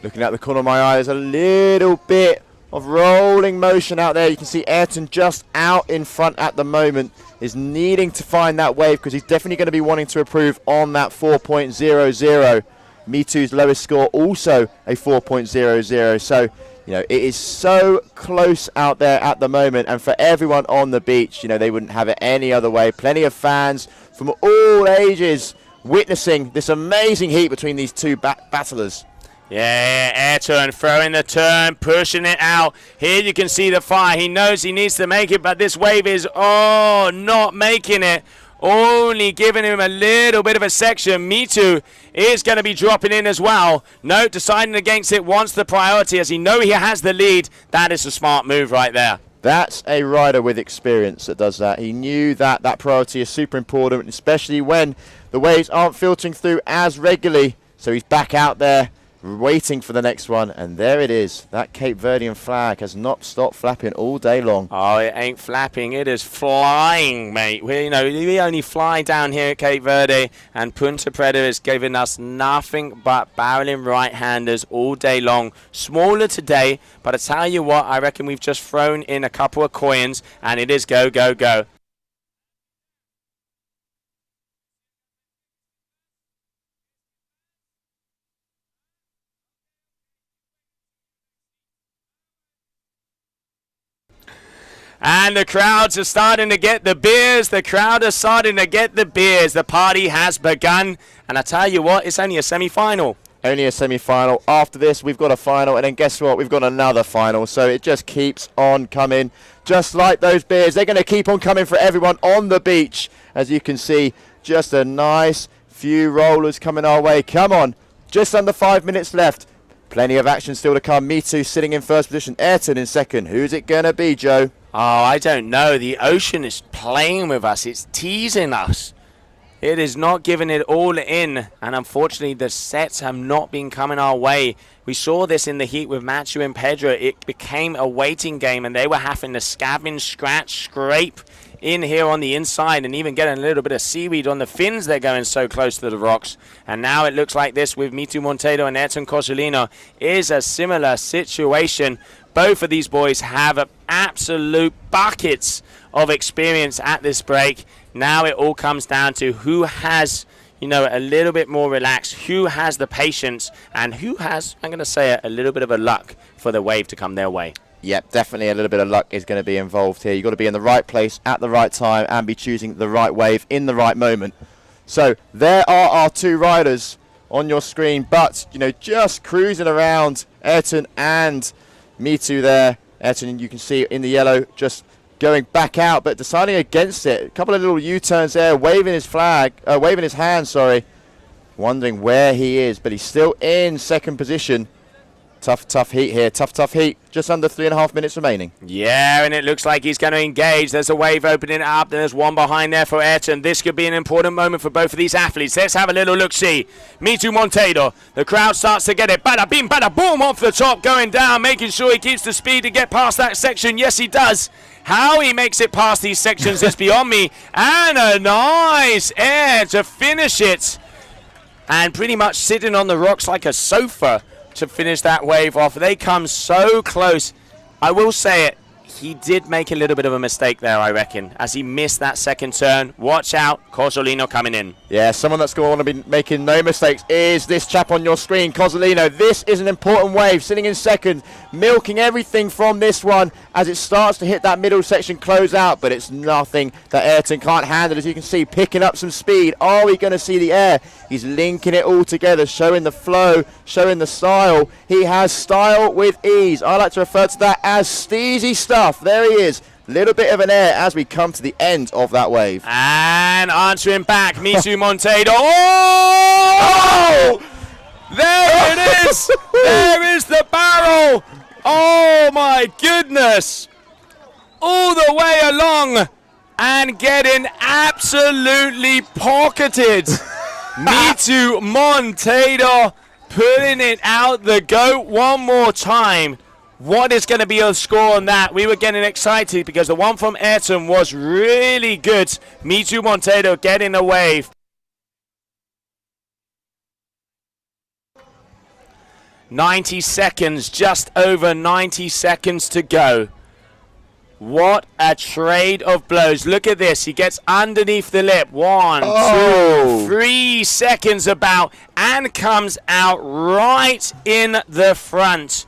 S10: Looking at the corner of my eye, there's a little bit of rolling motion out there. You can see Ayrton just out in front at the moment, is needing to find that wave because he's definitely going to be wanting to improve on that 4.00. Me2's lowest score also a 4.00. So, you know, it is so close out there at the moment, and for everyone on the beach, you know, they wouldn't have it any other way. Plenty of fans from all ages witnessing this amazing heat between these two battlers.
S1: Yeah, Ayrton throwing the turn, pushing it out. Here you can see the fire. He knows he needs to make it, but this wave is, not making it. Only giving him a little bit of a section. Me2 is going to be dropping in as well. No, deciding against it, wants the priority as he knows he has the lead. That is a smart move right there.
S10: That's a rider with experience that does that. He knew that that priority is super important, especially when the waves aren't filtering through as regularly. So he's back out there waiting for the next one, and there it is. That Cape Verdean flag has not stopped flapping all day long.
S1: Oh, it ain't flapping, it is flying, mate. We only fly down here at Cape Verde, and Punta Preta is giving us nothing but barreling right-handers all day long. Smaller today, but I tell you what, I reckon we've just thrown in a couple of coins, and it is go, go, go. And the crowds are starting to get the beers. The crowd are starting to get the beers. The party has begun. And I tell you what, it's only a semi-final.
S10: Only a semi-final. After this, we've got a final. And then guess what? We've got another final. So it just keeps on coming. Just like those beers. They're going to keep on coming for everyone on the beach. As you can see, just a nice few rollers coming our way. Come on. Just under 5 minutes left. Plenty of action still to come. Me2 sitting in first position. Ayrton in second. Who's it going to be, Joe?
S1: Oh, I don't know. The ocean is playing with us. It's teasing us. It is not giving it all in. And unfortunately, the sets have not been coming our way. We saw this in the heat with Matthew and Pedro. It became a waiting game, and they were having to scavenge, scratch, scrape in here on the inside, and even getting a little bit of seaweed on the fins. They're going so close to the rocks. And now it looks like this with Me2 Monteiro and Ayrton Cosolino is a similar situation. Both of these boys have absolute buckets of experience at this break. Now it all comes down to who has, a little bit more relaxed, who has the patience, and who has, I'm going to say it, a little bit of a luck for the wave to come their way.
S10: Yep, definitely a little bit of luck is going to be involved here. You've got to be in the right place at the right time and be choosing the right wave in the right moment. So there are our two riders on your screen, but, just cruising around, Ayrton and Me2 there. Ayrton, you can see in the yellow, just going back out, but deciding against it. A couple of little U-turns there, waving his hand, wondering where he is, but he's still in second position. Tough heat here. Tough heat. Just under 3.5 minutes remaining.
S1: Yeah, and it looks like he's going to engage. There's a wave opening up. There's one behind there for Ayrton. This could be an important moment for both of these athletes. Let's have a little look-see. Me2 Monteiro. The crowd starts to get it. Bada bing, bada boom off the top, going down, making sure he keeps the speed to get past that section. Yes, he does. How he makes it past these sections is beyond me. And a nice air to finish it. And pretty much sitting on the rocks like a sofa to finish that wave off. They come so close. I will say it, he did make a little bit of a mistake there, I reckon, as he missed that second turn. Watch out, Cosolino coming in.
S10: Yeah, someone that's going to want to be making no mistakes is this chap on your screen, Cosolino. This is an important wave, sitting in second, milking everything from this one as it starts to hit that middle section close out, but it's nothing that Ayrton can't handle, as you can see, picking up some speed. Are we going to see the air? He's linking it all together, showing the flow, showing the style. He has style with ease. I like to refer to that as steezy stuff. There he is, Little bit of an air as we come to the end of that wave.
S1: And answering back, Mitu Monteiro. Oh! There it is! There is the barrel! Oh my goodness! All the way along and getting absolutely pocketed. Mitu Monteiro putting it out the goat one more time. What is going to be your score on that? We were getting excited because the one from Ayrton was really good. Mitu Monteiro getting the wave. 90 seconds, just over 90 seconds to go. What a trade of blows. Look at this. He gets underneath the lip. 1, 2, 3 seconds about and comes out right in the front.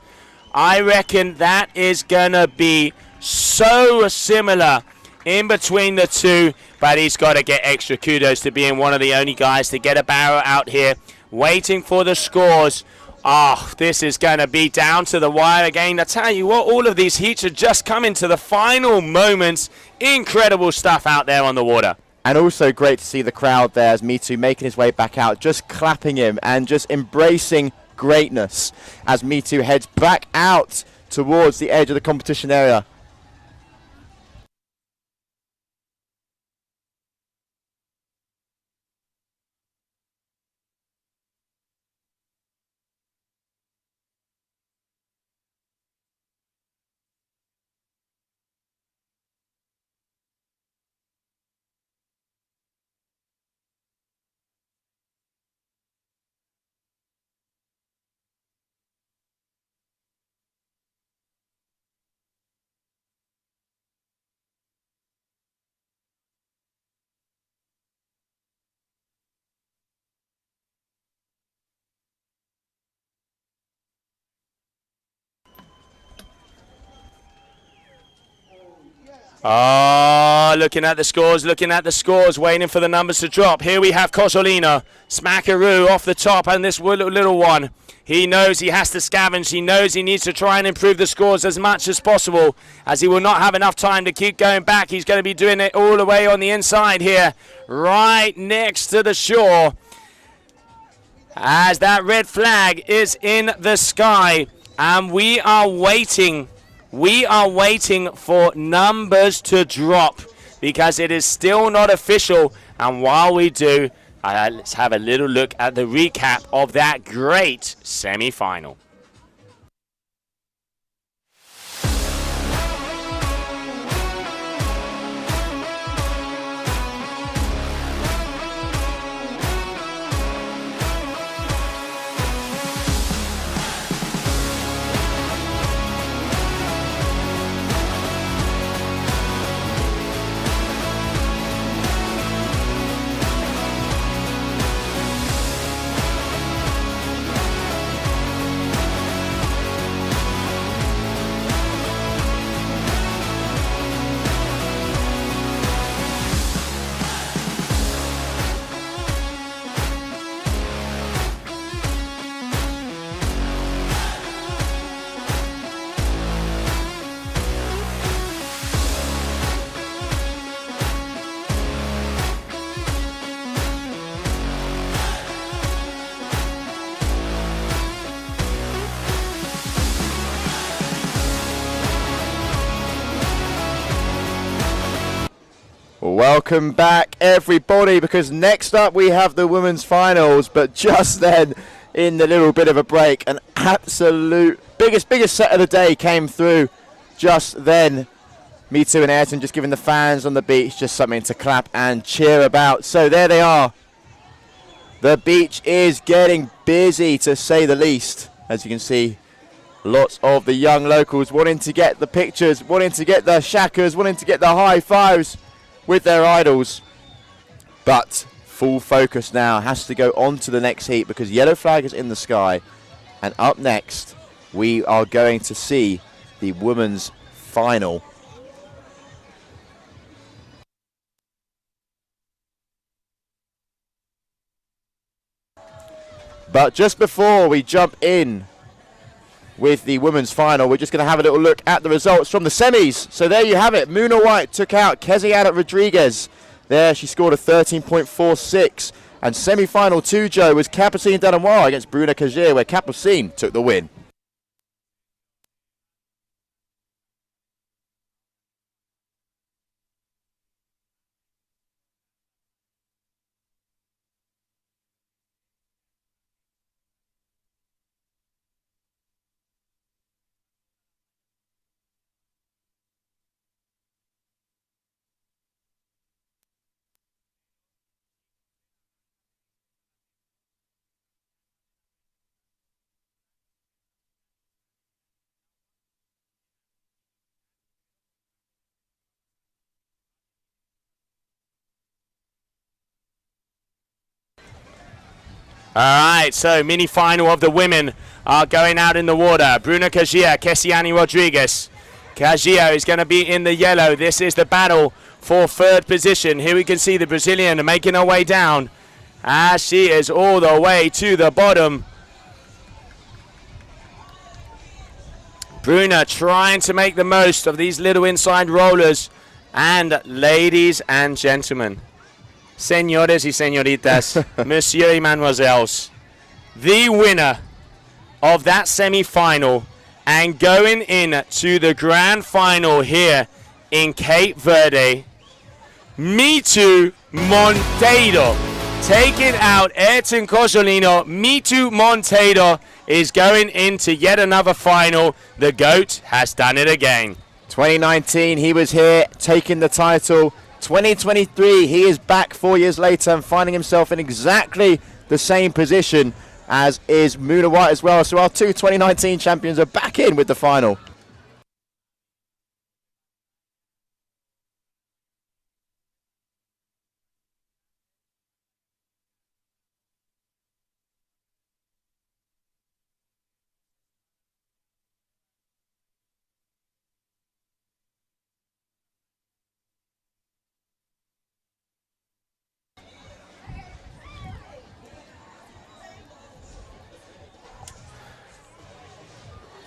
S1: I reckon that is going to be so similar in between the two, but he's got to get extra kudos to being one of the only guys to get a barrel out here, waiting for the scores. Oh, this is going to be down to the wire again. I tell you what, all of these heats are just coming to the final moments. Incredible stuff out there on the water.
S10: And also great to see the crowd there as Mitu making his way back out, just clapping him and just embracing greatness as Mitu heads back out towards the edge of the competition area.
S1: Oh, looking at the scores, waiting for the numbers to drop. Here we have Cosolino, Smackaroo off the top, and this little one. He knows he has to scavenge. He knows he needs to try and improve the scores as much as possible, as he will not have enough time to keep going back. He's going to be doing it all the way on the inside here, right next to the shore, as that red flag is in the sky, and we are waiting. We are waiting for numbers to drop because it is still not official. And while we do, let's have a little look at the recap of that great semi-final.
S10: Welcome back, everybody, because next up we have the women's finals. But just then, in the little bit of a break, an absolute biggest set of the day came through just then. Mitu and Ayrton just giving the fans on the beach just something to clap and cheer about. So there they are. The beach is getting busy, to say the least. As you can see, lots of the young locals wanting to get the pictures, wanting to get the shakas, wanting to get the high fives with their idols. But full focus now has to go on to the next heat because yellow flag is in the sky. And up next, we are going to see the women's final. But just before we jump in with the women's final. We're just going to have a little look at the results from the semis. So there you have it. Muna White took out Keziana Rodriguez. There she scored a 13.46. And semi-final 2, Joe, was Capucine Delamoire against Bruna Cagir, where Capucine took the win.
S1: All right, so mini final of the women are going out in the water. Bruna Cagir, Kesiani Rodriguez. Cagir is going to be in the yellow. This is the battle for third position. Here we can see the Brazilian making her way down as she is all the way to the bottom. Bruna trying to make the most of these little inside rollers. And ladies and gentlemen, señores y señoritas, monsieur y mademoiselles, the winner of that semi-final and going in to the grand final here in Cape Verde, Mitu Monteiro. Taking out Ayrton Cosolino, Mitu Monteiro is going into yet another final. The GOAT has done it again.
S10: 2019, he was here taking the title. 2023, he is back 4 years later and finding himself in exactly the same position as is Muna White as well. So our two 2019 champions are back in with the final.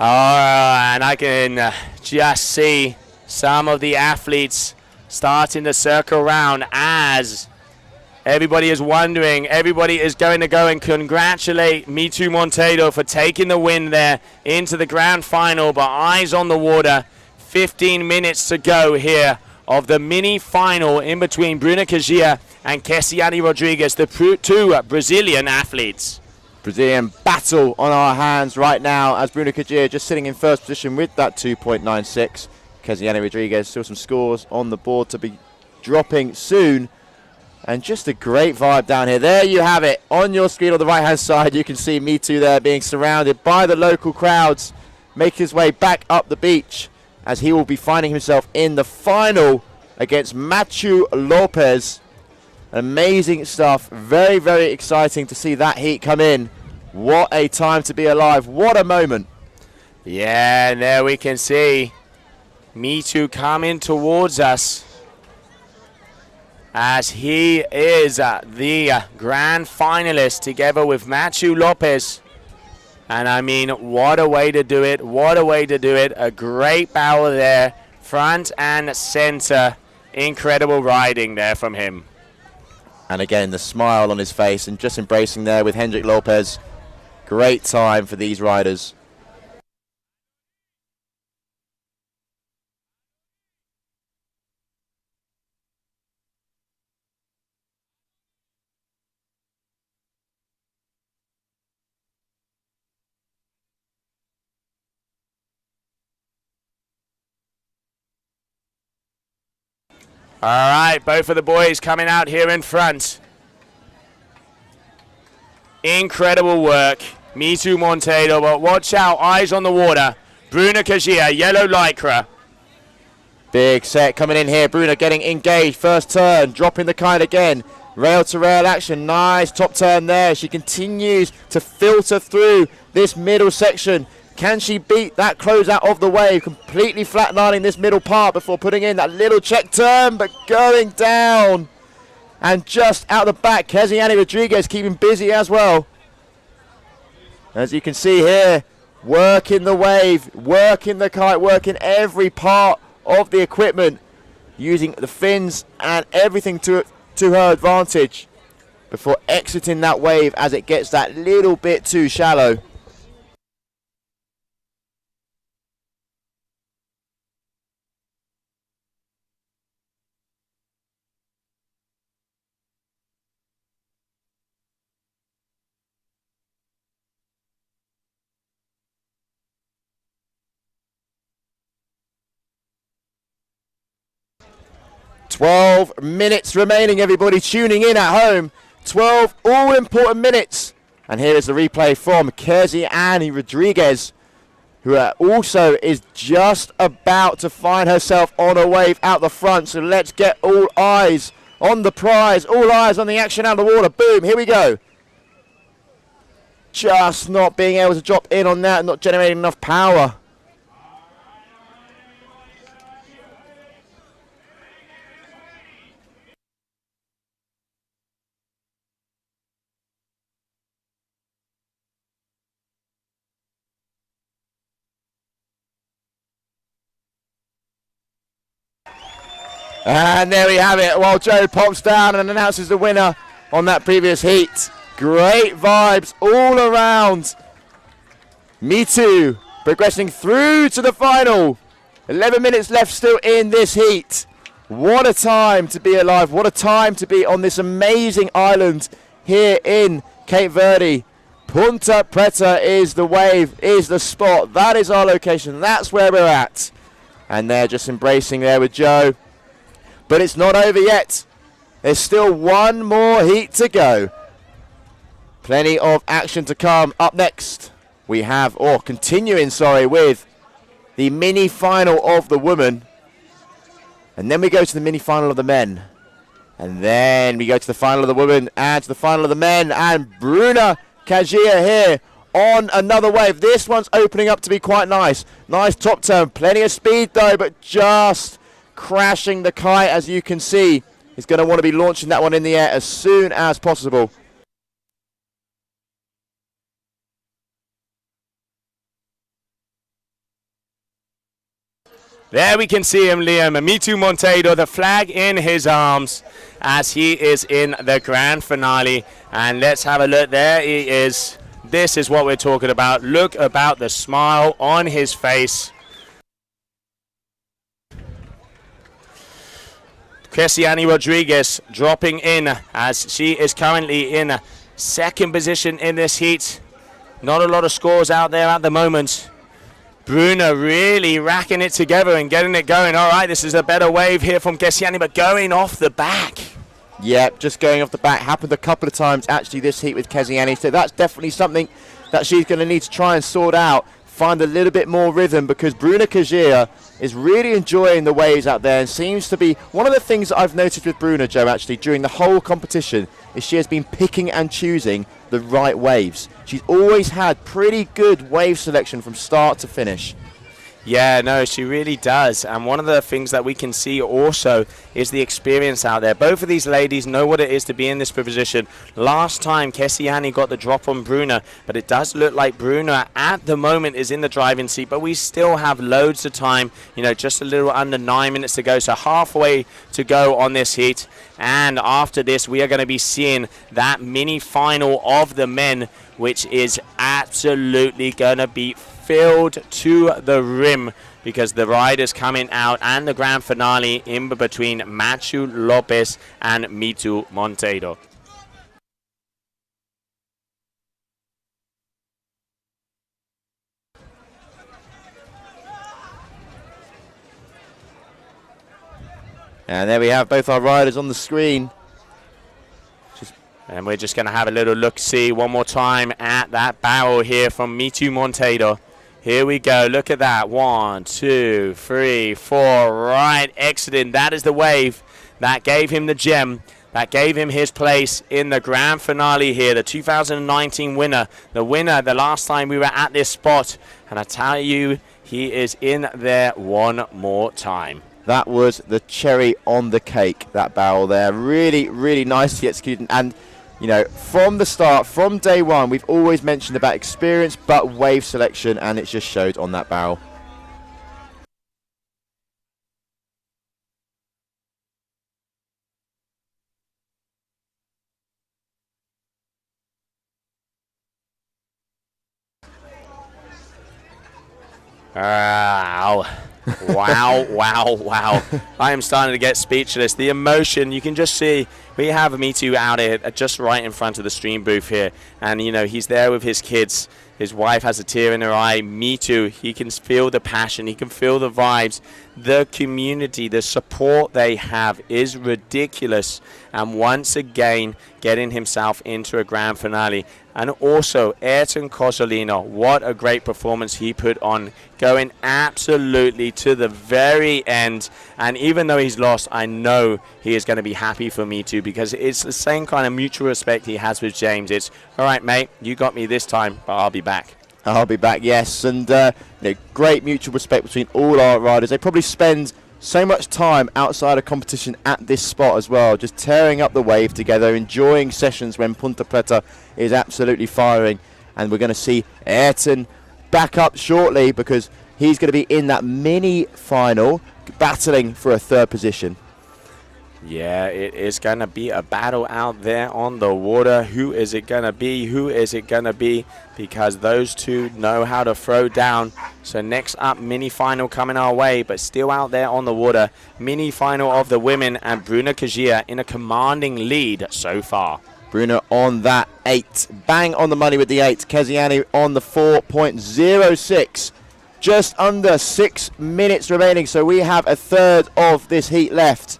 S1: And I can just see some of the athletes starting to circle around as everybody is wondering. Everybody is going to go and congratulate Mitu Monteiro for taking the win there into the grand final. But eyes on the water, 15 minutes to go here of the mini final in between Bruna Cagir and Kesiani Rodriguez, the two Brazilian athletes.
S10: Brazilian battle on our hands right now as Bruna Cagir just sitting in first position with that 2.96. Kesiani Rodriguez, still some scores on the board to be dropping soon. And just a great vibe down here. There you have it. On your screen on the right-hand side, you can see Mitu there being surrounded by the local crowds, making his way back up the beach as he will be finding himself in the final against Machu Lopez. Amazing stuff. Very, very exciting to see that heat come in. What a time to be alive. What a moment.
S1: Yeah, and there we can see Mitu coming towards us as he is the grand finalist together with Machu Lopez. And I mean, what a way to do it. What a way to do it. A great battle there. Front and center. Incredible riding there from him.
S10: And again, the smile on his face and just embracing there with Hendrik Lopez. Great time for these riders.
S1: All right, both of the boys coming out here in front. Incredible work, Mitu Monteiro, but watch out, eyes on the water. Bruna Cagir, yellow lycra.
S10: Big set coming in here. Bruna getting engaged. First turn, dropping the kite again. Rail to rail action. Nice top turn there. She continues to filter through this middle section. Can she beat that closeout of the wave? Completely flatlining this middle part before putting in that little check turn, but going down. And just out the back, Kesiani Rodriguez keeping busy as well. As you can see here, working the wave, working the kite, working every part of the equipment, using the fins and everything to her advantage before exiting that wave as it gets that little bit too shallow. "12 minutes remaining, everybody tuning in at home. 12 all-important minutes." And here is the replay from Keziani Rodriguez, who also is just about to find herself on a wave out the front. So let's get all eyes on the prize, all eyes on the action out of the water. Boom, here we go. Just not being able to drop in on that, not generating enough power. And there we have it, while Joe pops down and announces the winner on that previous heat. Great vibes all around. Me Too progressing through to the final. 11 minutes left still in this heat. What a time to be alive. What a time to be on this amazing island here in Cape Verde. Ponta Preta is the wave, is the spot. That is our location. That's where we're at. And they're just embracing there with Joe. But it's not over yet. There's still one more heat to go. Plenty of action to come. Up next, we have, continuing with the mini-final of the women. And then we go to the mini-final of the men. And then we go to the final of the women and to the final of the men. And Bruna Kajia here on another wave. This one's opening up to be quite nice. Nice top turn. Plenty of speed though, but just crashing the kite, as you can see. He's going to want to be launching that one in the air as soon as possible.
S1: There we can see him, Liam. Me Too Monteiro, the flag in his arms as he is in the grand finale. And let's have a look. There he is. This is what we're talking about. Look about the smile on his face. Keziani Rodriguez dropping in as she is currently in second position in this heat. Not a lot of scores out there at the moment. Bruna really racking it together and getting it going. All right, this is a better wave here from Keziani, but going off the back.
S10: Yep, just going off the back. Happened a couple of times actually this heat with Keziani. So that's definitely something that she's going to need to try and sort out. Find a little bit more rhythm, because Bruna Kajia is really enjoying the waves out there and seems to be one of the things that I've noticed with Bruna, Joe, actually during the whole competition, is she has been picking and choosing the right waves. She's always had pretty good wave selection from start to finish.
S1: Yeah, no, she really does. And one of the things that we can see also is the experience out there. Both of these ladies know what it is to be in this position. Last time, Keziani got the drop on Bruna, but it does look like Bruna at the moment is in the driving seat, but we still have loads of time, just a little under 9 minutes to go, so halfway to go on this heat. And after this, we are going to be seeing that mini final of the men, which is absolutely going to be filled to the rim, because the riders coming out and the grand finale in between Matthew Lopez and Me Too Monteiro.
S10: And there we have both our riders on the screen.
S1: And we're just going to have a little look-see one more time at that barrel here from Me Too Monteiro. Here we go. Look at that. 1, 2, 3, 4. Right, exiting. That is the wave that gave him the gem. That gave him his place in the grand finale here. The 2019 winner. The winner the last time we were at this spot. And I tell you, he is in there one more time.
S10: That was the cherry on the cake, that barrel there. Really, really nicely executed. And You know, from the start, from day one, we've always mentioned about experience but wave selection, and it just showed on that barrel.
S1: Wow. Wow, wow, wow. I am starting to get speechless. The emotion, you can just see, we have Mitu out here just right in front of the stream booth here. And, you know, he's there with his kids. His wife has a tear in her eye. Mitu, he can feel the passion. He can feel the vibes. The community, the support they have is ridiculous. And once again, getting himself into a grand finale. And also, Ayrton Cosolino, what a great performance he put on, going absolutely to the very end. And even though he's lost, I know he is going to be happy for me too, because it's the same kind of mutual respect he has with James. It's, all right, mate, you got me this time, but I'll be back.
S10: I'll be back, yes. And you know, great mutual respect between all our riders. They probably spend so much time outside of competition at this spot as well, just tearing up the wave together, enjoying sessions when Ponta Preta is absolutely firing. And we're going to see Ayrton back up shortly, because he's going to be in that mini final battling for a third position.
S1: Yeah, it is going to be a battle out there on the water. Who is it going to be? Who is it going to be? Because those two know how to throw down. So next up, mini final coming our way, but still out there on the water. Mini final of the women, and Bruna Kajia in a commanding lead so far.
S10: Bruna on that 8. Bang on the money with the 8. Keziani on the 4.06. Just under 6 minutes remaining, so we have a third of this heat left.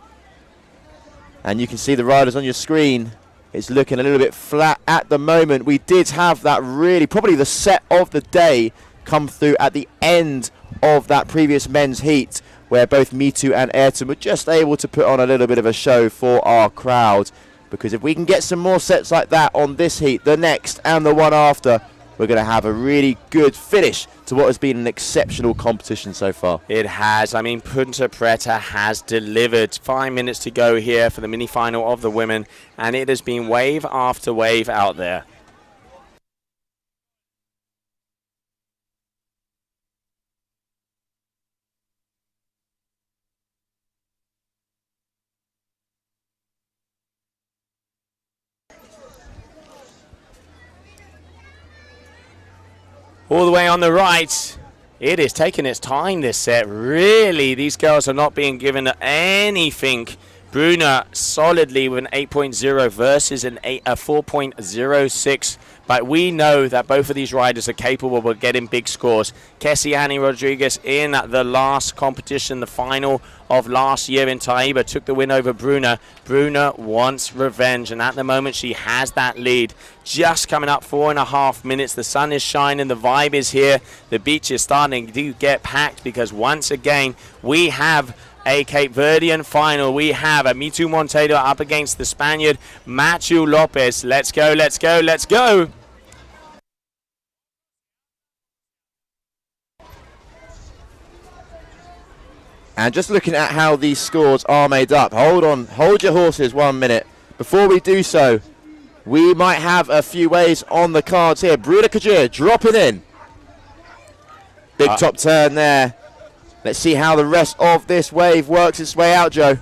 S10: And you can see the riders on your screen. It's looking a little bit flat at the moment. We did have that really, probably the set of the day, come through at the end of that previous men's heat, where both Mitu and Ayrton were just able to put on a little bit of a show for our crowd. Because if we can get some more sets like that on this heat, the next and the one after, we're going to have a really good finish to what has been an exceptional competition so far.
S1: It has. I mean, Punta Preta has delivered. 5 minutes to go here for the mini-final of the women, and it has been wave after wave out there. All the way on the right, it is taking its time, this set. Really, these girls are not being given anything. Bruna solidly with an 8.0 versus a 4.06. But we know that both of these riders are capable of getting big scores. Kessiani Rodriguez in the last competition, the final of last year in Taiba, took the win over Bruna. Bruna wants revenge, and at the moment she has that lead. Just coming up 4.5 minutes. The sun is shining, the vibe is here. The beach is starting to get packed, because once again we have a Cape Verdean final. We have a Mitu Monteiro up against the Spaniard Machu Lopez. Let's go, let's go, let's go.
S10: And just looking at how these scores are made up, hold on, hold your horses 1 minute. Before we do so, we might have a few waves on the cards here. Bruna Kajir dropping in. Big top turn there. Let's see how the rest of this wave works its way out, Joe.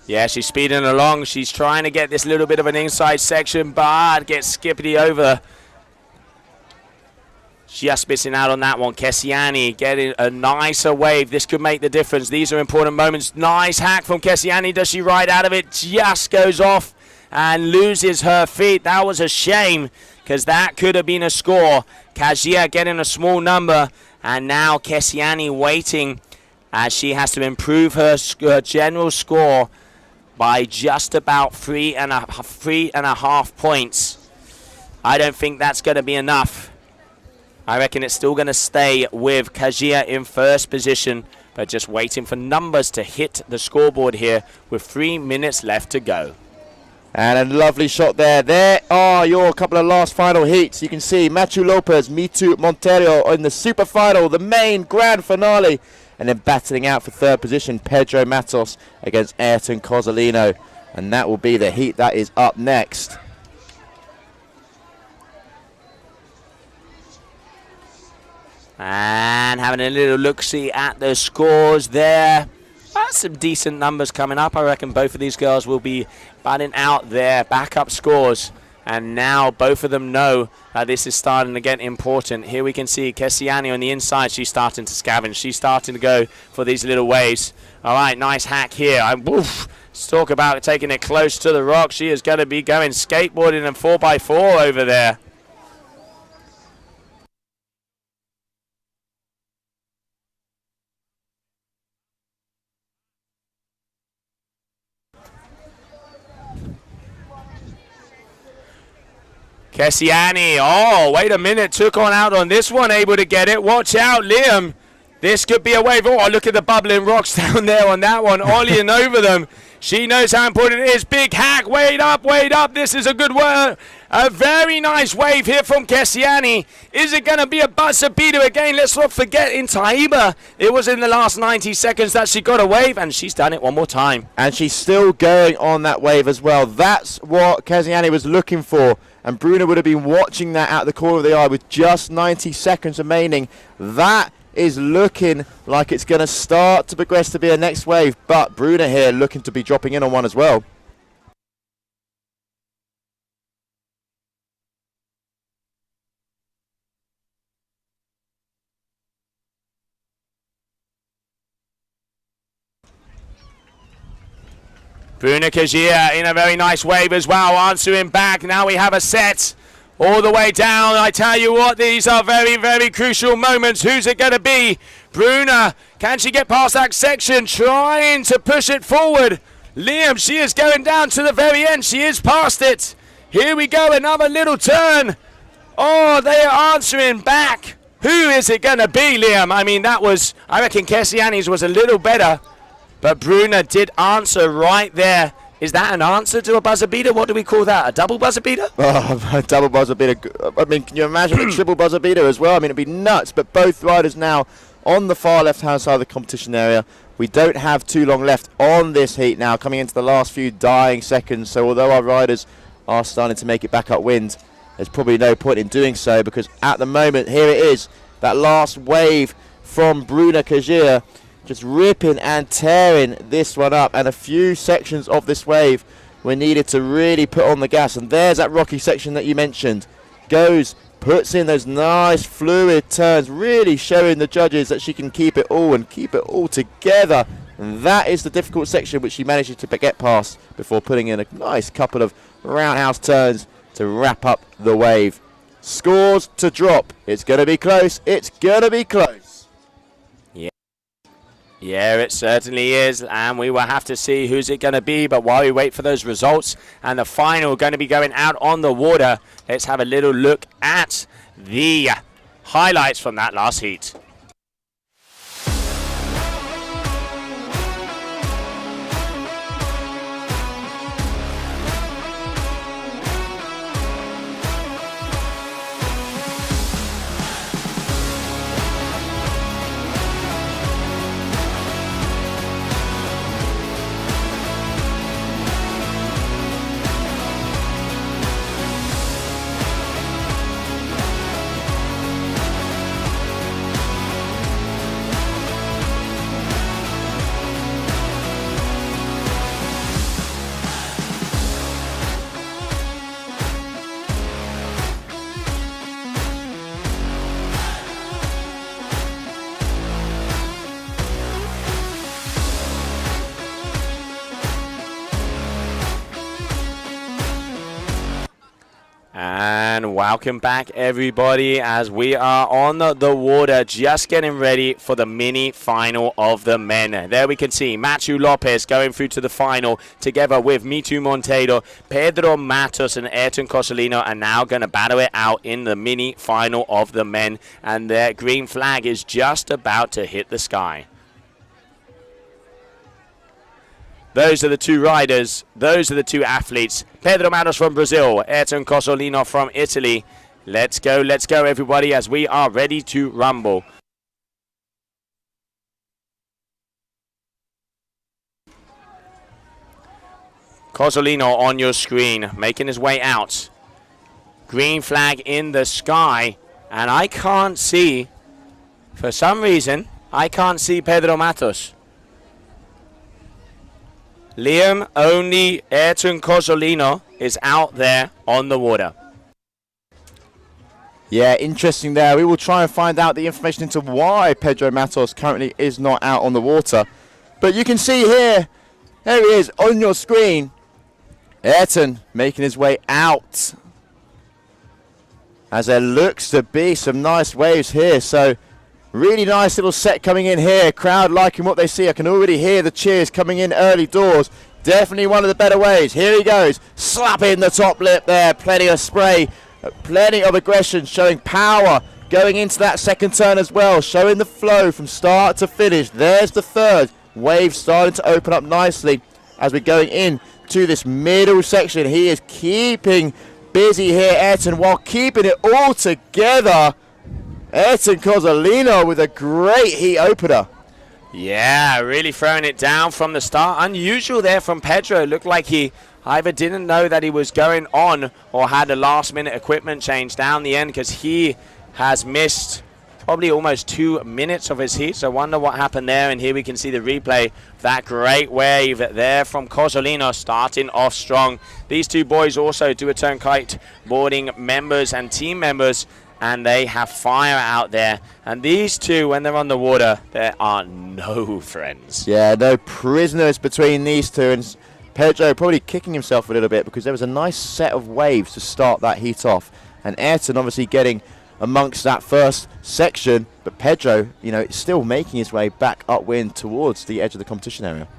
S1: Yeah, she's speeding along. She's trying to get this little bit of an inside section, but gets skippity over. Just missing out on that one. Kessiani getting a nicer wave. This could make the difference. These are important moments. Nice hack from Kessiani. Does she ride out of it? Just goes off and loses her feet. That was a shame, because that could have been a score. Kajia getting a small number, and now Kessiani waiting as she has to improve her general score by just about 3.5 points. I don't think that's going to be enough. I reckon it's still going to stay with Kajia in first position, but just waiting for numbers to hit the scoreboard here with 3 minutes left to go.
S10: And a lovely shot there. There are your couple of last final heats. You can see Machu Lopez, Mitu Monteiro in the super final, the main grand finale. And then battling out for third position, Pedro Matos against Ayrton Cosolino. And that will be the heat that is up next.
S1: And having a little look-see at the scores there. That's some decent numbers coming up. I reckon both of these girls will be batting out their backup scores. And now both of them know that this is starting to get important. Here we can see Kessiani on the inside. She's starting to scavenge. She's starting to go for these little waves. All right, nice hack here. Let's talk about taking it close to the rock. She is going to be going skateboarding and 4x4 over there. Kessiani, oh, wait a minute, took on out on this one, able to get it. Watch out, Liam. This could be a wave. Oh, look at the bubbling rocks down there on that one, ollieing over them. She knows how important it is. Big hack, wait up, wait up. This is a good one. A very nice wave here from Kessiani. Is it going to be a buzzer beater again? Let's not forget in Taiba, it was in the last 90 seconds that she got a wave, and she's done it one more time.
S10: And she's still going on that wave as well. That's what Kessiani was looking for. And Bruna would have been watching that out the corner of the eye with just 90 seconds remaining. That is looking like it's going to start to progress to be a next wave. But Bruna here looking to be dropping in on one as well.
S1: Bruna Kajia in a very nice wave as well, answering back. Now we have a set all the way down. I tell you what, these are very, very crucial moments. Who's it going to be? Bruna, can she get past that section? Trying to push it forward. Liam, she is going down to the very end. She is past it. Here we go, another little turn. Oh, they are answering back. Who is it going to be, Liam? I mean, that was, I reckon Kessiani's was a little better. But Bruna did answer right there. Is that an answer to a buzzer beater? What do we call that? A double buzzer beater?
S10: Oh, a double buzzer beater. I mean, can you imagine a triple buzzer beater as well? I mean, it'd be nuts. But both riders now on the far left-hand side of the competition area. We don't have too long left on this heat now, coming into the last few dying seconds. So although our riders are starting to make it back upwind, there's probably no point in doing so, because at the moment, here it is, that last wave from Bruna Kajia, just ripping and tearing this one up, and a few sections of this wave were needed to really put on the gas. And there's that rocky section that you mentioned. Goes, puts in those nice fluid turns, really showing the judges that she can keep it all and keep it all together. And that is the difficult section which she managed to get past before putting in a nice couple of roundhouse turns to wrap up the wave. Scores to drop. It's going to be close. It's going to be close.
S1: Yeah, it certainly is, and we will have to see who's it going to be. But while we wait for those results and the final going to be going out on the water, let's have a little look at the highlights from that last heat. And welcome back, everybody, as we are on the water, just getting ready for the mini final of the men. There we can see Machu Lopez going through to the final together with Mitu Monteiro. Pedro Matos and Ayrton Cosolino are now going to battle it out in the mini final of the men, and their green flag is just about to hit the sky. Those are the two riders. Those are the two athletes. Pedro Matos from Brazil, Ayrton Cosolino from Italy. Let's go, everybody, as we are ready to rumble. Cosolino on your screen, making his way out. Green flag in the sky, and I can't see For some reason, I can't see Pedro Matos. Liam, only Ayrton Cozzolino is out there on the water.
S10: Yeah, interesting there. We will try and find out the information into why Pedro Matos currently is not out on the water. But you can see here, there he is on your screen. Ayrton making his way out. As there looks to be some nice waves here. So really nice little set coming in here. Crowd liking what they see. I can already hear the cheers coming in early doors. Definitely one of the better waves. Here he goes. Slapping the top lip there. Plenty of spray. Plenty of aggression. Showing power. Going into that second turn as well. Showing the flow from start to finish. There's the third. Wave starting to open up nicely as we're going in to this middle section. He is keeping busy here, Ayrton, while keeping it all together. Ayrton Cozzolino with a great heat opener.
S1: Yeah, really throwing it down from the start. Unusual there from Pedro. Looked like he either didn't know that he was going on or had a last-minute equipment change down the end, because he has missed probably almost 2 minutes of his heat. So wonder what happened there. And here we can see the replay. That great wave there from Cozzolino, starting off strong. These two boys also do a turn kite boarding members and team members, and they have fire out there. And these two, when they're on the water, there are no friends.
S10: Yeah, no prisoners between these two. And Pedro probably kicking himself a little bit because there was a nice set of waves to start that heat off. And Ayrton obviously getting amongst that first section. But Pedro, you know, still making his way back upwind towards the edge of the competition area.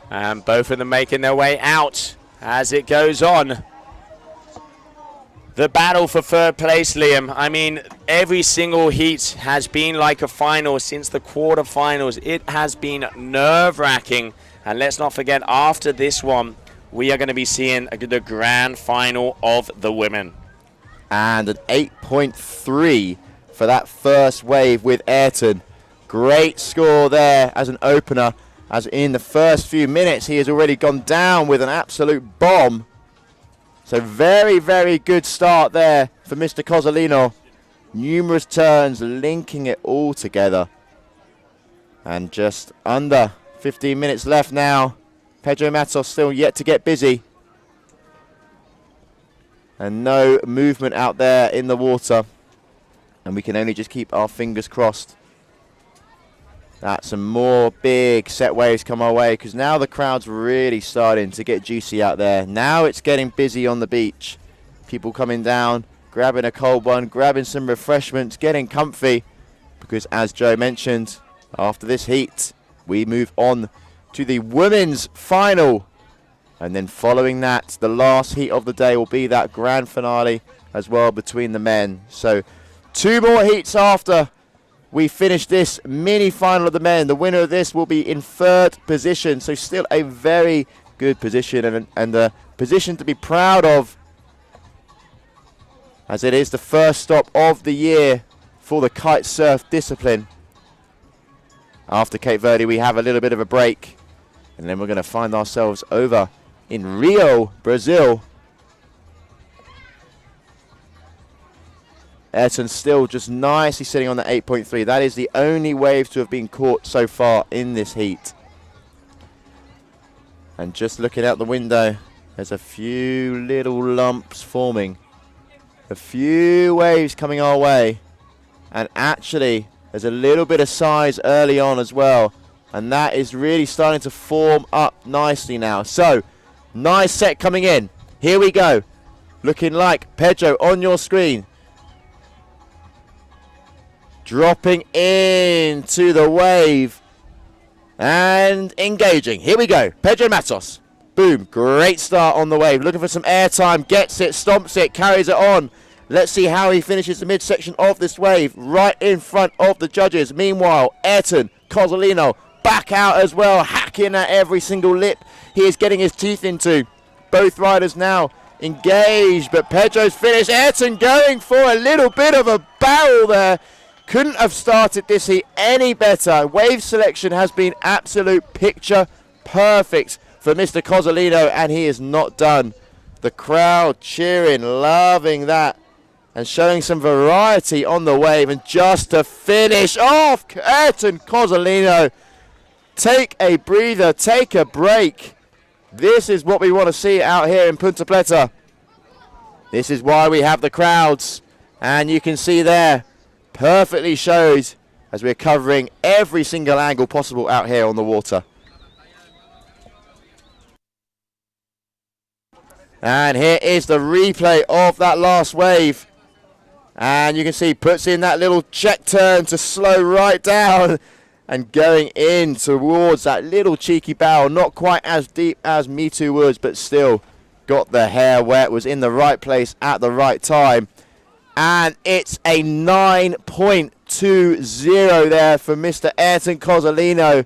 S1: And both of them making their way out as it goes on. The battle for third place, Liam. I mean, every single heat has been like a final since the quarterfinals. It has been nerve-wracking. And let's not forget, after this one, we are going to be seeing the grand final of the women.
S10: And an 8.3 for that first wave with Ayrton. Great score there as an opener, as in the first few minutes he has already gone down with an absolute bomb. So very, very good start there for Mr. Cozzolino. Numerous turns linking it all together. And just under 15 minutes left now. Pedro Matos still yet to get busy. And no movement out there in the water. And we can only just keep our fingers crossed that some more big set waves come our way, because now the crowd's really starting to get juicy out there. Now it's getting busy on the beach. People coming down, grabbing a cold one, grabbing some refreshments, getting comfy. Because as Joe mentioned, after this heat, we move on to the women's final. And then following that, the last heat of the day will be that grand finale as well between the men. So 2 more heats after we finish this mini final of the men. The winner of this will be in 3rd position. So still a very good position and a position to be proud of, as it is the first stop of the year for the kite surf discipline. After Cape Verde, we have a little bit of a break. And then we're going to find ourselves over in Rio, Brazil. Ayrton still just nicely sitting on the 8.3. That is the only wave to have been caught so far in this heat. And just looking out the window, there's a few little lumps forming. A few waves coming our way. And actually, there's a little bit of size early on as well. And that is really starting to form up nicely now. So, nice set coming in. Here we go. Looking like Pedro on your screen. Dropping into the wave. And engaging. Here we go. Pedro Matos. Boom. Great start on the wave. Looking for some airtime. Gets it. Stomps it. Carries it on. Let's see how he finishes the midsection of this wave. Right in front of the judges. Meanwhile, Ayrton Cozzolino back out as well. Hacking at every single lip he is getting his teeth into. Both riders now engaged. But Pedro's finished. Ayrton going for a little bit of a barrel there. Couldn't have started this heat any better. Wave selection has been absolute picture perfect for Mr. Cozzolino, and he is not done. The crowd cheering, loving that and showing some variety on the wave. And just to finish off, Ayrton Cozzolino, take a breather, take a break. This is what we want to see out here in Ponta Preta. This is why we have the crowds. And you can see there, perfectly shows as we're covering every single angle possible out here on the water. And here is the replay of that last wave. And you can see puts in that little check turn to slow right down and going in towards that little cheeky barrel. Not quite as deep as Me Too was, but still got the hair wet, was in the right place at the right time. And it's a 9.20 there for Mr. Ayrton Cozzolino.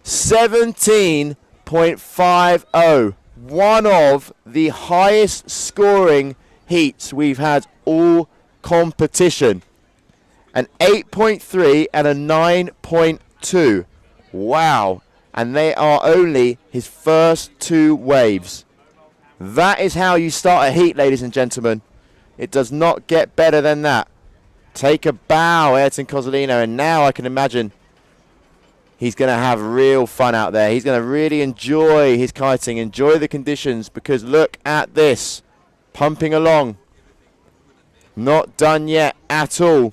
S10: 17.50. One of the highest scoring heats we've had all competition. An 8.3 and a 9.2. Wow. And they are only his first two waves. That is how you start a heat, ladies and gentlemen. It does not get better than that. Take a bow, Ayrton Cozzolino, and now I can imagine he's going to have real fun out there. He's going to really enjoy his kiting, enjoy the conditions, because look at this. Pumping along. Not done yet at all.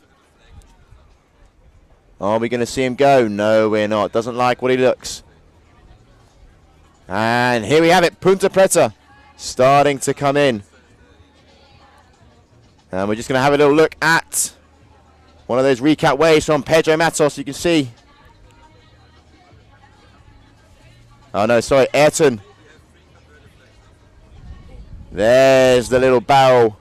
S10: Are we going to see him go? No, we're not. Doesn't like what he looks. And here we have it. Ponta Preta starting to come in. And we're just going to have a little look at one of those recap waves from Pedro Matos. You can see. Oh, no, sorry, Ayrton. There's the little barrel.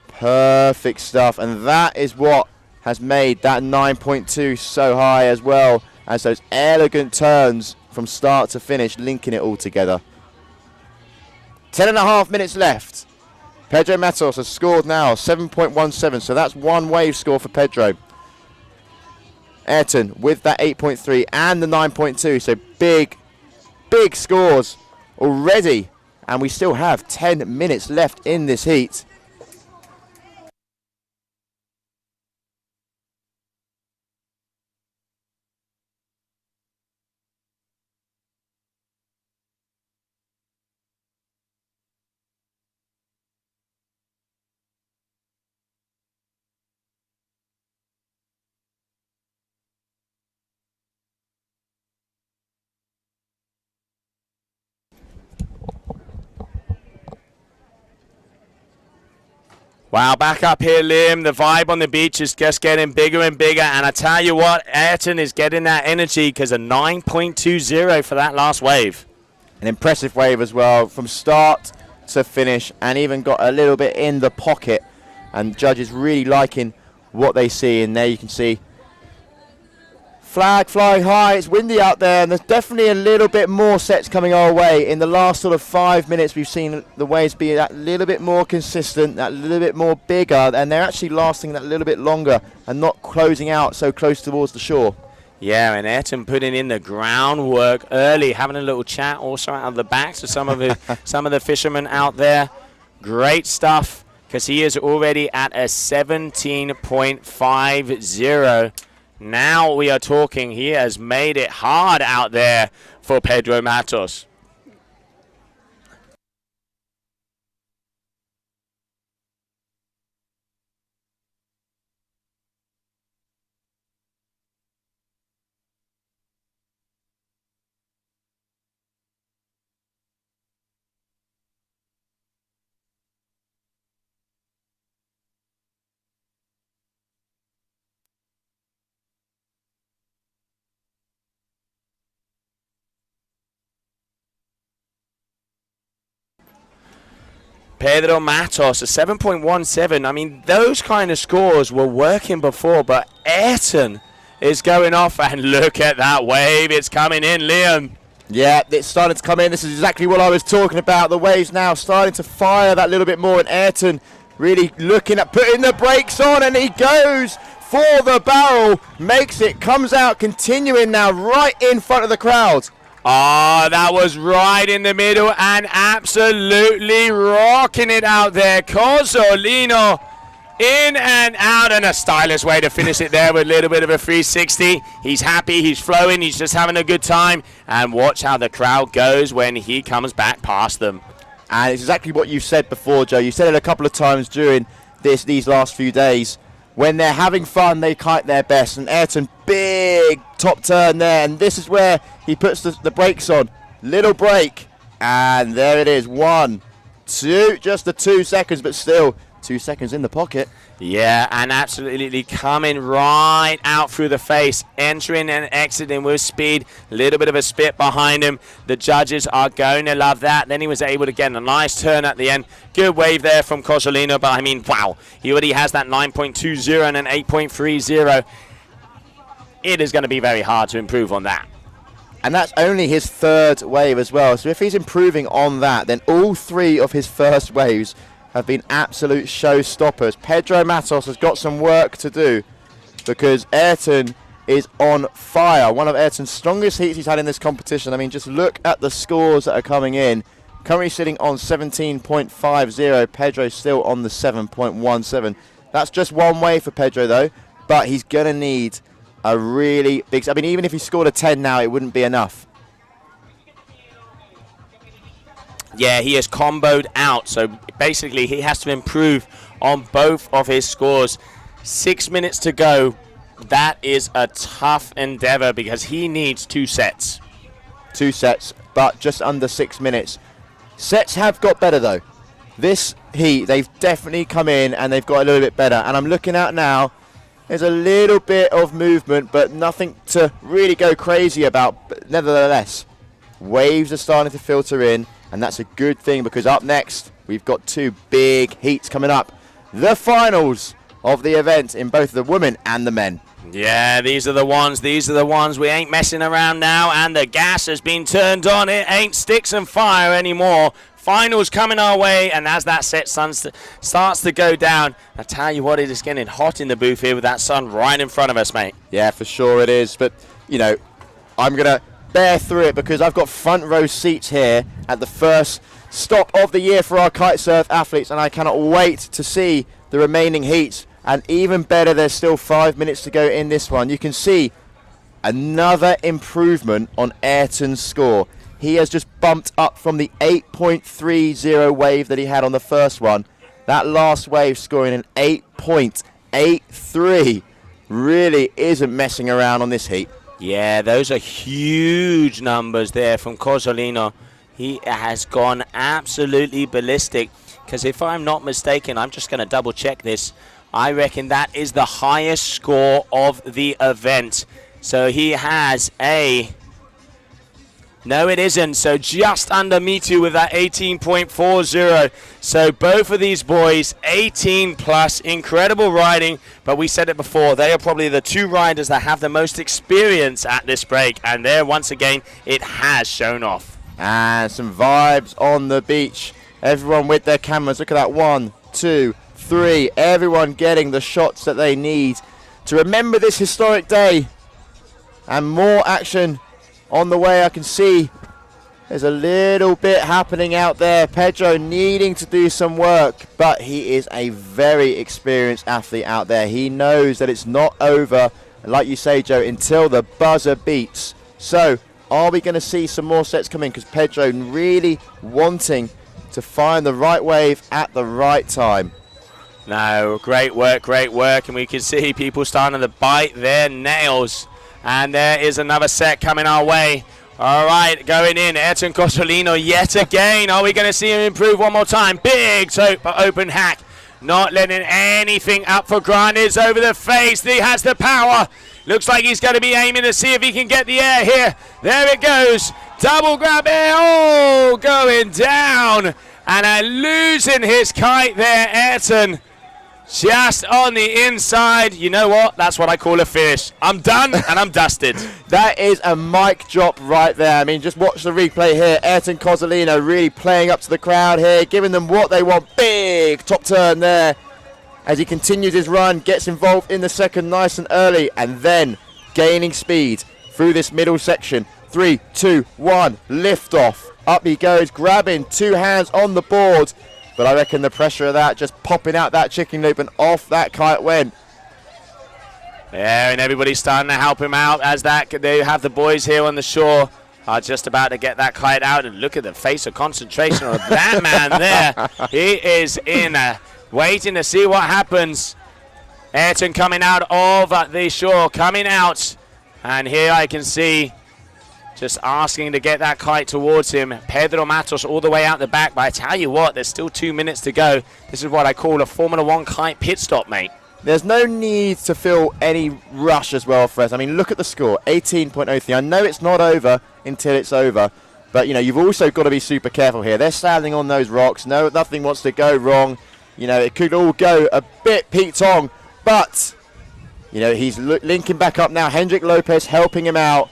S10: Perfect stuff. And that is what has made that 9.2 so high, as well as those elegant turns from start to finish, linking it all together. 10.5 minutes left. Pedro Matos has scored now 7.17, so that's one wave score for Pedro. Ayrton with that 8.3 and the 9.2, so big scores already, and we still have 10 minutes left in this heat.
S1: Wow, back up here, Liam. The vibe on the beach is just getting bigger and bigger. And I tell you what, Ayrton is getting that energy, because a 9.20 for that last wave.
S10: An impressive wave as well, from start to finish, and even got a little bit in the pocket. And judges really liking what they see. And there you can see flag flying high. It's windy out there, and there's definitely a little bit more sets coming our way. In the last sort of 5 minutes, we've seen the waves be that little bit more consistent, that little bit more bigger, and they're actually lasting that little bit longer and not closing out so close towards the shore.
S1: Yeah, and Ayrton putting in the groundwork early, having a little chat also out of the backs of some of the fishermen out there. Great stuff, because he is already at a 17.50. Now we are talking. He has made it hard out there for Pedro Matos. Pedro Matos, a 7.17. I mean, those kind of scores were working before, but Ayrton is going off, and look at that wave. It's coming in, Liam.
S10: Yeah, it's starting to come in. This is exactly what I was talking about. The waves now starting to fire that little bit more, and Ayrton really looking at putting the brakes on, and he goes for the barrel, makes it, comes out, continuing now right in front of the crowd.
S1: Oh, that was right in the middle and absolutely rocking it out there. Cozzolino In and out, and a stylish way to finish it there with a little bit of a 360. He's happy, he's flowing, he's just having a good time. And watch how the crowd goes when he comes back past them.
S10: And it's exactly what you said before, Joe. You said it a couple of times during these last few days. When they're having fun, they kite their best. And Ayrton, big top turn there. And this is where he puts the brakes on. Little break. And there it is. 1, 2. Just the 2 seconds, but still 2 seconds in the pocket.
S1: Yeah, and absolutely coming right out through the face, entering and exiting with speed. A little bit of a spit behind him. The judges are going to love that. Then he was able to get a nice turn at the end. Good wave there from Cosolino, but I mean, wow. He already has that 9.20 and an 8.30. It is going to be very hard to improve on that.
S10: And that's only his third wave as well. So if he's improving on that, then all 3 of his first waves have been absolute showstoppers. Pedro Matos has got some work to do because Ayrton is on fire. One of Ayrton's strongest heats he's had in this competition. I mean, just look at the scores that are coming in. Currently sitting on 17.50. Pedro still on the 7.17. That's just one wave for Pedro though, but he's going to need a really big... I mean, even if he scored a 10 now, it wouldn't be enough.
S1: Yeah, he has comboed out, so basically he has to improve on both of his scores. 6 minutes to go. That is a tough endeavor because he needs 2 sets.
S10: 2 sets, but just under 6 minutes. Sets have got better though. This heat, they've definitely come in and they've got a little bit better. And I'm looking out now, there's a little bit of movement, but nothing to really go crazy about. But nevertheless, waves are starting to filter in. And that's a good thing because up next, we've got 2 big heats coming up. The finals of the event in both the women and the men.
S1: Yeah, these are the ones. We ain't messing around now. And the gas has been turned on. It ain't sticks and fire anymore. Finals coming our way. And as that set sun starts to go down, I tell you what, it is getting hot in the booth here with that sun right in front of us, mate.
S10: Yeah, for sure it is. But, you know, I'm going to bear through it because I've got front row seats here at the first stop of the year for our kite surf athletes, and I cannot wait to see the remaining heats. And even better, there's still 5 minutes to go in this one. You can see another improvement on Ayrton's score. He has just bumped up from the 8.30 wave that he had on the first one. That last wave scoring an 8.83 really isn't messing around on this heat.
S1: Yeah, those are huge numbers there from Cosolino. He has gone absolutely ballistic because if I'm not mistaken, I'm just going to double check this. I reckon that is the highest score of the event. So he has a... No, it isn't. So just under me too with that 18.40. So both of these boys, 18 plus, incredible riding. But we said it before, they are probably the 2 riders that have the most experience at this break. And there, once again, it has shown off.
S10: And some vibes on the beach. Everyone with their cameras. Look at that. 1, 2, 3. Everyone getting the shots that they need to remember this historic day. And more action on the way. I can see there's a little bit happening out there. Pedro needing to do some work, but he is a very experienced athlete out there. He knows that it's not over, like you say, Joe, until the buzzer beats. So are we going to see some more sets come in? Because Pedro really wanting to find the right wave at the right time.
S1: No, great work, and we can see people starting to bite their nails. And there is another set coming our way. All right, going in, Ayrton Cosolino yet again. Are we going to see him improve one more time? Big open hack. Not letting anything up for granted. It's over the face. He has the power. Looks like he's going to be aiming to see if he can get the air here. There it goes. Double grab air. Oh, going down. And losing his kite there, Ayrton. Just on the inside. You know what? That's what I call a finish. I'm done and I'm dusted.
S10: That is a mic drop right there. I mean, just watch the replay here. Ayrton Cosolino really playing up to the crowd here, giving them what they want. Big top turn there as he continues his run, gets involved in the second nice and early, and then gaining speed through this middle section. 3, 2, 1, lift off. Up he goes, grabbing 2 hands on the board. but I reckon the pressure of that, just popping out that chicken loop and off that kite went.
S1: Yeah, and everybody's starting to help him out as they have the boys here on the shore are just about to get that kite out, and look at the face of concentration of that man there. He is in, waiting to see what happens. Ayrton coming out of the shore, coming out, and here I can see just asking to get that kite towards him. Pedro Matos all the way out the back, but I tell you what, there's still 2 minutes to go. This is what I call a Formula One kite pit stop, mate.
S10: There's no need to feel any rush as well, Fred. I mean, look at the score, 18.03. I know it's not over until it's over, but, you know, you've also got to be super careful here. They're standing on those rocks. No, nothing wants to go wrong. You know, it could all go a bit Pete Tong, but, you know, he's linking back up now. Hendrik Lopez helping him out.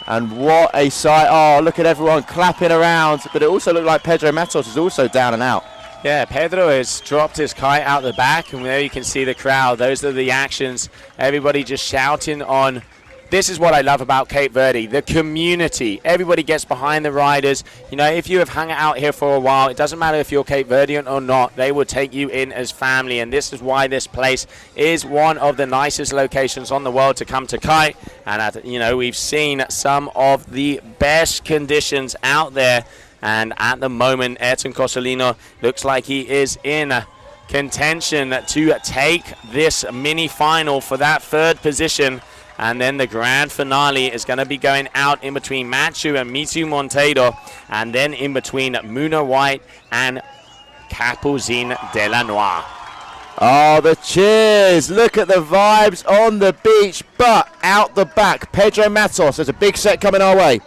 S10: And what a sight. Oh, look at everyone clapping around. But it also looked like Pedro Matos is also down and out.
S1: Yeah, Pedro has dropped his kite out the back, and there you can see the crowd. Those are the actions. Everybody just shouting on. This is what I love about Cape Verde, the community. Everybody gets behind the riders. You know, if you have hung out here for a while, it doesn't matter if you're Cape Verdean or not, they will take you in as family. And this is why this place is one of the nicest locations on the world to come to kite. And, you know, we've seen some of the best conditions out there. And at the moment, Ayrton Cosolino looks like he is in contention to take this mini final for that third position. And then the grand finale is going to be going out in between Machu and Mitu Monteiro, and then in between Muna White and Capucine de la Noire.
S10: Oh, the cheers. Look at the vibes on the beach, but out the back, Pedro Matos. There's a big set coming our way.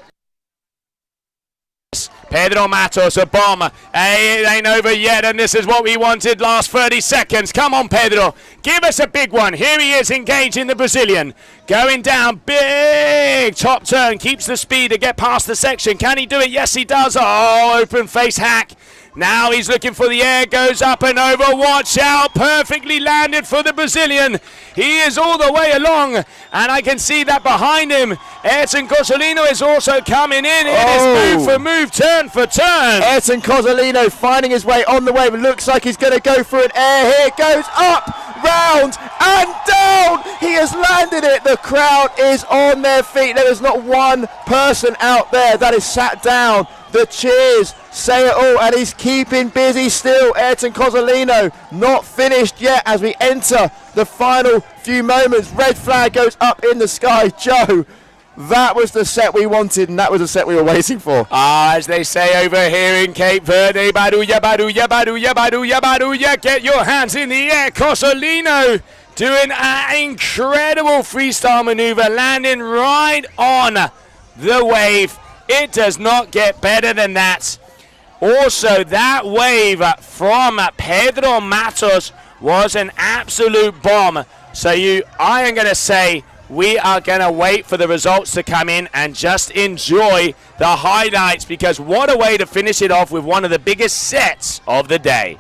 S1: Pedro Matos, a bomb. Hey, it ain't over yet, and this is what we wanted. Last 30 seconds. Come on, Pedro. Give us a big one. Here he is engaging the Brazilian. Going down, big top turn. Keeps the speed to get past the section. Can he do it? Yes, he does. Oh, open face hack. Now he's looking for the air, goes up and over, watch out, perfectly landed for the Brazilian. He is all the way along, and I can see that behind him, Ayrton Cosolino is also coming in. It is move for move, turn for turn.
S10: Ayrton Cosolino finding his way on the wave. It looks like he's going to go for an air here. Goes up, round, and down. He has landed it. The crowd is on their feet. There is not one person out there that is sat down. The cheers say it all, and he's keeping busy still. Ayrton Cosolino not finished yet as we enter the final few moments. Red flag goes up in the sky. Joe, that was the set we wanted, and that was the set we were waiting for.
S1: As they say over here in Cape Verde, baduya, baduya, baduya, baduya, baduya. Get your hands in the air. Cosolino doing an incredible freestyle maneuver, landing right on the wave. It does not get better than that. Also, that wave from Pedro Matos was an absolute bomb. So I am going to say we are going to wait for the results to come in and just enjoy the highlights, because what a way to finish it off with one of the biggest sets of the day.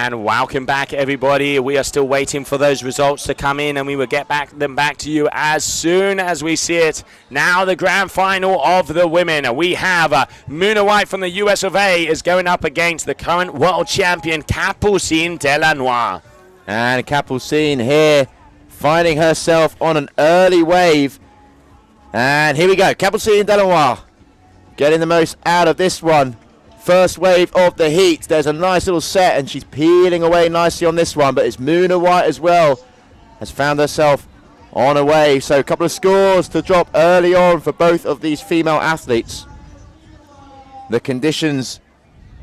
S1: And welcome back, everybody. We are still waiting for those results to come in, and we will get them back to you as soon as we see it. Now the grand final of the women. We have Muna White from the US of A is going up against the current world champion, Capucine Delanois.
S10: And Capucine here finding herself on an early wave. And here we go, Capucine Delanois getting the most out of this one. First wave of the heat. There's a nice little set, and she's peeling away nicely on this one, but it's Muna White as well. Has found herself on a wave. So a couple of scores to drop early on for both of these female athletes. The conditions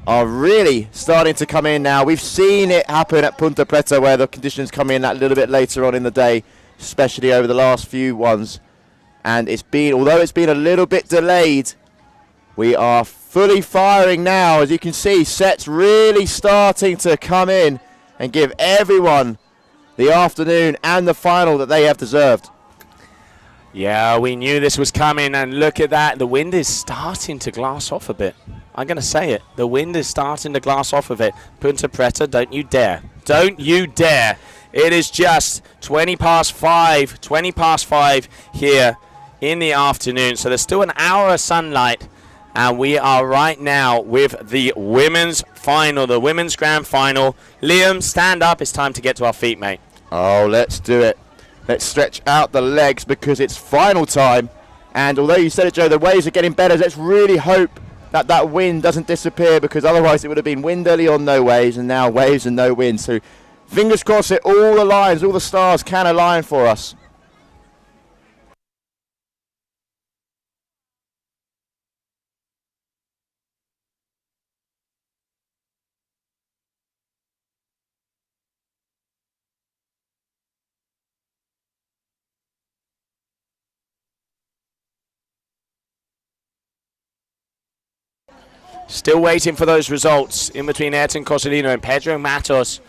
S10: are really starting to come in now. We've seen it happen at Ponta Preta, where the conditions come in that little bit later on in the day, especially over the last few ones. And it's been, although it's been a little bit delayed, we are fully firing now. As you can see, sets really starting to come in and give everyone the afternoon and the final that they have deserved.
S1: Yeah, we knew this was coming, and look at that. The wind is starting to glass off a bit. I'm going to say it. The wind is starting to glass off of it. Punta Preta, don't you dare. Don't you dare. It is just 20 past 5 here in the afternoon. So there's still an hour of sunlight. And we are right now with the women's final, the women's grand final. Liam, stand up. It's time to get to our feet, mate.
S10: Oh, let's do it. Let's stretch out the legs because it's final time. And although you said it, Joe, the waves are getting better. Let's really hope that that wind doesn't disappear, because otherwise it would have been wind early on, no waves, and now waves and no wind. So fingers crossed it all aligns, all the stars can align for us.
S1: Still waiting for those results in between Ayrton Cosolino and Pedro Matos.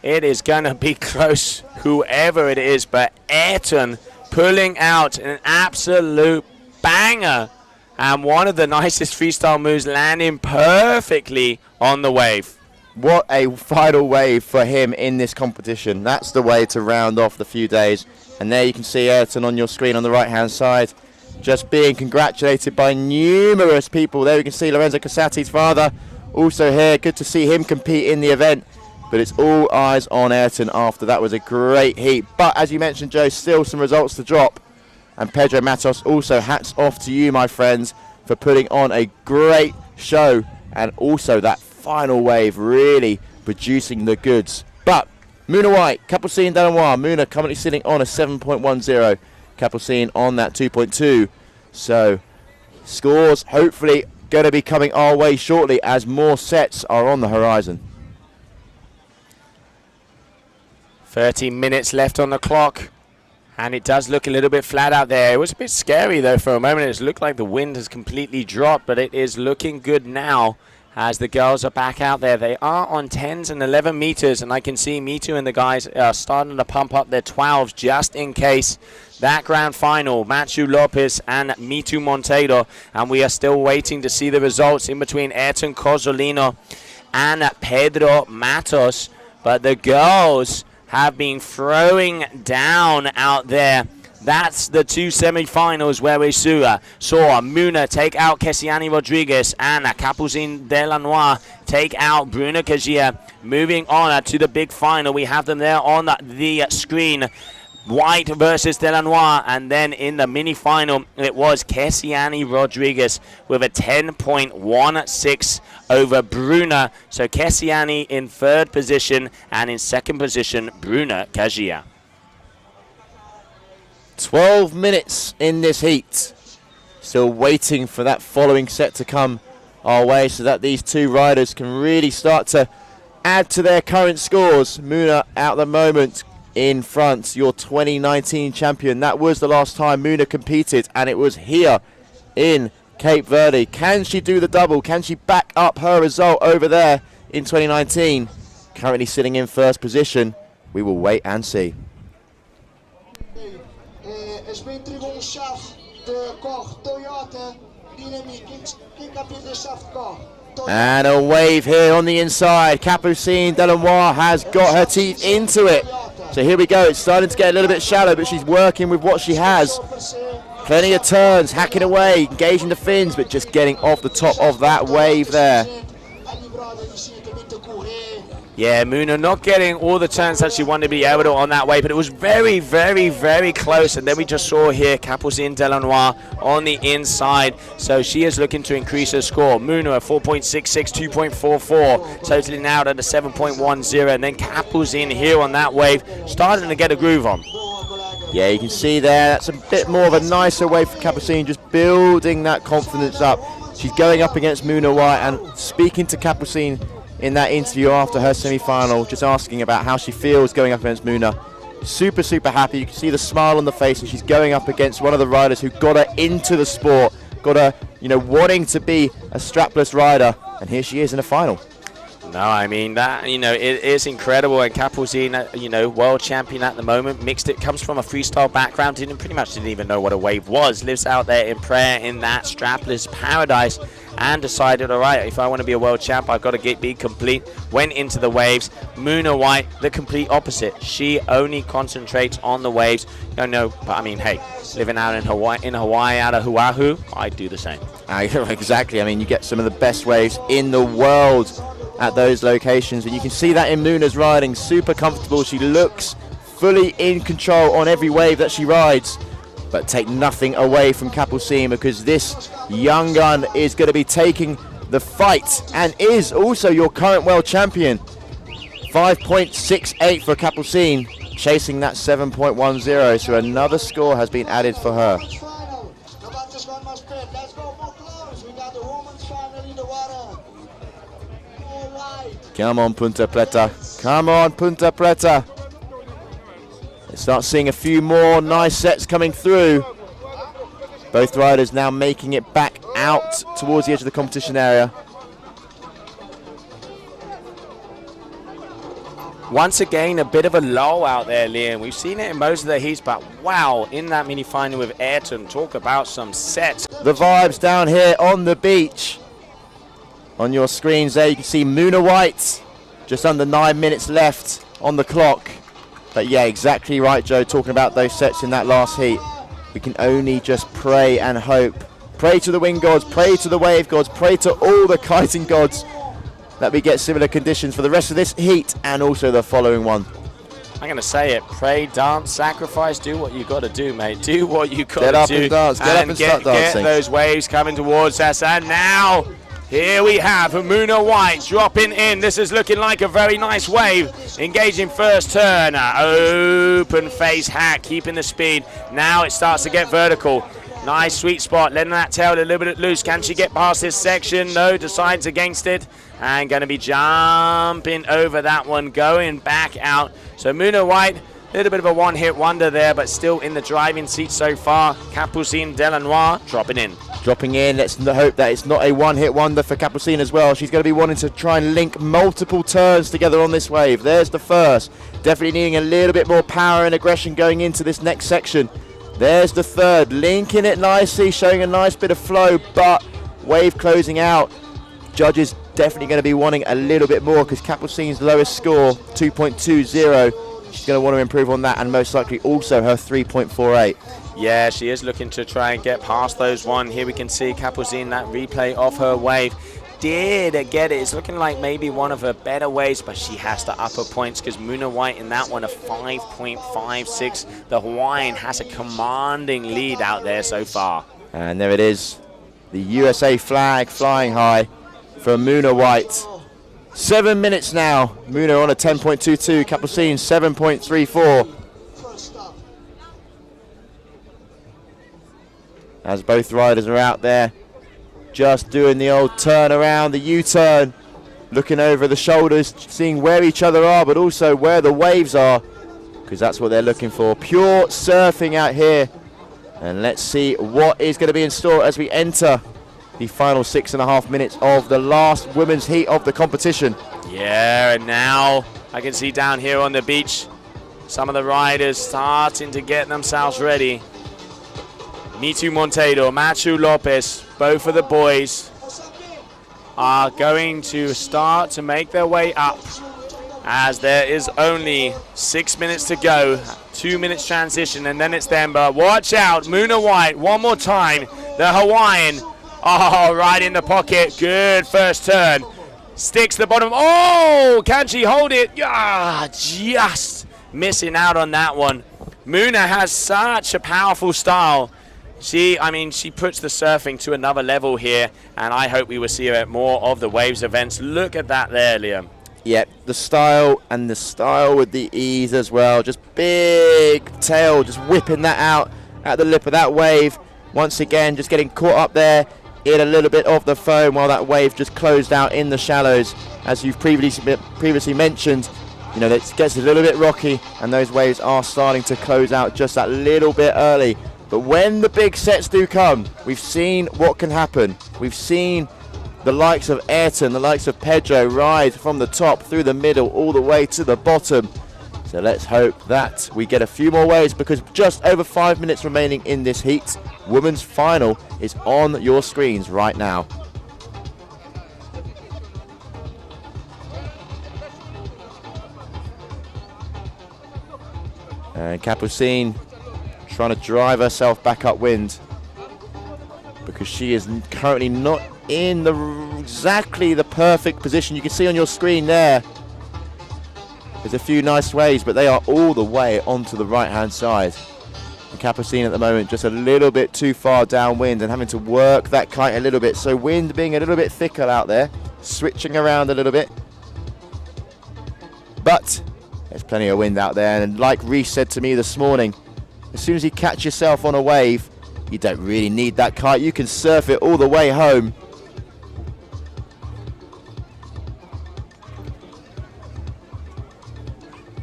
S1: It is going to be close, whoever it is, but Ayrton pulling out an absolute banger. And one of the nicest freestyle moves, landing perfectly on the wave.
S10: What a final wave for him in this competition. That's the way to round off the few days. And there you can see Ayrton on your screen on the right-hand side, just being congratulated by numerous people. There we can see Lorenzo Casati's father also here. Good to see him compete in the event. But it's all eyes on Ayrton after that was a great heat. But as you mentioned, Joe, still some results to drop. And Pedro Matos also, hats off to you, my friends, for putting on a great show. And also that final wave really producing the goods. But Muna White, Capucine Delanois, Muna currently sitting on a 7.10. Capucine on that 2.2. So scores hopefully going to be coming our way shortly as more sets are on the horizon.
S1: 30 minutes left on the clock, and it does look a little bit flat out there. It was a bit scary though for a moment. It looked like the wind has completely dropped, but it is looking good now as the girls are back out there. They are on 10s and 11 meters, and I can see Mitu and the guys are starting to pump up their 12s just in case that grand final, Machu Lopez and Mitu Monteiro. And we are still waiting to see the results in between Ayrton Cosolino and Pedro Matos. But the girls have been throwing down out there. That's the two semi-finals where we saw Muna take out Kessiani Rodriguez and Capucine Delanois take out Bruna Kajia. Moving on to the big final, we have them there on the screen. White versus Delanois, and then in the mini-final, it was Kessiani Rodriguez with a 10.16 over Bruna. So Kessiani in third position, and in second position, Bruna Kajia.
S10: 12 minutes in this heat. Still waiting for that following set to come our way so that these two riders can really start to add to their current scores. Muna at the moment in front, your 2019 champion. That was the last time Muna competed, and it was here in Cape Verde. Can she do the double? Can she back up her result over there in 2019? Currently sitting in first position. We will wait and see.
S17: Trigon shaft de kor Toyota dynamique. Quem capita de shaft kor?
S10: And a wave here on the inside. Capucine Delannoy has got her teeth into it. So here we go. It's starting to get a little bit shallow, but she's working with what she has. Plenty of turns, hacking away, engaging the fins, but just getting off the top of that wave there.
S1: Yeah, Muna not getting all the turns that she wanted to be able to on that wave, but it was very, very, very close. And then we just saw here Capucine Delannoy on the inside. So she is looking to increase her score. Muna at 4.66, 2.44, totaling out at a 7.10. And then Capucine here on that wave, starting to get a groove on.
S10: Yeah, you can see there, that's a bit more of a nicer wave for Capucine, just building that confidence up. She's going up against Muna White, and speaking to Capucine in that interview after her semi-final, just asking about how she feels going up against Muna. Super, super happy. You can see the smile on the face, and she's going up against one of the riders who got her into the sport, got her, wanting to be a strapless rider, and here she is in a final.
S1: No, I mean, that, it is incredible. And Capucine, world champion at the moment, mixed it, comes from a freestyle background, pretty much didn't even know what a wave was, lives out there in prayer in that strapless paradise, and decided, all right, if I want to be a world champ, I've got to be complete. Went into the waves. Muna White, the complete opposite. She only concentrates on the waves. But I mean, hey, living out in Hawaii out of Oahu, I'd do the same.
S10: Exactly. I mean, you get some of the best waves in the world at those locations, and you can see that in Muna's riding. Super comfortable. She looks fully in control on every wave that she rides, but take nothing away from Capucine, because this young gun is going to be taking the fight and is also your current world champion. 5.68 for Capucine, chasing that 7.10, so another score has been added for her. Come on, Punta Preta. Come on, Punta Preta. Let's start seeing a few more nice sets coming through. Both riders now making it back out towards the edge of the competition area.
S1: Once again, a bit of a lull out there, Liam. We've seen it in most of the heats, but wow, in that mini final with Ayrton, talk about some sets.
S10: The vibes down here on the beach. On your screens there, you can see Muna White, just under 9 minutes left on the clock. But yeah, exactly right, Joe, talking about those sets in that last heat. We can only just pray and hope. Pray to the wind gods, pray to the wave gods, pray to all the kiting gods that we get similar conditions for the rest of this heat and also the following one.
S1: I'm going to say it. Pray, dance, sacrifice, do what you got to do, mate. Do what you got to do.
S10: Get up and dance, get up and start dancing.
S1: Get those waves coming towards us, and now here we have Muna White dropping in. This is looking like a very nice wave. Engaging first turn. Open face hack, keeping the speed. Now it starts to get vertical. Nice sweet spot, letting that tail a little bit loose. Can she get past this section? No, decides against it. And going to be jumping over that one, going back out. So Muna White, a little bit of a one-hit wonder there, but still in the driving seat so far. Capucine Delannoy dropping in.
S10: Dropping in, let's hope that it's not a one-hit wonder for Capucine as well. She's going to be wanting to try and link multiple turns together on this wave. There's the first. Definitely needing a little bit more power and aggression going into this next section. There's the third, linking it nicely, showing a nice bit of flow, but wave closing out. Judges definitely going to be wanting a little bit more, because Capucine's lowest score, 2.20. She's going to want to improve on that, and most likely also her 3.48.
S1: Yeah, she is looking to try and get past those one. Here we can see Capucine, that replay of her wave. Did get it. It's looking like maybe one of her better waves, but she has to up her points, because Muna White in that one, a 5.56. The Hawaiian has a commanding lead out there so far.
S10: And there it is. The USA flag flying high for Muna White. 7 minutes now. Muna on a 10.22. Capucine 7.34. As both riders are out there just doing the old turn around, the U-turn, looking over the shoulders, seeing where each other are, but also where the waves are, because that's what they're looking for. Pure surfing out here. And let's see what is going to be in store as we enter the final 6.5 minutes of the last women's heat of the competition.
S1: Yeah, and now I can see down here on the beach some of the riders starting to get themselves ready. Nitu Monteiro, Machu Lopez, both of the boys are going to start to make their way up, as there is only 6 minutes to go. 2 minutes transition, and then it's them. But watch out, Muna White, one more time. The Hawaiian, oh, right in the pocket. Good first turn. Sticks the bottom. Oh, can she hold it? Yeah, just missing out on that one. Muna has such a powerful style. She puts the surfing to another level here, and I hope we will see her at more of the Waves events. Look at that there, Liam.
S10: Yep, the style with the ease as well. Just big tail, just whipping that out at the lip of that wave. Once again, just getting caught up there in a little bit of the foam while that wave just closed out in the shallows. As you've previously mentioned, you know, it gets a little bit rocky, and those waves are starting to close out just that little bit early. But when the big sets do come, we've seen what can happen. We've seen the likes of Ayrton, the likes of Pedro ride from the top through the middle all the way to the bottom. So let's hope that we get a few more waves, because just over 5 minutes remaining in this heat. Women's final is on your screens right now. And Capucine trying to drive herself back upwind, because she is currently not in exactly the perfect position. You can see on your screen there, there's a few nice waves, but they are all the way onto the right hand side. And Capucine at the moment just a little bit too far downwind and having to work that kite a little bit. So wind being a little bit thicker out there, switching around a little bit. But there's plenty of wind out there, and like Reese said to me this morning, as soon as you catch yourself on a wave, you don't really need that kite. You can surf it all the way home.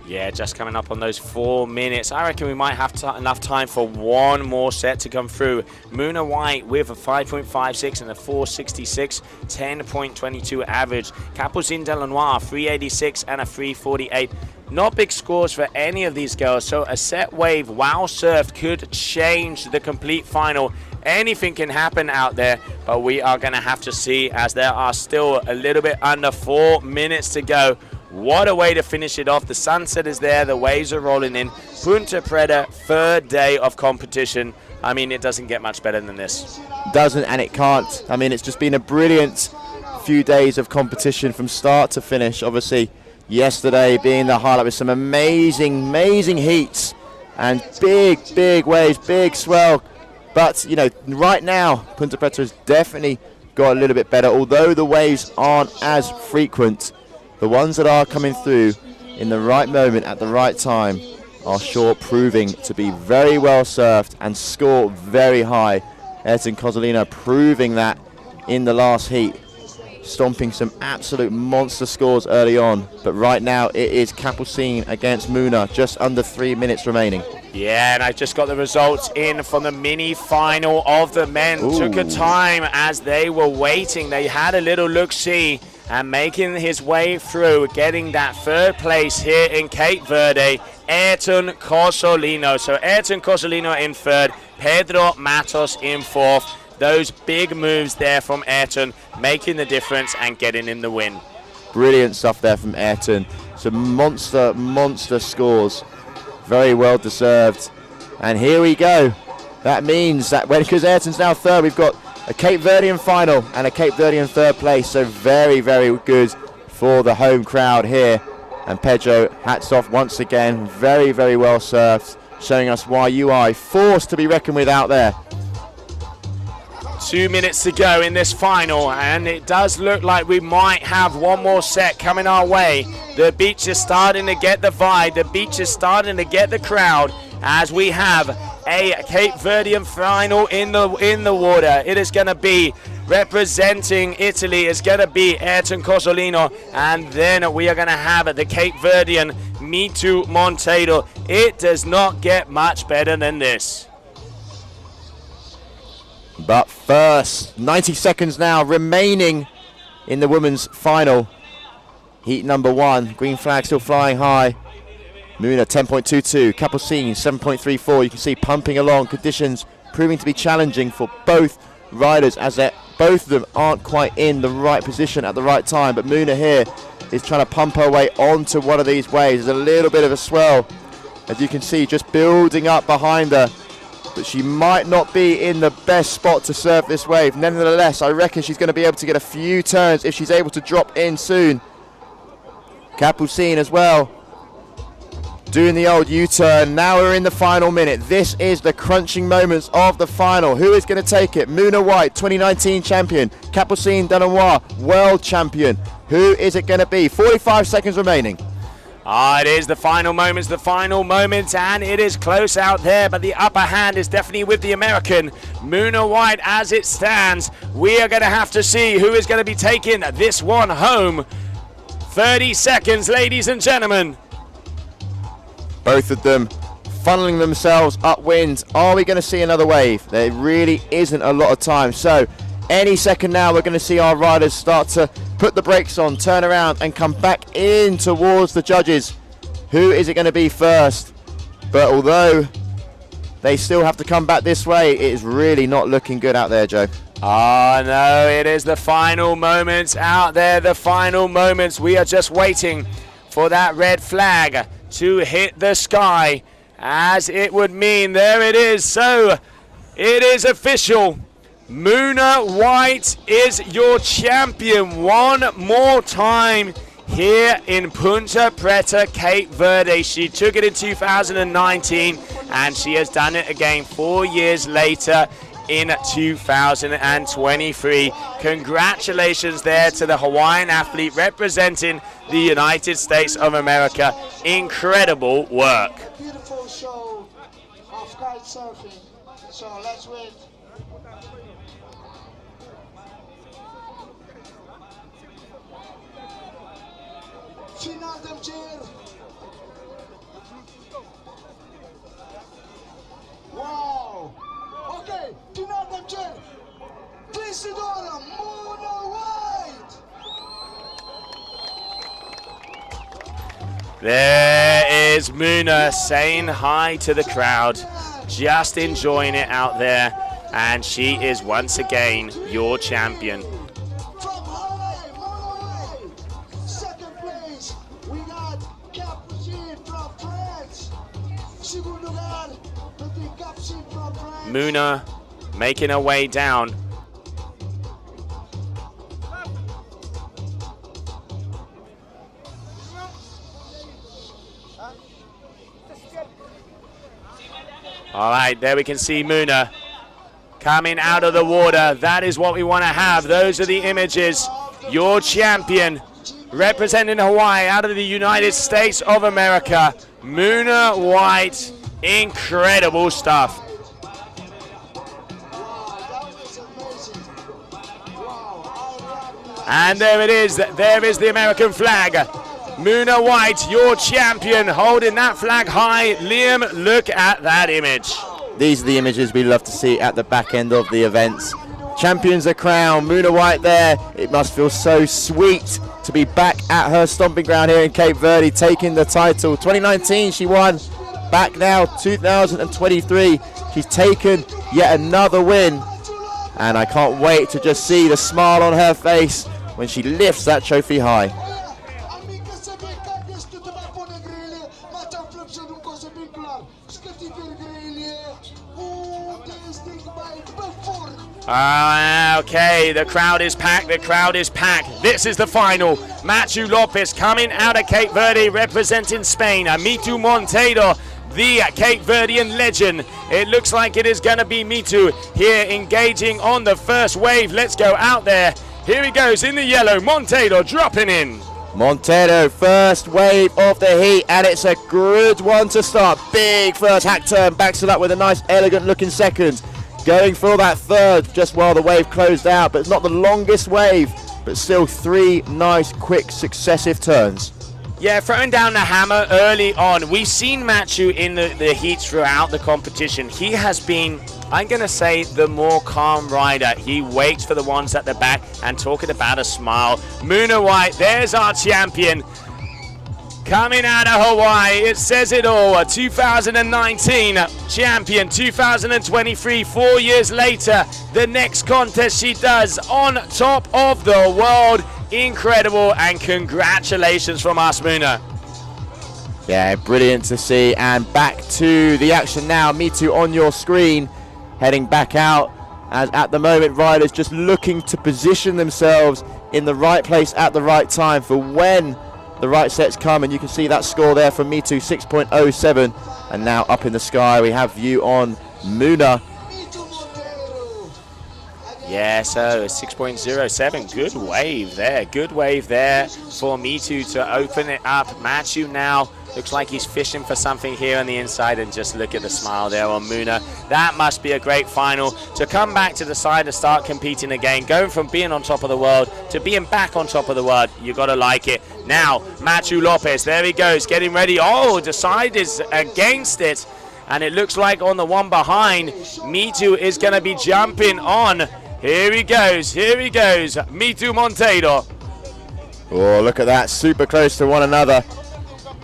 S1: Yeah, just coming up on those 4 minutes. I reckon we might have enough time for one more set to come through. Muna White with a 5.56 and a 466, 10.22 average. Capucine Delanois, 386 and a 348. Not big scores for any of these girls, so a set wave, while surfed, could change the complete final. Anything can happen out there, but we are going to have to see, as there are still a little bit under 4 minutes to go. What a way to finish it off. The sunset is there, the waves are rolling in. Punta Preta, third day of competition. I mean, it doesn't get much better than this.
S10: Doesn't, and it can't. I mean, it's just been a brilliant few days of competition from start to finish. Obviously, yesterday being the highlight with some amazing heats and big waves, big swell. But, you know, right now, Punta Preta has definitely got a little bit better. Although the waves aren't as frequent, the ones that are coming through in the right moment at the right time are sure proving to be very well surfed and score very high. Ayrton Cozzolino proving that in the last heat, stomping some absolute monster scores early on. But right now it is Capucine against Muna, just under 3 minutes remaining.
S1: Yeah, and I just got the results in from the mini final of the men.
S10: Ooh.
S1: Took a time as they were waiting. They had a little look-see, and making his way through, getting that third place here in Cape Verde, Ayrton Cozzolino. So Ayrton Cozzolino in third, Pedro Matos in fourth. Those big moves there from Ayrton, making the difference and getting in the win.
S10: Brilliant stuff there from Ayrton. Some monster scores. Very well deserved. And here we go. That means that because Ayrton's now third, we've got a Cape Verdean final and a Cape Verdean third place. So very good for the home crowd here. And Pedro, hats off once again. Very well surfed, showing us why you are a force to be reckoned with out there.
S1: 2 minutes to go in this final, and it does look like we might have one more set coming our way. The beach is starting to get the vibe. The beach is starting to get the crowd, as we have a Cape Verdean final in the water. It is going to be representing Italy. It's going to be Ayrton Cozzolino, and then we are going to have the Cape Verdean Mitu Monteiro. It does not get much better than this.
S10: But first, 90 seconds now remaining in the women's final. Heat number one, green flag still flying high. Muna 10.22, Capucine 7.34. You can see pumping along, conditions proving to be challenging for both riders as they're both of them aren't quite in the right position at the right time, but Muna here is trying to pump her way onto one of these waves. There's a little bit of a swell, as you can see, just building up behind her, but she might not be in the best spot to surf this wave. Nevertheless, I reckon she's going to be able to get a few turns if she's able to drop in soon. Capucine as well, doing the old U-turn. Now we're in the final minute. This is the crunching moments of the final. Who is going to take it? Muna White, 2019 champion. Capucine Denoir, world champion. Who is it going to be? 45 seconds remaining.
S1: It is the final moments, and it is close out there, but the upper hand is definitely with the American. Muna White as it stands. We are going to have to see who is going to be taking this one home. 30 seconds, ladies and gentlemen.
S10: Both of them funneling themselves upwind. Are we going to see another wave? There really isn't a lot of time. So any second now, we're going to see our riders start to put the brakes on, turn around and come back in towards the judges. Who is it going to be first? But although they still have to come back this way, it is really not looking good out there, Joe.
S1: No, it is the final moments out there, the final moments. We are just waiting for that red flag to hit the sky, as it would mean there it is. So it is official. Muna White is your champion one more time here in Punta Preta, Cape Verde. She took it in 2019 and she has done it again 4 years later in 2023. Congratulations there to the Hawaiian athlete representing the United States of America. Incredible work.
S17: Beautiful show of kite surfing. So let's wait. Final dem cheer. Wow. Okay, final dem cheer. Vencedora, Muna White.
S1: There is Muna saying hi to the crowd, just enjoying it out there, and she is once again your champion.
S17: From Hawaii, Muna White. Second place, we got Capucine from France. Segundo lugar, with Capucine from France.
S1: Muna making her way down. All right, there we can see Muna coming out of the water. That is what we want to have. Those are the images. Your champion representing Hawaii out of the United States of America, Muna White. Incredible stuff. And there it is. There is the American flag. Muna White, your champion, holding that flag high. Liam, look at that image.
S10: These are the images we love to see at the back end of the events. Champions are crowned. Muna White there. It must feel so sweet to be back at her stomping ground here in Cape Verde, taking the title. 2019 she won. Back now, 2023. She's taken yet another win. And I can't wait to just see the smile on her face when she lifts that trophy high.
S1: Okay, the crowd is packed, This is the final. Machu Lopez coming out of Cape Verde representing Spain. Mitu Monteiro, the Cape Verdean legend. It looks like it is going to be Mitu here engaging on the first wave. Let's go out there. Here he goes in the yellow. Monteiro dropping in.
S10: Monteiro, first wave of the heat, and it's a good one to start. Big first hack turn, backs it up with a nice elegant looking second. Going for that third just while the wave closed out, but it's not the longest wave, but still three nice quick successive turns.
S1: Yeah, throwing down the hammer early on. We've seen Machu in the heats throughout the competition. He has been, I'm going to say, the more calm rider. He waits for the ones at the back, and talking about a smile. Muna White, there's our champion. Coming out of Hawaii, it says it all. 2019 champion, 2023, 4 years later, the next contest she does on top of the world. Incredible, and congratulations from us, Muna.
S10: Yeah, brilliant to see. And back to the action now. Mitu on your screen, heading back out. As at the moment, riders just looking to position themselves in the right place at the right time for when the right sets come. And you can see that score there from Mitu, 6.07. And now up in the sky, we have view on Muna.
S1: Yeah, so 6.07, good wave there for Mitu to open it up. Machu now looks like he's fishing for something here on the inside, and just look at the smile there on Muna. That must be a great final to come back to the side and start competing again. Going from being on top of the world to being back on top of the world, you got to like it. Now, Machu Lopez, there he goes, getting ready. Oh, the side is against it, and it looks like on the one behind, Mitu is going to be jumping on. Here he goes, Mitu Monteiro.
S10: Oh, look at that, super close to one another.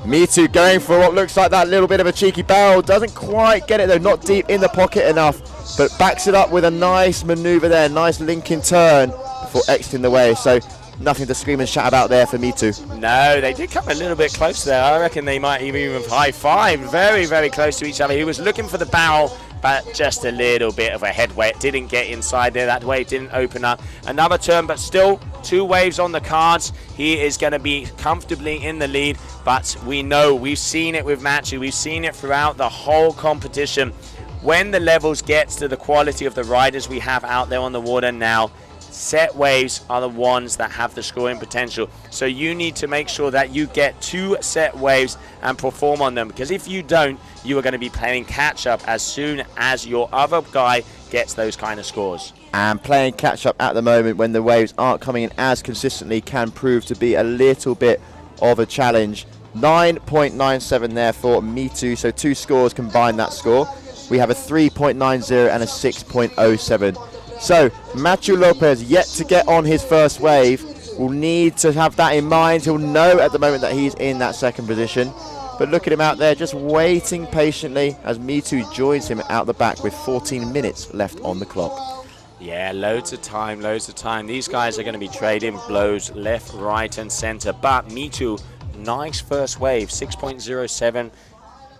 S10: Mitu going for what looks like that little bit of a cheeky barrel. Doesn't quite get it though, not deep in the pocket enough, but backs it up with a nice maneuver there, nice linking turn before exiting the way. So nothing to scream and shout about there for Mitu.
S1: No, they did come a little bit close there. I reckon they might even high-five. Very, very close to each other. He was looking for the barrel, but just a little bit of a headway. It didn't get inside there. That wave didn't open up. Another turn, but still 2 waves on the cards. He is going to be comfortably in the lead, but we know, we've seen it with Machu. We've seen it throughout the whole competition. When the levels gets to the quality of the riders we have out there on the water now, set waves are the ones that have the scoring potential. So you need to make sure that you get 2 set waves and perform on them, because if you don't, you are going to be playing catch up as soon as your other guy gets those kind of scores.
S10: And playing catch up at the moment when the waves aren't coming in as consistently can prove to be a little bit of a challenge. 9.97 there for Mitu, so 2 scores combine that score. We have a 3.90 and a 6.07. So Machu Lopez yet to get on his first wave. Will need to have that in mind. He'll know at the moment that he's in that second position. But look at him out there just waiting patiently as Mitu joins him out the back with 14 minutes left on the clock.
S1: Yeah, loads of time. These guys are going to be trading blows left, right and center. But Mitu, nice first wave, 6.07.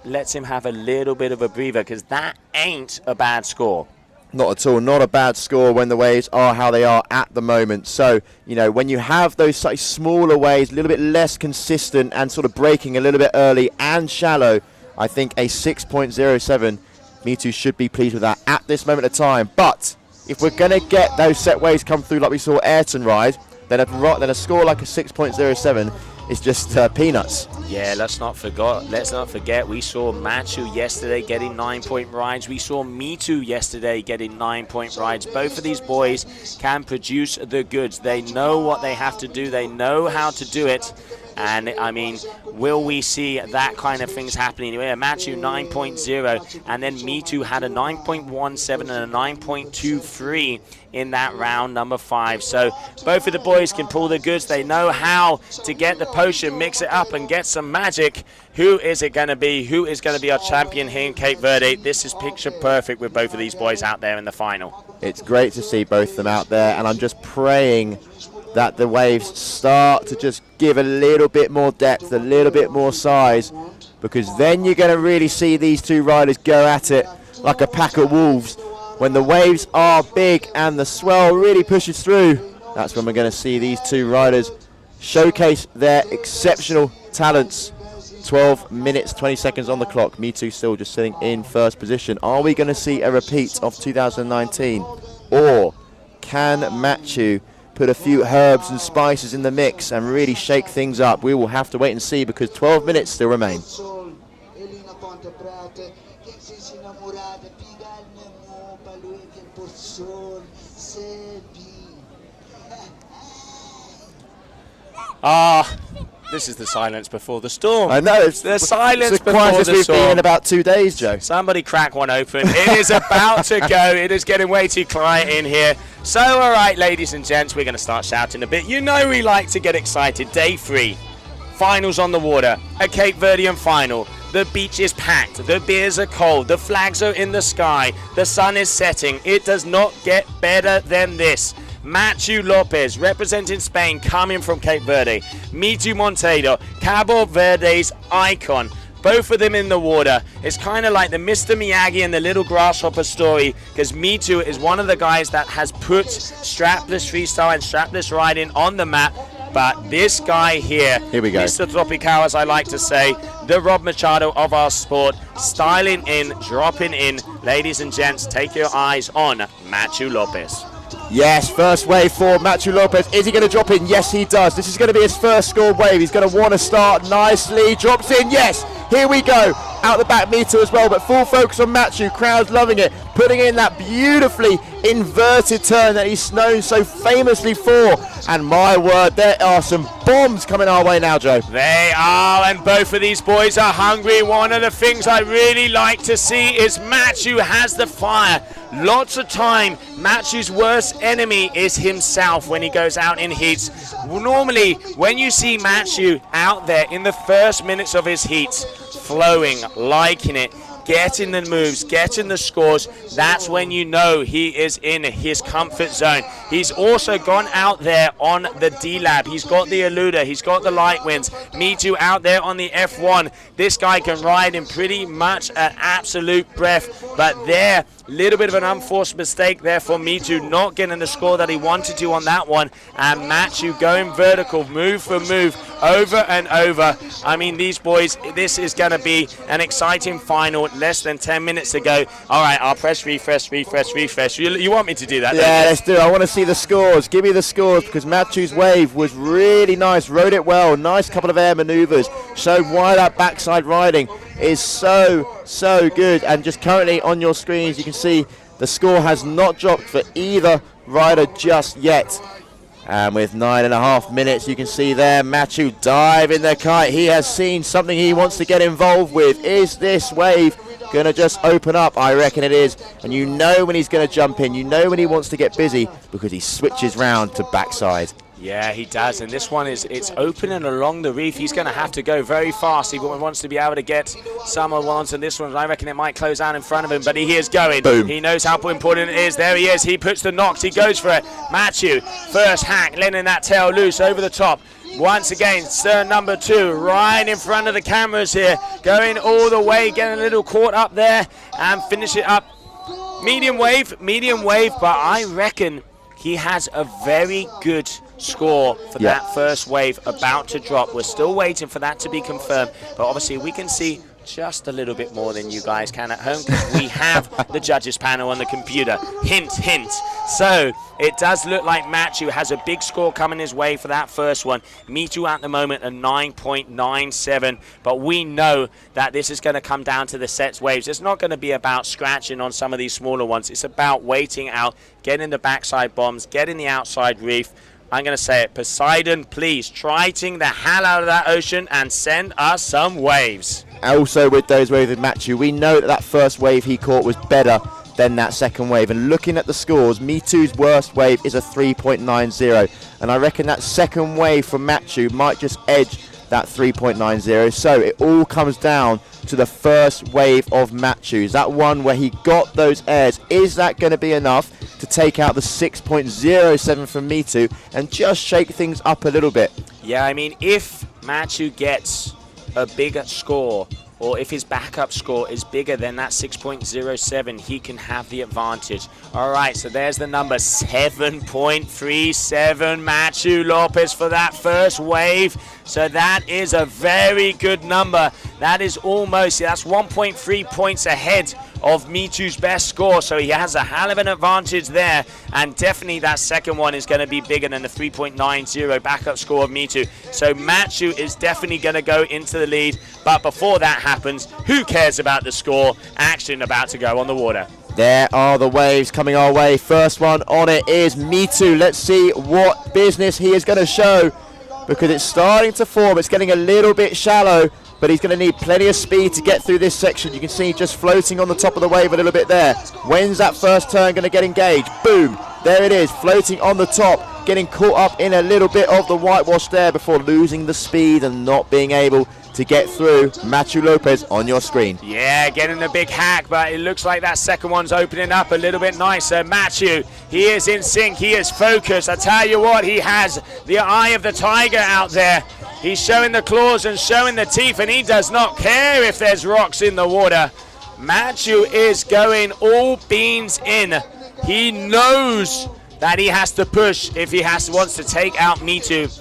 S1: Lets him have a little bit of a breather, because that ain't a bad score.
S10: Not at all, not a bad score when the waves are how they are at the moment. So, you know, when you have those slightly smaller waves, a little bit less consistent and sort of breaking a little bit early and shallow, I think a 6.07, Mitu should be pleased with that at this moment of time. But if we're going to get those set waves come through like we saw Ayrton ride, then a score like a 6.07 is just peanuts.
S1: Yeah, let's not forget we saw Machu yesterday getting 9-point rides. We saw Mitu yesterday getting 9-point rides. Both of these boys can produce the goods. They know what they have to do. They know how to do it. And I mean, will we see that kind of things happening? Yeah, Machu 9.0, and then Mitu had a 9.17 and a 9.23 in that round number 5. So both of the boys can pull the goods. They know how to get the potion, mix it up and get some magic. Who is it going to be? Who is going to be our champion here in Cape Verde? This is picture perfect with both of these boys out there in the final.
S10: It's great to see both of them out there, and I'm just praying that the waves start to just give a little bit more depth, a little bit more size, because then you're going to really see these 2 riders go at it like a pack of wolves. When the waves are big and the swell really pushes through, that's when we're going to see these 2 riders showcase their exceptional talents. 12 minutes, 20 seconds on the clock. Mitu still just sitting in first position. Are we going to see a repeat of 2019? Or can Machu put a few herbs and spices in the mix and really shake things up? We will have to wait and see, because 12 minutes still remain.
S1: This is the silence before the storm.
S10: I know, it's
S1: the silence
S10: it's the
S1: before
S10: quietest
S1: the
S10: we've
S1: storm.
S10: been in about 2 days, Joe.
S1: Somebody crack one open. It is about to go. It is getting way too quiet in here. So, all right, ladies and gents, we're going to start shouting a bit. You know we like to get excited. Day 3. finals on the water, a Cape Verdean final. The beach is packed, the beers are cold, the flags are in the sky, the sun is setting. It does not get better than this. Matthew Lopez, representing Spain, coming from Cape Verde. Mitu Monteiro, Cabo Verde's icon. Both of them in the water. It's kind of like the Mr. Miyagi and the Little Grasshopper story, because Mitu is one of the guys that has put strapless freestyle and strapless riding on the map. But this guy here
S10: we go.
S1: Mr. Tropical, as I like to say, the Rob Machado of our sport, styling in, dropping in. Ladies and gents, take your eyes on Matthew Lopez.
S10: Yes, first wave for Matthew Lopez. Is he going to drop in? Yes, he does. This is going to be his first scored wave. He's going to want to start nicely. Drops in. Yes, here we go. Out the back meter as well, but full focus on Matthew. Crowd's loving it. Putting in that beautifully inverted turn that he's known so famously for. And my word, there are some bombs coming our way now, Joe.
S1: They are, and both of these boys are hungry. One of the things I really like to see is Matthew has the fire. Lots of time, Matthew's worst enemy is himself when he goes out in heats. Normally, when you see Matthew out there in the first minutes of his heats, flowing, liking it, getting the moves, getting the scores, that's when you know he is in his comfort zone. He's also gone out there on the D-Lab. He's got the eluder, he's got the light winds. Mitu out there on the F1. This guy can ride in pretty much an absolute breath, but there, little bit of an unforced mistake there for Mitu, not getting the score that he wanted to on that one, and Matthew going vertical, move for move, over and over. I mean, these boys, this is going to be an exciting final. Less than 10 minutes to go. All right, I'll press refresh. You want me to do that?
S10: Yeah, let's do it. I want to see the scores. Give me the scores, because Matthew's wave was really nice. Rode it well. Nice couple of air maneuvers. Showed why that backside riding is so good. And just currently on your screens, you can see the score has not dropped for either rider just yet. And with 9.5 minutes, you can see there Matthew diving the kite. He has seen something he wants to get involved with. Is this wave going to just open up? I reckon it is. And you know when he's going to jump in. You know when he wants to get busy, because he switches round to backside.
S1: Yeah, he does, and this one it's opening along the reef. He's going to have to go very fast. He wants to be able to get some of ones, and this one, I reckon it might close out in front of him, but he is going.
S10: Boom.
S1: He knows how important it is. There he is. He puts the knocks. He goes for it. Matthew, first hack, letting that tail loose over the top. Once again, stern number 2, right in front of the cameras here, going all the way, getting a little caught up there, and finish it up. Medium wave, but I reckon he has a very good score for that first wave about to drop. We're still waiting for that to be confirmed, but obviously we can see just a little bit more than you guys can at home, because we have the judges panel on the computer. Hint, hint. So it does look like Matthew has a big score coming his way for that first one. Mitu at the moment a 9.97, but we know that this is going to come down to the sets waves. It's not going to be about scratching on some of these smaller ones. It's about waiting out, getting the backside bombs, getting the outside reef. I'm going to say it. Poseidon, please, triting the hell out of that ocean and send us some waves.
S10: Also with those waves with Matthew, we know that first wave he caught was better than that second wave. And looking at the scores, Mitu's worst wave is a 3.90. And I reckon that second wave from Matthew might just edge that 3.90. So it all comes down to the first wave of Matthew's. That one where he got those airs. Is that going to be enough to take out the 6.07 from Mitu and just shake things up a little bit?
S1: Yeah, I mean, if Matthew gets a bigger score, or if his backup score is bigger than that 6.07, he can have the advantage. All right, so there's the number, 7.37 Matthew Lopez for that first wave. So that is a very good number. That is almost, that's 1.3 points ahead of Mitu's best score. So he has a hell of an advantage there. And definitely that second one is going to be bigger than the 3.90 backup score of Mitu. So Matthew is definitely going to go into the lead. But before that happens, who cares about the score? Action about to go on the water.
S10: There are the waves coming our way. First one on it is Mitu. Let's see what business he is going to show, because it's starting to form. It's getting a little bit shallow, but he's going to need plenty of speed to get through this section. You can see just floating on the top of the wave a little bit there. When's that first turn going to get engaged? Boom. There it is, floating on the top. getting caught up in a little bit of the whitewash there before losing the speed and not being able to get through. Matthew Lopez on your screen.
S1: Yeah, getting a big hack, but it looks like that second one's opening up a little bit nicer. Matthew, he is in sync, he is focused. I tell you what, he has the eye of the tiger out there. He's showing the claws and showing the teeth, and he does not care if there's rocks in the water. Matthew is going all beans in. He knows that he has to push if he wants to take out Mitu.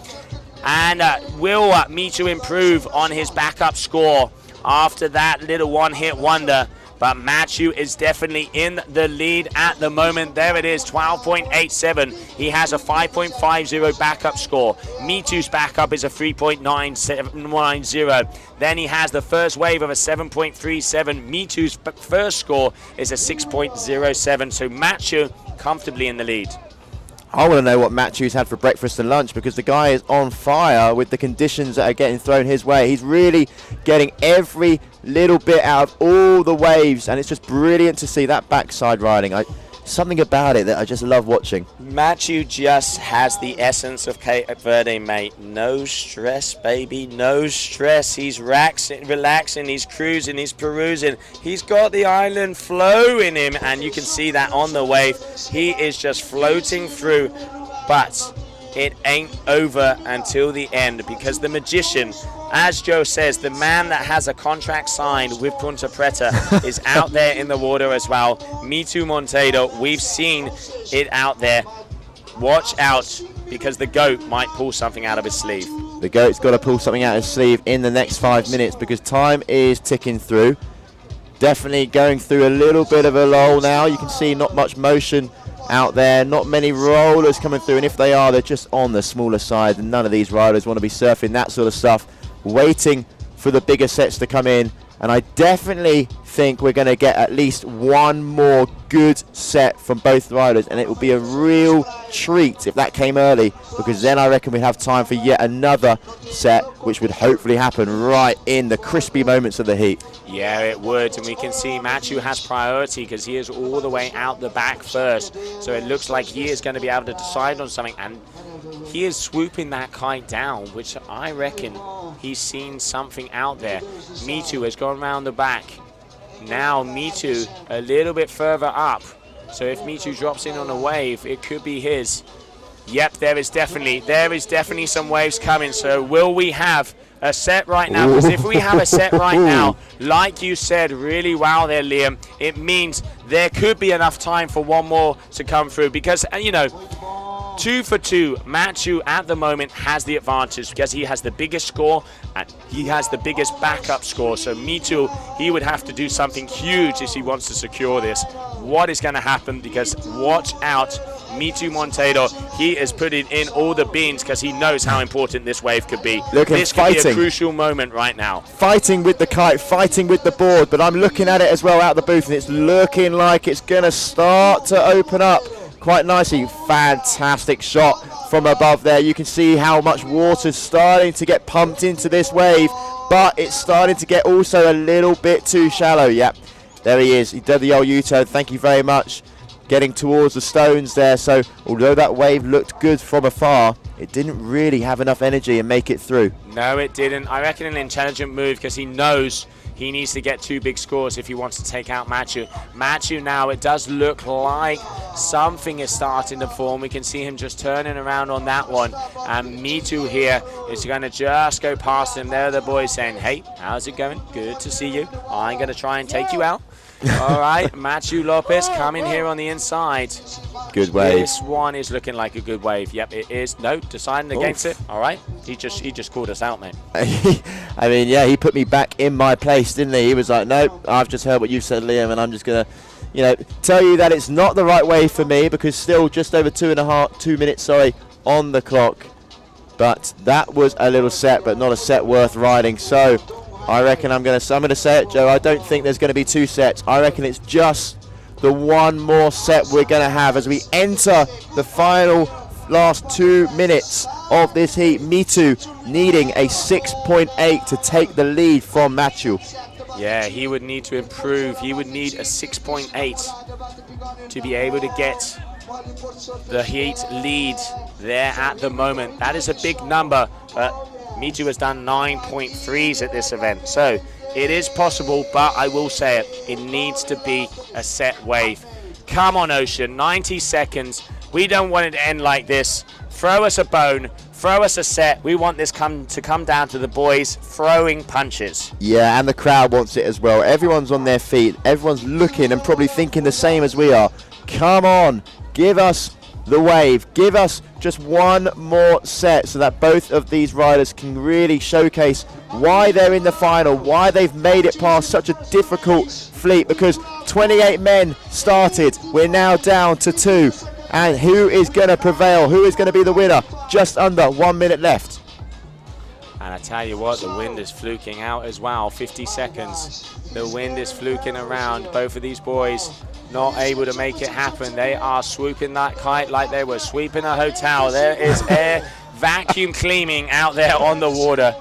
S1: And will Mitu improve on his backup score after that little one-hit wonder? But Matthew is definitely in the lead at the moment. There it is, 12.87. He has a 5.50 backup score. Mitu's backup is a 3.990. Then he has the first wave of a 7.37. Mitu's first score is a 6.07. So Matthew comfortably in the lead.
S10: I want to know what Matthew's had for breakfast and lunch, because the guy is on fire with the conditions that are getting thrown his way. He's really getting every little bit out of all the waves, and it's just brilliant to see that backside riding. Something about it that I just love watching.
S1: Matthew just has the essence of Cape Verde, mate. No stress, baby, no stress. He's relaxing, he's cruising, he's perusing. He's got the island flow in him, and you can see that on the wave. He is just floating through, but it ain't over until the end, because the magician, as Joe says, the man that has a contract signed with Ponta Preta is out there in the water as well. Mitu Monteiro, we've seen it out there. Watch out, because the GOAT might pull something out of his sleeve.
S10: The GOAT's got to pull something out of his sleeve in the next 5 minutes, because time is ticking through. Definitely going through a little bit of a lull now. You can see not much motion out there, not many rollers coming through, and if they are, they're just on the smaller side, and none of these riders want to be surfing that sort of stuff, waiting for the bigger sets to come in. And I definitely think we're going to get at least one more good set from both riders, and it will be a real treat if that came early, because then I reckon we'd have time for yet another set, which would hopefully happen right in the crispy moments of the heat.
S1: Yeah, it would, and we can see Matthew has priority because he is all the way out the back first. So it looks like he is going to be able to decide on something, and he is swooping that kite down, which I reckon he's seen something out there. Mitu has gone around the back. Now Mitu a little bit further up. So if Mitu drops in on a wave, it could be his. Yep, there is definitely some waves coming. So will we have a set right now? Because if we have a set right now, like you said really well there, Liam, it means there could be enough time for one more to come through. Because, you know, 2 for 2, Matthew at the moment has the advantage because he has the biggest score and he has the biggest backup score. So Mitu, he would have to do something huge if he wants to secure this. What is going to happen? Because watch out, Mitu Monteiro, he is putting in all the beans because he knows how important this wave could be. This could be a crucial moment right now.
S10: Fighting with the kite, fighting with the board, but I'm looking at it as well out the booth, and it's looking like it's going to start to open up quite nicely. Fantastic shot from above there. You can see how much water's starting to get pumped into this wave, but it's starting to get also a little bit too shallow. Yep, there he is. He did the old U-turn. Thank you very much. Getting towards the stones there. So although that wave looked good from afar, it didn't really have enough energy and make it through.
S1: No, it didn't. I reckon an intelligent move because he knows he needs to get 2 big scores if he wants to take out Matthew. Matthew now, it does look like something is starting to form. We can see him just turning around on that one. And Mitu here is going to just go past him. There are the boys saying, hey, how's it going? Good to see you. I'm going to try and take you out. All right, Matthew Lopez coming here on the inside.
S10: Good wave.
S1: This one is looking like a good wave. Yep, it is. No, deciding against it. All right, he just called us out, mate.
S10: I mean, yeah, he put me back in my place, didn't he? He was like, nope, I've just heard what you said, Liam, and I'm just going to, you know, tell you that it's not the right wave for me, because still just over 2 minutes, on the clock. But that was a little set, but not a set worth riding. So I reckon I'm going to say it, Joe. I don't think there's going to be 2 sets. I reckon it's just the one more set we're going to have as we enter the final last 2 minutes of this heat. Mitu needing a 6.8 to take the lead from Matthew.
S1: Yeah, he would need to improve. He would need a 6.8 to be able to get the heat lead there at the moment. That is a big number, but Mitu has done 9.3s at this event. So it is possible, but I will say it needs to be a set wave. Come on, Ocean, 90 seconds. We don't want it to end like this. Throw us a bone, throw us a set. We want this to come down to the boys throwing punches.
S10: Yeah, and the crowd wants it as well. Everyone's on their feet. Everyone's looking and probably thinking the same as we are. Come on, give us the wave. Give us just one more set so that both of these riders can really showcase why they're in the final, why they've made it past such a difficult fleet, because 28 men started. We're now down to 2. And who is going to prevail? Who is going to be the winner? Just under 1 minute left.
S1: And I tell you what, the wind is fluking out as well. 50 seconds. The wind is fluking around. Both of these boys not able to make it happen. They are swooping that kite like they were sweeping a hotel. There is air vacuum cleaning out there on the water.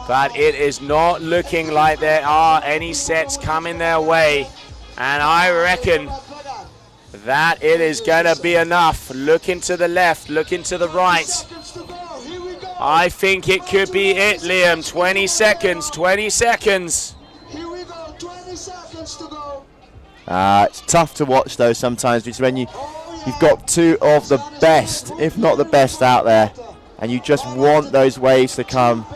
S1: But it is not looking like there are any sets coming their way. And I reckon that it is going to be enough. Looking to the left, looking to the right. I think it could be it, Liam. 20 seconds, 20 seconds.
S17: Here we go, 20 seconds to go.
S10: It's tough to watch though sometimes, because when you've got two of the best, if not the best out there, and you just want those waves to come.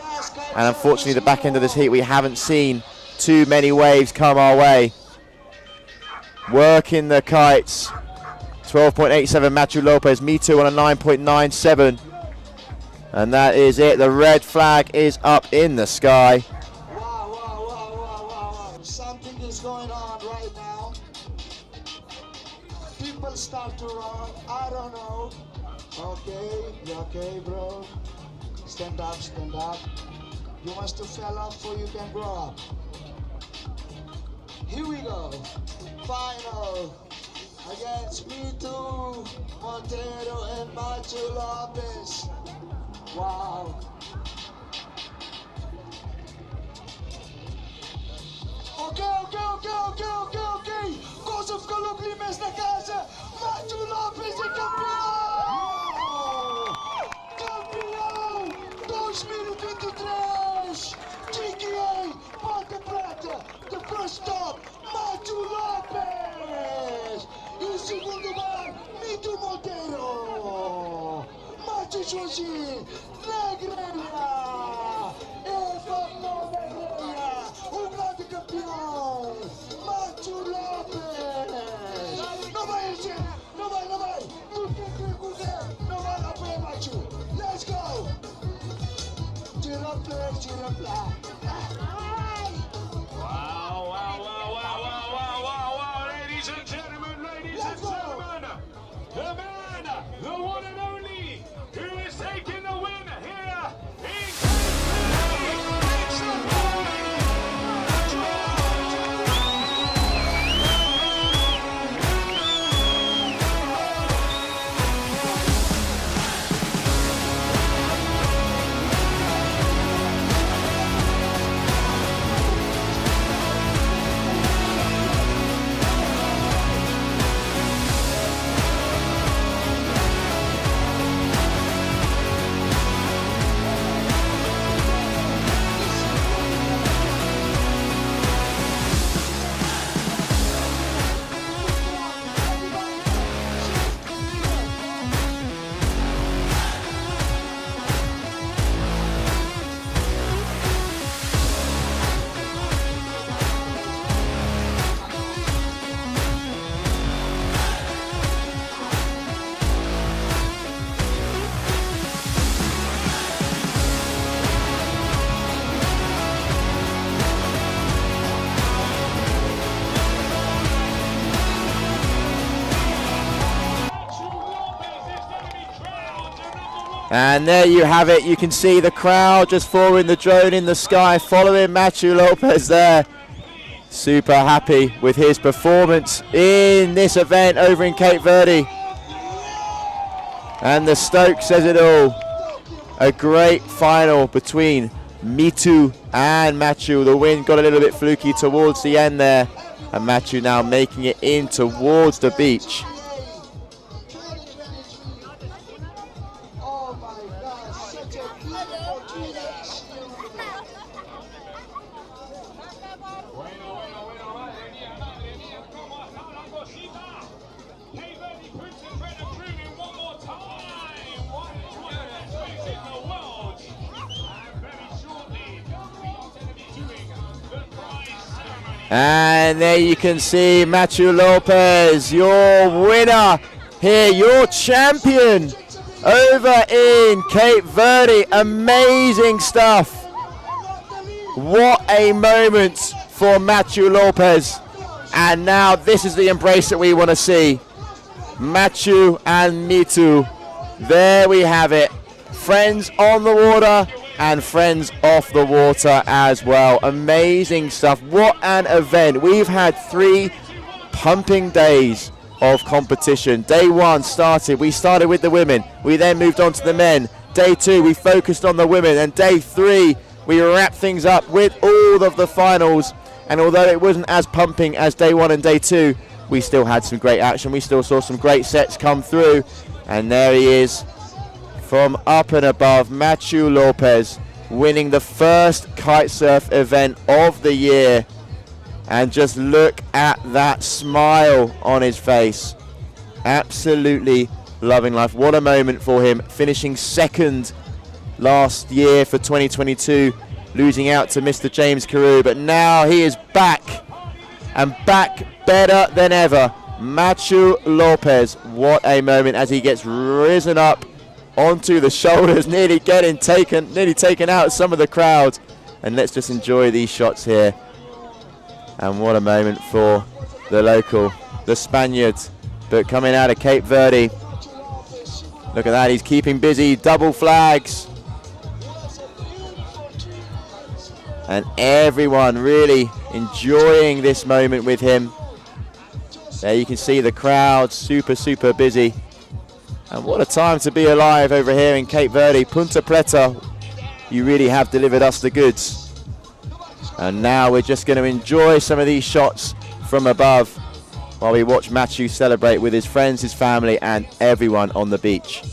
S10: And unfortunately the back end of this heat, we haven't seen too many waves come our way. Working the kites. 12.87 Matthew Lopez, Mitu on a 9.97. And that is it. The red flag is up in the sky.
S17: Wow. Something is going on right now. People start to run. I don't know. Okay, bro. Stand up. You must have fell off so you can grow up. Here we go. Final against Mitu, Montero, and Matthew Lopez. Wow. Okay. Kosov Kolublimes na casa. Matthew Lopez é campeão! Campeão 2023! GKA Ponta Preta, the first stop, Matthew Lopez! Em segundo lugar, Mitu Montero! Matthew Jorginho, Negreira! Evandro Negreira, o grande campeão! Matthew Lopez! Não vai! Não vai lá para Matthew! Let's go! Girafla!
S16: Wow. Ladies and gentlemen, the man, the one and only, who is taking the win here in
S10: And there you have it. You can see the crowd just following the drone in the sky, following Matthew Lopez there. Super happy with his performance in this event over in Cape Verde. And the Stoke says it all. A great final between Mitu and Matthew. The wind got a little bit fluky towards the end there. And Matthew now making it in towards the beach. And there you can see Matthew Lopez, your winner here, your champion over in Cape Verde. Amazing stuff. What a moment for Matthew Lopez. And now this is the embrace that we want to see. Matthew and Mitu. There we have it. Friends on the water and friends off the water as well. Amazing stuff. What an event. We've had 3 pumping days of competition. Day 1 we started with the women. We then moved on to the men. Day 2 we focused on the women, and day 3 we wrapped things up with all of the finals. And although it wasn't as pumping as day 1 and day 2, we still had some great action. We still saw some great sets come through. And there he is from up and above, Matthew Lopez, winning the first kite surf event of the year. And just look at that smile on his face. Absolutely loving life. What a moment for him, finishing second last year for 2022, losing out to Mr. James Carew. But now he is back, and back better than ever. Matthew Lopez, what a moment as he gets risen up onto the shoulders, nearly taken out some of the crowd. And let's just enjoy these shots here. And what a moment for the local, the Spaniard, but coming out of Cape Verde. Look at that, he's keeping busy, double flags. And everyone really enjoying this moment with him. There you can see the crowd super busy. And what a time to be alive over here in Cape Verde. Ponta Preta, you really have delivered us the goods. And now we're just going to enjoy some of these shots from above while we watch Matthew celebrate with his friends, his family, and everyone on the beach.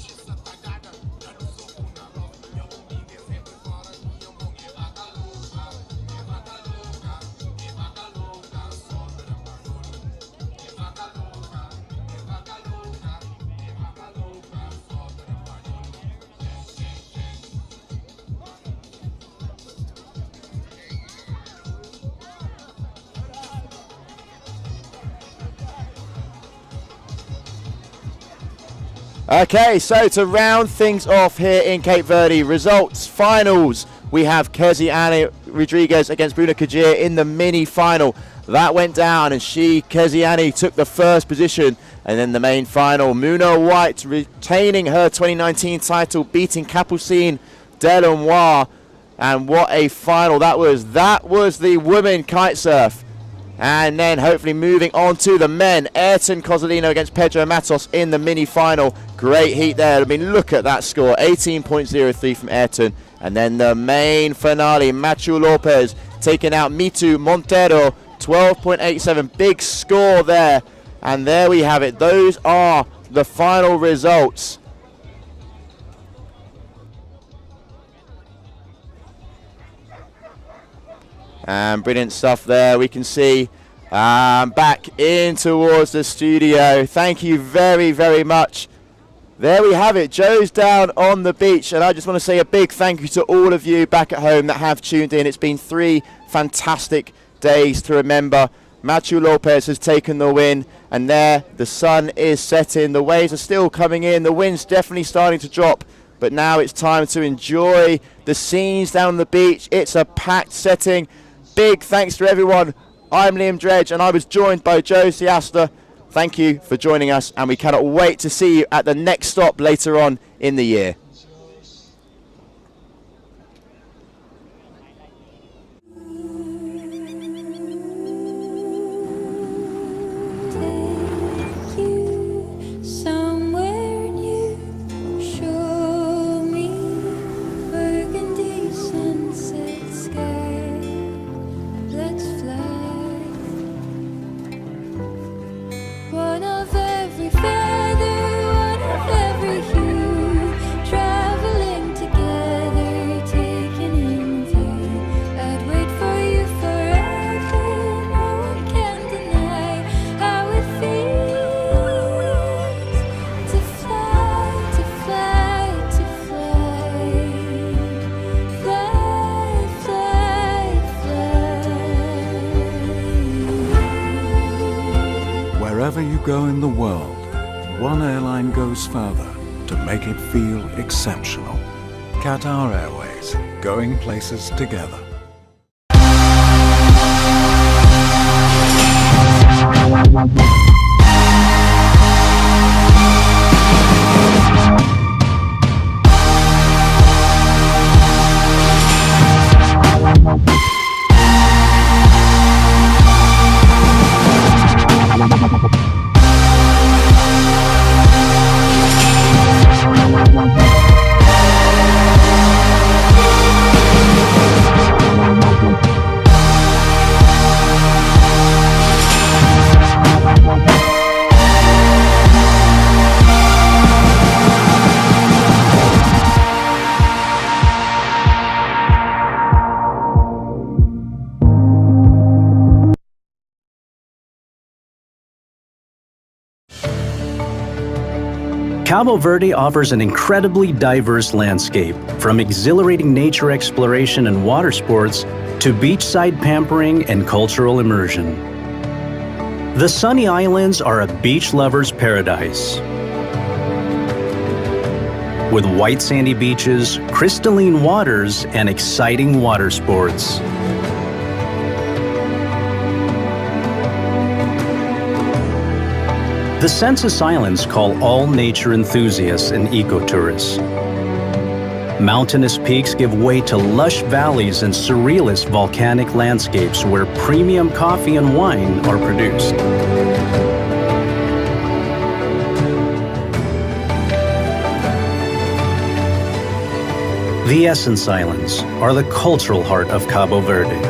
S10: Okay, so to round things off here in Cape Verde, results, finals. We have Keziane Rodriguez against Bruna Kajir in the mini final. That went down, and Keziane took the first position. And then the main final, Muna White retaining her 2019 title, beating Capucine Delonois. And what a final that was. That was the women kite surf. And then hopefully moving on to the men. Ayrton Cozzolino against Pedro Matos in the mini-final. Great heat there. I mean, look at that score. 18.03 from Ayrton. And then the main finale. Matthew Lopez taking out Mitu Montero. 12.87. Big score there. And there we have it. Those are the final results. And brilliant stuff there. We can see back in towards the studio. Thank you very much. There we have it. Joe's down on the beach. And I just want to say a big thank you to all of you back at home that have tuned in. It's been 3 fantastic days to remember. Matthew Lopez has taken the win. And there, the sun is setting. The waves are still coming in. The wind's definitely starting to drop. But now it's time to enjoy the scenes down on the beach. It's a packed setting. Big thanks to everyone. I'm Liam Dredge, and I was joined by Joe Siasta. Thank you for joining us, and we cannot wait to see you at the next stop later on in the year.
S15: One of every feather, one of every hue.
S6: go in the world, one airline goes further to make it feel exceptional. Qatar Airways, going places together.
S7: Cabo Verde offers an incredibly diverse landscape, from exhilarating nature exploration and water sports to beachside pampering and cultural immersion. The sunny islands are a beach lover's paradise. With white sandy beaches, crystalline waters, and exciting water sports. The Census Islands call all nature enthusiasts and ecotourists. Mountainous peaks give way to lush valleys and surrealist volcanic landscapes where premium coffee and wine are produced. The Essence Islands are the cultural heart of Cabo Verde.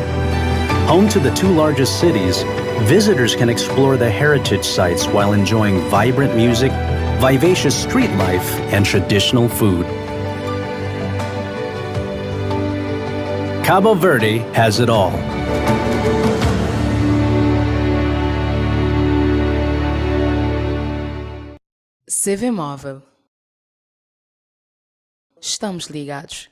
S7: Home to the two largest cities, visitors can explore the heritage sites while enjoying vibrant music, vivacious street life, and traditional food. Cabo Verde has it all.
S9: CV Móvel. Estamos ligados.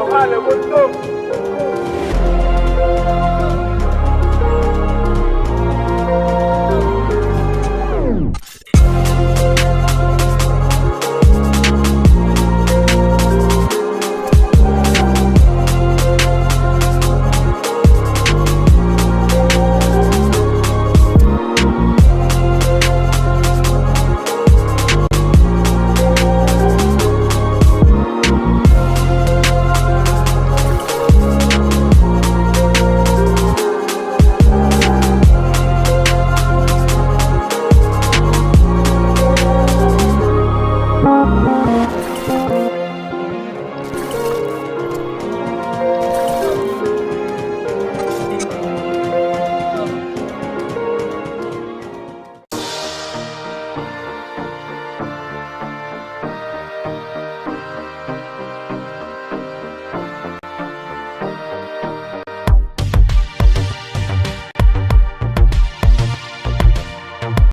S21: Vale, what's up?